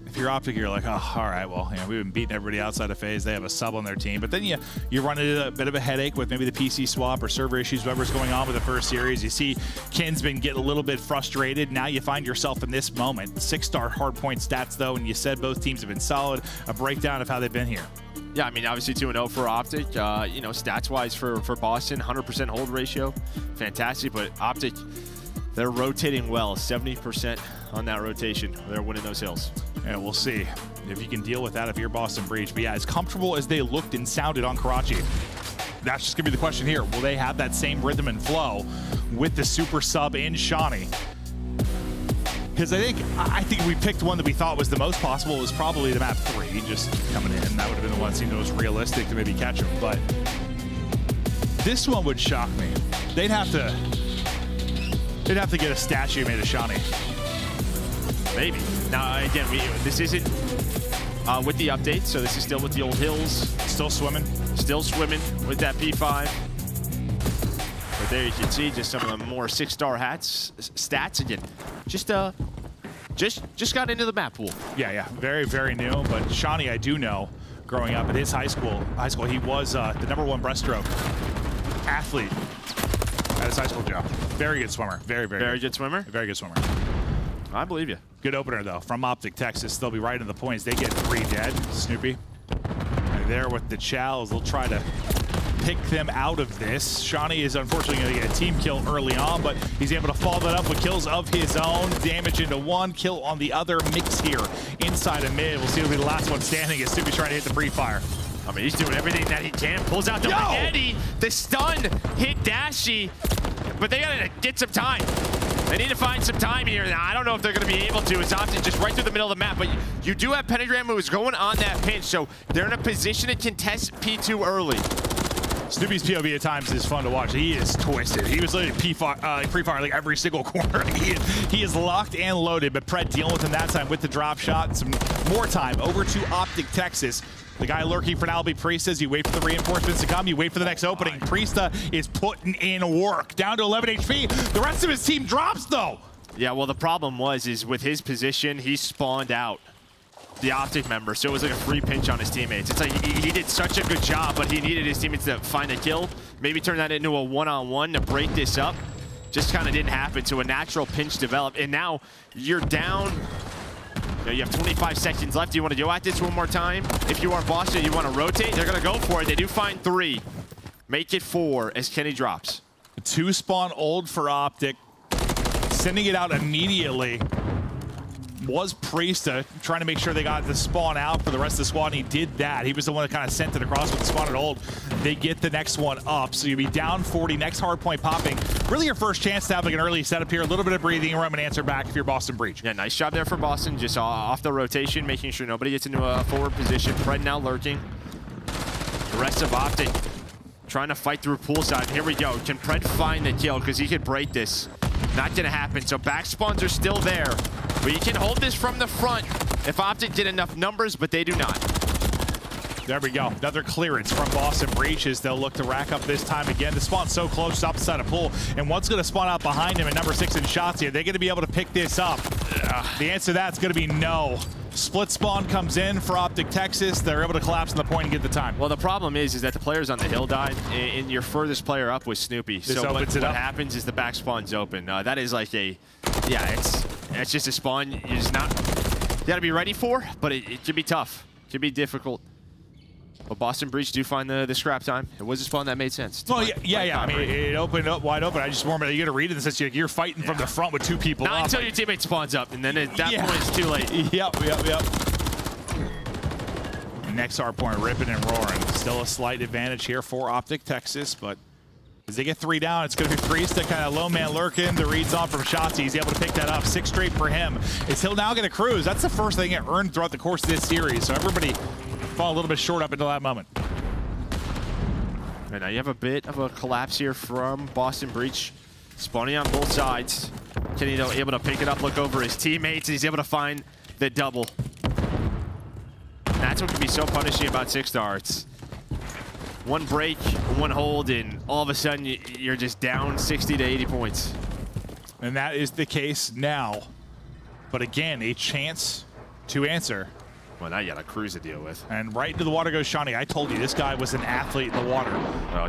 If you're Optic, you're like, oh, all right, well, we've been beating everybody outside of Faze. They have a sub on their team. But then you run into a bit of a headache with maybe the PC swap or server issues, whatever's going on with the first series. You see Ken's been getting a little bit frustrated. Now you find yourself in this moment. 6-star hardpoint stats, though, and you said both teams have been solid. A breakdown of how they've been here. Yeah, I mean, obviously 2-0 for Optic. Stats-wise for Boston, 100% hold ratio. Fantastic, but Optic, they're rotating well, 70% on that rotation. They're winning those hills. And we'll see if you can deal with that if you're Boston Breach. But yeah, as comfortable as they looked and sounded on Karachi, that's just going to be the question here. Will they have that same rhythm and flow with the super sub in Shawnee? Because I think we picked one that we thought was the most possible. It was probably the map 3 just coming in. That would have been the one that seemed the most realistic to maybe catch them. But this one would shock me. They'd have to get a statue made of Shawnee. Maybe. Now, again, this isn't with the update, so this is still with the old hills. Still swimming. Still swimming with that P5. But there you can see just some of the more 6-star stats again. Just got into the map pool. Yeah, very, very new. But Shawnee, I do know, growing up at his high school, he was the #1 breaststroke athlete at his high school job. Very good swimmer. Very good swimmer. Very good swimmer. I believe you. Good opener, though, from Optic Texas. They'll be right in the points. They get 3 dead. Snoopy. And there with the chows. They'll try to pick them out of this. Shawnee is unfortunately going to get a team kill early on, but he's able to follow that up with kills of his own. Damage into one, kill on the other. Mix here inside of mid. We'll see who'll be the last one standing as Snoopy's trying to hit the pre-fire. I mean, he's doing everything that he can. Pulls out the Eddie. The stun hit Dashy, but they got to get some time. They need to find some time here. Now, I don't know if they're going to be able to. It's Optic just right through the middle of the map, but you do have Pentagram who is going on that pinch, so they're in a position to contest P2 early. Snoopy's POV at times is fun to watch. He is twisted. He was literally pre-fire like every single corner. He is locked and loaded, but Pred dealing with him that time with the drop shot. And some more time over to Optic Texas. The guy lurking for now will be Priest as you wait for the reinforcements to come. You wait for the next opening. Priesta is putting in work. Down to 11 HP. The rest of his team drops, though. Yeah, well, the problem is with his position, he spawned out the Optic member, so it was like a free pinch on his teammates. It's like he did such a good job, but he needed his teammates to find a kill, maybe turn that into a one-on-one to break this up. just kind of didn't happen. So a natural pinch developed, and now you're down. You have 25 seconds left. Do you want to go at this one more time? If you are Boston, you want to rotate. They're going to go for it. They do find 3. Make it 4 as Kenny drops. 2 spawn old for Optic. Sending it out immediately was Priesta, trying to make sure they got the spawn out for the rest of the squad, and he did that. He was the one that kind of sent it across with the spawn at old. They get the next one up, so you'll be down 40, next hard point popping. Really your first chance to have like an early setup here, a little bit of breathing room and answer back if you're Boston Breach. Yeah, nice job there for Boston, just off the rotation, making sure nobody gets into a forward position. Fred now lurking. The rest of Optic trying to fight through poolside. Here we go. Can Pred find the kill? Because he could break this. Not going to happen. So back spawns are still there. But you can hold this from the front if Optic get enough numbers, but they do not. There we go. Another clearance from Boston Breach as they'll look to rack up this time again. The spawn's so close, top side of pool. And what's going to spawn out behind him at number 6 in Shotzi? Are they going to be able to pick this up? The answer to that's going to be no. Split spawn comes in for Optic Texas. They're able to collapse on the point and get the time. Well, the problem is that the players on the hill died, and your furthest player up was Snoopy. This so opens what it up. happens is the back spawn's open. That is like a, yeah, it's just a spawn you got to be ready for, but it can be tough. It can be difficult. But Boston Breach do find the scrap time. It was a spawn that made sense. Well, yeah. I mean, it opened up wide open. I just warmed it. You got to read it and says you're fighting from the front with 2 people. Not up. until your teammate spawns up, and then at that point it's too late. Yep. Next hard point, ripping and roaring. Still a slight advantage here for Optic Texas, but as they get 3 down, it's going to be Priesta, kind of low man lurking. The reads on from Shotzi. He's able to pick that up. 6 straight for him. Is he'll now going to cruise? That's the first thing it earned throughout the course of this series. So everybody fall a little bit short up until that moment. Right now you have a bit of a collapse here from Boston Breach. Spawning on both sides. Kenny though able to pick it up, look over his teammates, and he's able to find the double. And that's what can be so punishing about 6-star. It's 1 break, 1 hold, and all of a sudden you're just down 60 to 80 points. And that is the case now. But again, a chance to answer. Well, now you got a cruise to deal with. And right into the water goes Shawnee. I told you, this guy was an athlete in the water.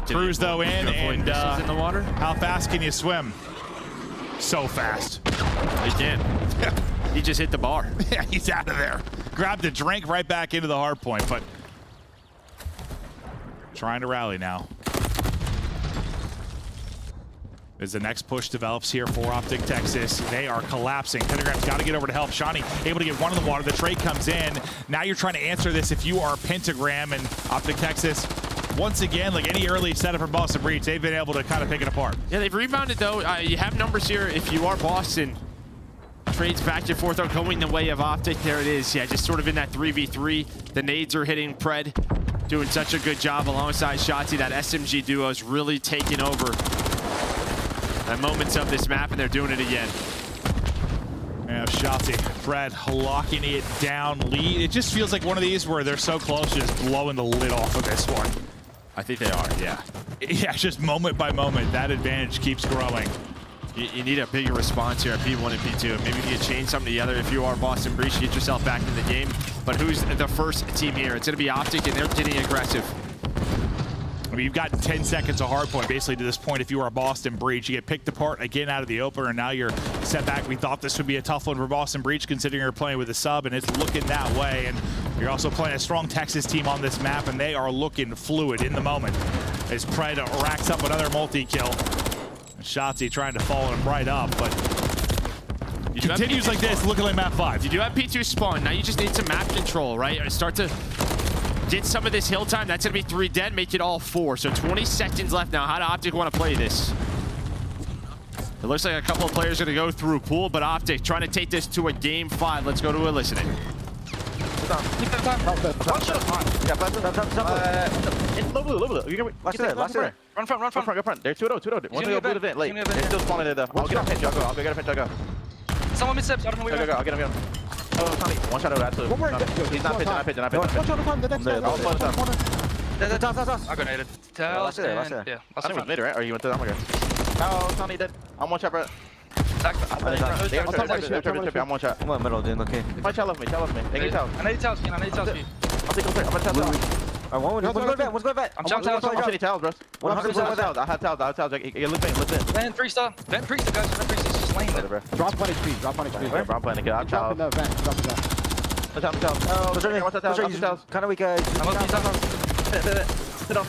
Cruise, though, in the water. How fast can you swim? So fast. He can. He just hit the bar. Yeah, he's out of there. Grabbed a drink right back into the hard point, but trying to rally now. As the next push develops here for Optic Texas, they are collapsing. Pentagram's got to get over to help. Shawnee able to get 1 in the water. The trade comes in. Now you're trying to answer this if you are Pentagram, and Optic Texas, once again, like any early setup from Boston Breach, they've been able to kind of pick it apart. Yeah, they've rebounded though. You have numbers here if you are Boston. Trades back and forth are going the way of Optic. There it is. Yeah, just sort of in that 3v3. The nades are hitting Pred. Doing such a good job alongside Shotzi. That SMG duo is really taking over at moments of this map, and they're doing it again. Yeah, Shotzi, Pred locking it down. Lead. It just feels like one of these where they're so close to just blowing the lid off of this one. I think they are, yeah. Yeah, just moment by moment, that advantage keeps growing. You need a bigger response here at P1 and P2. Maybe you can change something together. If you are Boston Breach, get yourself back in the game. But who's the first team here? It's going to be Optic, and they're getting aggressive. I mean, you've got 10 seconds of hard point basically to this point. If you are Boston Breach, you get picked apart again out of the opener, and now you're set back. We thought this would be a tough one for Boston Breach considering you're playing with a sub, and it's looking that way. And you're also playing a strong Texas team on this map, and they are looking fluid in the moment as Pred racks up another multi-kill. Shotzi trying to follow him right up, but continues like this, looking like map 5. You do have P2 spawn. Now you just need some map control, right? Start to get some of this hill time. That's going to be 3 dead, make it all 4. So 20 seconds left now. How do Optic want to play this? It looks like a couple of players are going to go through pool, but Optic trying to take this to a game 5. Let's go to a listening. Low blue. You can last there. Run front, go front. They're 2-0. One to go blue to vent late. They're still spawning there though. I'll get on pinch, I'll go get a pinch, I'll go. Someone mid-steps, I don't know where I'll get him. Oh, Tommy, one shot over, absolutely. He's not pitching, I'll go grenaded. Last there. Yeah. I think it was mid, right? Or you went to the hamburger? Oh, Tommy dead. I'm one shot, bro. I'm one shot. I'm in the middle, dude, okay. Challenge me. They need towels. I need towels, I'll take I'm gonna tell One's going to vet. I'm jumping out. I'm shitty towels, bro. 100% with towels. I have towels. You look in. Vent 3-star. Vent 3-star, guys. Vent 3-star just lane there, bro. Drop on HP. Drop on HP. Bro, I'm playing a kid. I'm dropping the vent. Drop the vent. Watch out. Watch that towels. Kind of weak, guys. I'm up these towels.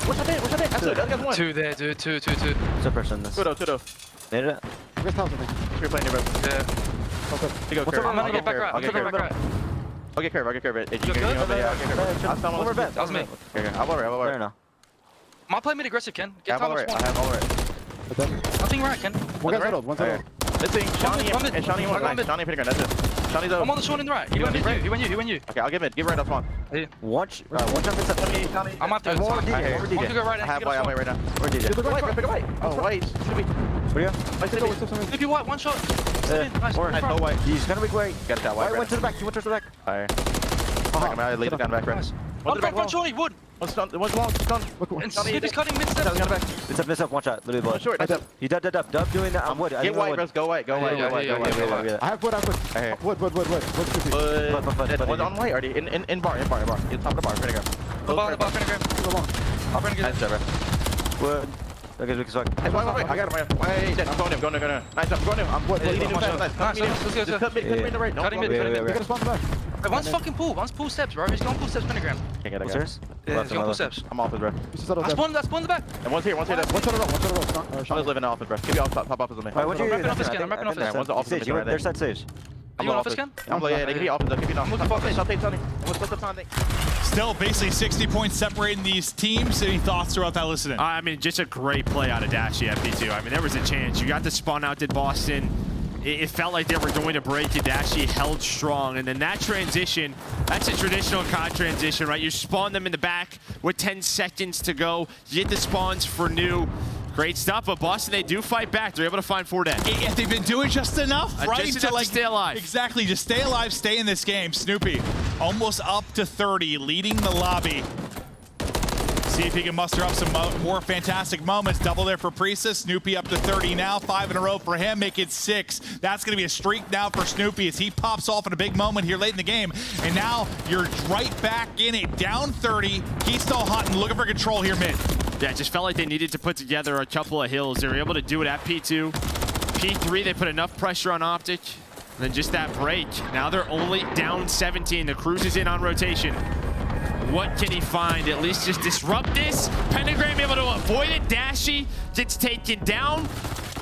What's that? That's one. Two there, dude. Two. Suppression this. Tudo. Nailed it. Where's towels, I think? You're playing here, bro. Yeah. Okay. I'm gonna get back right. I'll get curve. I'll get curve. You good? Yeah, I'll get curve. I'll Over bet. That was me. Okay. I'll over. There now. My play mid aggressive, Ken. I have all right. Nothing right, Ken. One settled. Let's see. Shawnee and Pentagram. That's it. Shawnee's I'm on the short in the right. He went you. Okay, I'll give it. Give right. That's one. Watch jump inside. I'm after it. More DJ. I'm gonna go right. I have white right now. Where DJ? Pick a white. Oh, white. Where you? If you white, one shot. Nice. Nice. No white. He's gonna be great. Got that white. Went to the back. He went to the back. Alright. I'm gonna leave the gun back right. One Shawnee, wood. One's long. And Snoopy's cutting mid steps. It's up. One shot. Literally blood. Short. He dub. Dub doing that. I'm wood. Get white, bros. Go white. I have wood. Wood. One's on white already. In bar. In top of the bar. Pentagram. Bar, Pentagram. Nice job, bro. Wood. Okay, we can swag. I got him. Wait. I'm going him. Nice. I'm going him. I'm leading him. Nice. Cut me in the right. Cutting mid. We gotta spawn back. One's fucking pool. One's pool steps, bro. He's going pool steps, Pentagram. Can't get Serious? Yeah, he's going pool steps. I'm off it, bro. That's one in the back. And one's here. One shot a roll. Sean's living off it, bro. Give me off top office on me. I'm wrapping off his gun. I'm wrapping off his gun. One's the office. Their side stage. Are you on office gun? I'm like, yeah, give me office. Give me office. I'm looking for Tony. What's the time thing? Still basically 60 points separating these teams. Any thoughts throughout that listening? I mean, just a great play out of Dashy at P2. I mean, there was a chance. You got the spawn out, did Boston. It felt like they were going to break it. Dashy held strong. And then that transition, that's a traditional COD transition, right? You spawn them in the back with 10 seconds to go. You get the spawns for new. Great stuff, but Boston, they do fight back. They're able to find 4 dead. If they've been doing just enough, right? Just enough to stay alive. Exactly, just stay alive, stay in this game. Snoopy, almost up to 30, leading the lobby. See if he can muster up some more fantastic moments. Double there for Priestess. Snoopy up to 30 now. 5 in a row for him, make it 6. That's going to be a streak now for Snoopy as he pops off in a big moment here late in the game. And now you're right back in it, down 30. He's still hunting, looking for control here mid. Yeah, it just felt like they needed to put together a couple of hills. They were able to do it at P2. P3, they put enough pressure on Optic. And then just that break. Now they're only down 17. The Cruise is in on rotation. What can he find? At least just disrupt this. Pentagram able to avoid it. Dashy gets taken down,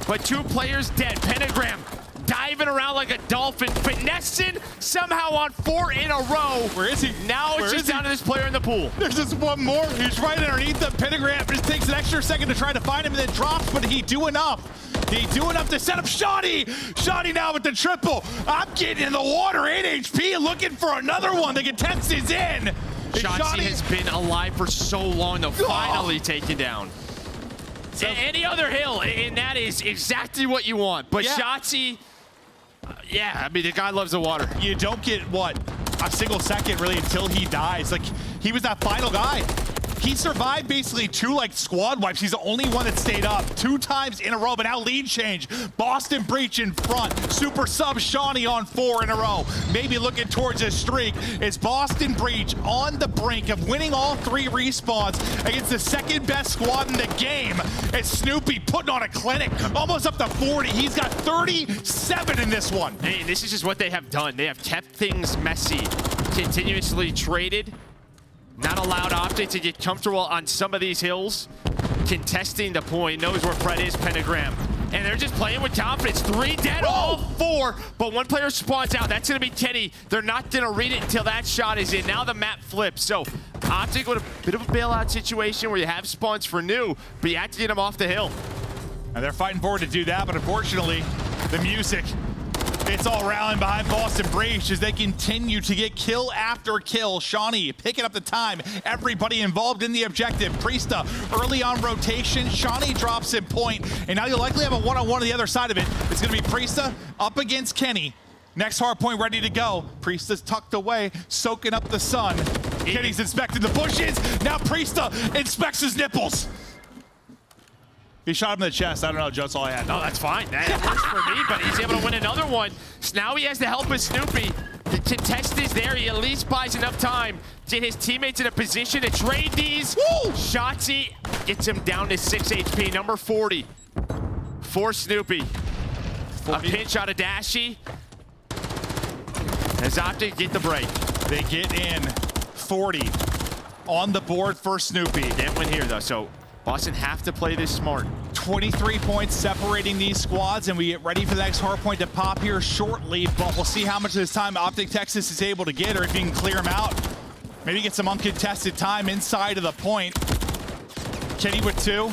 but 2 players dead. Pentagram diving around like a dolphin. Finessing somehow on 4 in a row. Where is he? Now it's just down to this player in the pool. There's just one more. He's right underneath the Pentagram. Just takes an extra second to try to find him and then drops, but he do enough. He do enough to set up Shawnee. Shawnee now with the triple. I'm getting in the water. 8 HP looking for another one. The contest is in. Shotzi has been alive for so long, though, finally taken down. So, any other hill, and that is exactly what you want. But Shotzi, yeah, I mean, the guy loves the water. You don't get, what, a single second, really, until he dies. Like, he was that final guy. He survived basically 2 like squad wipes. He's the only one that stayed up 2 times in a row, but now lead change. Boston Breach in front. Super sub Shawnee on 4 in a row. Maybe looking towards a streak. Is Boston Breach on the brink of winning all 3 respawns against the second best squad in the game? It's Snoopy putting on a clinic, almost up to 40. He's got 37 in this one. Hey, this is just what they have done. They have kept things messy, continuously traded. Not allowed Optic to get comfortable on some of these hills. Contesting the point, knows where Fred is, Pentagram. And they're just playing with confidence. 3 dead, all 4, but 1 player spawns out. That's gonna be Kenny. They're not gonna read it until that shot is in. Now the map flips. So Optic with a bit of a bailout situation where you have spawns for new, but you have to get them off the hill. And they're fighting forward to do that, but unfortunately, the music, it's all rallying behind Boston Breach as they continue to get kill after kill. Shawnee picking up the time. Everybody involved in the objective. Priesta early on rotation. Shawnee drops in point, and now you'll likely have a one-on-one on the other side of it. It's going to be Priesta up against Kenny. Next hardpoint ready to go. Priesta's tucked away, soaking up the sun. Kenny's inspecting the bushes. Now Priesta inspects his nipples. He shot him in the chest. I don't know, Joe, that's all I had. No, that's fine. That works for me, but he's able to win another one. So now he has the help of Snoopy. The contest is there. He at least buys enough time to get his teammates in a position to trade these. Woo! Shotzi gets him down to 6 HP. Number 40 for Snoopy. A pinch out of Dashy. As Optic get the break. They get in 40 on the board for Snoopy. Can't win here, though, so Boston have to play this smart. 23 points separating these squads, and we get ready for the next hardpoint to pop here shortly, but we'll see how much of this time Optic Texas is able to get, or if you can clear him out. Maybe get some uncontested time inside of the point. Kenny with 2.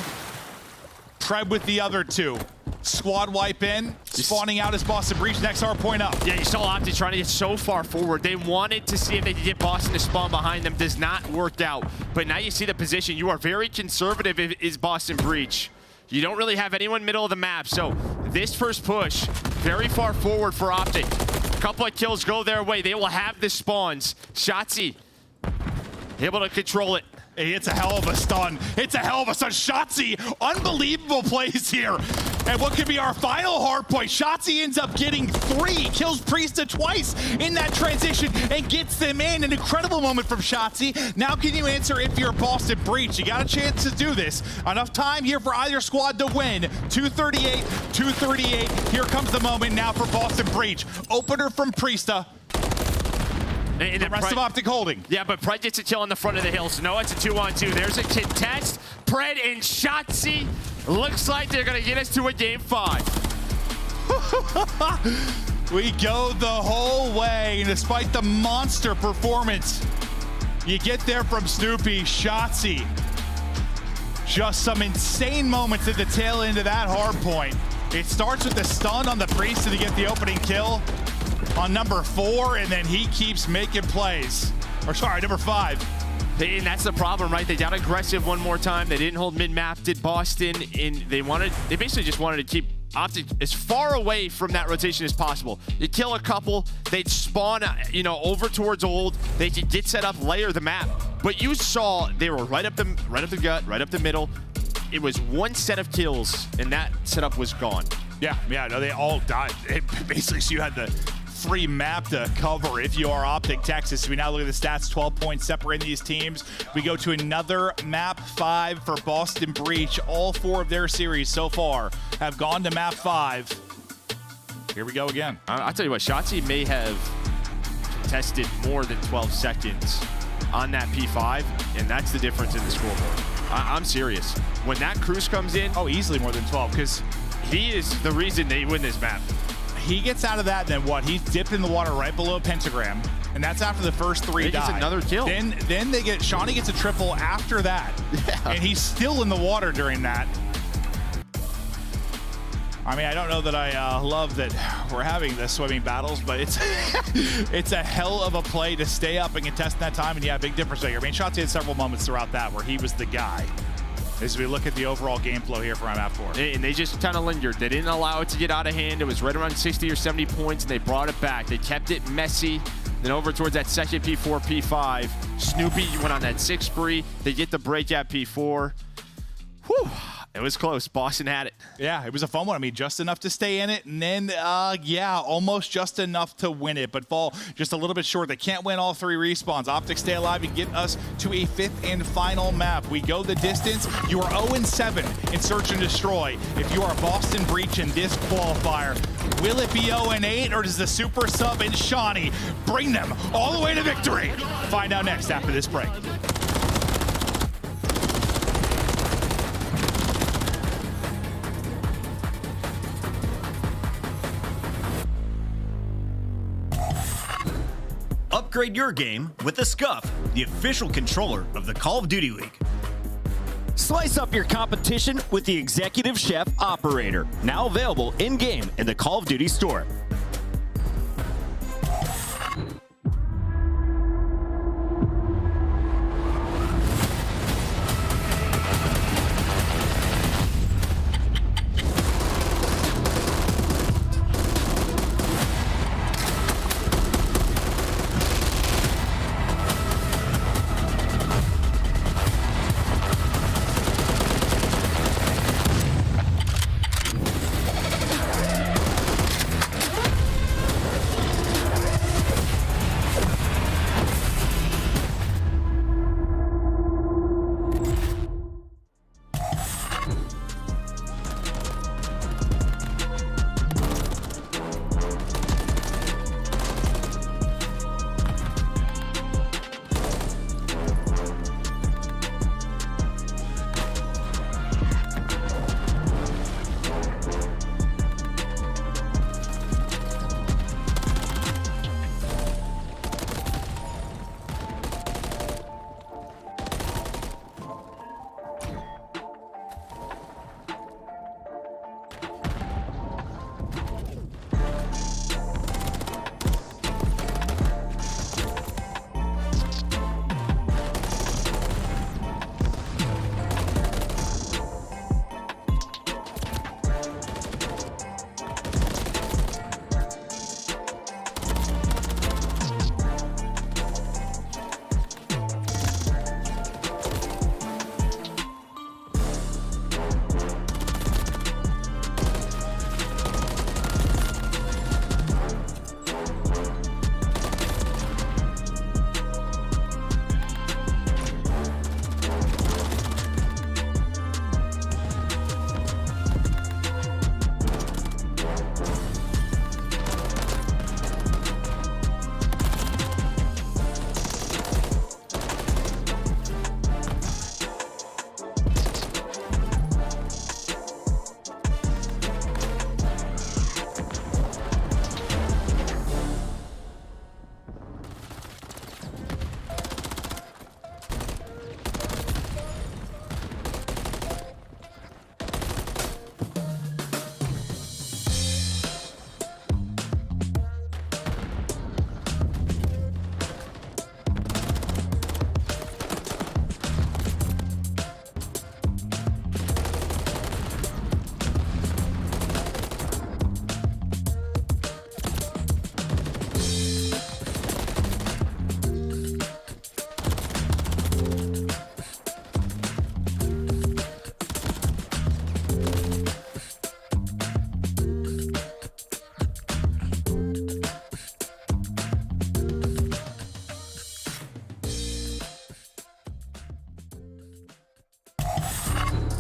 Pred with the other 2. Squad wipe in, spawning out as Boston Breach, next hardpoint up. Yeah, you saw Optic trying to get so far forward. They wanted to see if they could get Boston to spawn behind them. Does not work out. But now you see the position. You are very conservative is Boston Breach. You don't really have anyone middle of the map. So this first push, very far forward for Optic. A couple of kills go their way. They will have the spawns. Shotzi able to control it. It's a hell of a stun. It's a hell of a stun. Shotzi, unbelievable plays here. And what could be our final hardpoint? Shotzi ends up getting 3, kills Priesta twice in that transition and gets them in. An incredible moment from Shotzi. Now can you answer if you're Boston Breach? You got a chance to do this. Enough time here for either squad to win. 238, 238. Here comes the moment now for Boston Breach. Opener from Priesta. And the rest of Optic holding. Yeah, but Pred gets a kill on the front of the hill, so no, it's a 2-on-2. There's a contest. Pred and Shotzi. Looks like they're going to get us to a game 5. We go the whole way, and despite the monster performance, you get there from Snoopy. Shotzi. Just some insane moments at the tail end of that hard point. It starts with the stun on the Priest to get the opening kill on number 4, and then he keeps making plays. Or sorry, number 5. And that's the problem, right? They got aggressive one more time. They didn't hold mid-map, did Boston, and they basically just wanted to keep Optic as far away from that rotation as possible. You kill a couple, they'd spawn, over towards old. They could get set up, layer the map. But you saw they were right up the gut, right up the middle. It was one set of kills, and that setup was gone. Yeah, no, they all died. Basically, so you had the free map to cover if you are Optic Texas. We now look at the stats, 12 points separating these teams. We go to another map 5 for Boston Breach. All 4 of their series so far have gone to map 5. Here we go again. I'll tell you what, Shotzi may have contested more than 12 seconds on that P5, and that's the difference in the scoreboard. I'm serious. When that cruise comes in, easily more than 12, because he is the reason they win this map. He gets out of that, then what? He's dipped in the water right below Pentagram, and that's after the first 3 die. He gets another kill. Then Shawnee gets a triple after that, and he's still in the water during that. I mean, I don't know that I love that we're having the swimming battles, but it's a hell of a play to stay up and contest that time, and yeah, big difference there. I mean, Shotzi had several moments throughout that where he was the guy. As we look at the overall game flow here for map 4. And they just kind of lingered. They didn't allow it to get out of hand. It was right around 60 or 70 points, and they brought it back. They kept it messy. Then over towards that second P4, P5. Snoopy went on that 6 spree. They get the break at P4. Whew. It was close. Boston had it. Yeah, it was a fun one. I mean, just enough to stay in it, and then, almost just enough to win it, but fall just a little bit short. They can't win all 3 respawns. Optic stay alive and get us to a 5th and final map. We go the distance. You are 0-7 in Search and Destroy. If you are Boston Breach in this qualifier, will it be 0-8, or does the super sub and Shawnee bring them all the way to victory? Find out next after this break. Upgrade your game with the Scuff, the official controller of the Call of Duty League. Slice up your competition with the Executive Chef Operator, now available in-game in the Call of Duty store.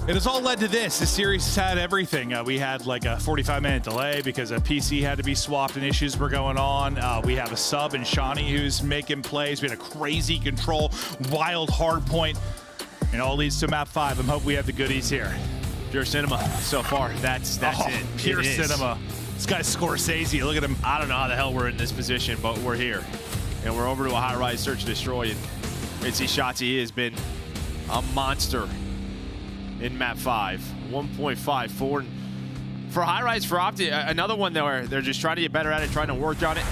It has all led to this. This series has had everything. We had like a 45-minute delay because a PC had to be swapped and issues were going on. We have a sub in Shawnee who's making plays. We had a crazy control, wild hard point. It all leads to map 5. I'm hoping we have the goodies here. Pure cinema so far. That's it. Pure cinema. This guy's Scorsese. Look at him. I don't know how the hell we're in this position, but we're here. And we're over to a high-rise search and destroy. And Mitzi Shotzi has been a monster in map 5. 1.54 for high-rise for Optic. Another one where they're just trying to get better at it, trying to work on it.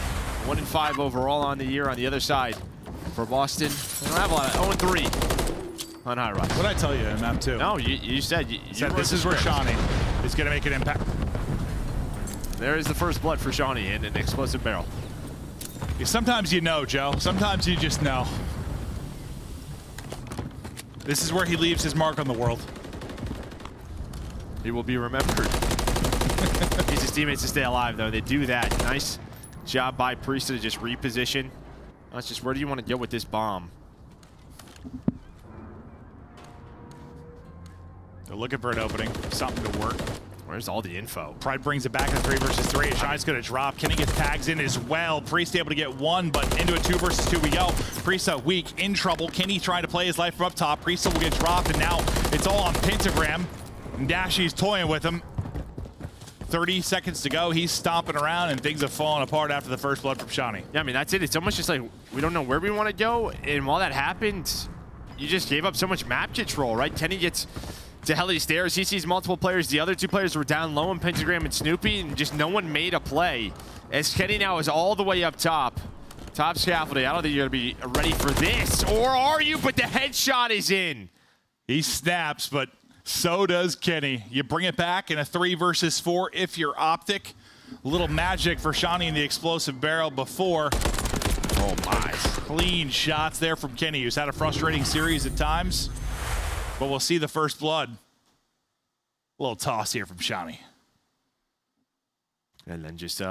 1-5 overall on the year. On the other side for Boston, they don't have a lot of 0-3 on high-rise. What did I tell you in map 2? No, you said this is where Shawnee is going to make an impact. There is the first blood for Shawnee in an explosive barrel. Yeah, sometimes you know, Joe. Sometimes you just know. This is where he leaves his mark on the world. He will be remembered. Needs his teammates to stay alive, though. They do that. Nice job by Priest to just reposition. That's just, where do you want to go with this bomb? They're looking for an opening, something to work. Where's all the info? Pride brings it back in 3 versus 3. Shy's going to drop. Kenny gets tags in as well. Priest able to get 1, but into a 2 versus 2 we go. Priest weak, in trouble. Kenny trying to play his life from up top. Priest will get dropped, and now it's all on Pentagram. And Dashy's toying with him. 30 seconds to go. He's stomping around, and things have fallen apart after the first blood from Shawnee. Yeah, I mean, that's it. It's almost just like we don't know where we want to go, and while that happened, you just gave up so much map control, right? Kenny gets to Heli Stairs. He sees multiple players. The other 2 players were down low in Pentagram and Snoopy, and just no one made a play. As Kenny now is all the way up top. Top scaffolding. I don't think you're going to be ready for this. Or are you? But the headshot is in. He snaps, but so does Kenny. You bring it back in a 3 versus 4 if you're Optic. A little magic for Shawnee in the explosive barrel before. Oh my. Clean shots there from Kenny, who's had a frustrating series at times. But we'll see the first blood. A little toss here from Shawnee. And then just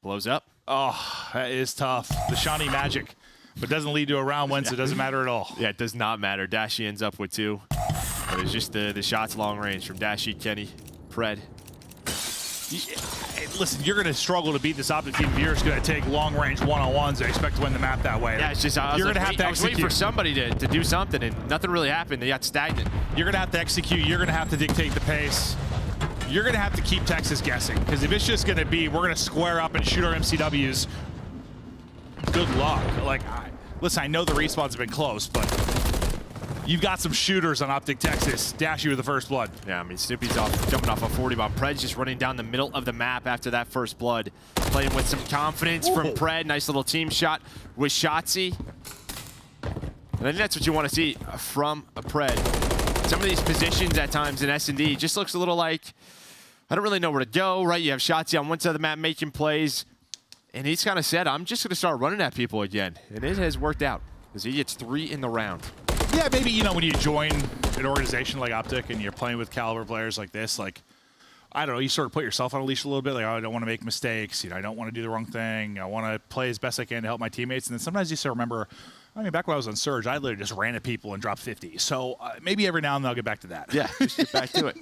blows up. Oh, that is tough. The Shawnee magic, but doesn't lead to a round win, so it doesn't matter at all. Yeah, it does not matter. Dashy ends up with 2. But it's just the shots long range from Dashy, Kenny, Pred. Listen, you're going to struggle to beat this Optic team if you're just going to take long-range one-on-ones and expect to win the map that way. Yeah, it's just you're going to have to execute. I was waiting for somebody to do something, and nothing really happened. They got stagnant. You're going to have to execute. You're going to have to dictate the pace. You're going to have to keep Texas guessing, because if it's just going to be we're going to square up and shoot our MCWs, good luck. Like, listen, I know the respawns have been close, but you've got some shooters on Optic Texas. Dashy with the first blood. Yeah, I mean, Snoopy's jumping off a 40 bomb. Pred's just running down the middle of the map after that first blood. Playing with some confidence from Pred. Nice little team shot with Shotzi. And I think that's what you want to see from a Pred. Some of these positions at times in S&D just looks a little like, I don't really know where to go, right? You have Shotzi on one side of the map making plays. And he's kind of said, I'm just going to start running at people again. And it has worked out, because he gets 3 in the round. Yeah, maybe, you know, when you join an organization like Optic and you're playing with caliber players like this, like, I don't know, you sort of put yourself on a leash a little bit. Like, oh, I don't want to make mistakes. You know, I don't want to do the wrong thing. I want to play as best I can to help my teammates. And then sometimes you sort of remember, I mean, back when I was on Surge, I literally just ran at people and dropped 50. So maybe every now and then I'll get back to that. Yeah, just get back to it.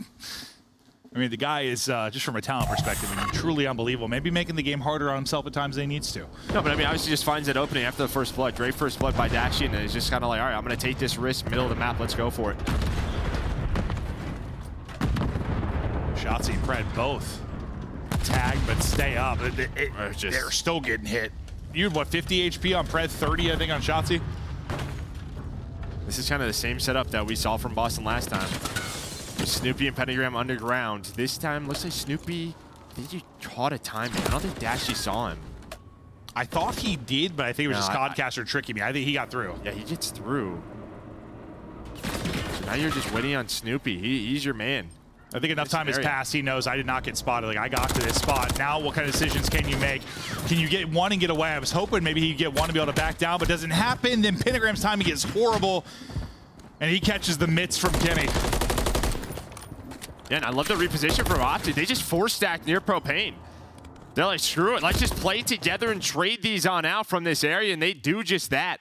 I mean, the guy is, just from a talent perspective, I mean, truly unbelievable. Maybe making the game harder on himself at times than he needs to. No, but I mean, obviously just finds that opening after the first blood. Great first blood by Dashy, and it's just kind of like, all right, I'm going to take this risk, middle of the map. Let's go for it. Shotzi and Pred both tag, but stay up. They're still getting hit. You had, what, 50 HP on Pred, 30, I think, on Shotzi? This is kind of the same setup that we saw from Boston last time. With Snoopy and Pentagram underground. This time, looks like Snoopy, I think he caught a timing. I don't think Dashy saw him. I thought he did, but I think it was just Codcaster tricking me. I think he got through. Yeah, he gets through. So now you're just waiting on Snoopy. He's your man. I think enough time has passed. He knows I did not get spotted. Like, I got to this spot. Now what kind of decisions can you make? Can you get one and get away? I was hoping maybe he'd get one to be able to back down, but doesn't happen. Then Pentagram's timing gets horrible, and he catches the mitts from Kenny. Yeah, and I love the reposition from Optic. They just 4-stacked near propane. They're like, screw it. Let's just play together and trade these on out from this area, and they do just that.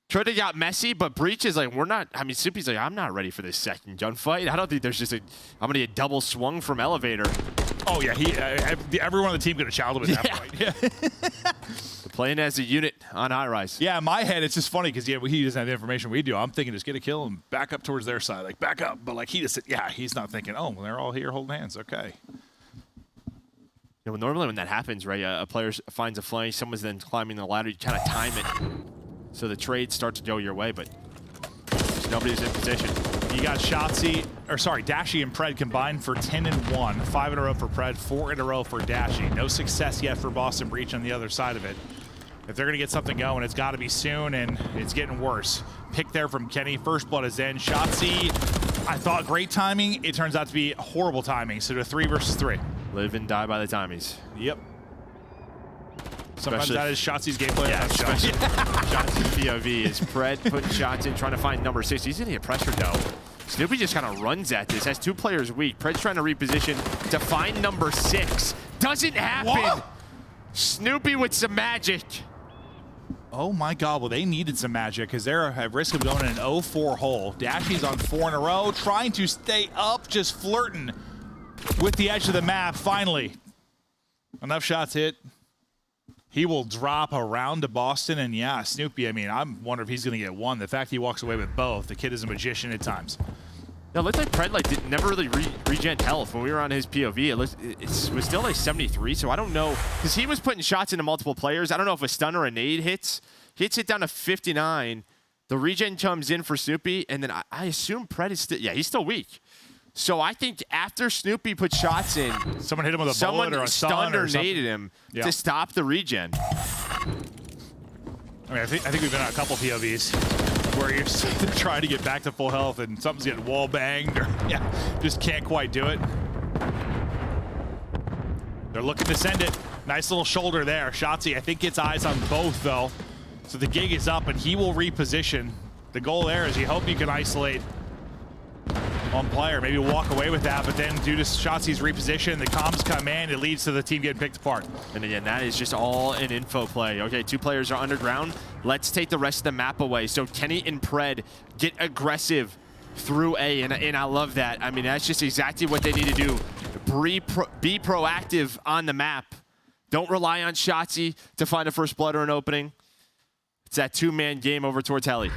Could have got messy, but Breach is like, we're not. I mean, Soupy's like, I'm not ready for this second gunfight. I don't think there's just a. I'm gonna get double swung from elevator. Oh yeah, everyone on the team could have challenged him at that point. Yeah. Playing as a unit on high rise. Yeah, in my head, it's just funny because he doesn't have the information we do. I'm thinking just get a kill and back up towards their side, like back up. But like he just, he's not thinking, oh, well, they're all here holding hands. Okay. Yeah, well, normally when that happens, right, a player finds a flank, someone's then climbing the ladder, you kind of time it so the trades start to go your way, but just nobody's in position. You got Dashy and Pred combined for 10 and 1. 5 in a row for Pred, 4 in a row for Dashy. No success yet for Boston Breach on the other side of it. If they're going to get something going, it's got to be soon, and it's getting worse. Pick there from Kenny. First blood is in. Shotzzy, I thought great timing. It turns out to be horrible timing. So to 3 versus 3. Live and die by the timies. Yep. Sometimes that is Shotzi's gameplay. Yeah, especially Shotzi's POV is Pred putting shots in, trying to find number 6. He's going to get pressured, though. Snoopy just kind of runs at this. Has 2 players weak. Pred's trying to reposition to find number 6. Doesn't happen. What? Snoopy with some magic. Oh my God, well they needed some magic because they're at risk of going in an 0-4 hole. Dashy's on 4 in a row, trying to stay up, just flirting with the edge of the map. Finally, enough shots hit. He will drop around to Boston, and yeah, Snoopy, I mean, I'm wondering if he's going to get one. The fact he walks away with both, the kid is a magician at times. No, it looked like Pred never really regen health when we were on his POV. It was still like 73, so I don't know. Because he was putting shots into multiple players. I don't know if a stun or a nade hits. Hits it down to 59. The regen comes in for Snoopy, and then I assume Pred is still, he's still weak. So I think after Snoopy put shots in, someone hit him with a bullet or a stun or naded him to stop the regen. I mean, I think we've been on a couple POVs where you're trying to get back to full health and something's getting wall banged or just can't quite do it. They're looking to send it. Nice little shoulder there. Shotzzy, I think, gets eyes on both though. So the gig is up and he will reposition. The goal there is you hope you can isolate one player, maybe walk away with that, but then due to Shotzi's reposition, the comms come in, it leads to the team getting picked apart. And again, that is just all an info play. Okay, 2 players are underground. Let's take the rest of the map away. So Kenny and Pred get aggressive through A, and I love that. I mean, that's just exactly what they need to do. Be proactive on the map. Don't rely on Shotzi to find a first blood or an opening. It's that 2-man game over towards Heli.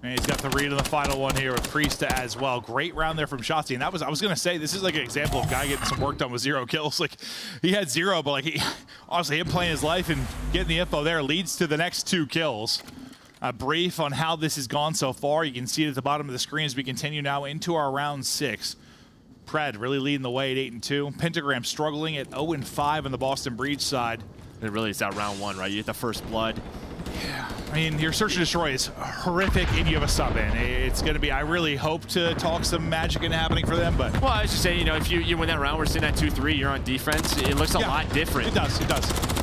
And he's got the read on the final one here with Priesta as well. Great round there from Shotzi. And that was, I was going to say, this is like an example of a guy getting some work done with 0 kills. Like, he had 0, but like, honestly, him playing his life and getting the info there leads to the next 2 kills. A brief on how this has gone so far. You can see it at the bottom of the screen as we continue now into our round 6. Pred really leading the way at 8-2. Pentagram struggling at 0-5 on the Boston Breach side. It really is that round 1, right? You get the first blood. Yeah, I mean, your search and destroy is horrific, and you have a sub in. It's going to be, I really hope to talk some magic into happening for them, but... Well, I was just saying, you know, if you win that round, we're sitting at 2-3, you're on defense, it looks a lot different. It does.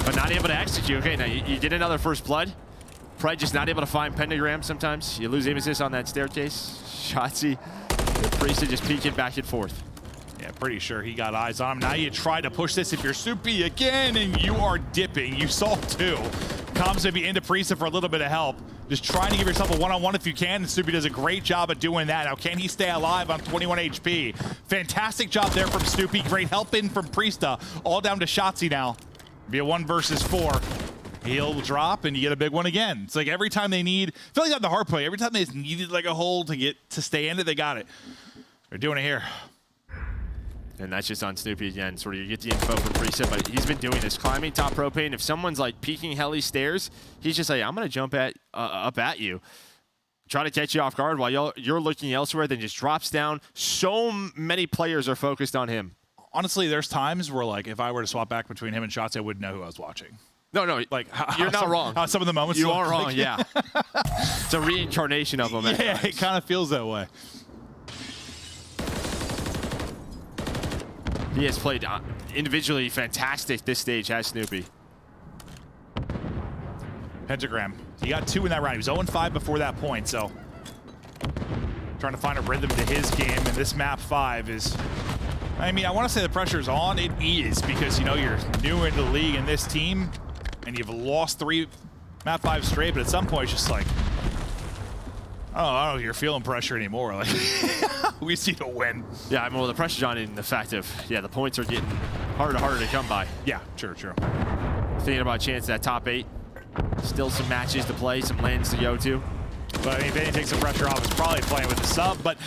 But not able to execute. Okay, now you get another first blood. Probably just not able to find Pentagram sometimes. You lose aim assist on that staircase. Shotzi, the Priest just peeking back and forth. Yeah, pretty sure he got eyes on him. Now you try to push this if you're Soupy again, and you are dipping. You saw 2. Comms maybe into Priesta for a little bit of help. Just trying to give yourself a one-on-one if you can, and Soupy does a great job at doing that. Now, can he stay alive on 21 HP? Fantastic job there from Soupy. Great help in from Priesta. All down to Shotzi now. Be a 1 versus 4. He'll drop, and you get a big one again. It's like every time they need, I feel like on the Hardpoint, every time they needed like a hole to stay in it, they got it. They're doing it here. And that's just on Snoopy again. Sort of you get the info from Priesta, but he's been doing this. Climbing top propane. If someone's like peeking heli stairs, he's just like, I'm going to jump up at you. Try to catch you off guard while you're looking elsewhere, then just drops down. So many players are focused on him. Honestly, there's times where like if I were to swap back between him and Shotzi, I wouldn't know who I was watching. No, like you're not wrong. How some of the moments you are wrong, yeah. It's a reincarnation of him. Yeah, it kind of feels that way. He has played individually fantastic this stage, has Snoopy. Pentagram. He got 2 in that round. He was 0-5 before that point, so trying to find a rhythm to his game, and this map 5 is... I mean, I want to say the pressure's on. It is, because, you know, you're new into the league in this team, and you've lost 3 Map 5 straight, but at some point, it's just like, oh, I don't know if you're feeling pressure anymore. Like, we see the win. Yeah, I mean, well, the pressure's on in the fact of, yeah, the points are getting harder and harder to come by. Yeah, true. Thinking about a chance at that top 8. Still some matches to play, some lanes to go to. But I mean, if anything takes the pressure off, it's probably playing with the sub. But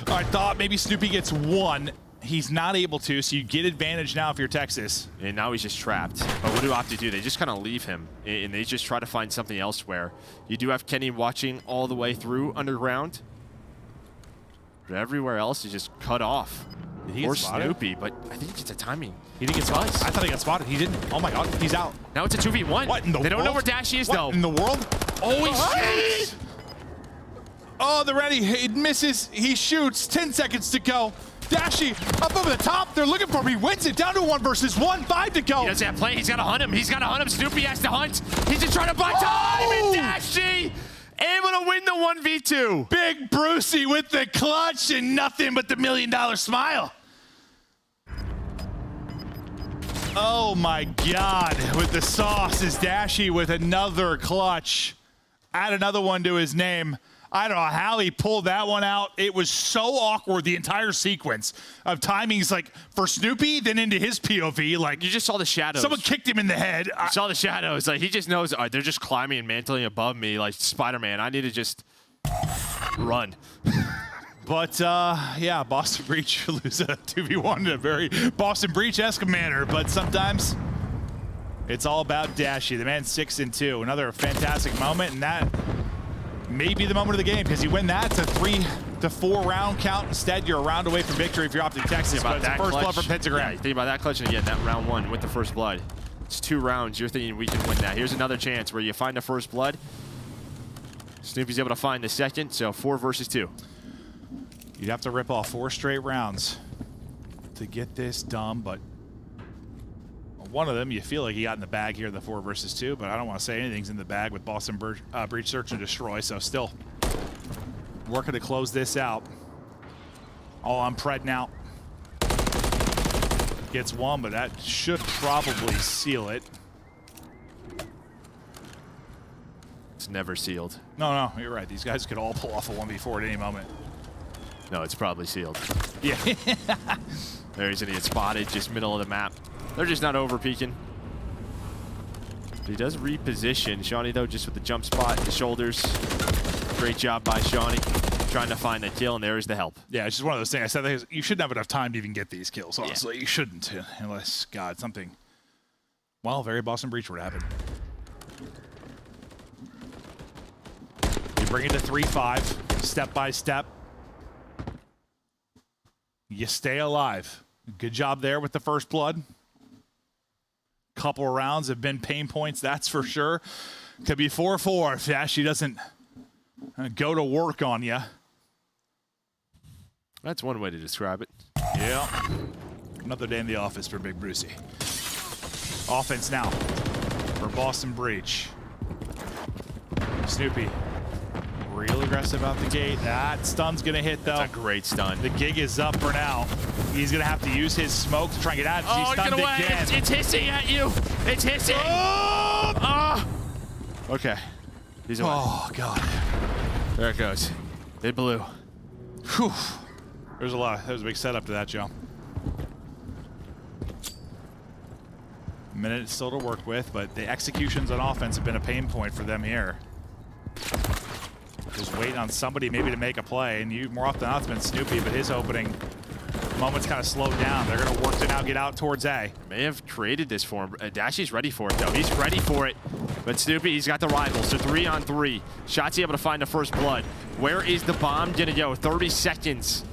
I thought maybe Snoopy gets 1. He's not able to, so you get advantage now if you're Texas. And now he's just trapped. But what do Optic do? They just kind of leave him, and they just try to find something elsewhere. You do have Kenny watching all the way through underground. But everywhere else is just cut off. Did he get spotted? Snoopy, but I think it's a timing. He didn't get spotted. I thought he got spotted. He didn't. Oh my God, he's out. Now it's a 2v1. What in the world? They don't know where Dashy is, though. What in the world? Oh, he shoots! Oh, they're ready. He misses. He shoots. 10 seconds to go. Dashy up over the top. They're looking for him. He wins it down to 1 versus 1. 5 to go. He doesn't have play. He's got to hunt him. He's got to hunt him. Snoopy has to hunt. He's just trying to buy time. And Dashy able to win the 1v2. Big Brucey with the clutch and nothing but the $1 million smile. Oh my God. With the sauce is Dashy with another clutch. Add another one to his name. I don't know how he pulled that one out. It was so awkward, the entire sequence of timings, like for Snoopy, then into his POV. Like, you just saw the shadows. Someone kicked him in the head. You saw the shadows. Like, he just knows, all right, they're just climbing and mantling above me like Spider-Man. I need to just run. But, yeah, Boston Breach lose a 2v1 in a very Boston Breach-esque manner. But sometimes it's all about Dashy. The man 6-2. Another fantastic moment, and that may be the moment of the game, because you win that, it's a 3 to 4 round count. Instead, you're a round away from victory if you're Optic Texas. But it's the first blood from Pentagram. Yeah, think about that clutch, and again, that round 1 with the first blood. It's 2 rounds. You're thinking we can win that. Here's another chance where you find the first blood. Snoopy's able to find the second, so 4 versus 2. You'd have to rip off 4 straight rounds to get this done, but one of them you feel like he got in the bag here, the 4 versus 2, but I don't want to say anything's in the bag with Boston Breach Search and Destroy, so still working to close this out. All on Pred now. Gets 1, but that should probably seal it. It's never sealed. No, you're right. These guys could all pull off a 1v4 at any moment. No, it's probably sealed. Yeah. There he's gonna get spotted, just middle of the map. They're just not over peeking. He does reposition. Shawnee, though, just with the jump spot, the shoulders. Great job by Shawnee, trying to find the kill, and there is the help. Yeah, it's just one of those things. I said you shouldn't have enough time to even get these kills, honestly. Yeah. You shouldn't, unless, God, something, well, very Boston Breach would happen. You bring it to 3-5, step by step. You stay alive. Good job there with the first blood. Couple of rounds have been pain points, that's for sure. Could be 4-4 if Dashy doesn't go to work on you. That's one way to describe it. Yeah. Another day in the office for Big Brucey. Offense now for Boston Breach. Snoopy. Real aggressive out the gate. That stun's gonna hit though. That's a great stun. The gig is up for now. He's gonna have to use his smoke to try and get out. Oh, he's stunned again. It's hissing at you. It's hissing. Oh! Okay. He's away. Oh God. There it goes. It blew. Whew. There's a big setup to that, Joe. A minute still to work with, but the executions on offense have been a pain point for them here. Just waiting on somebody maybe to make a play, and you more often than not it's been Snoopy, but his opening moment's kind of slowed down. They're going to work to now get out towards A. May have created this for him. Dashy's ready for it, though. He's ready for it. But Snoopy, he's got the rivals, so 3-on-3. Shotzi able to find the first blood. Where is the bomb going to go? 30 seconds.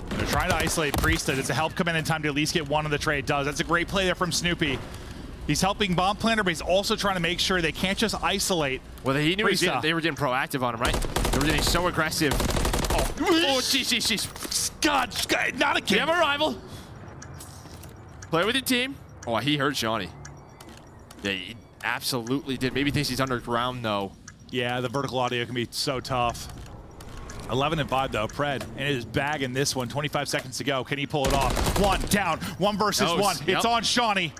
They're trying to isolate Priesthood. It's a help come in time to at least get one of the trade. Does. That's a great play there from Snoopy. He's helping Bomb Planter, but he's also trying to make sure they can't just isolate. Well, he knew they were getting proactive on him, right? They were getting so aggressive. Oh, jeez. God, not a kid. You have a rival. Play with your team. Oh, he hurt Shawnee. Yeah, he absolutely did. Maybe thinks he's underground, though. Yeah, the vertical audio can be so tough. 11-5, though. Pred in his bag in this one. 25 seconds to go. Can he pull it off? 1 down. 1 versus 1. It's on Shawnee.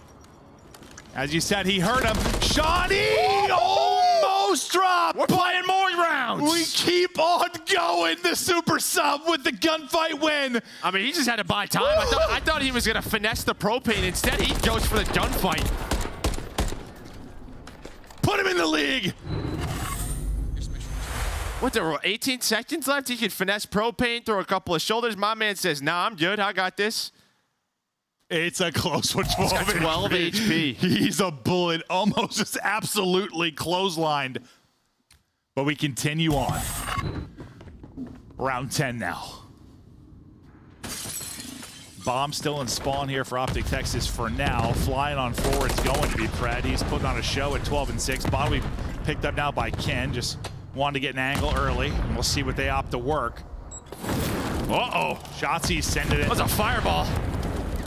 As you said, he heard him. Shawnee almost dropped. We're playing more rounds. We keep on going. The super sub with the gunfight win. I mean, he just had to buy time. I thought he was going to finesse the propane. Instead, he goes for the gunfight. Put him in the league. What, there were 18 seconds left? He could finesse propane, throw a couple of shoulders. My man says, nah, I'm good. I got this. It's a close one, 12 HP. He's a bullet, almost just absolutely clotheslined. But we continue on. Round 10 now. Bomb still in spawn here for Optic Texas for now. Flying on forward is going to be Pred. He's putting on a show at 12 and 6. Bottom we picked up now by Ken. Just wanted to get an angle early, and we'll see what they opt to work. Uh-oh. Shotzi's sending it. That was a fireball.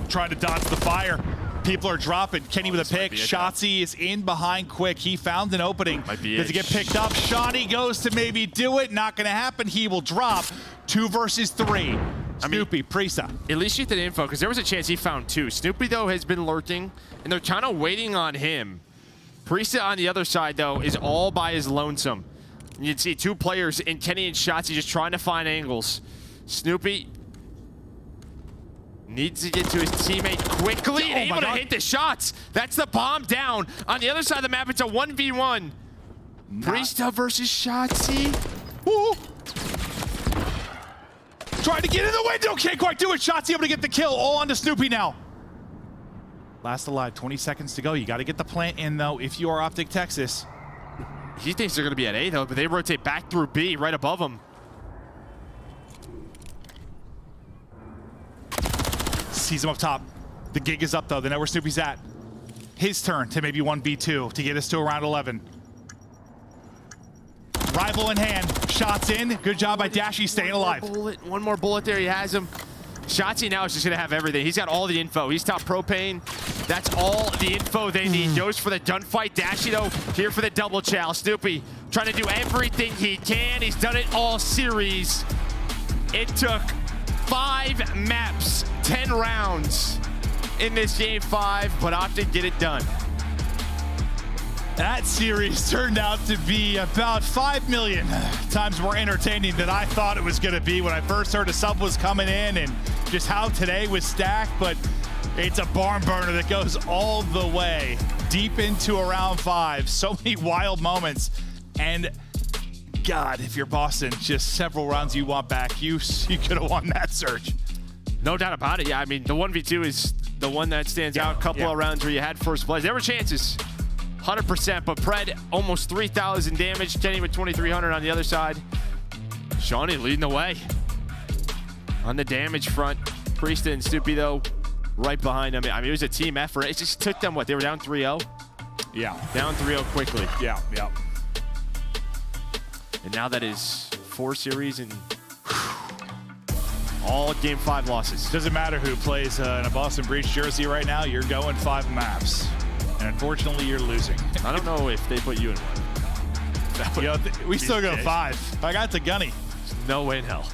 Trying to dodge the fire. People are dropping. Kenny with a pick. Shotzi is in behind quick. He found an opening. Does he get picked up? Shawnee goes to maybe do it. Not going to happen. He will drop. 2 versus 3. Snoopy, Prisa. At least you get the info, because there was a chance he found 2. Snoopy, though, has been lurking, and they're kind of waiting on him. Prisa on the other side, though, is all by his lonesome. You can see 2 players in Kenny and Shotzi just trying to find angles. Snoopy needs to get to his teammate quickly and able to hit the shots. That's the bomb down. On the other side of the map, it's a 1v1. Prista versus Shotzi. Ooh. Trying to get in the window. Can't quite do it. Shotzi able to get the kill. All on to Snoopy now. Last alive. 20 seconds to go. You got to get the plant in, though, if you are Optic Texas. He thinks they're going to be at A, though, but they rotate back through B right above him. Sees him up top. The gig is up, though. They know where Snoopy's at. His turn to maybe 1v2 to get us to around 11. Rival in hand. Shots in. Good job by Dashy staying alive. One more bullet there. He has him. Shotzi now is just going to have everything. He's got all the info. He's top propane. That's all the info they need. Goes for the gunfight. Dashy, though, here for the double chow. Snoopy trying to do everything he can. He's done it all series. It took 5 maps, 10 rounds in this game 5, but Optic get it done. That series turned out to be about 5 million times more entertaining than I thought it was going to be when I first heard a sub was coming in and just how today was stacked, but it's a barn burner that goes all the way deep into a round 5. So many wild moments, and God, if you're Boston, just several rounds you want back, you could have won that search. No doubt about it. Yeah, I mean, the 1v2 is the one that stands out. A couple of rounds where you had first place. There were chances, 100%, but Pred almost 3,000 damage. Kenny with 2,300 on the other side. Shawnee leading the way on the damage front. Priesta and Snoopy, though, right behind him. I mean, it was a team effort. It just took them, what, they were down 3-0? Yeah. Down 3-0 quickly. Yeah. And now that is 4 series and all game 5 losses. Doesn't matter who plays in a Boston Breach jersey right now, you're going 5 maps. And unfortunately, you're losing. I don't know if they put you in one. We still go 5. I got the gunny. No way in hell.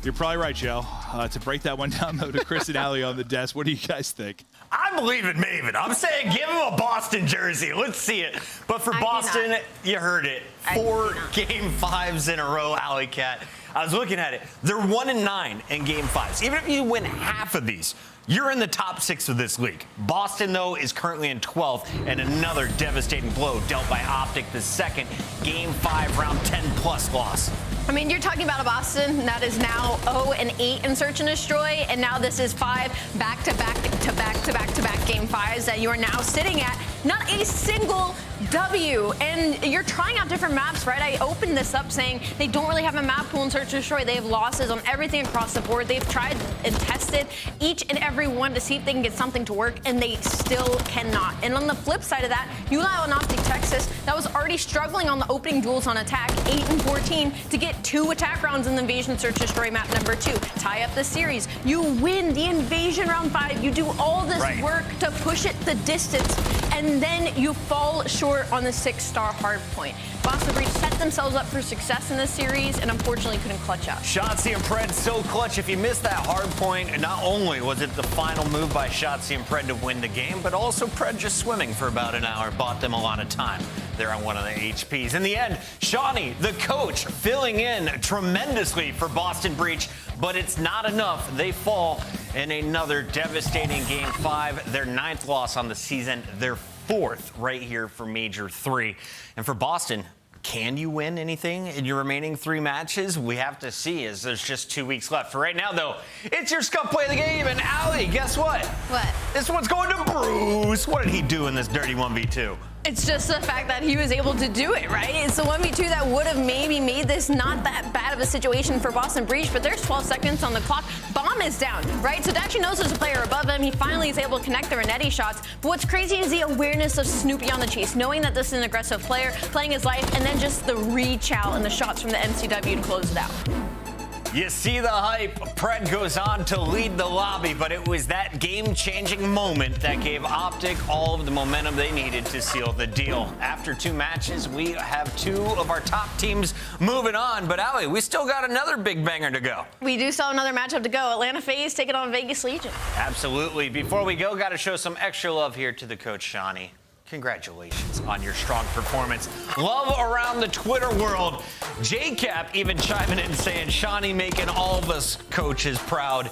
You're probably right, Joe. To break that one down, though, to Chris and Allie on the desk, what do you guys think? I believe in Maven. I'm saying give him a Boston jersey. Let's see it. But for Boston, you heard it. 4 game 5s in a row, Alley Cat. I was looking at it. They're 1-9 in game 5s. Even if you win half of these, you're in the top 6 of this league. Boston, though, is currently in 12th, and another devastating blow dealt by Optic, the second game 5 round 10+ loss. I mean, you're talking about a Boston that is now 0-8 in Search and Destroy, and now this is 5 back-to-back game 5s that you are now sitting at. Not a single W, and you're trying out different maps, right? I opened this up saying they don't really have a map pool in Search and Destroy. They have losses on everything across the board. They've tried and tested each and every one to see if they can get something to work, and they still cannot. And on the flip side of that, you rely on Optic Texas that was already struggling on the opening duels on attack, 8 and 14, to get 2 attack rounds in the Invasion Search and Destroy map number 2. Tie up the series. You win the Invasion round 5. You do all this work to push it the distance, and then you fall short on the 6-star Hardpoint. Boston Breach set themselves up for success in this series and unfortunately couldn't clutch out. Shotzzy and Pred so clutch. If you missed that Hardpoint, not only was it the final move by Shotzzy and Pred to win the game, but also Pred just swimming for about an hour bought them a lot of time there on one of the HPs. In the end, Shawnee, the coach, filling in tremendously for Boston Breach, but it's not enough. They fall in another devastating Game 5, their 9th loss on the season, their 4th right here for Major 3. And for Boston, can you win anything in your remaining 3 matches? We have to see, as there's just 2 weeks left. For right now, though, it's your Scuff Play of the Game. And Allie, guess what? What? This one's going to Bruce. What did he do in this dirty 1v2? It's just the fact that he was able to do it, right? It's the 1v2 that would have maybe made this not that bad of a situation for Boston Breach, but there's 12 seconds on the clock. Bomb is down, right? So Dashi knows there's a player above him. He finally is able to connect the Renetti shots. But what's crazy is the awareness of Snoopy on the chase, knowing that this is an aggressive player, playing his life, and then just the reach out and the shots from the MCW to close it out. You see the hype. Pred goes on to lead the lobby, but it was that game-changing moment that gave Optic all of the momentum they needed to seal the deal. After 2 matches, we have 2 of our top teams moving on, but Allie, we still got another big banger to go. We do still have another matchup to go. Atlanta Faze taking on Vegas Legion. Absolutely. Before we go, got to show some extra love here to the coach, Shawnee. Congratulations on your strong performance. Love around the Twitter world. JCap even chiming in saying, Shawnee making all of us coaches proud,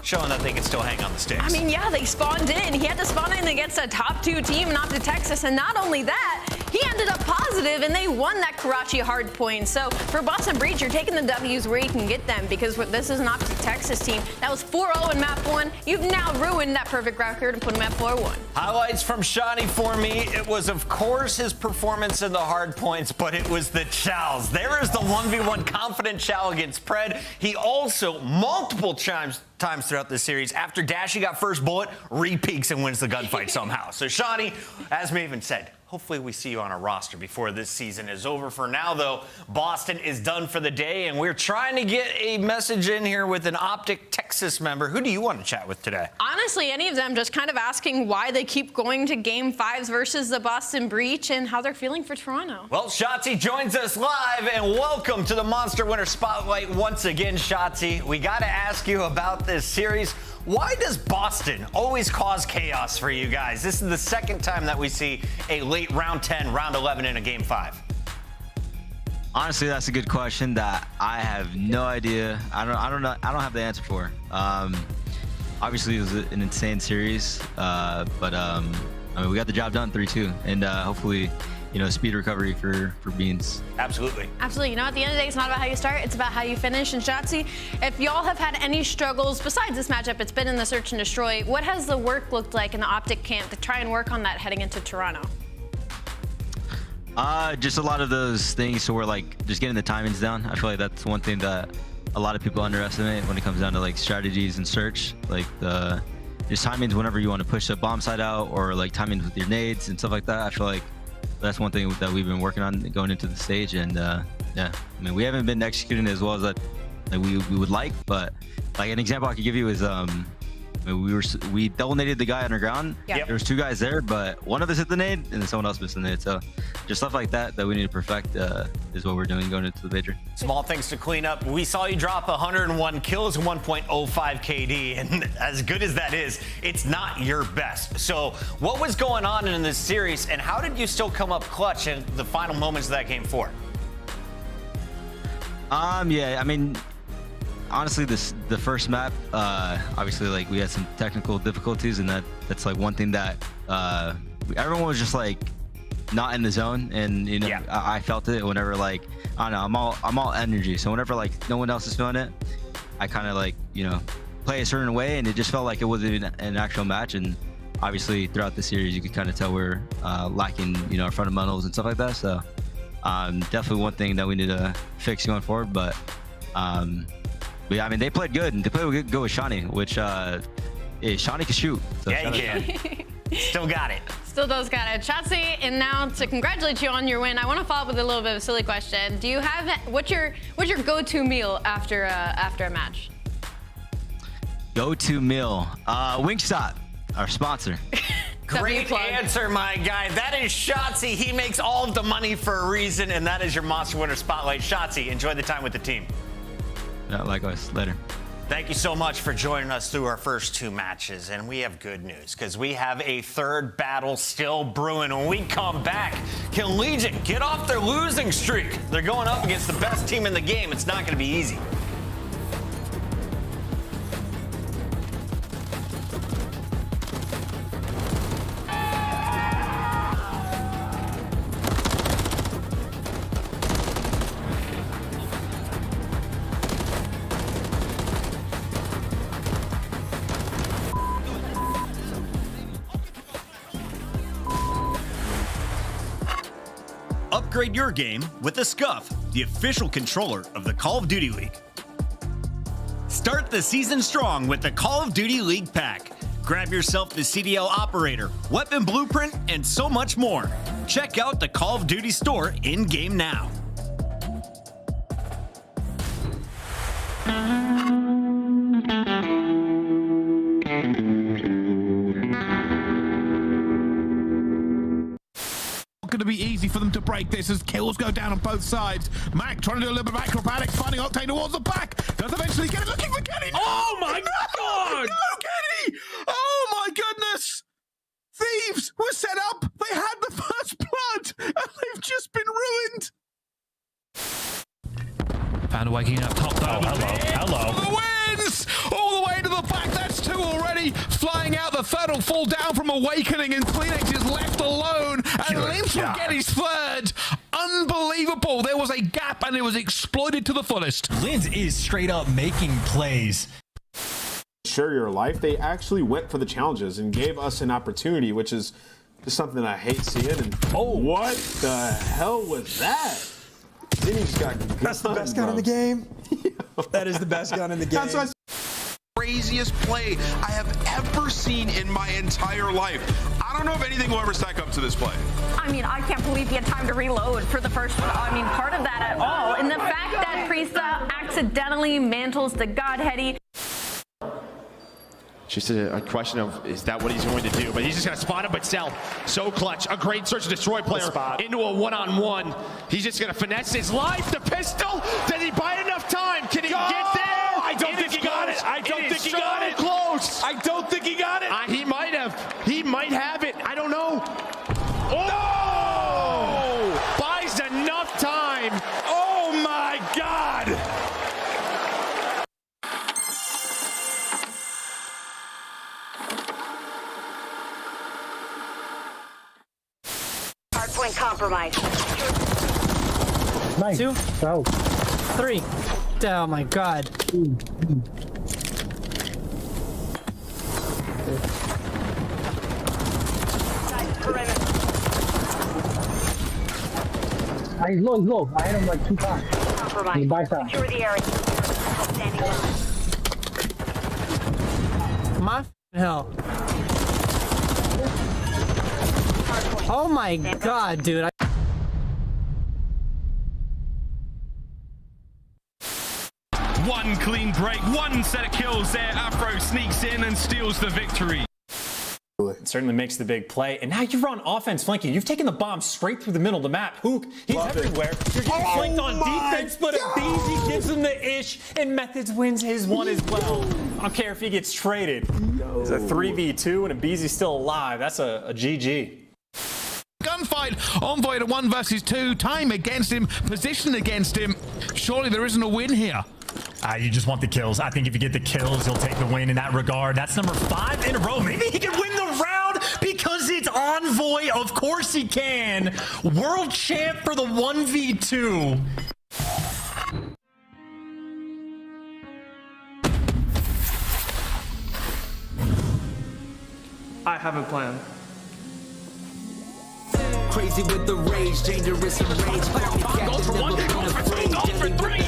showing that they can still hang on the sticks. I mean, yeah, they spawned in. He had to spawn in against a top 2 team in Optic Texas, and not only that, he ended up positive, and they won that Karachi Hardpoint. So for Boston Breach, you're taking the W's where you can get them, because this is an Optic Texas team that was 4-0 in map 1. You've now ruined that perfect record and put them at 4-1. Highlights from Shawnee for me. It was, of course, his performance in the Hardpoints, but it was the chows. There is the 1v1 confident chow against Pred. He also, multiple times throughout this series, after Dashi got first bullet, re-peaks and wins the gunfight somehow. So Shawnee, as Maven said, hopefully we see you on a roster before this season is over. For now, though, Boston is done for the day, and we're trying to get a message in here with an Optic Texas member. Who do you want to chat with today? Honestly, any of them, just kind of asking why they keep going to Game 5s versus the Boston Breach and how they're feeling for Toronto. Well, Shotzzy joins us live, and welcome to the Monster Winter Spotlight once again, Shotzzy. We got to ask you about this series. Why does Boston always cause chaos for you guys? This is the second time that we see a late round 10, round 11 in a Game 5. Honestly, that's a good question that I have no idea. I don't know. I don't have the answer for. Obviously, it was an insane series, but I mean, we got the job done 3-2, and hopefully, you know, speed recovery for Beans. Absolutely. Absolutely. You know, at the end of the day, it's not about how you start, it's about how you finish. And Shotzzy, if y'all have had any struggles besides this matchup, it's been in the search and destroy. What has the work looked like in the Optic camp to try and work on that heading into Toronto? Just a lot of those things. So we're like just getting the timings down. I feel like that's one thing that a lot of people underestimate when it comes down to like strategies and search, like the just timings whenever you want to push the bomb side out, or like timings with your nades and stuff like that. I feel like that's one thing that we've been working on going into the stage, and yeah, I mean, we haven't been executing as well as that we would like, but like an example I could give you is we double naded the guy underground. Yep. There was 2 guys there, but one of us hit the nade and then someone else missed the nade. So just stuff like that we need to perfect is what we're doing going into the major. Small things to clean up. We saw you drop 101 kills and 1.05 KD, and as good as that is, it's not your best. So what was going on in this series, and how did you still come up clutch in the final moments of that Game 4? Yeah, I mean, honestly, the first map, obviously, like, we had some technical difficulties, and that's like one thing that everyone was just like not in the zone, and you know, yeah. I felt it whenever, like, I don't know, I'm all energy, so whenever like no one else is feeling it, I kind of like, you know, play a certain way, and it just felt like it wasn't an actual match. And obviously throughout the series you could kind of tell we're lacking, you know, our fundamentals and stuff like that. So definitely one thing that we need to fix going forward. But yeah, I mean, they played good, and they played good with Shawnee, which Shawnee can shoot. So yeah, he can. Still got it. Still does got it. Shotzzy, and now to congratulate you on your win, I want to follow up with a little bit of a silly question. Do you have, what's your go-to meal after a match? Go-to meal, Wingstop, our sponsor. Great answer, my guy. That is Shotzi. He makes all of the money for a reason, and that is your Monster Winner Spotlight. Shotzi, enjoy the time with the team. Yeah, likewise. Later. Thank you so much for joining us through our first 2 matches. And we have good news because we have a third battle still brewing. When we come back, can Legion get off their losing streak? They're going up against the best team in the game. It's not going to be easy. Upgrade your game with the Scuff, the official controller of the Call of Duty League. Start the season strong with the Call of Duty League pack. Grab yourself the CDL operator, weapon blueprint, and so much more. Check out the Call of Duty store in-game now. Going to be easy for them to break this as kills go down on both sides. Mac trying to do a little bit of acrobatics, finding Octane towards the back. Does eventually get it, looking for Kenny. Oh my God! No, Kenny! Oh my goodness! Thieves were set up. They had the first blood, and they've just been ruined. Found a way getting up top. Oh, hello. The wins! All the way to the back. That's 2 already. Flying out, the third will fall down from Awakening, and Phoenix is left alone. And Lynch will get his third. Unbelievable. There was a gap, and it was exploited to the fullest. Linz is straight up making plays. Share your life. They actually went for the challenges and gave us an opportunity, which is just something I hate seeing. And what the hell was that? Zinni's got guns, that's the best gun in the game. That is the best gun in the game. That's craziest play I have ever seen in my entire life. I don't know if anything will ever stack up to this play. I mean, I can't believe he had time to reload for the first one. I mean, part of that at all. And the fact that Priesta accidentally mantles the Godheady. Just a question of, is that what he's going to do? But he's just going to spot him, but Cell, so clutch. A great search and destroy player into a one-on-one. He's just going to finesse his life. The pistol, did he buy enough time? Can he get there? I don't think he got it. I don't think he got it. Close. I don't think he got it. He might have. He might have it. I don't know. Oh! No! Buys enough time. Oh my God! Hardpoint compromised. Nice. 2. Oh. 3. Oh my God. He's low. I hit him like 2 times. Compromised. Secure the area. My hell. Oh my God, dude. One clean break, one set of kills there. Afro sneaks in and steals the victory. It certainly makes the big play. And now you're on offense flanking. You've taken the bomb straight through the middle of the map. Hook, he's everywhere. You're getting flanked on defense, but BZ gives him the ish, and Methods wins his one as well. I don't care if he gets traded. It's a 3v2, and a BZ's still alive. That's a GG. Gunfight, Envoy to 1 versus 2, time against him, position against him. Surely there isn't a win here. You just want the kills. I think if you get the kills, you'll take the win in that regard. That's number 5 in a row. Maybe he can win the round because it's Envoy. Of course he can. World champ for the 1v2. I have a plan. Crazy with the rage, dangerous and rage. Go for 1, go for 3.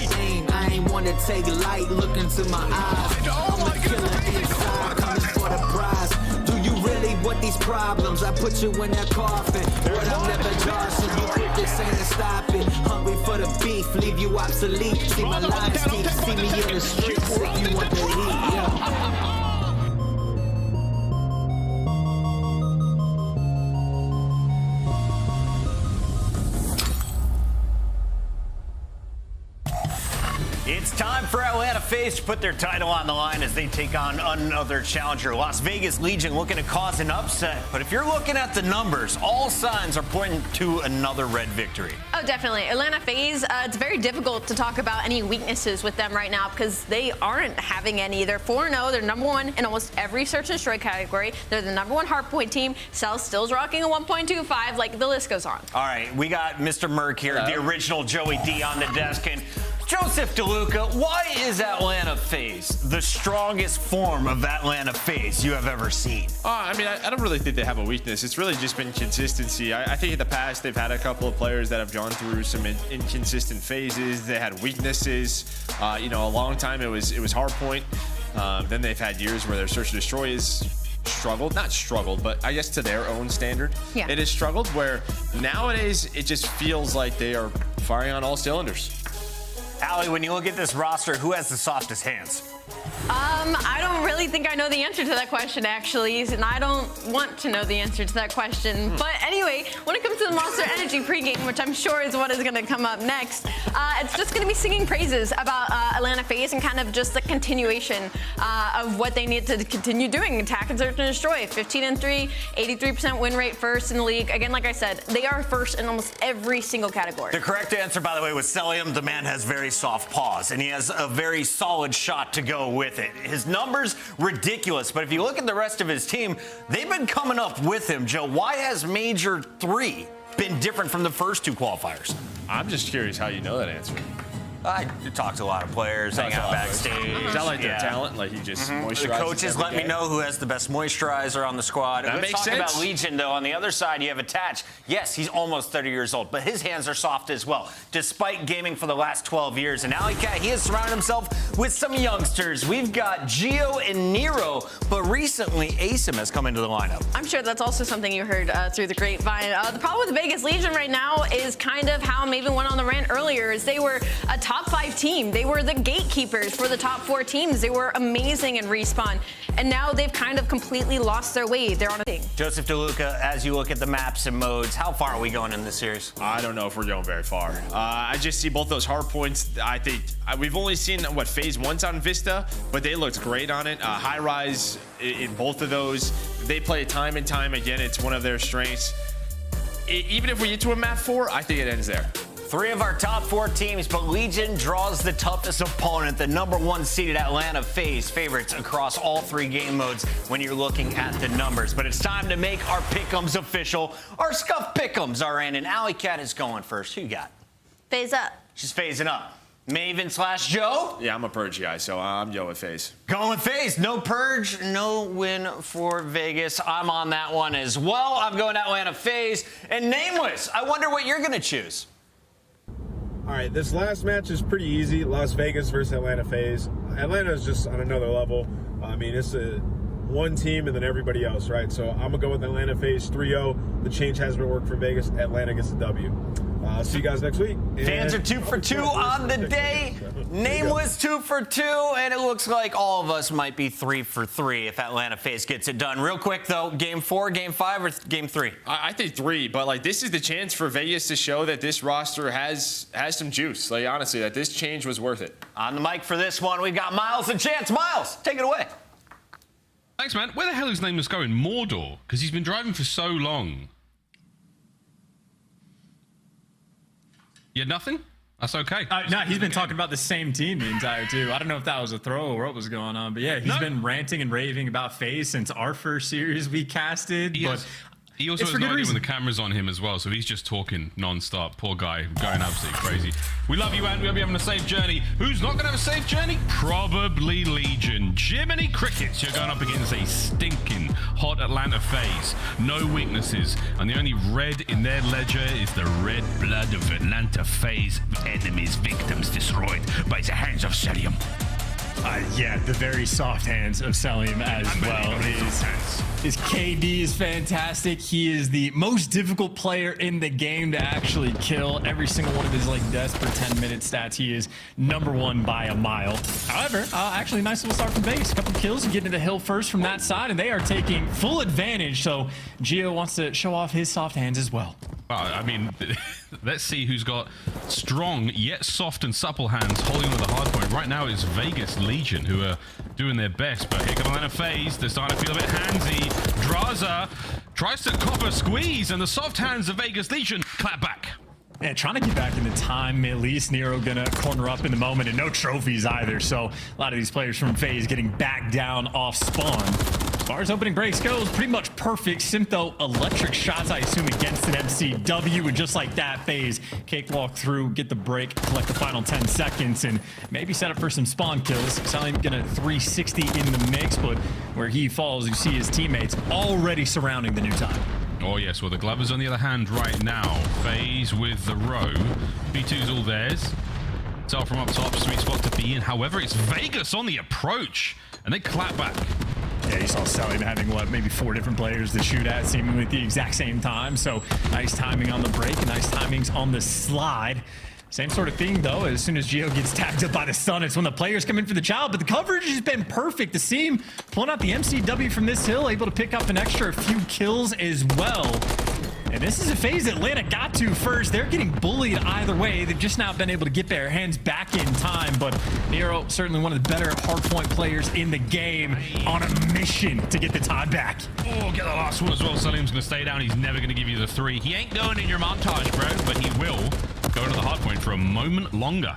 I ain't wanna take light, look into my eyes. I'm a killer inside, coming for the prize. Do you really want these problems? I put you in that coffin, but I'm never Johnson. You think this ain't to stop it? Hungry for the beef, leave you obsolete. See my lines deep, see me in the streets if you want the heat. Yeah. time for Atlanta Faze to put their title on the line as they take on another challenger. Las Vegas Legion looking to cause an upset. But if you're looking at the numbers, all signs are pointing to another red victory. Oh, definitely. Atlanta Faze, it's very difficult to talk about any weaknesses with them right now because they aren't having any. They're 4-0. They're number one in almost every search and destroy category. They're the number one hardpoint team. Cell still's rocking a 1.25. Like, the list goes on. All right, we got Mr. Merck here, the original Joey D on the desk. And Joseph DeLuca, why is Atlanta Faze the strongest form of Atlanta Faze you have ever seen? I mean, I don't really think they have a weakness. It's really just been consistency. I think in the past they've had a couple of players that have gone through some inconsistent phases. They had weaknesses. You know, a long time it was Hardpoint. Then they've had years where their search and destroy is struggled, not struggled, but I guess to their own standard, it has struggled, where nowadays it just feels like they are firing on all cylinders. Allie, when you look at this roster, who has the softest hands? I don't really think I know the answer to that question, actually, and I don't want to know the answer to that question. But anyway, when it comes to the Monster Energy pregame, which I'm sure is what is going to come up next, it's just going to be singing praises about Atlanta Faze and kind of just the continuation of what they need to continue doing. Attack and search and destroy. 15-3, 83% win rate, first in the league. Again, like I said, they are first in almost every single category. The correct answer, by the way, was Celium. The man has very soft paws, and he has a very solid shot to go with it. His numbers, ridiculous, but if you look at the rest of his team, they've been coming up with him. Joe, why has Major 3 been different from the first two qualifiers? I'm just curious how you know that answer. I talk to a lot of players, hang out backstage. Is that like their talent? Like he just moisturizes? The coaches let me know who has the best moisturizer on the squad. That Let's makes talk sense. about Legion, though. On the other side, you have Attach. Yes, he's almost 30 years old, but his hands are soft as well, despite gaming for the last 12 years. And Alley Cat, he has surrounded himself with some youngsters. We've got Gio and Nero, but recently Asim has come into the lineup. I'm sure that's also something you heard through the grapevine. The problem with the Vegas Legion right now is kind of how Maven went on the rant earlier, is they were a top 5 team. They were the gatekeepers for the top 4 teams. They were amazing in respawn. And now they've kind of completely lost their way. They're on a thing. Joseph DeLuca, as you look at the maps and modes, how far are we going in this series? I don't know if we're going very far. I just see both those hard points. I think we've only seen, what, Phase 1's on Vista, but they looked great on it. High Rise in both of those. They play it time and time again. It's one of their strengths. Even if we get to a map 4, I think it ends there. 3 of our top 4 teams, but Legion draws the toughest opponent, the #1 seeded Atlanta Faze, favorites across all 3 game modes when you're looking at the numbers. But it's time to make our pick'ems official. Our Scuff pick'ems are in, and Alley Cat is going first. Who you got? Phase up. She's phasing up. Maven/Joe? Yeah, I'm a Purge guy, so I'm going with Faze. Going with Faze. No Purge, no win for Vegas. I'm on that one as well. I'm going Atlanta Faze. And Nameless, I wonder what you're going to choose. All right, this last match is pretty easy. Las Vegas versus Atlanta Faze. Atlanta is just on another level. I mean, it's a one team and then everybody else, right? So I'm going to go with Atlanta Faze 3-0. The change has been worked for Vegas. Atlanta gets the W. See you guys next week. Fans are 2 for 2 on the day. Nameless 2 for 2, and it looks like all of us might be 3 for 3 if Atlanta Faze gets it done. Real quick, though, game 4, game 5, or game 3? I think 3, but like this is the chance for Vegas to show that this roster has some juice. Like honestly, that this change was worth it. On the mic for this one, we've got Miles and Chance. Miles, take it away. Thanks, man. Where the hell is Nameless going? Mordor? Because he's been driving for so long. You had nothing? That's okay. No, he's been talking about the same team the entire time. I don't know if that was a throw or what was going on, but yeah, he's been ranting and raving about Faze since our first series we casted. He also has no idea when the camera's on him as well, so he's just talking non-stop. Poor guy, going absolutely crazy. We love you, Ant. We hope you're having a safe journey. Who's not going to have a safe journey? Probably Legion. Jiminy Crickets, you're going up against a stinking hot Atlanta Faze. No weaknesses, and the only red in their ledger is the red blood of Atlanta Faze. Enemies, victims destroyed by the hands of Celium. Yeah, the very soft hands of Celium as well. His KD is fantastic. He is the most difficult player in the game to actually kill. Every single one of his deaths per 10-minute stats, he is #1 by a mile. However, actually, nice little start from Vegas. A couple kills and getting to the hill first from that side, and they are taking full advantage. So Gio wants to show off his soft hands as well. Well, I mean, let's see who's got strong yet soft and supple hands holding on to the hard point. Right now it's Vegas Legion who are doing their best, but here comes Atlanta Faze. They're starting to feel a bit handsy. Draza tries to copper squeeze, and the soft hands of Vegas Legion clap back. Yeah, trying to get back into time, at least. Nero gonna corner up in the moment, and no trophies either. So a lot of these players from FaZe getting back down off spawn. As far as opening breaks goes, pretty much perfect. Symptho electric shots, I assume, against an MCW. And just like that, FaZe cakewalk through, get the break, collect the final 10 seconds, and maybe set up for some spawn kills. Salim gonna 360 in the mix, but where he falls, you see his teammates already surrounding the new time. Oh yes, well the Glovers on the other hand right now. FaZe with the row. B2's all theirs. Tell from up top, sweet spot to be in. However, it's Vegas on the approach, and they clap back. Yeah, you saw Salim having, what, maybe 4 different players to shoot at, seemingly at the exact same time. So nice timing on the break, and nice timings on the slide. Same sort of thing, though. As soon as Gio gets tagged up by the sun, it's when the players come in for the job. But the coverage has been perfect. The Seam pulling out the MCW from this hill, able to pick up an extra few kills as well. And this is a FaZe Atlanta got to first. They're getting bullied either way. They've just now been able to get their hands back in time. But Nero, certainly one of the better hardpoint players in the game, on a mission to get the time back. Oh, get the last one as well. Salim's going to stay down. He's never going to give you the 3. He ain't going in your montage, bro, but he will go into the hardpoint for a moment longer.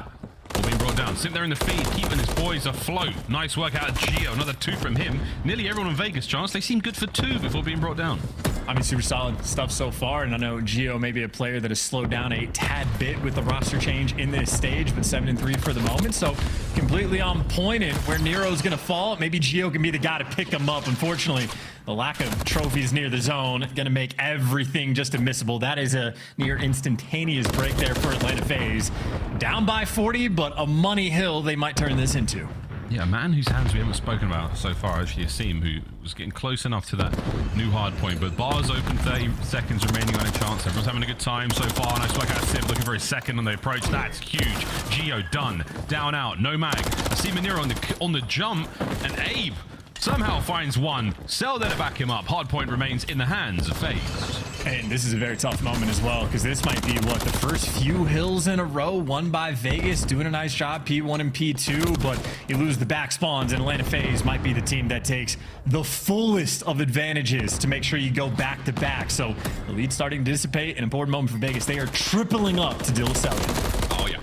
All being brought down. Sitting there in the feed, keeping his boys afloat. Nice work out of Gio. Another 2 from him. Nearly everyone in Vegas, chance. They seem good for 2 before being brought down. I mean, super solid stuff so far, and I know Gio may be a player that has slowed down a tad bit with the roster change in this stage, but 7-3 for the moment, so completely on point. And where Nero's gonna fall, maybe Gio can be the guy to pick him up. Unfortunately, the lack of trophies near the zone gonna make everything just admissible. That is a near instantaneous break there for Atlanta FaZe. Down by 40, but a money hill they might turn this into. Yeah, a man whose hands we haven't spoken about so far, actually, Asim, who was getting close enough to that new hard point. But bars open, 30 seconds remaining on a chance. Everyone's having a good time so far. Nice work out of Sim, looking for his second on the approach. That's huge. Gio done. Down out. No mag. Asim and Nero on the jump. And Abe somehow finds one. Cell there to back him up. Hard point remains in the hands of FaZe. And this is a very tough moment as well, because this might be, what, the first few hills in a row won by Vegas, doing a nice job, P1 and P2, but you lose the back spawns, and Atlanta FaZe might be the team that takes the fullest of advantages to make sure you go back to back. So the lead starting to dissipate, an important moment for Vegas. They are tripling up to deal with Celium. Oh, yeah.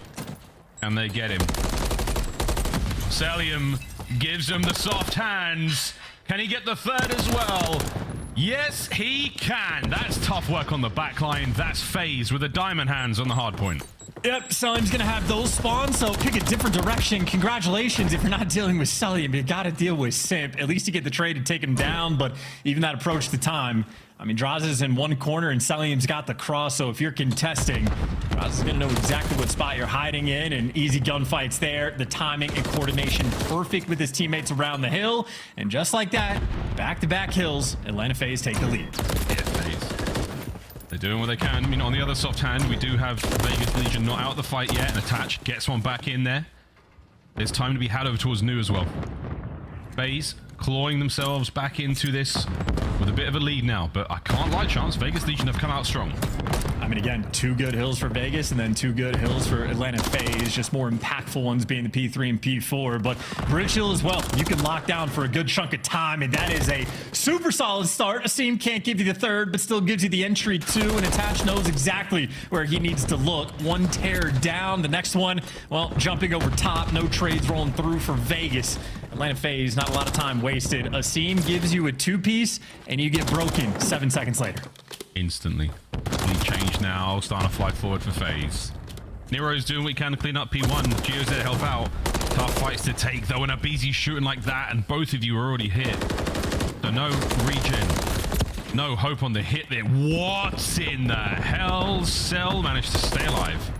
And they get him. Celium gives him the soft hands. Can he get the 3rd as well? Yes, he can. That's tough work on the back line. That's FaZe with the diamond hands on the hard point. Yep, Salim's gonna have those spawns, so pick a different direction. Congratulations if you're not dealing with Salim. You gotta deal with Simp. At least you get the trade to take him down, but even that approach to time. I mean, Draza's in one corner and Salim's got the cross, so if you're contesting, Draza's gonna know exactly what spot you're hiding in, and easy gunfights there. The timing and coordination perfect with his teammates around the hill, and just like that, back-to-back hills, Atlanta FaZe take the lead. Yeah, FaZe. They're doing what they can. I mean, on the other soft hand, we do have Vegas Legion not out of the fight yet, and Attach gets one back in there. There's time to be had over towards New as well. FaZe clawing themselves back into this with a bit of a lead now, but I can't lie, chance. Vegas Legion have come out strong. I mean, again, 2 good hills for Vegas and then 2 good hills for Atlanta FaZe. Just more impactful ones being the P3 and P4. But Bridge Hill as well. You can lock down for a good chunk of time, and that is a super solid start. Asim can't give you the 3rd, but still gives you the entry 2, and Attach knows exactly where he needs to look. 1 tear down. The next one, well, jumping over top. No trades rolling through for Vegas. Atlanta FaZe, not a lot of time wasted. Asim gives you a 2-piece, and you get broken 7 seconds later. Instantly. Lead change now, starting to fly forward for FaZe. Nero's doing what he can to clean up P1. Gio's there to help out. Tough fights to take, though, and a BZ shooting like that, and both of you are already hit. So no regen. No hope on the hit there. What in the hell? Cell managed to stay alive.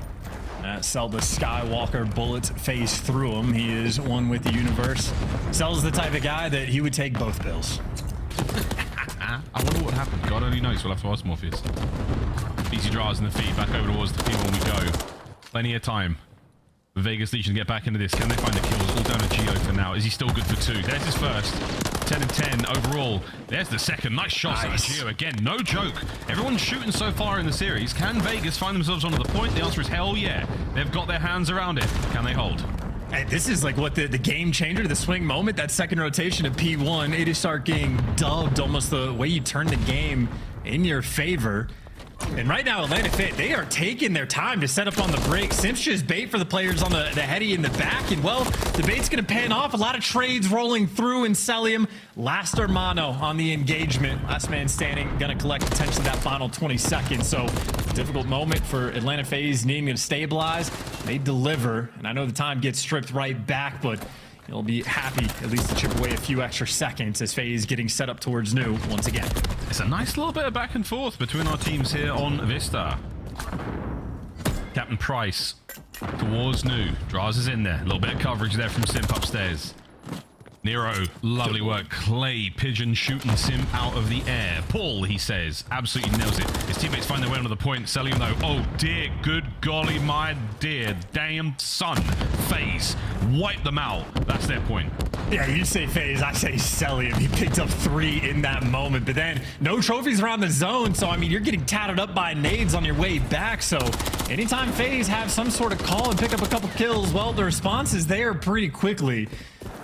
Cell the Skywalker bullets phase through him. He is one with the universe. Cell's the type of guy that he would take both bills. I wonder what happened. God only knows. We'll have to ask Morpheus. BC draws in the feed. Back over towards the P1 we go. Plenty of time. Vegas Legion get back into this. Can they find the kills? All down to Geo for now. Is he still good for 2? There's his first. 10 and 10 overall. There's the second. Nice shots out of Geo. Again, no joke. Everyone's shooting so far in the series. Can Vegas find themselves onto the point? The answer is hell yeah. They've got their hands around it. Can they hold? Hey, this is like what the game changer, the swing moment, that second rotation of P1. It is start getting dubbed, almost the way you turn the game in your favor. And right now, Atlanta Fit, they are taking their time to set up on the break. Simps just bait for the players on the heady in the back. And, well, the bait's going to pan off. A lot of trades rolling through in Celium. Last Hermano on the engagement. Last man standing, going to collect potentially that final 20 seconds. So, difficult moment for Atlanta FaZe needing to stabilize. They deliver. And I know the time gets stripped right back, but you'll be happy at least to chip away a few extra seconds as FaZe getting set up towards new once again. It's a nice little bit of back and forth between our teams here on Vista. Captain Price towards new. Draz is in there. A little bit of coverage there from Simp upstairs. Nero, lovely work. Clay, Pigeon shooting Simp out of the air. Paul, he says, absolutely nails it. His teammates find their way onto the point. Celium though, oh dear, good golly, my dear, damn son. FaZe, wipe them out. That's their point. Yeah, you say FaZe, I say Celium. He picked up 3 in that moment, but then no trophies around the zone. So, I mean, you're getting tatted up by nades on your way back. So anytime FaZe have some sort of call and pick up a couple kills, well, the response is there pretty quickly.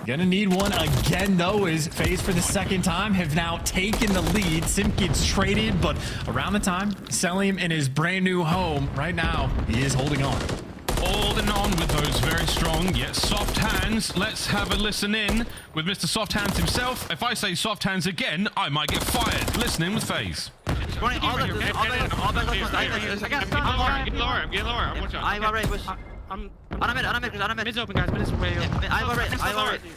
Gonna need one again, though, as FaZe for the second time have now taken the lead. Simp gets traded, but around the time, Celium in his brand new home right now, he is holding on. Holding on with those very strong yet soft hands. Let's have a listen in with Mr. Soft Hands himself. If I say soft hands again, I might get fired. Listen in with FaZe. Mid's open, guys. Mid's way open.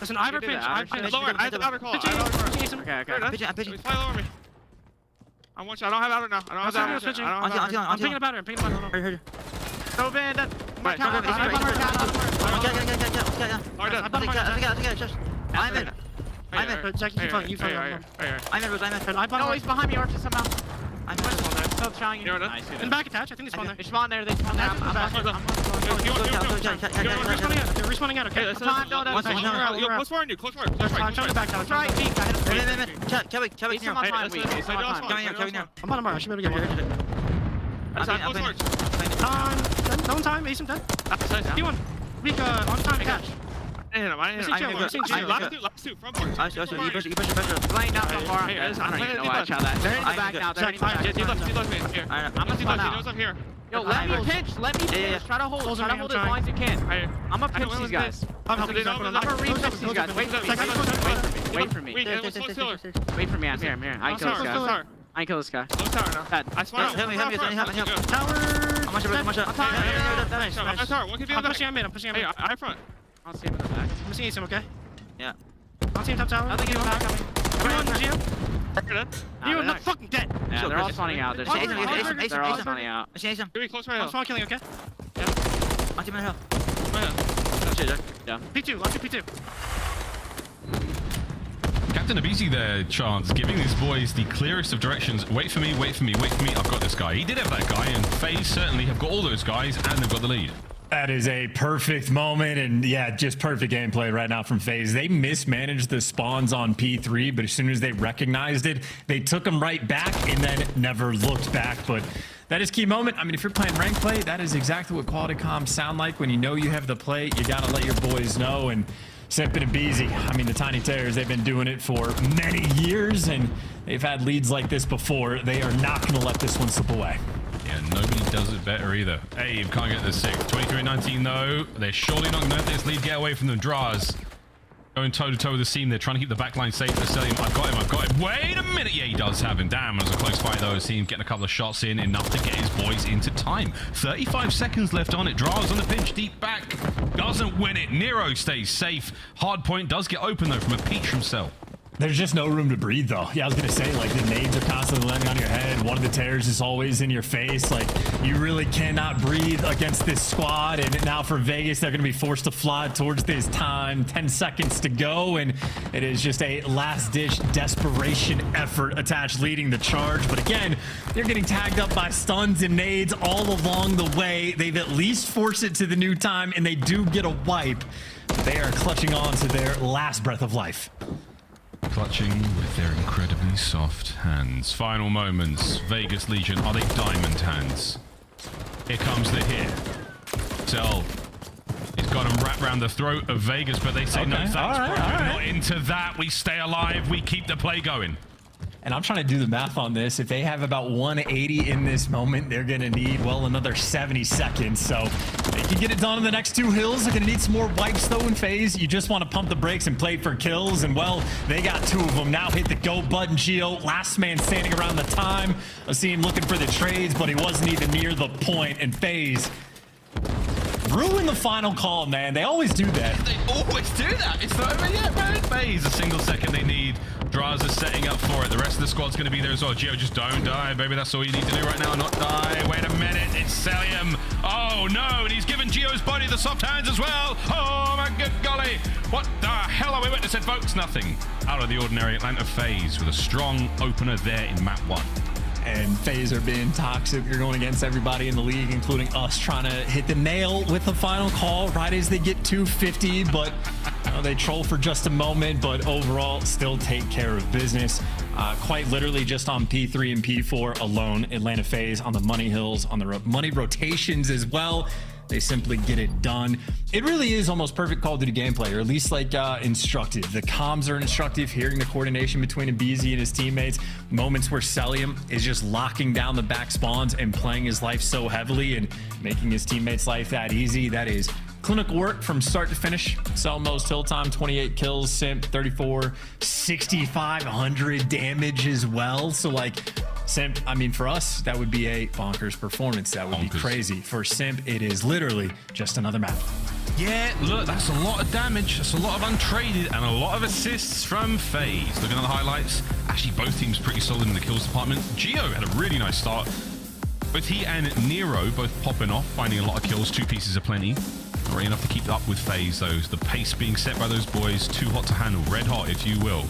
Listen, I have a pinch. I have the outer call. Okay. Fly lower me. I'm one shot. I don't have outer now. I don't have outer. I'm thinking about it. I heard you. Go band. I'm in. Jack, you fun. No, he's behind me, Archer, somehow. I'm still trying. And back attach. I think they spawn there. They spawn there. They spawn there. They're respawning out, okay? Close far on you. Close far. I'm trying to back out. Try peek. Kelly, near. I'm on a mark. I should be able to get more. No time. Ace him dead. P1. Weak on time to catch. Last two, front part. You push it. Laying down so far. I don't even know why I tried that. They're in the back now. They're in the back. You left me. Here. I'm gonna see left. He knows I'm here. Yo, let me pinch. Try to hold as long as you can. I'm gonna pinch these guys. I'm gonna re-pinch these guys. Wait for me. Wait for me. I'm here. I kill this guy. I kill this guy. I spawn out. Hit me. Tower. I'm pushing him in. Hey, I front. I'll see him in the back. I'm seeing him, okay? Yeah. I'll see him top tower. I think he's back. Everyone, Geo. You are not fucking dead. Yeah, they're all spawning out. They're all spawning out. Do we close right now? I'm spawn killing, okay? Yeah. I'll keep him in hell. Yeah. P2. I'll do P2. Captain Abisi there, Chance, giving these boys the clearest of directions. Wait for me. I've got this guy. He did have that guy, and FaZe certainly have got all those guys, and they've got the lead. That is a perfect moment, and yeah, just perfect gameplay right now from FaZe. They mismanaged the spawns on P3, but as soon as they recognized it, they took them right back and then never looked back. But that is key moment. I mean, if you're playing rank play, that is exactly what quality comms sound like. When you know you have the play, you gotta let your boys know. And Simp and Abizi, I mean, the Tiny Terrors, they've been doing it for many years, and they've had leads like this before. They are not gonna let this one slip away. Yeah, nobody does it better either. Hey, can't get the 6. 23-19 though. They're surely not going to let this lead get away from them. Draz going toe-to-toe with the seam. They're trying to keep the backline safe. They're selling him. I've got him. Wait a minute. Yeah, he does have him. Damn, it was a close fight though. Seam getting a couple of shots in. Enough to get his boys into time. 35 seconds left on it. Draz on the pinch deep back. Doesn't win it. Nero stays safe. Hardpoint does get open though from a peach from Cell. There's just no room to breathe, though. Yeah, I was going to say, like, the nades are constantly landing on your head. One of the tears is always in your face. Like, you really cannot breathe against this squad. And now for Vegas, they're going to be forced to fly towards this time. 10 seconds to go. And it is just a last-ditch desperation effort attached leading the charge. But again, they're getting tagged up by stuns and nades all along the way. They've at least forced it to the new time, and they do get a wipe. But they are clutching on to their last breath of life. Clutching with their incredibly soft hands. Final moments. Vegas Legion, are they diamond hands? Here comes the hit. Cell, he's got him wrapped around the throat of Vegas, but they say no thanks, bro. We're not into that. We stay alive. We keep the play going. And I'm trying to do the math on this. If they have about 180 in this moment, they're going to need, well, another 70 seconds. So they can get it done in the next 2 hills. They're going to need some more wipes, though, in Faze. You just want to pump the brakes and play for kills. And, well, they got 2 of them. Now hit the go button, Gio. Last man standing around the time. I see him looking for the trades, but he wasn't even near the point. And Faze ruin the final call, man. They always do that. They always do that. It's not over yet, man. Faze, a single second they need. Draza's setting up for it. The rest of the squad's going to be there as well. Gio, just don't die, baby. That's all you need to do right now. Not die. Wait a minute. It's Celium. Oh, no. And he's given Gio's body the soft hands as well. Oh, my good golly. What the hell are we witnessing, folks? Nothing out of the ordinary. Atlanta Faze with a strong opener there in map 1. And Faze are being toxic. You're going against everybody in the league, including us, trying to hit the nail with the final call right as they get 250. But they troll for just a moment, but overall still take care of business. Quite literally just on P3 and P4 alone. Atlanta Faze on the money hills, on the money rotations as well. They simply get it done. It really is almost perfect Call of Duty gameplay, or at least like instructive. The comms are instructive, hearing the coordination between Abizi and his teammates. Moments where Celium is just locking down the back spawns and playing his life so heavily and making his teammates' life that easy. That is clinical work from start to finish. Selmo's till time, 28 kills, Simp 34, 6,500 damage as well. So like Simp, I mean, for us, that would be a bonkers performance. That would be crazy. For Simp, it is literally just another map. Yeah, look, that's a lot of damage. That's a lot of untraded and a lot of assists from Faze. Looking at the highlights, actually both teams pretty solid in the kills department. Gio had a really nice start. Both he and Nero both popping off, finding a lot of kills, 2 pieces of plenty. Not really enough to keep up with Faze, though. The pace being set by those boys, too hot to handle. Red hot, if you will.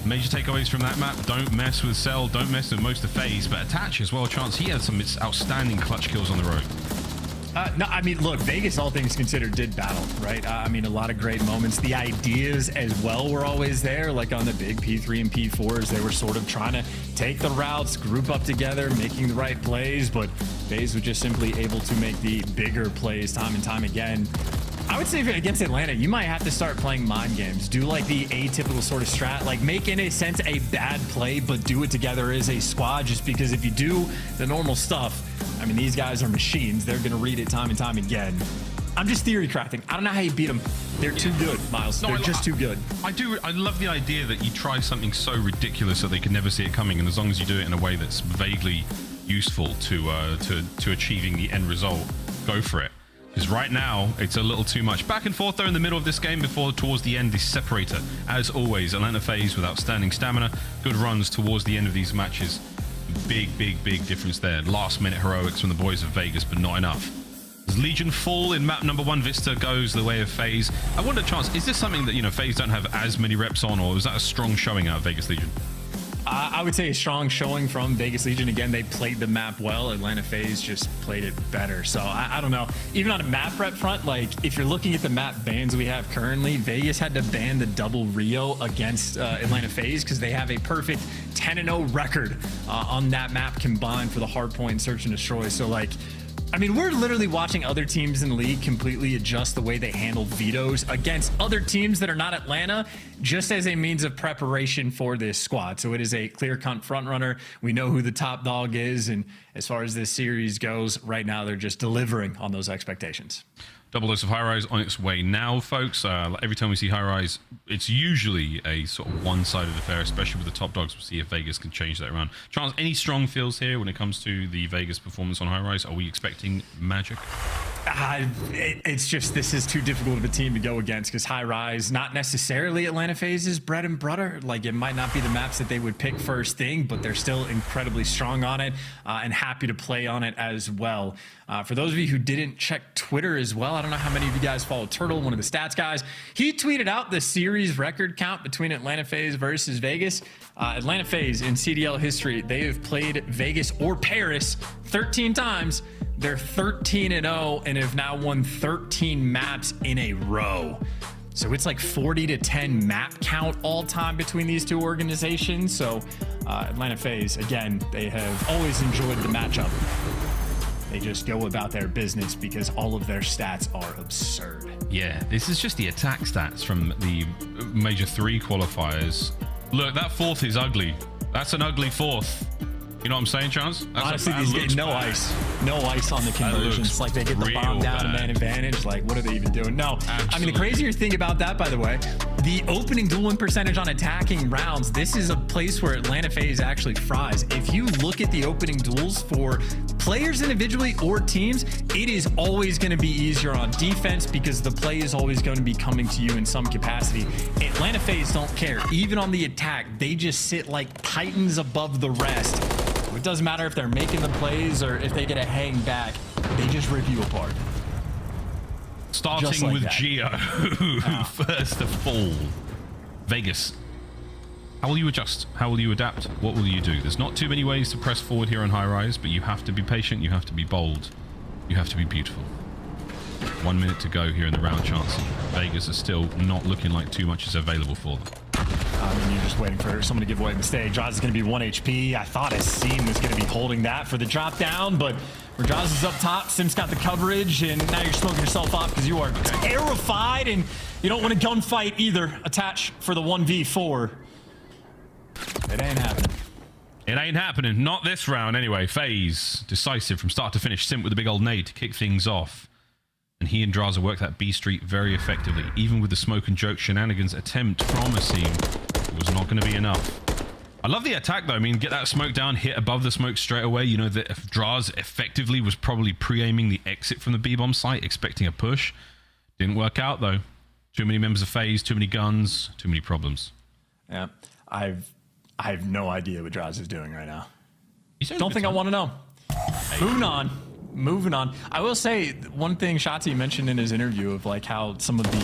Major takeaways from that map: don't mess with Cell, don't mess with most of Faze, but Attach as well. Chance he had some outstanding clutch kills on the road. No, I mean, look, Vegas, all things considered, did battle, right? I mean, a lot of great moments. The ideas as well were always there, like on the big P3 and P4s. They were sort of trying to take the routes, group up together, making the right plays, but Faze was just simply able to make the bigger plays time and time again. I would say against Atlanta, you might have to start playing mind games. Do like the atypical sort of strat, like make in a sense a bad play, but do it together as a squad, just because if you do the normal stuff, I mean, these guys are machines. They're going to read it time and time again. I'm just theory crafting. I don't know how you beat them. They're too good, Miles. They're just too good. I love the idea that you try something so ridiculous that they can never see it coming, and as long as you do it in a way that's vaguely useful to achieving the end result, go for it. Because right now, it's a little too much. Back and forth, though, in the middle of this game before towards the end, the separator. As always, Atlanta Faze with outstanding stamina. Good runs towards the end of these matches. Big difference there. Last-minute heroics from the boys of Vegas, but not enough. As Legion fall in map number 1, Vista goes the way of Faze. I wonder, Chance, is this something that, Faze don't have as many reps on, or is that a strong showing out of Vegas Legion? I would say a strong showing from Vegas Legion. Again, they played the map well. Atlanta Faze just played it better. So I don't know. Even on a map rep front, like if you're looking at the map bans we have currently, Vegas had to ban the double Rio against Atlanta Faze because they have a perfect 10-0 record on that map combined for the Hardpoint Search and Destroy. So like, I mean, we're literally watching other teams in the league completely adjust the way they handle vetoes against other teams that are not Atlanta, just as a means of preparation for this squad. So it is a clear-cut front runner. We know who the top dog is, and as far as this series goes, right now they're just delivering on those expectations. Double dose of High Rise on its way now, folks. Every time we see High Rise, it's usually a sort of one-sided affair, especially with the top dogs. We'll see if Vegas can change that around. Charles, any strong feels here when it comes to the Vegas performance on High Rise? Are we expecting magic? It's just, this is too difficult of a team to go against because High Rise, not necessarily Atlanta Faze's bread and butter. Like, it might not be the maps that they would pick first thing, but they're still incredibly strong on it and happy to play on it as well. For those of you who didn't check Twitter as well, I don't know how many of you guys follow Turtle, one of the stats guys. He tweeted out the series record count between Atlanta Faze versus Vegas. Atlanta Faze in CDL history, they have played Vegas or Paris 13 times. They're 13-0 and have now won 13 maps in a row. So it's like 40-10 map count all time between these two organizations. So Atlanta Faze, again, they have always enjoyed the matchup. They just go about their business because all of their stats are absurd. Yeah, this is just the attack stats from the Major 3 qualifiers. Look, that fourth is ugly. That's an ugly fourth. You know what I'm saying, Chance? Honestly, these get no ice on the conversions. Like, they get the bomb down and man advantage. Like, what are they even doing? No. Absolutely. I mean, the crazier thing about that, by the way, the opening duel win percentage on attacking rounds, this is a place where Atlanta Faze actually fries. If you look at the opening duels for players individually or teams, it is always going to be easier on defense because the play is always going to be coming to you in some capacity. Atlanta Faze don't care. Even on the attack, they just sit like titans above the rest. It doesn't matter if they're making the plays or if they get a hang back, they just rip you apart. Starting like with that. Geo, first of all. Vegas, how will you adjust? How will you adapt? What will you do? There's not too many ways to press forward here on High Rise, but you have to be patient, you have to be bold, you have to be beautiful. 1 minute to go here in the round, Chance. Vegas is still not looking like too much is available for them. And you're just waiting for someone to give away the stage. Jaws is going to be 1 HP. I thought Sim was going to be holding that for the drop down, but Jaws is up top. Sim's got the coverage, and now you're smoking yourself off because you are terrified, and you don't want a gunfight either. Attach for the 1v4. It ain't happening. It ain't happening. Not this round, anyway. Faze, decisive from start to finish. Sim with a big old nade to kick things off. And he and Draza work that B Street very effectively. Even with the smoke and joke shenanigans attempt from Sim, it was not going to be enough. I love the attack, though. I mean, get that smoke down, hit above the smoke straight away. You know that if Draz effectively was probably pre-aiming the exit from the B-bomb site, expecting a push. Didn't work out, though. Too many members of Faze, too many guns, too many problems. Yeah, I have no idea what Draz is doing right now. Don't think I want to know. Moving on. I will say one thing Shotzi mentioned in his interview of like how some of the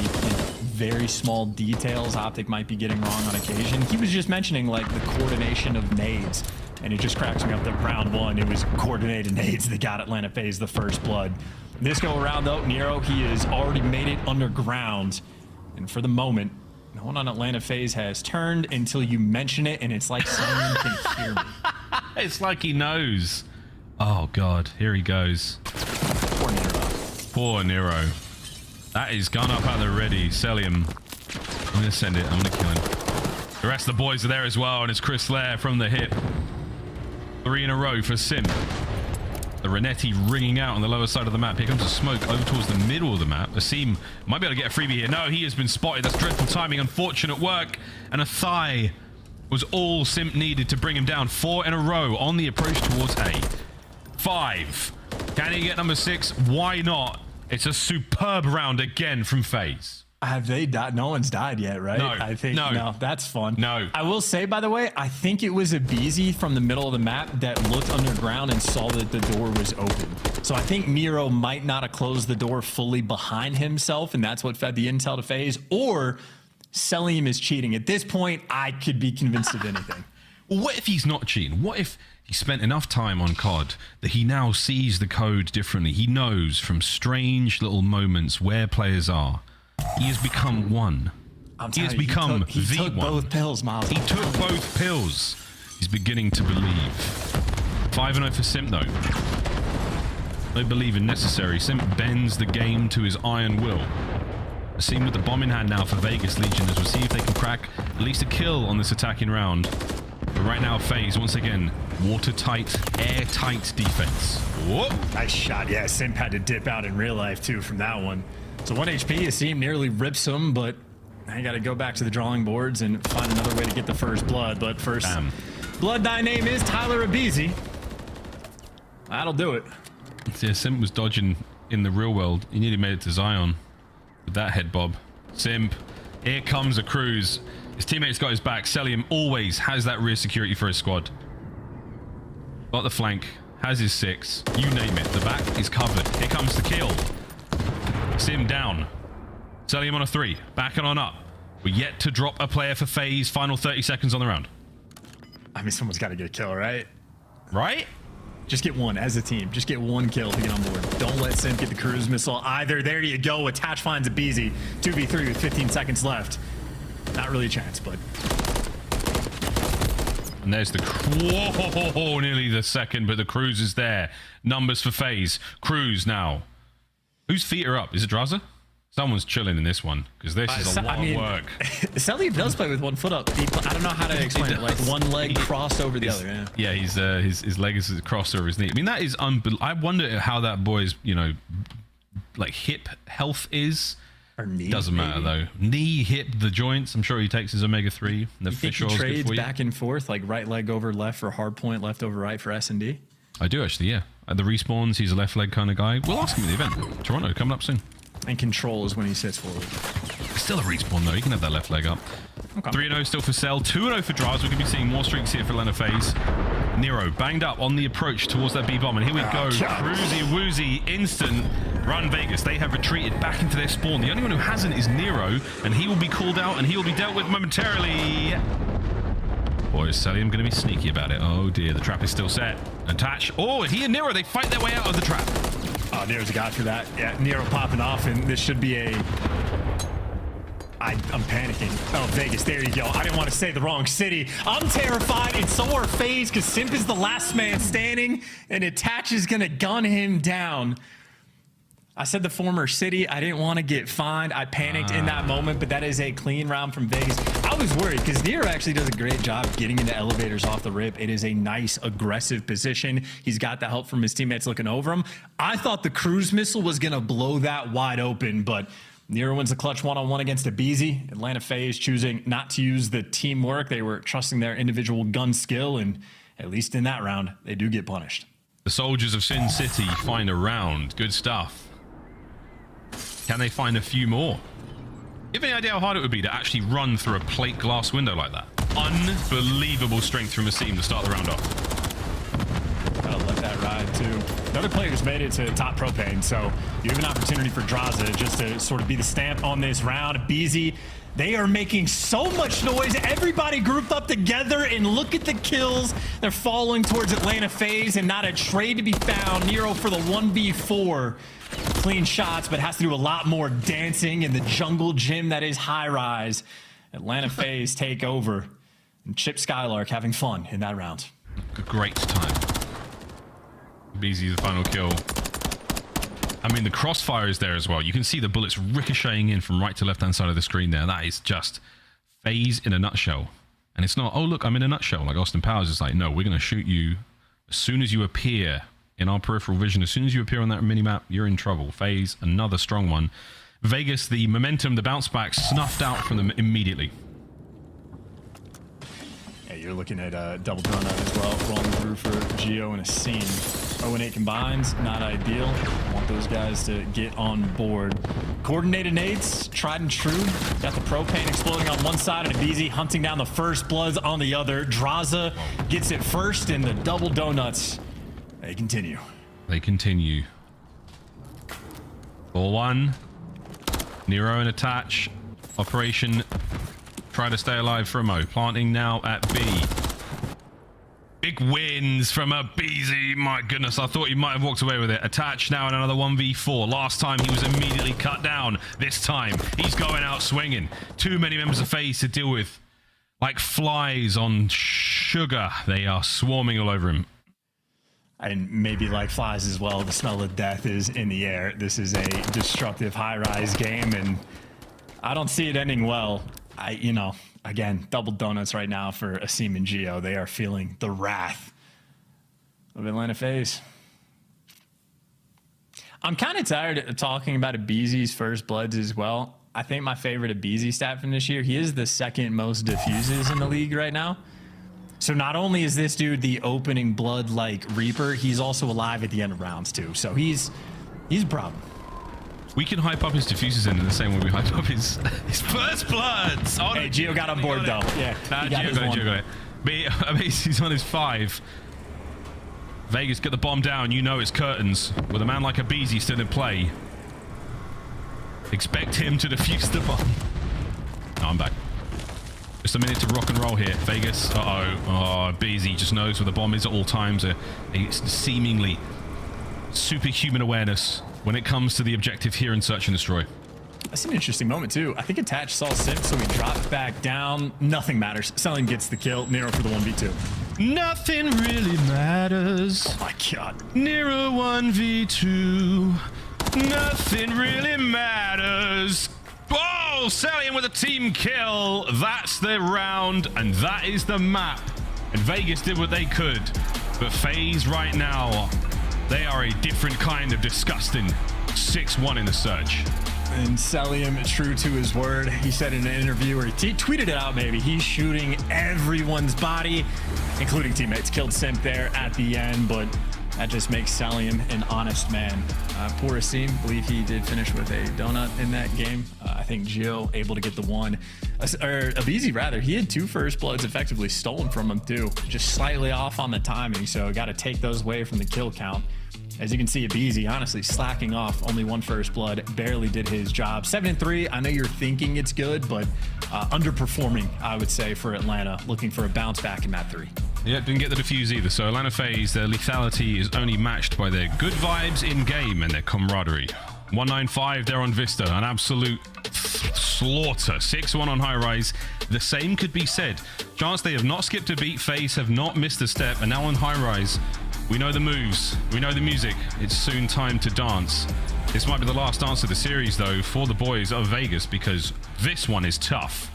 very small details Optic might be getting wrong on occasion. He was just mentioning like the coordination of nades, and it just cracks me up that round one, it was coordinated nades that got Atlanta Faze the first blood. This go around though, Nero, he has already made it underground, and for the moment, no one on Atlanta Faze has turned until you mention it, and it's like someone can hear me. It's like he knows. Oh, God. Here he goes. Poor Nero. Poor Nero. That is gone up at the ready. Celium. I'm going to send it. I'm going to kill him. The rest of the boys are there as well, and it's Chris Lair from the hip. 3 in a row for Sim. The Renetti ringing out on the lower side of the map. Here comes the smoke over towards the middle of the map. Asim might be able to get a freebie here. No, he has been spotted. That's dreadful timing. Unfortunate work. And a thigh was all Sim needed to bring him down. 4 in a row on the approach towards A. 5. Can he get number 6? Why not? It's a superb round again from Faze. Have they died? No one's died yet, right? No. I think no. That's fun. No. I will say, by the way, I think it was a Beezy from the middle of the map that looked underground and saw that the door was open. So I think Miro might not have closed the door fully behind himself, and that's what fed the intel to Faze. Or Celium is cheating. At this point, I could be convinced of anything. Well, what if he's not cheating? What if he spent enough time on COD that he now sees the code differently? He knows from strange little moments where players are. He has become one. He has become he took one. Both pills, Miles. He took both pills. He's beginning to believe. 5-0 for Sim, though. No believing necessary. Sim bends the game to his iron will. A scene with the bomb in hand now for Vegas Legion as we'll see if they can crack at least a kill on this attacking round. But right now, Faze, once again, watertight, airtight defense. Whoa. Nice shot. Yeah, Sim had to dip out in real life, too, from that one. So 1 HP, Asim nearly rips him, but I got to go back to the drawing boards and find another way to get the first blood. But first, blood, thy name is Tyler Abizi. That'll do it. Yeah, Sim was dodging in the real world. He nearly made it to Zion with that head bob. Simp. Here comes a cruise. His teammates got his back. Celium always has that rear security for his squad. Got the flank. Has his 6. You name it. The back is covered. Here comes the kill. Sim down. Celium on a 3. Backing on up. We're yet to drop a player for Faze. Final 30 seconds on the round. I mean, someone's got to get a kill, right? Right? Just get one as a team. Just get one kill to get on board. Don't let Sim get the cruise missile either. There you go. Attach finds a BZ. 2v3 with 15 seconds left. Not really a chance, but... And there's the... Whoa, nearly the second, but the cruise is there. Numbers for Faze. Cruise now. Whose feet are up? Is it Draza? Someone's chilling in this one, because this is a lot of work. Celium does play with one foot up. I don't know how to explain it. Like one leg crossed over the other. Yeah, his leg is crossed over his knee. I mean, that is unbelievable. I wonder how that boy's, you know, like hip health is. Or knee. Doesn't matter though. Knee, hip, the joints. I'm sure he takes his omega-3. The fish oil's good for you. Back and forth, like right leg over left for hardpoint, left over right for S&D. I do actually, yeah. At the respawns, he's a left leg kind of guy. We'll ask him at the event. Toronto coming up soon. And control is when he sits forward. Still a respawn though. He can have that left leg up. Okay. 3-0 still for Cell. 2-0 for Draz. We're going to be seeing more streaks here for Atlanta Faze. Nero banged up on the approach towards that B bomb, and here we go. Cruisy woozy instant run Vegas. They have retreated back into their spawn. The only one who hasn't is Nero, and he will be called out and he will be dealt with momentarily. Boy, is Celium going to be sneaky about it. Oh dear, the trap is still set. Attach. Oh, he and Nero, they fight their way out of the trap. Oh, Nero's a guy for that. Yeah, Nero popping off, and this should be a... I'm panicking. Oh, Vegas, there you go. I didn't want to say the wrong city. I'm terrified, and so are Faze, because Simp is the last man standing, and Attach is going to gun him down. I said the former city. I didn't want to get fined. I panicked in that moment, but that is a clean round from Vegas. I was worried because Nero actually does a great job getting into elevators off the rip. It is a nice, aggressive position. He's got the help from his teammates looking over him. I thought the cruise missile was going to blow that wide open, but Nero wins the clutch one-on-one against a BZ. Atlanta Faze choosing not to use the teamwork. They were trusting their individual gun skill, and at least in that round, they do get punished. The soldiers of Sin City find a round. Good stuff. Can they find a few more? Do you have any idea how hard it would be to actually run through a plate glass window like that? Unbelievable strength from Asim to start the round off. Gotta let that ride too. The other players made it to top propane, so you have an opportunity for Draza just to sort of be the stamp on this round. BZ, they are making so much noise. Everybody grouped up together, and look at the kills. They're falling towards Atlanta Faze, and not a trade to be found. Nero for the 1v4. Clean shots, but has to do a lot more dancing in the jungle gym that is High Rise. Atlanta Faze take over, and Chip Skylark having fun in that round. A great time. BZ the final kill. I mean, the crossfire is there as well. You can see the bullets ricocheting in from right to left hand side of the screen there. That is just Faze in a nutshell. And it's not, oh look, I'm in a nutshell, like Austin Powers is like, no, we're going to shoot you as soon as you appear in our peripheral vision. As soon as you appear on that mini-map, you're in trouble. Faze, another strong one. Vegas, the momentum, the bounce back snuffed out from them immediately. Yeah, you're looking at a double donut as well, rolling through for Geo and a scene. 0-8 combines, not ideal. Want those guys to get on board. Coordinated nades, tried and true. Got the propane exploding on one side and a BZ hunting down the first bloods on the other. Draza gets it first, and the double donuts, they continue. They continue. 4-1. Nero and Attach. Operation try to stay alive for a mo. Planting now at B. Big wins from a BZ. My goodness, I thought he might have walked away with it. Attach now in another 1v4. Last time he was immediately cut down. This time he's going out swinging. Too many members of Faze to deal with. Like flies on sugar. They are swarming all over him. And maybe like flies as well, the smell of death is in the air. This is a destructive high-rise game, and I don't see it ending well. Again, double donuts right now for Asim and Geo. They are feeling the wrath of Atlanta Faze. I'm kind of tired of talking about Abizi's first bloods as well. I think my favorite Abizi stat from this year, he is the second most diffuses in the league right now. So not only is this dude the opening blood like Reaper, he's also alive at the end of rounds too. So he's He's a problem. We can hype up his diffusers in the same way we hype up his first bloods. Oh, hey, Gio got on board though. Yeah, nah, Gio got it. But he's on his 5. Vegas, get the bomb down. You know it's curtains. With a man like Abizi still in play. Expect him to defuse the bomb. No, I'm back. Just a minute to rock and roll here. Vegas, oh, Abizi just knows where the bomb is at all times. A seemingly superhuman awareness when it comes to the objective here in Search and Destroy. That's an interesting moment too. I think Attach saw Simp, so he dropped back down. Nothing matters. Selim gets the kill. Nero for the 1v2. Nothing really matters. Oh my god. Nero 1v2. Nothing really matters. Oh, Selim with a team kill. That's the round, and that is the map. And Vegas did what they could. But Faze right now, they are a different kind of disgusting. 6-1 in the Search. And Selim, true to his word, he said in an interview, or he tweeted it out maybe, he's shooting everyone's body, including teammates. Killed Simp there at the end, but that just makes Selim an honest man. Poor Asim, believe he did finish with a donut in that game. I think Gio able to get the one, or Abizi rather. He had 2 first bloods effectively stolen from him too, just slightly off on the timing. So got to take those away from the kill count. As you can see, Abizi honestly slacking off, only 1 first blood, barely did his job. 7-3, I know you're thinking it's good, but underperforming, I would say, for Atlanta, looking for a bounce back in map 3. Yeah, didn't get the defuse either. So Atlanta Faze, their lethality is only matched by their good vibes in game and their camaraderie. 195 there on Vista, an absolute slaughter. 6-1 on High Rise. The same could be said. Chance they have not skipped a beat. Faze have not missed a step, and now on High Rise, we know the moves, we know the music. It's soon time to dance. This might be the last dance of the series though for the boys of Vegas, because this one is tough.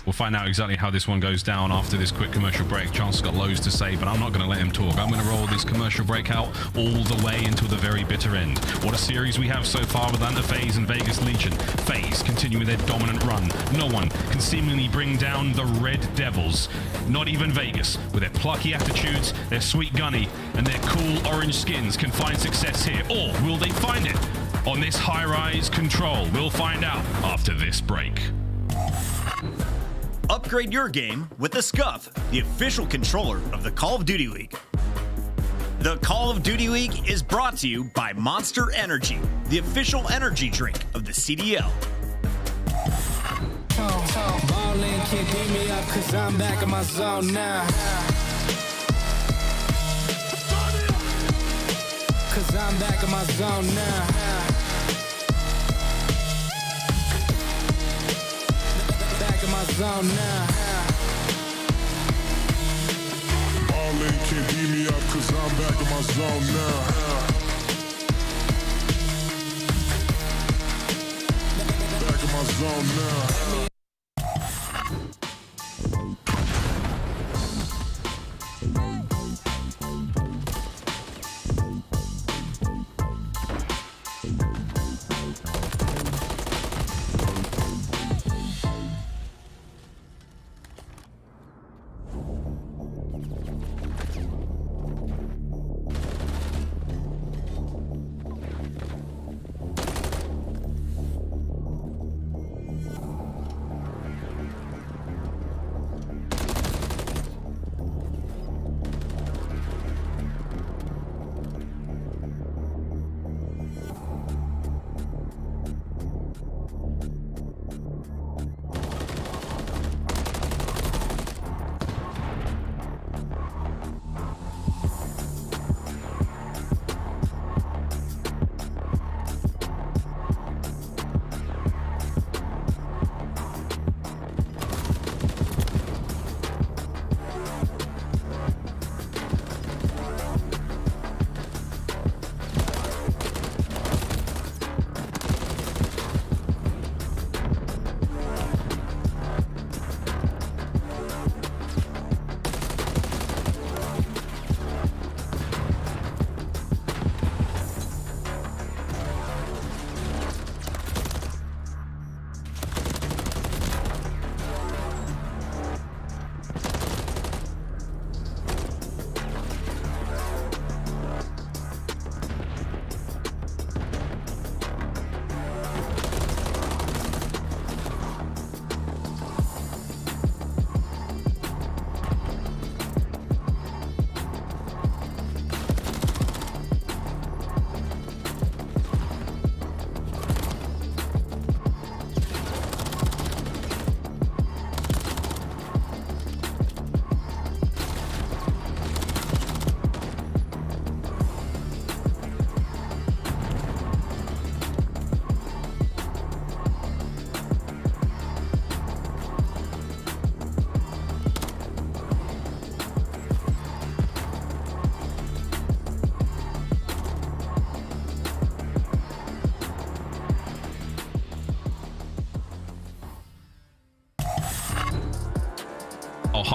We'll find out exactly how this one goes down after this quick commercial break. Chance has got loads to say, but I'm not going to let him talk. I'm going to roll this commercial break out all the way until the very bitter end. What a series we have so far with Atlanta Faze and Vegas Legion. Faze continuing their dominant run. No one can seemingly bring down the Red Devils. Not even Vegas. With their plucky attitudes, their sweet gunny, and their cool orange skins can find success here. Or will they find it on this high-rise control? We'll find out after this break. Upgrade your game with the Scuff, the official controller of the Call of Duty League. The Call of Duty League is brought to you by Monster Energy, the official energy drink of the CDL. Ballin', can't beat me up 'cause I'm back in my zone now. 'Cause I'm back in my zone now. My zone now. Ballin' can't beat me up 'cause I'm back in my zone now. Back in my zone now.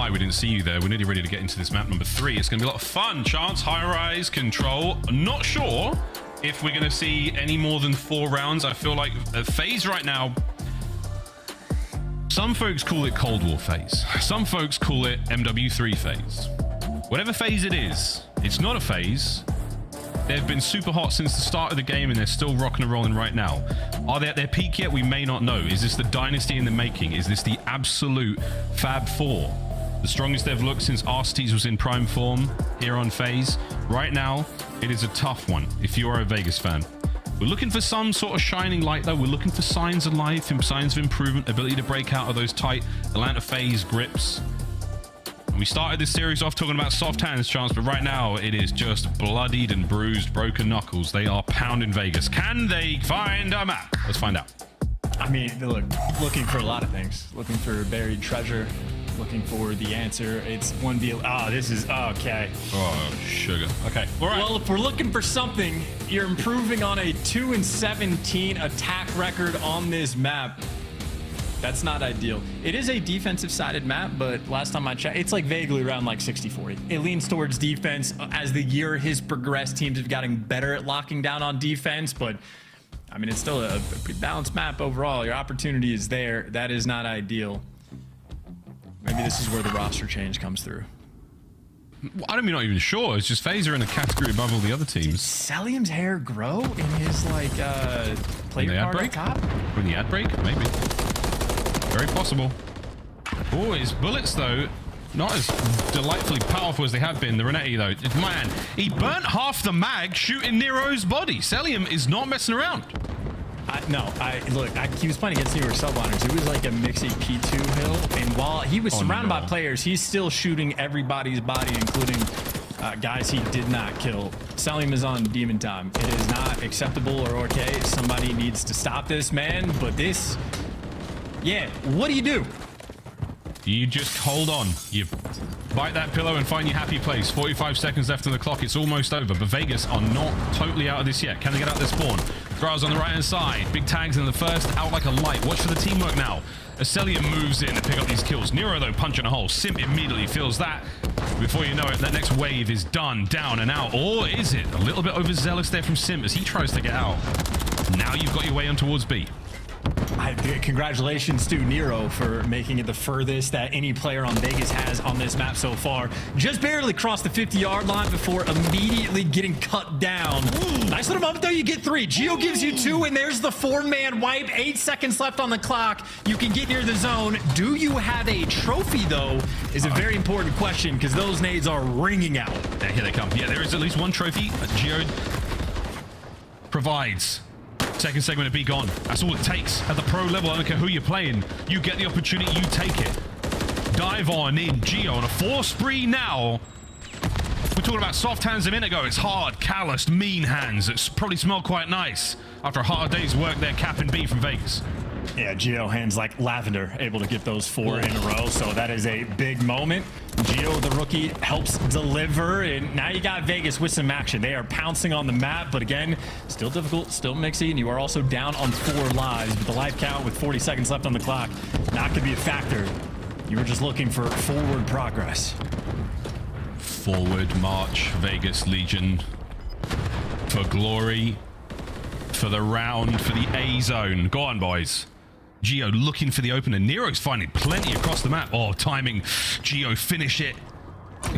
hi, we didn't see you there. We're nearly ready to get into this map number 3. It's going to be a lot of fun. Chance, high rise, control. I'm not sure if we're going to see any more than 4 rounds. I feel like Faze right now, some folks call it Cold War Faze. Some folks call it MW3 Faze. Whatever phase it is, it's not a phase. They've been super hot since the start of the game and they're still rocking and rolling right now. Are they at their peak yet? We may not know. Is this the dynasty in the making? Is this the absolute Fab 4? The strongest they've looked since Arcetes was in prime form here on Faze. Right now, it is a tough one if you are a Vegas fan. We're looking for some sort of shining light though. We're looking for signs of life and signs of improvement, ability to break out of those tight Atlanta Faze grips. We started this series off talking about soft hands, Chance, but right now it is just bloodied and bruised, broken knuckles. They are pounding Vegas. Can they find a map? Let's find out. I mean, look, looking for a lot of things. Looking for buried treasure. Looking for the answer. It's one deal. Oh, this is okay. Oh, sugar. Okay. All right. Well, if we're looking for something, you're improving on a 2-17 attack record on this map. That's not ideal. It is a defensive-sided map, but last time I checked, it's like vaguely around like 60-40. It leans towards defense. As the year has progressed, teams have gotten better at locking down on defense, but I mean, it's still a pretty balanced map overall. Your opportunity is there. That is not ideal. Maybe this is where the roster change comes through. I'm not even sure. It's just Faze are in a category above all the other teams. Did Celium's hair grow in his like player card at top? In the ad break? Maybe. Very possible. Oh, his bullets, though, not as delightfully powerful as they have been. The Renetti, though, man, he burnt half the mag shooting Nero's body. Celium is not messing around. He was playing against New York Subliners. It was like a mixy P2 hill, and while he was surrounded by players, he's still shooting everybody's body, including guys he did not kill. Celium is on demon time. It is not acceptable or okay. Somebody needs to stop this, man. But this... Yeah, what do you do? You just hold on. You bite that pillow and find your happy place. 45 seconds left on the clock. It's almost over, but Vegas are not totally out of this yet. Can they get out their spawn? Throws on the right-hand side. Big tags in the first, out like a light. Watch for the teamwork now. Acelium moves in to pick up these kills. Nero, though, punching a hole. Simp immediately feels that. Before you know it, that next wave is done, down and out. Or is it? A little bit overzealous there from Simp as he tries to get out. Now you've got your way on towards B. Congratulations to Nero for making it the furthest that any player on Vegas has on this map so far. Just barely crossed the 50-yard line before immediately getting cut down. Nice little moment, though. You get 3. Geo gives you 2, and there's the 4-man wipe. 8 seconds left on the clock. You can get near the zone. Do you have a trophy, though, is a very important question, because those nades are ringing out. Here they come. Yeah, there is at least one trophy that Geo provides. Second segment of B gone. That's all it takes at the pro level. I don't care who you're playing. You get the opportunity, you take it. Dive on in Geo on a 4 spree now. We're talking about soft hands a minute ago. It's hard, calloused, mean hands. It's probably smell quite nice after a hard day's work there, capping B from Vegas. Yeah, Geo hands like lavender, able to get those 4 in a row. So that is a big moment. Geo, the rookie, helps deliver, and now you got Vegas with some action. They are pouncing on the map, but again, still difficult, still mixy, and you are also down on 4 lives. But the life count with 40 seconds left on the clock, not going to be a factor. You were just looking for forward progress. Forward march, Vegas Legion, for glory, for the round, for the A zone. Go on, boys. Geo looking for the opener. Nero's finding plenty across the map. Oh, timing. Geo, finish it.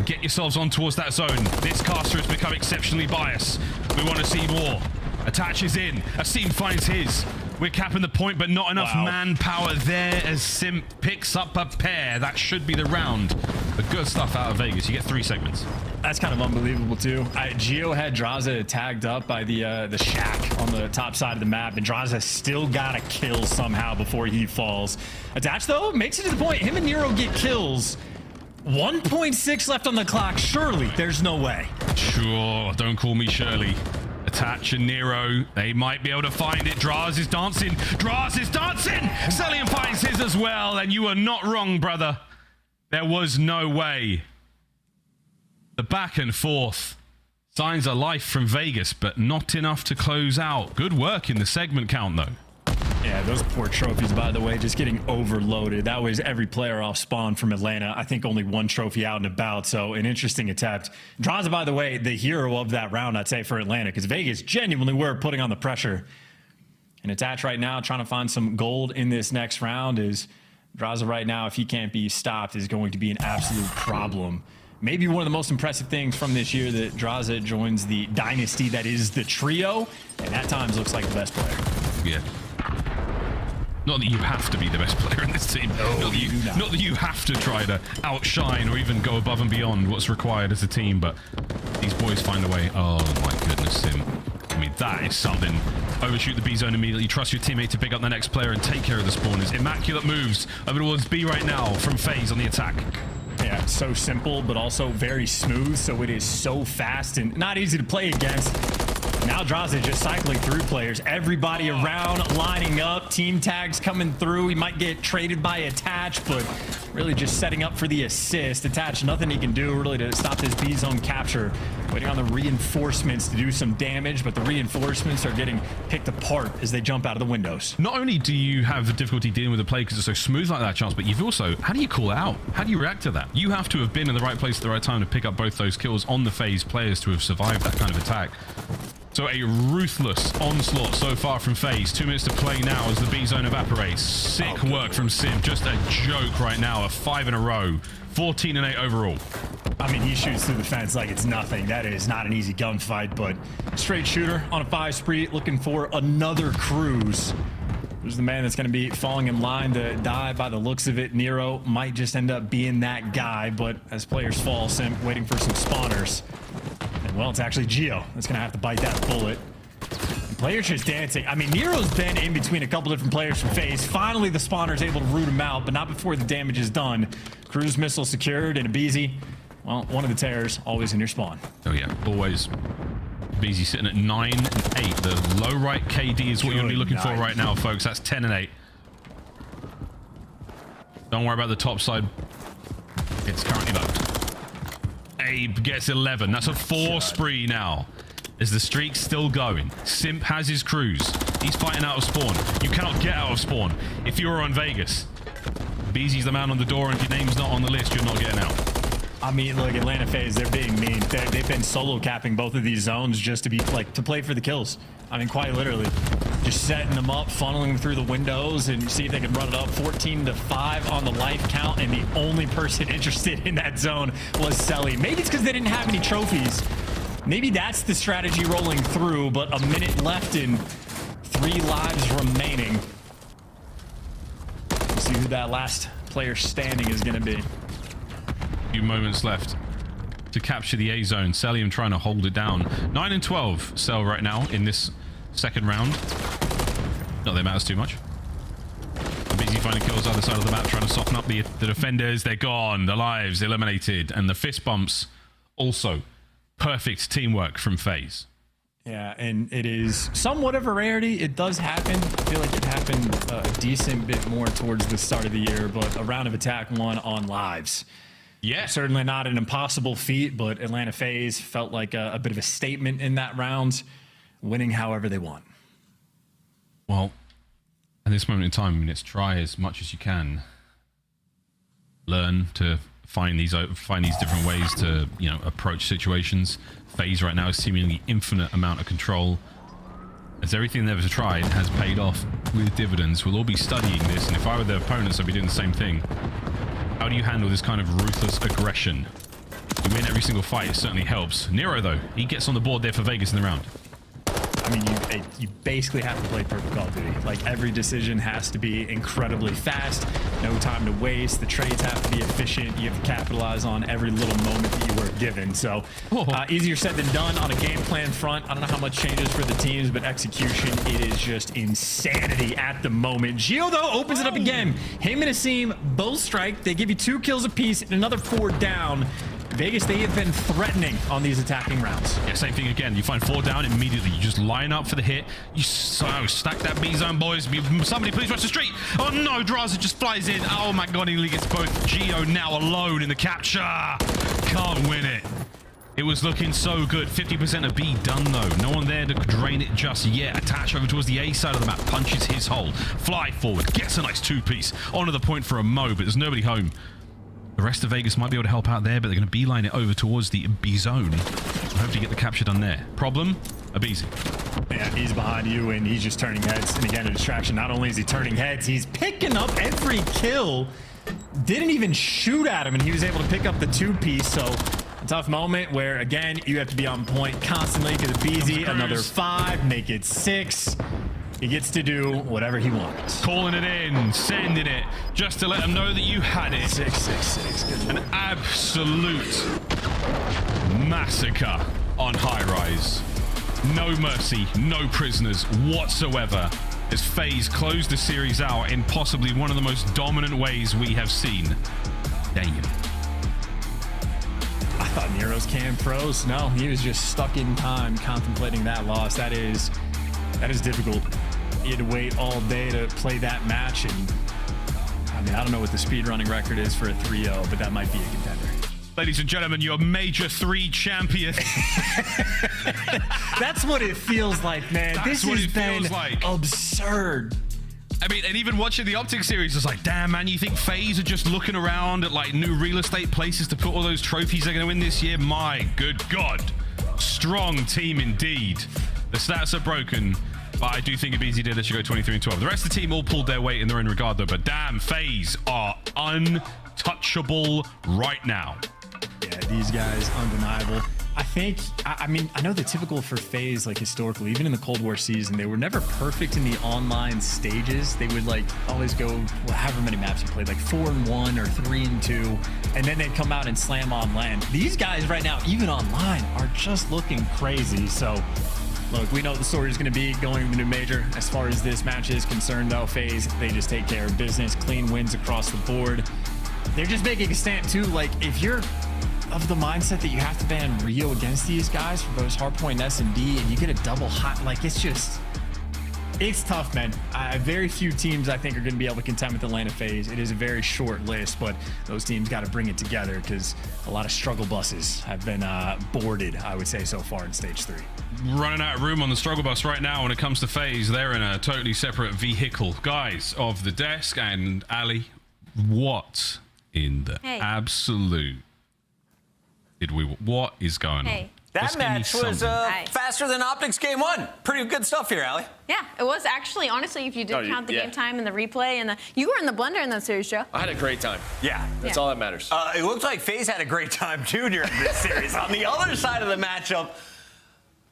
Get yourselves on towards that zone. This caster has become exceptionally biased. We want to see more. Attaches in. Asim finds his. We're capping the point, but not enough manpower there as Simp picks up a pair. That should be the round. But good stuff out of Vegas. You get 3 segments. That's kind of unbelievable, too. Geo had Draza tagged up by the shack on the top side of the map, and Draza still got a kill somehow before he falls. Attach, though, makes it to the point. Him and Nero get kills. 1.6 left on the clock. Surely, there's no way. Sure, don't call me Shirley. Attach and Nero, they might be able to find it. Draz is dancing. Draz is dancing! Celium finds his as well, and you are not wrong, brother. There was no way. The back and forth. Signs of life from Vegas, but not enough to close out. Good work in the segment count, though. Yeah, those poor trophies, by the way, just getting overloaded. That was every player off spawn from Atlanta. I think only one trophy out and about, so an interesting attempt. Draza, by the way, the hero of that round, I'd say, for Atlanta, because Vegas genuinely were putting on the pressure. And Attach right now trying to find some gold in this next round is Draza right now, if he can't be stopped, is going to be an absolute problem. Maybe one of the most impressive things from this year that Draza joins the dynasty that is the trio, and at times looks like the best player. Yeah. Not that you have to be the best player in this team. No, not that you have to try to outshine or even go above and beyond what's required as a team, but these boys find a way. Oh my goodness, Sim. I mean, that is something. Overshoot the B zone immediately. Trust your teammate to pick up the next player and take care of the spawners. Immaculate moves over towards B right now from Faze on the attack. Yeah, so simple, but also very smooth, so it is so fast and not easy to play against. Now Draza just cycling through players. Everybody around, lining up, team tags coming through. He might get traded by Attach, but really just setting up for the assist. Attach, nothing he can do really to stop this B zone capture. Waiting on the reinforcements to do some damage, but the reinforcements are getting picked apart as they jump out of the windows. Not only do you have difficulty dealing with the play because it's so smooth like that, Chance, but you've also, how do you call out? How do you react to that? You have to have been in the right place at the right time to pick up both those kills on the Faze players to have survived that kind of attack. So a ruthless onslaught so far from Faze. 2 minutes to play now as the B zone evaporates. Sick work from Sim. Just a joke right now. A 5 in a row. 14 and 8 overall. I mean, he shoots through the fence like it's nothing. That is not an easy gunfight, but straight shooter on a 5 spree looking for another cruise. Who's the man that's going to be falling in line to die by the looks of it? Nero might just end up being that guy, but as players fall, Sim waiting for some spawners. And well, it's actually Geo that's going to have to bite that bullet. And players just dancing. I mean, Nero's been in between a couple different players from Faze. Finally, the spawner's able to root him out, but not before the damage is done. Cruise missile secured and a BZ. Well, one of the terrors always in your spawn. Oh yeah, always. BZ sitting at 9 and 8. The low right KD is what you're going to be looking for right now, folks. That's 10 and 8. Don't worry about the top side. It's currently locked. Abe gets 11. That's a 4 spree now. Is the streak still going? Simp has his cruise. He's fighting out of spawn. You cannot get out of spawn if you're on Vegas. BZ's the man on the door, and if your name's not on the list, you're not getting out. I mean, look, Atlanta Faze, they're being mean. They've been solo capping both of these zones just to be like to play for the kills. I mean, quite literally, just setting them up, funneling them through the windows, and see if they can run it up. 14-5 on the life count, and the only person interested in that zone was Selly. Maybe it's because they didn't have any trophies. Maybe that's the strategy rolling through. But a minute left and 3 lives remaining. Let's see who that last player standing is going to be. Few moments left to capture the A zone. Celium trying to hold it down. 9 and 12 Cell right now in this second round. Not that it matters too much. Busy finding kills other side of the map, trying to soften up the defenders. They're gone. The lives eliminated, and the fist bumps also. Perfect teamwork from Faze. Yeah, and it is somewhat of a rarity. It does happen. I feel like it happened a decent bit more towards the start of the year, but a round of attack won on lives. Yeah. Certainly not an impossible feat, but Atlanta Faze felt like a bit of a statement in that round, winning however they want. Well, at this moment in time, I mean, it's try as much as you can. Learn to find these different ways to, you know, approach situations. Faze right now is seemingly infinite amount of control. As everything they've ever tried has paid off with dividends. We'll all be studying this, and if I were their opponents, I'd be doing the same thing. How do you handle this kind of ruthless aggression? You win every single fight, it certainly helps. Nero, though, he gets on the board there for Vegas in the round. I mean, you basically have to play perfect Call of Duty. Like, every decision has to be incredibly fast, no time to waste. The trades have to be efficient. You have to capitalize on every little moment that you were given. So, easier said than done on a game plan front. I don't know how much changes for the teams, but execution, it is just insanity at the moment. Geo, though, opens it up again. Him and Asim both strike. They give you 2 kills apiece and another 4 down. Vegas, they have been threatening on these attacking rounds. Yeah, same thing again. You find 4 down immediately. You just line up for the hit. You stack that B zone, boys. Somebody please rush the street. Oh no, Draza just flies in. Oh my god, he gets both. Geo now alone in the capture. Can't win it. It was looking so good. 50% of B done, though. No one there to drain it just yet. Attach over towards the A side of the map. Punches his hole. Fly forward. Gets a nice two-piece. Onto the point for a Mo, but there's nobody home. The rest of Vegas might be able to help out there, but they're going to beeline it over towards the B zone. Hope to get the capture done there. Problem? Abizi. Yeah, he's behind you, and he's just turning heads. And again, a distraction. Not only is he turning heads, he's picking up every kill. Didn't even shoot at him, and he was able to pick up the two-piece, so... a tough moment where, again, you have to be on point constantly because Abizi, another 5, make it 6. He gets to do whatever he wants. Calling it in, sending it, just to let them know that you had it. 666. An absolute massacre on high rise. No mercy, no prisoners whatsoever, as Faze closed the series out in possibly one of the most dominant ways we have seen. Damn. I thought Nero's cam froze. No, he was just stuck in time contemplating that loss. That is difficult. He had to wait all day to play that match, and I mean, I don't know what the speedrunning record is for a 3-0, but that might be a contender. Ladies and gentlemen, your Major 3 champion. That's what it feels like, man. That's this what has it been feels like. Absurd. I mean, and even watching the Optic series, it's like, damn, man, you think Faze are just looking around at, like, new real estate places to put all those trophies they're going to win this year? My good God. Strong team indeed. The stats are broken, but I do think Abizi did. It should go 23-12. The rest of the team all pulled their weight in their own regard, though, but damn, Faze are untouchable right now. Yeah, these guys, undeniable. I think, I mean, I know the typical for Faze, like historically, even in the Cold War season, they were never perfect in the online stages. They would like always go, well, however many maps you played, like 4-1 or 3-2, and then they'd come out and slam on land. These guys right now, even online, are just looking crazy. So, look, we know what the story is going to be going into Major. As far as this match is concerned, though, Faze, they just take care of business, clean wins across the board. They're just making a stand, too. Like, if you're of the mindset that you have to ban Rio against these guys for those Hardpoint S&D and you get a double hot, like it's tough, man. Very few teams I think are going to be able to contend with Atlanta Faze. It is a very short list, but those teams got to bring it together because a lot of struggle buses have been boarded, I would say, so far in stage 3. Running out of room on the struggle bus right now when it comes to Faze. They're in a totally separate vehicle. Guys of the desk and Ali, what in the absolute what is going on? That match was faster than Optic's game 1. Pretty good stuff here, Allie. Yeah, it was actually, honestly, if you did count the game time and the replay and you were in the blender in that series, Joe. I had a great time. Yeah. That's all that matters. It looks like Faze had a great time, too, during this series. On the other side of the matchup,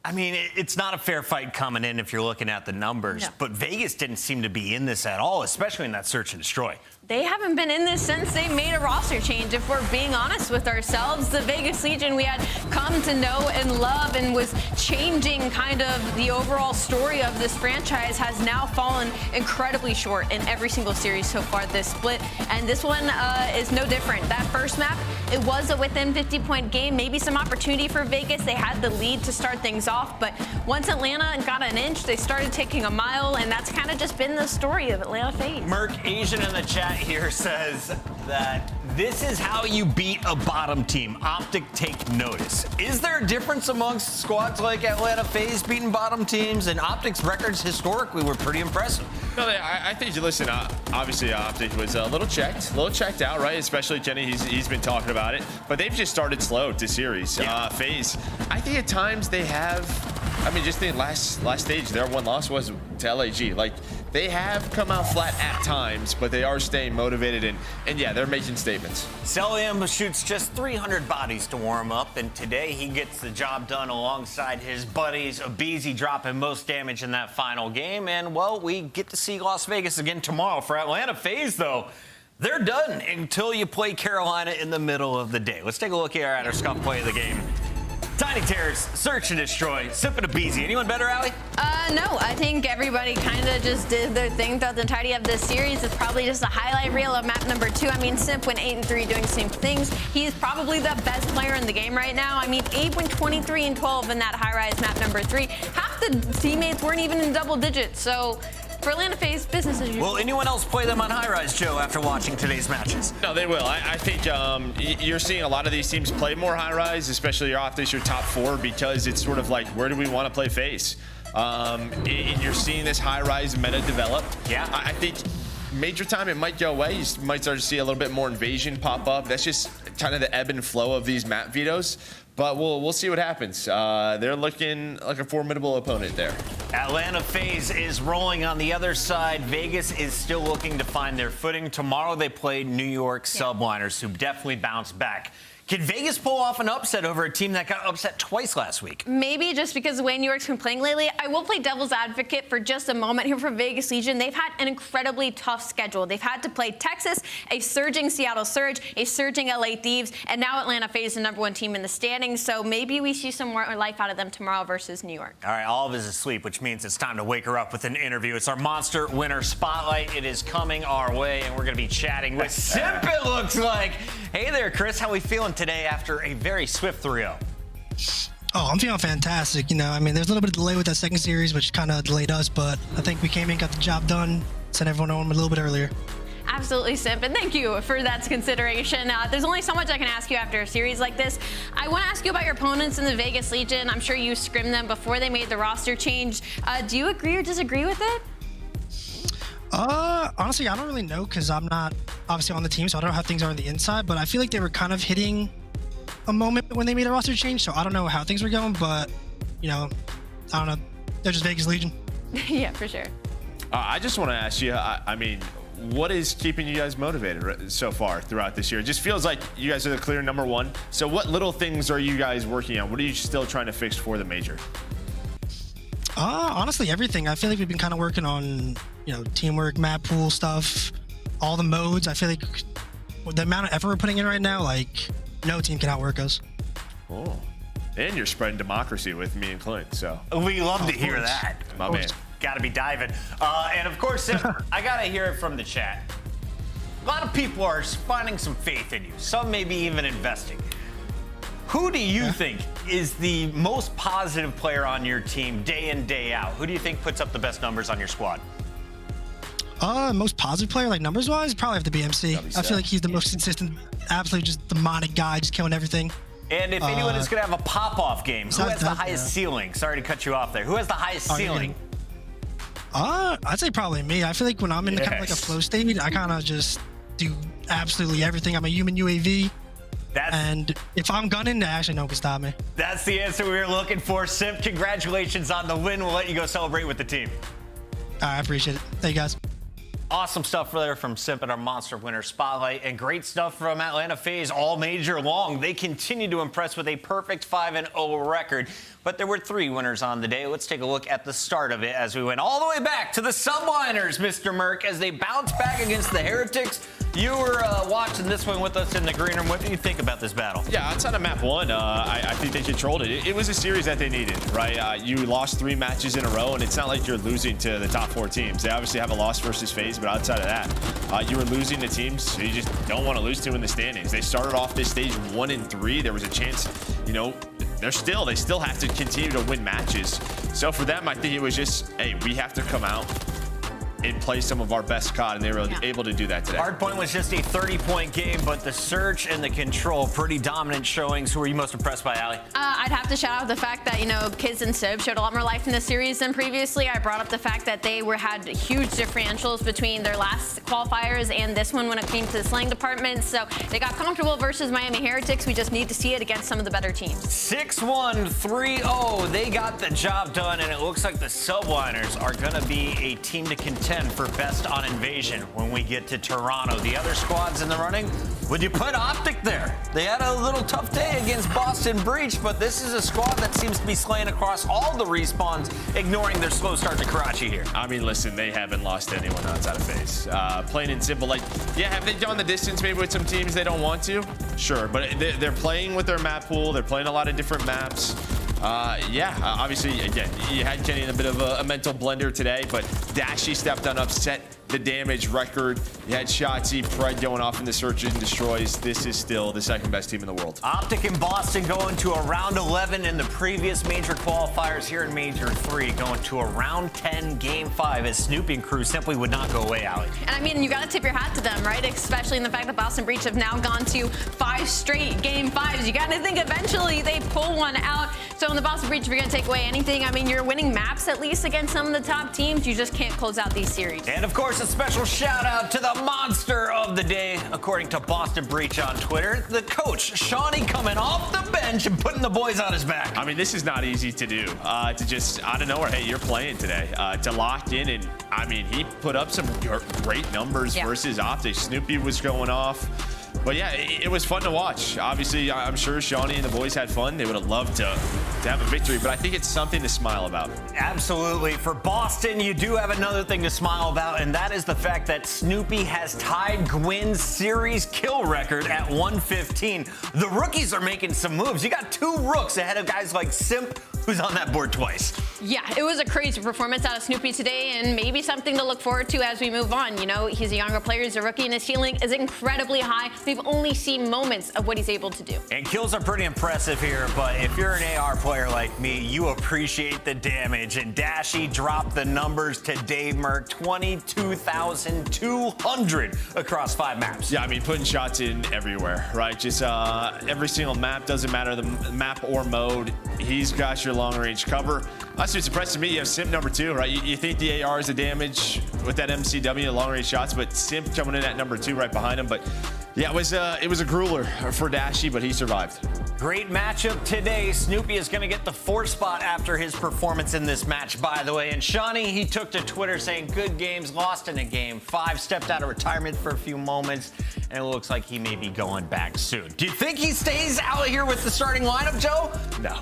I mean, it's not a fair fight coming in if you're looking at the numbers, but Vegas didn't seem to be in this at all, especially in that search and destroy. They haven't been in this since they made a roster change, if we're being honest with ourselves. The Vegas Legion we had come to know and love and was changing kind of the overall story of this franchise has now fallen incredibly short in every single series so far this split. And this one is no different. That first map, it was a within 50-point game, maybe some opportunity for Vegas. They had the lead to start things off, but once Atlanta got an inch, they started taking a mile, and that's kind of just been the story of Atlanta Faze. Merc Asian in the chat here says that this is how you beat a bottom team. Optic take notice. Is there a difference amongst squads like Atlanta Faze beating bottom teams? And Optic's records historically were pretty impressive. No, I think, listen, obviously Optic was a little checked out, right? Especially Jenny, he's been talking about it. But they've just started slow to series. Faze, I think at times they have, I mean, just the last stage, their one loss was to LAG. Like, they have come out flat at times, but they are staying motivated, and yeah, they're making statements. Celium shoots just 300 bodies to warm up, and today he gets the job done alongside his buddies. Abizi dropping most damage in that final game, and, well, we get to see Las Vegas again tomorrow. For Atlanta Faze, though, they're done until you play Carolina in the middle of the day. Let's take a look here at our scuff play of the game. Tiny Terrors, Search and Destroy, Sipping Abizi. Anyone better, Allie? No, I think everybody kind of just did their thing throughout the entirety of this series. It's probably just a highlight reel of map number 2. I mean, Simp went 8-3 doing the same things. He's probably the best player in the game right now. I mean, Abe went 23-12 in that high-rise map number 3. Half the teammates weren't even in double digits, so for Atlanta Faze, business as usual. Will anyone else play them on high rise, Joe, after watching today's matches? No, they will. I think you're seeing a lot of these teams play more high rise, especially your top 4, because it's sort of like, where do we want to play Faze? You're seeing this high rise meta develop. Yeah. I think major time it might go away. You might start to see a little bit more invasion pop up. That's just kind of the ebb and flow of these map vetoes. But we'll see what happens. They're looking like a formidable opponent there. Atlanta Faze is rolling on the other side. Vegas is still looking to find their footing. Tomorrow they play New York Subliners, who definitely bounced back. Can Vegas pull off an upset over a team that got upset twice last week? Maybe, just because the way New York's been playing lately. I will play devil's advocate for just a moment here for Vegas Legion. They've had an incredibly tough schedule. They've had to play Texas, a surging Seattle Surge, a surging LA Thieves, and now Atlanta Faze, the #1 team in the standings. So maybe we see some more life out of them tomorrow versus New York. All right, Olive is asleep, which means it's time to wake her up with an interview. It's our Monster Winner Spotlight. It is coming our way, and we're going to be chatting with Simp, it looks like. Hey there, Chris. How we feeling today after a very swift 3-0? Oh, I'm feeling fantastic. You know, I mean, there's a little bit of delay with that second series, which kind of delayed us, but I think we came in, got the job done, sent everyone home a little bit earlier. Absolutely, Simp, and thank you for that consideration. There's only so much I can ask you after a series like this. I want to ask you about your opponents in the Vegas Legion. I'm sure you scrimmed them before they made the roster change. Do you agree or disagree with it? Honestly, I don't really know, because I'm not obviously on the team, so I don't know how things are on the inside, but I feel like they were kind of hitting a moment when they made a roster change, so I don't know how things were going, but, you know, I don't know. They're just Vegas Legion. Yeah, for sure. I just want to ask you, I mean, what is keeping you guys motivated so far throughout this year? It just feels like you guys are the clear #1. So what little things are you guys working on? What are you still trying to fix for the major? Honestly, everything. I feel like we've been kind of working on, you know, teamwork, map pool stuff, all the modes. I feel like with the amount of effort we're putting in right now, like, no team can outwork us. Oh, and you're spreading democracy with me and Clint, so. We love to hear that. My man. Got to be diving. And of course, I got to hear it from the chat. A lot of people are finding some faith in you. Some maybe even investing. Who do you think is the most positive player on your team day in, day out? Who do you think puts up the best numbers on your squad? Most positive player, like numbers-wise, probably have to be MC. I feel like he's the most consistent, absolutely just demonic guy, just killing everything. And if anyone is going to have a pop-off game, who has the highest ceiling? Sorry to cut you off there. Who has the highest ceiling? I'd say probably me. I feel like when I'm in kind of like a flow state, I kind of just do absolutely everything. I'm a human UAV. And if I'm gunning, actually no one can stop me. That's the answer we were looking for. Simp, congratulations on the win. We'll let you go celebrate with the team. I appreciate it. Thank you, guys. Awesome stuff there from Simp at our Monster Winner Spotlight, and great stuff from Atlanta Faze all major long. They continue to impress with a perfect 5-0 record, but there were 3 winners on the day. Let's take a look at the start of it as we went all the way back to the Subliners, Mr. Merck, as they bounced back against the Heretics. You were watching this one with us in the green room. What do you think about this battle? Yeah, outside of map 1, I think they controlled it. It was a series that they needed, right? You lost 3 matches in a row, and it's not like you're losing to the top 4 teams. They obviously have a loss versus Faze, but outside of that, you were losing to teams you just don't want to lose to in the standings. They started off this stage 1-3. There was a chance, you know, they still have to continue to win matches. So for them, I think it was just, hey, we have to come out and play some of our best COD, and they were able to do that today. Hardpoint was just a 30-point game, but the Search and the Control, pretty dominant showings. Who are you most impressed by, Allie? I'd have to shout out the fact that, you know, Kids and Sib showed a lot more life in this series than previously. I brought up the fact that they had huge differentials between their last qualifiers and this one when it came to the slaying department. So they got comfortable versus Miami Heretics. We just need to see it against some of the better teams. 6-1, 3-0. They got the job done, and it looks like the Subliners are going to be a team to contend for best on Invasion when we get to Toronto. The other squads in the running, would you put Optic there? They had a little tough day against Boston Breach, but this is a squad that seems to be slaying across all the respawns, ignoring their slow start to Karachi here. I mean, listen, they haven't lost to anyone outside of Faze. Plain and simple. Like, yeah, have they gone the distance maybe with some teams they don't want to? Sure, but they're playing with their map pool. They're playing a lot of different maps. Yeah, obviously, again, you had Kenny in a bit of a mental blender today, but Dashy stepped on up, set the damage record. You had Shotzi, Pred going off in the search and destroys. This is still the second best team in the world. Optic in Boston going to a round 11 in the previous major qualifiers. Here in major 3 going to a round 10 game 5 as Snoopy and crew simply would not go away, Allie. And I mean, you got to tip your hat to them, right? Especially in the fact that Boston Breach have now gone to 5 straight game 5s. You got to think eventually they pull one out. So in the Boston Breach, if you're going to take away anything, I mean, you're winning maps at least against some of the top teams. You just can't close out these series. And of course, a special shout out to the monster of the day, according to Boston Breach on Twitter, the coach, Shawnee, coming off the bench and putting the boys on his back. I mean, this is not easy to do. To just out of nowhere, hey, you're playing today. To lock in, and I mean, he put up some great numbers versus Optic. Snoopy was going off. But yeah, it was fun to watch. Obviously, I'm sure Shawnee and the boys had fun. They would have loved to have a victory, but I think it's something to smile about. Absolutely. For Boston, you do have another thing to smile about, and that is the fact that Snoopy has tied Gwyn's series kill record at 115. The rookies are making some moves. You got 2 rooks ahead of guys like Simp, who's on that board twice. Yeah, it was a crazy performance out of Snoopy today, and maybe something to look forward to as we move on. You know, he's a younger player, he's a rookie, and his ceiling is incredibly high. We've only seen moments of what he's able to do. And kills are pretty impressive here, but if you're an AR player like me, you appreciate the damage. And Dashy dropped the numbers to Dave Merck, 22,200 across 5 maps. Yeah, I mean, putting shots in everywhere, right? Just every single map, doesn't matter the map or mode. He's got your long-range cover. That's what's impressive to me. You have Simp number 2, right? You think the AR is the damage with that MCW, long-range shots, but Simp coming in at number 2 right behind him. But yeah, it was a grueler for Dashy, but he survived. Great matchup today. Snoopy is going to get the 4th spot after his performance in this match, by the way. And Shawnee, he took to Twitter saying, good games, lost in a game 5, stepped out of retirement for a few moments, and it looks like he may be going back soon. Do you think he stays out here with the starting lineup, Joe? No.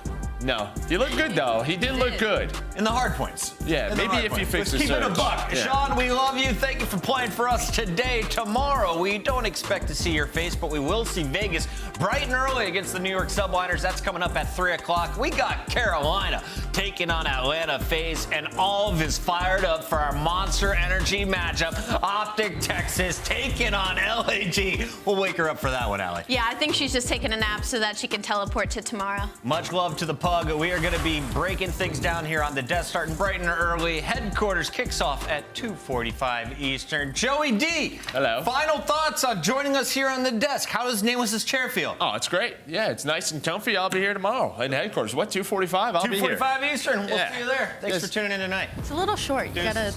He looked good, though. He did look good. In the hard points. Yeah, maybe if you fix the search. Keep it a buck. Yeah. Sean, we love you. Thank you for playing for us today. Tomorrow, we don't expect to see your face, but we will see Vegas bright and early against the New York Subliners. That's coming up at 3 o'clock. We got Carolina taking on Atlanta. Faze and all of is fired up for our Monster Energy matchup. Optic, Texas, taking on LAG. We'll wake her up for that one, Allie. Yeah, I think she's just taking a nap so that she can teleport to tomorrow. Much love to the Pug. We are going to be breaking things down here on the desk, starting bright and early. Headquarters kicks off at 2:45 Eastern. Joey D. Hello. Final thoughts on joining us here on the desk. How does Nameless's chair feel? Oh, it's great. Yeah, it's nice and comfy. I'll be here tomorrow in headquarters. What, 2:45? I'll be here. 2:45 Eastern. We'll see you there. Thanks for tuning in tonight. It's a little short. You gotta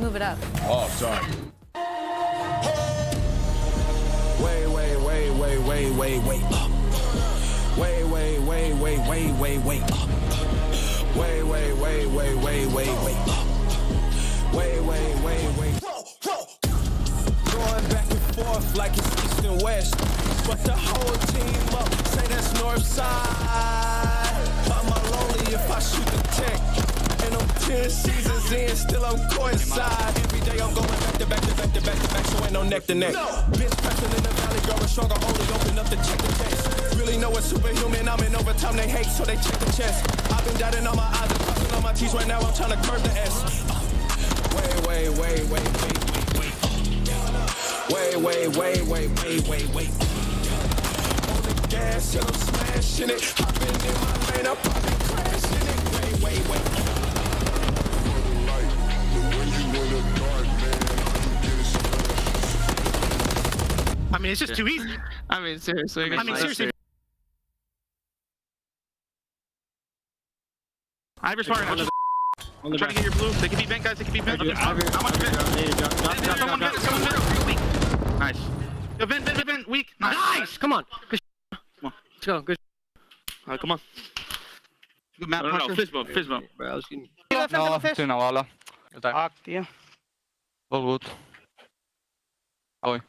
move it up. Oh, sorry. Wait up. Wait up. Wait up. Going back and forth like it's east and west, but the whole team up, say that's north side. I'm lonely if I shoot the tech, and I'm 10 seasons in, still I'm court side. Every day I'm going back to back, so ain't no neck to neck. Bitch pressing in the valley, growing stronger, only open up to check the chest. Really know it's superhuman, I'm in overtime, they hate, so they check the chest. I've been dotting on my eyes and crossing on my T's, right now I'm trying to curve the S. Wait. On the gas, and I'm smashing it. Hopping in my lane, I'm probably crashing it. Wait. I mean, it's just too easy. I mean, seriously. Seriously. I just fired on the trying to get your blue. They can be bent, guys. They can be bent. Someone's weak. Nice. Yo, vent, weak. Nice. Come on. Good. Come on. Let's go. Good. All right, come on. Good map. No, fist bump. No, sina wala. Yeah. All good. Oi.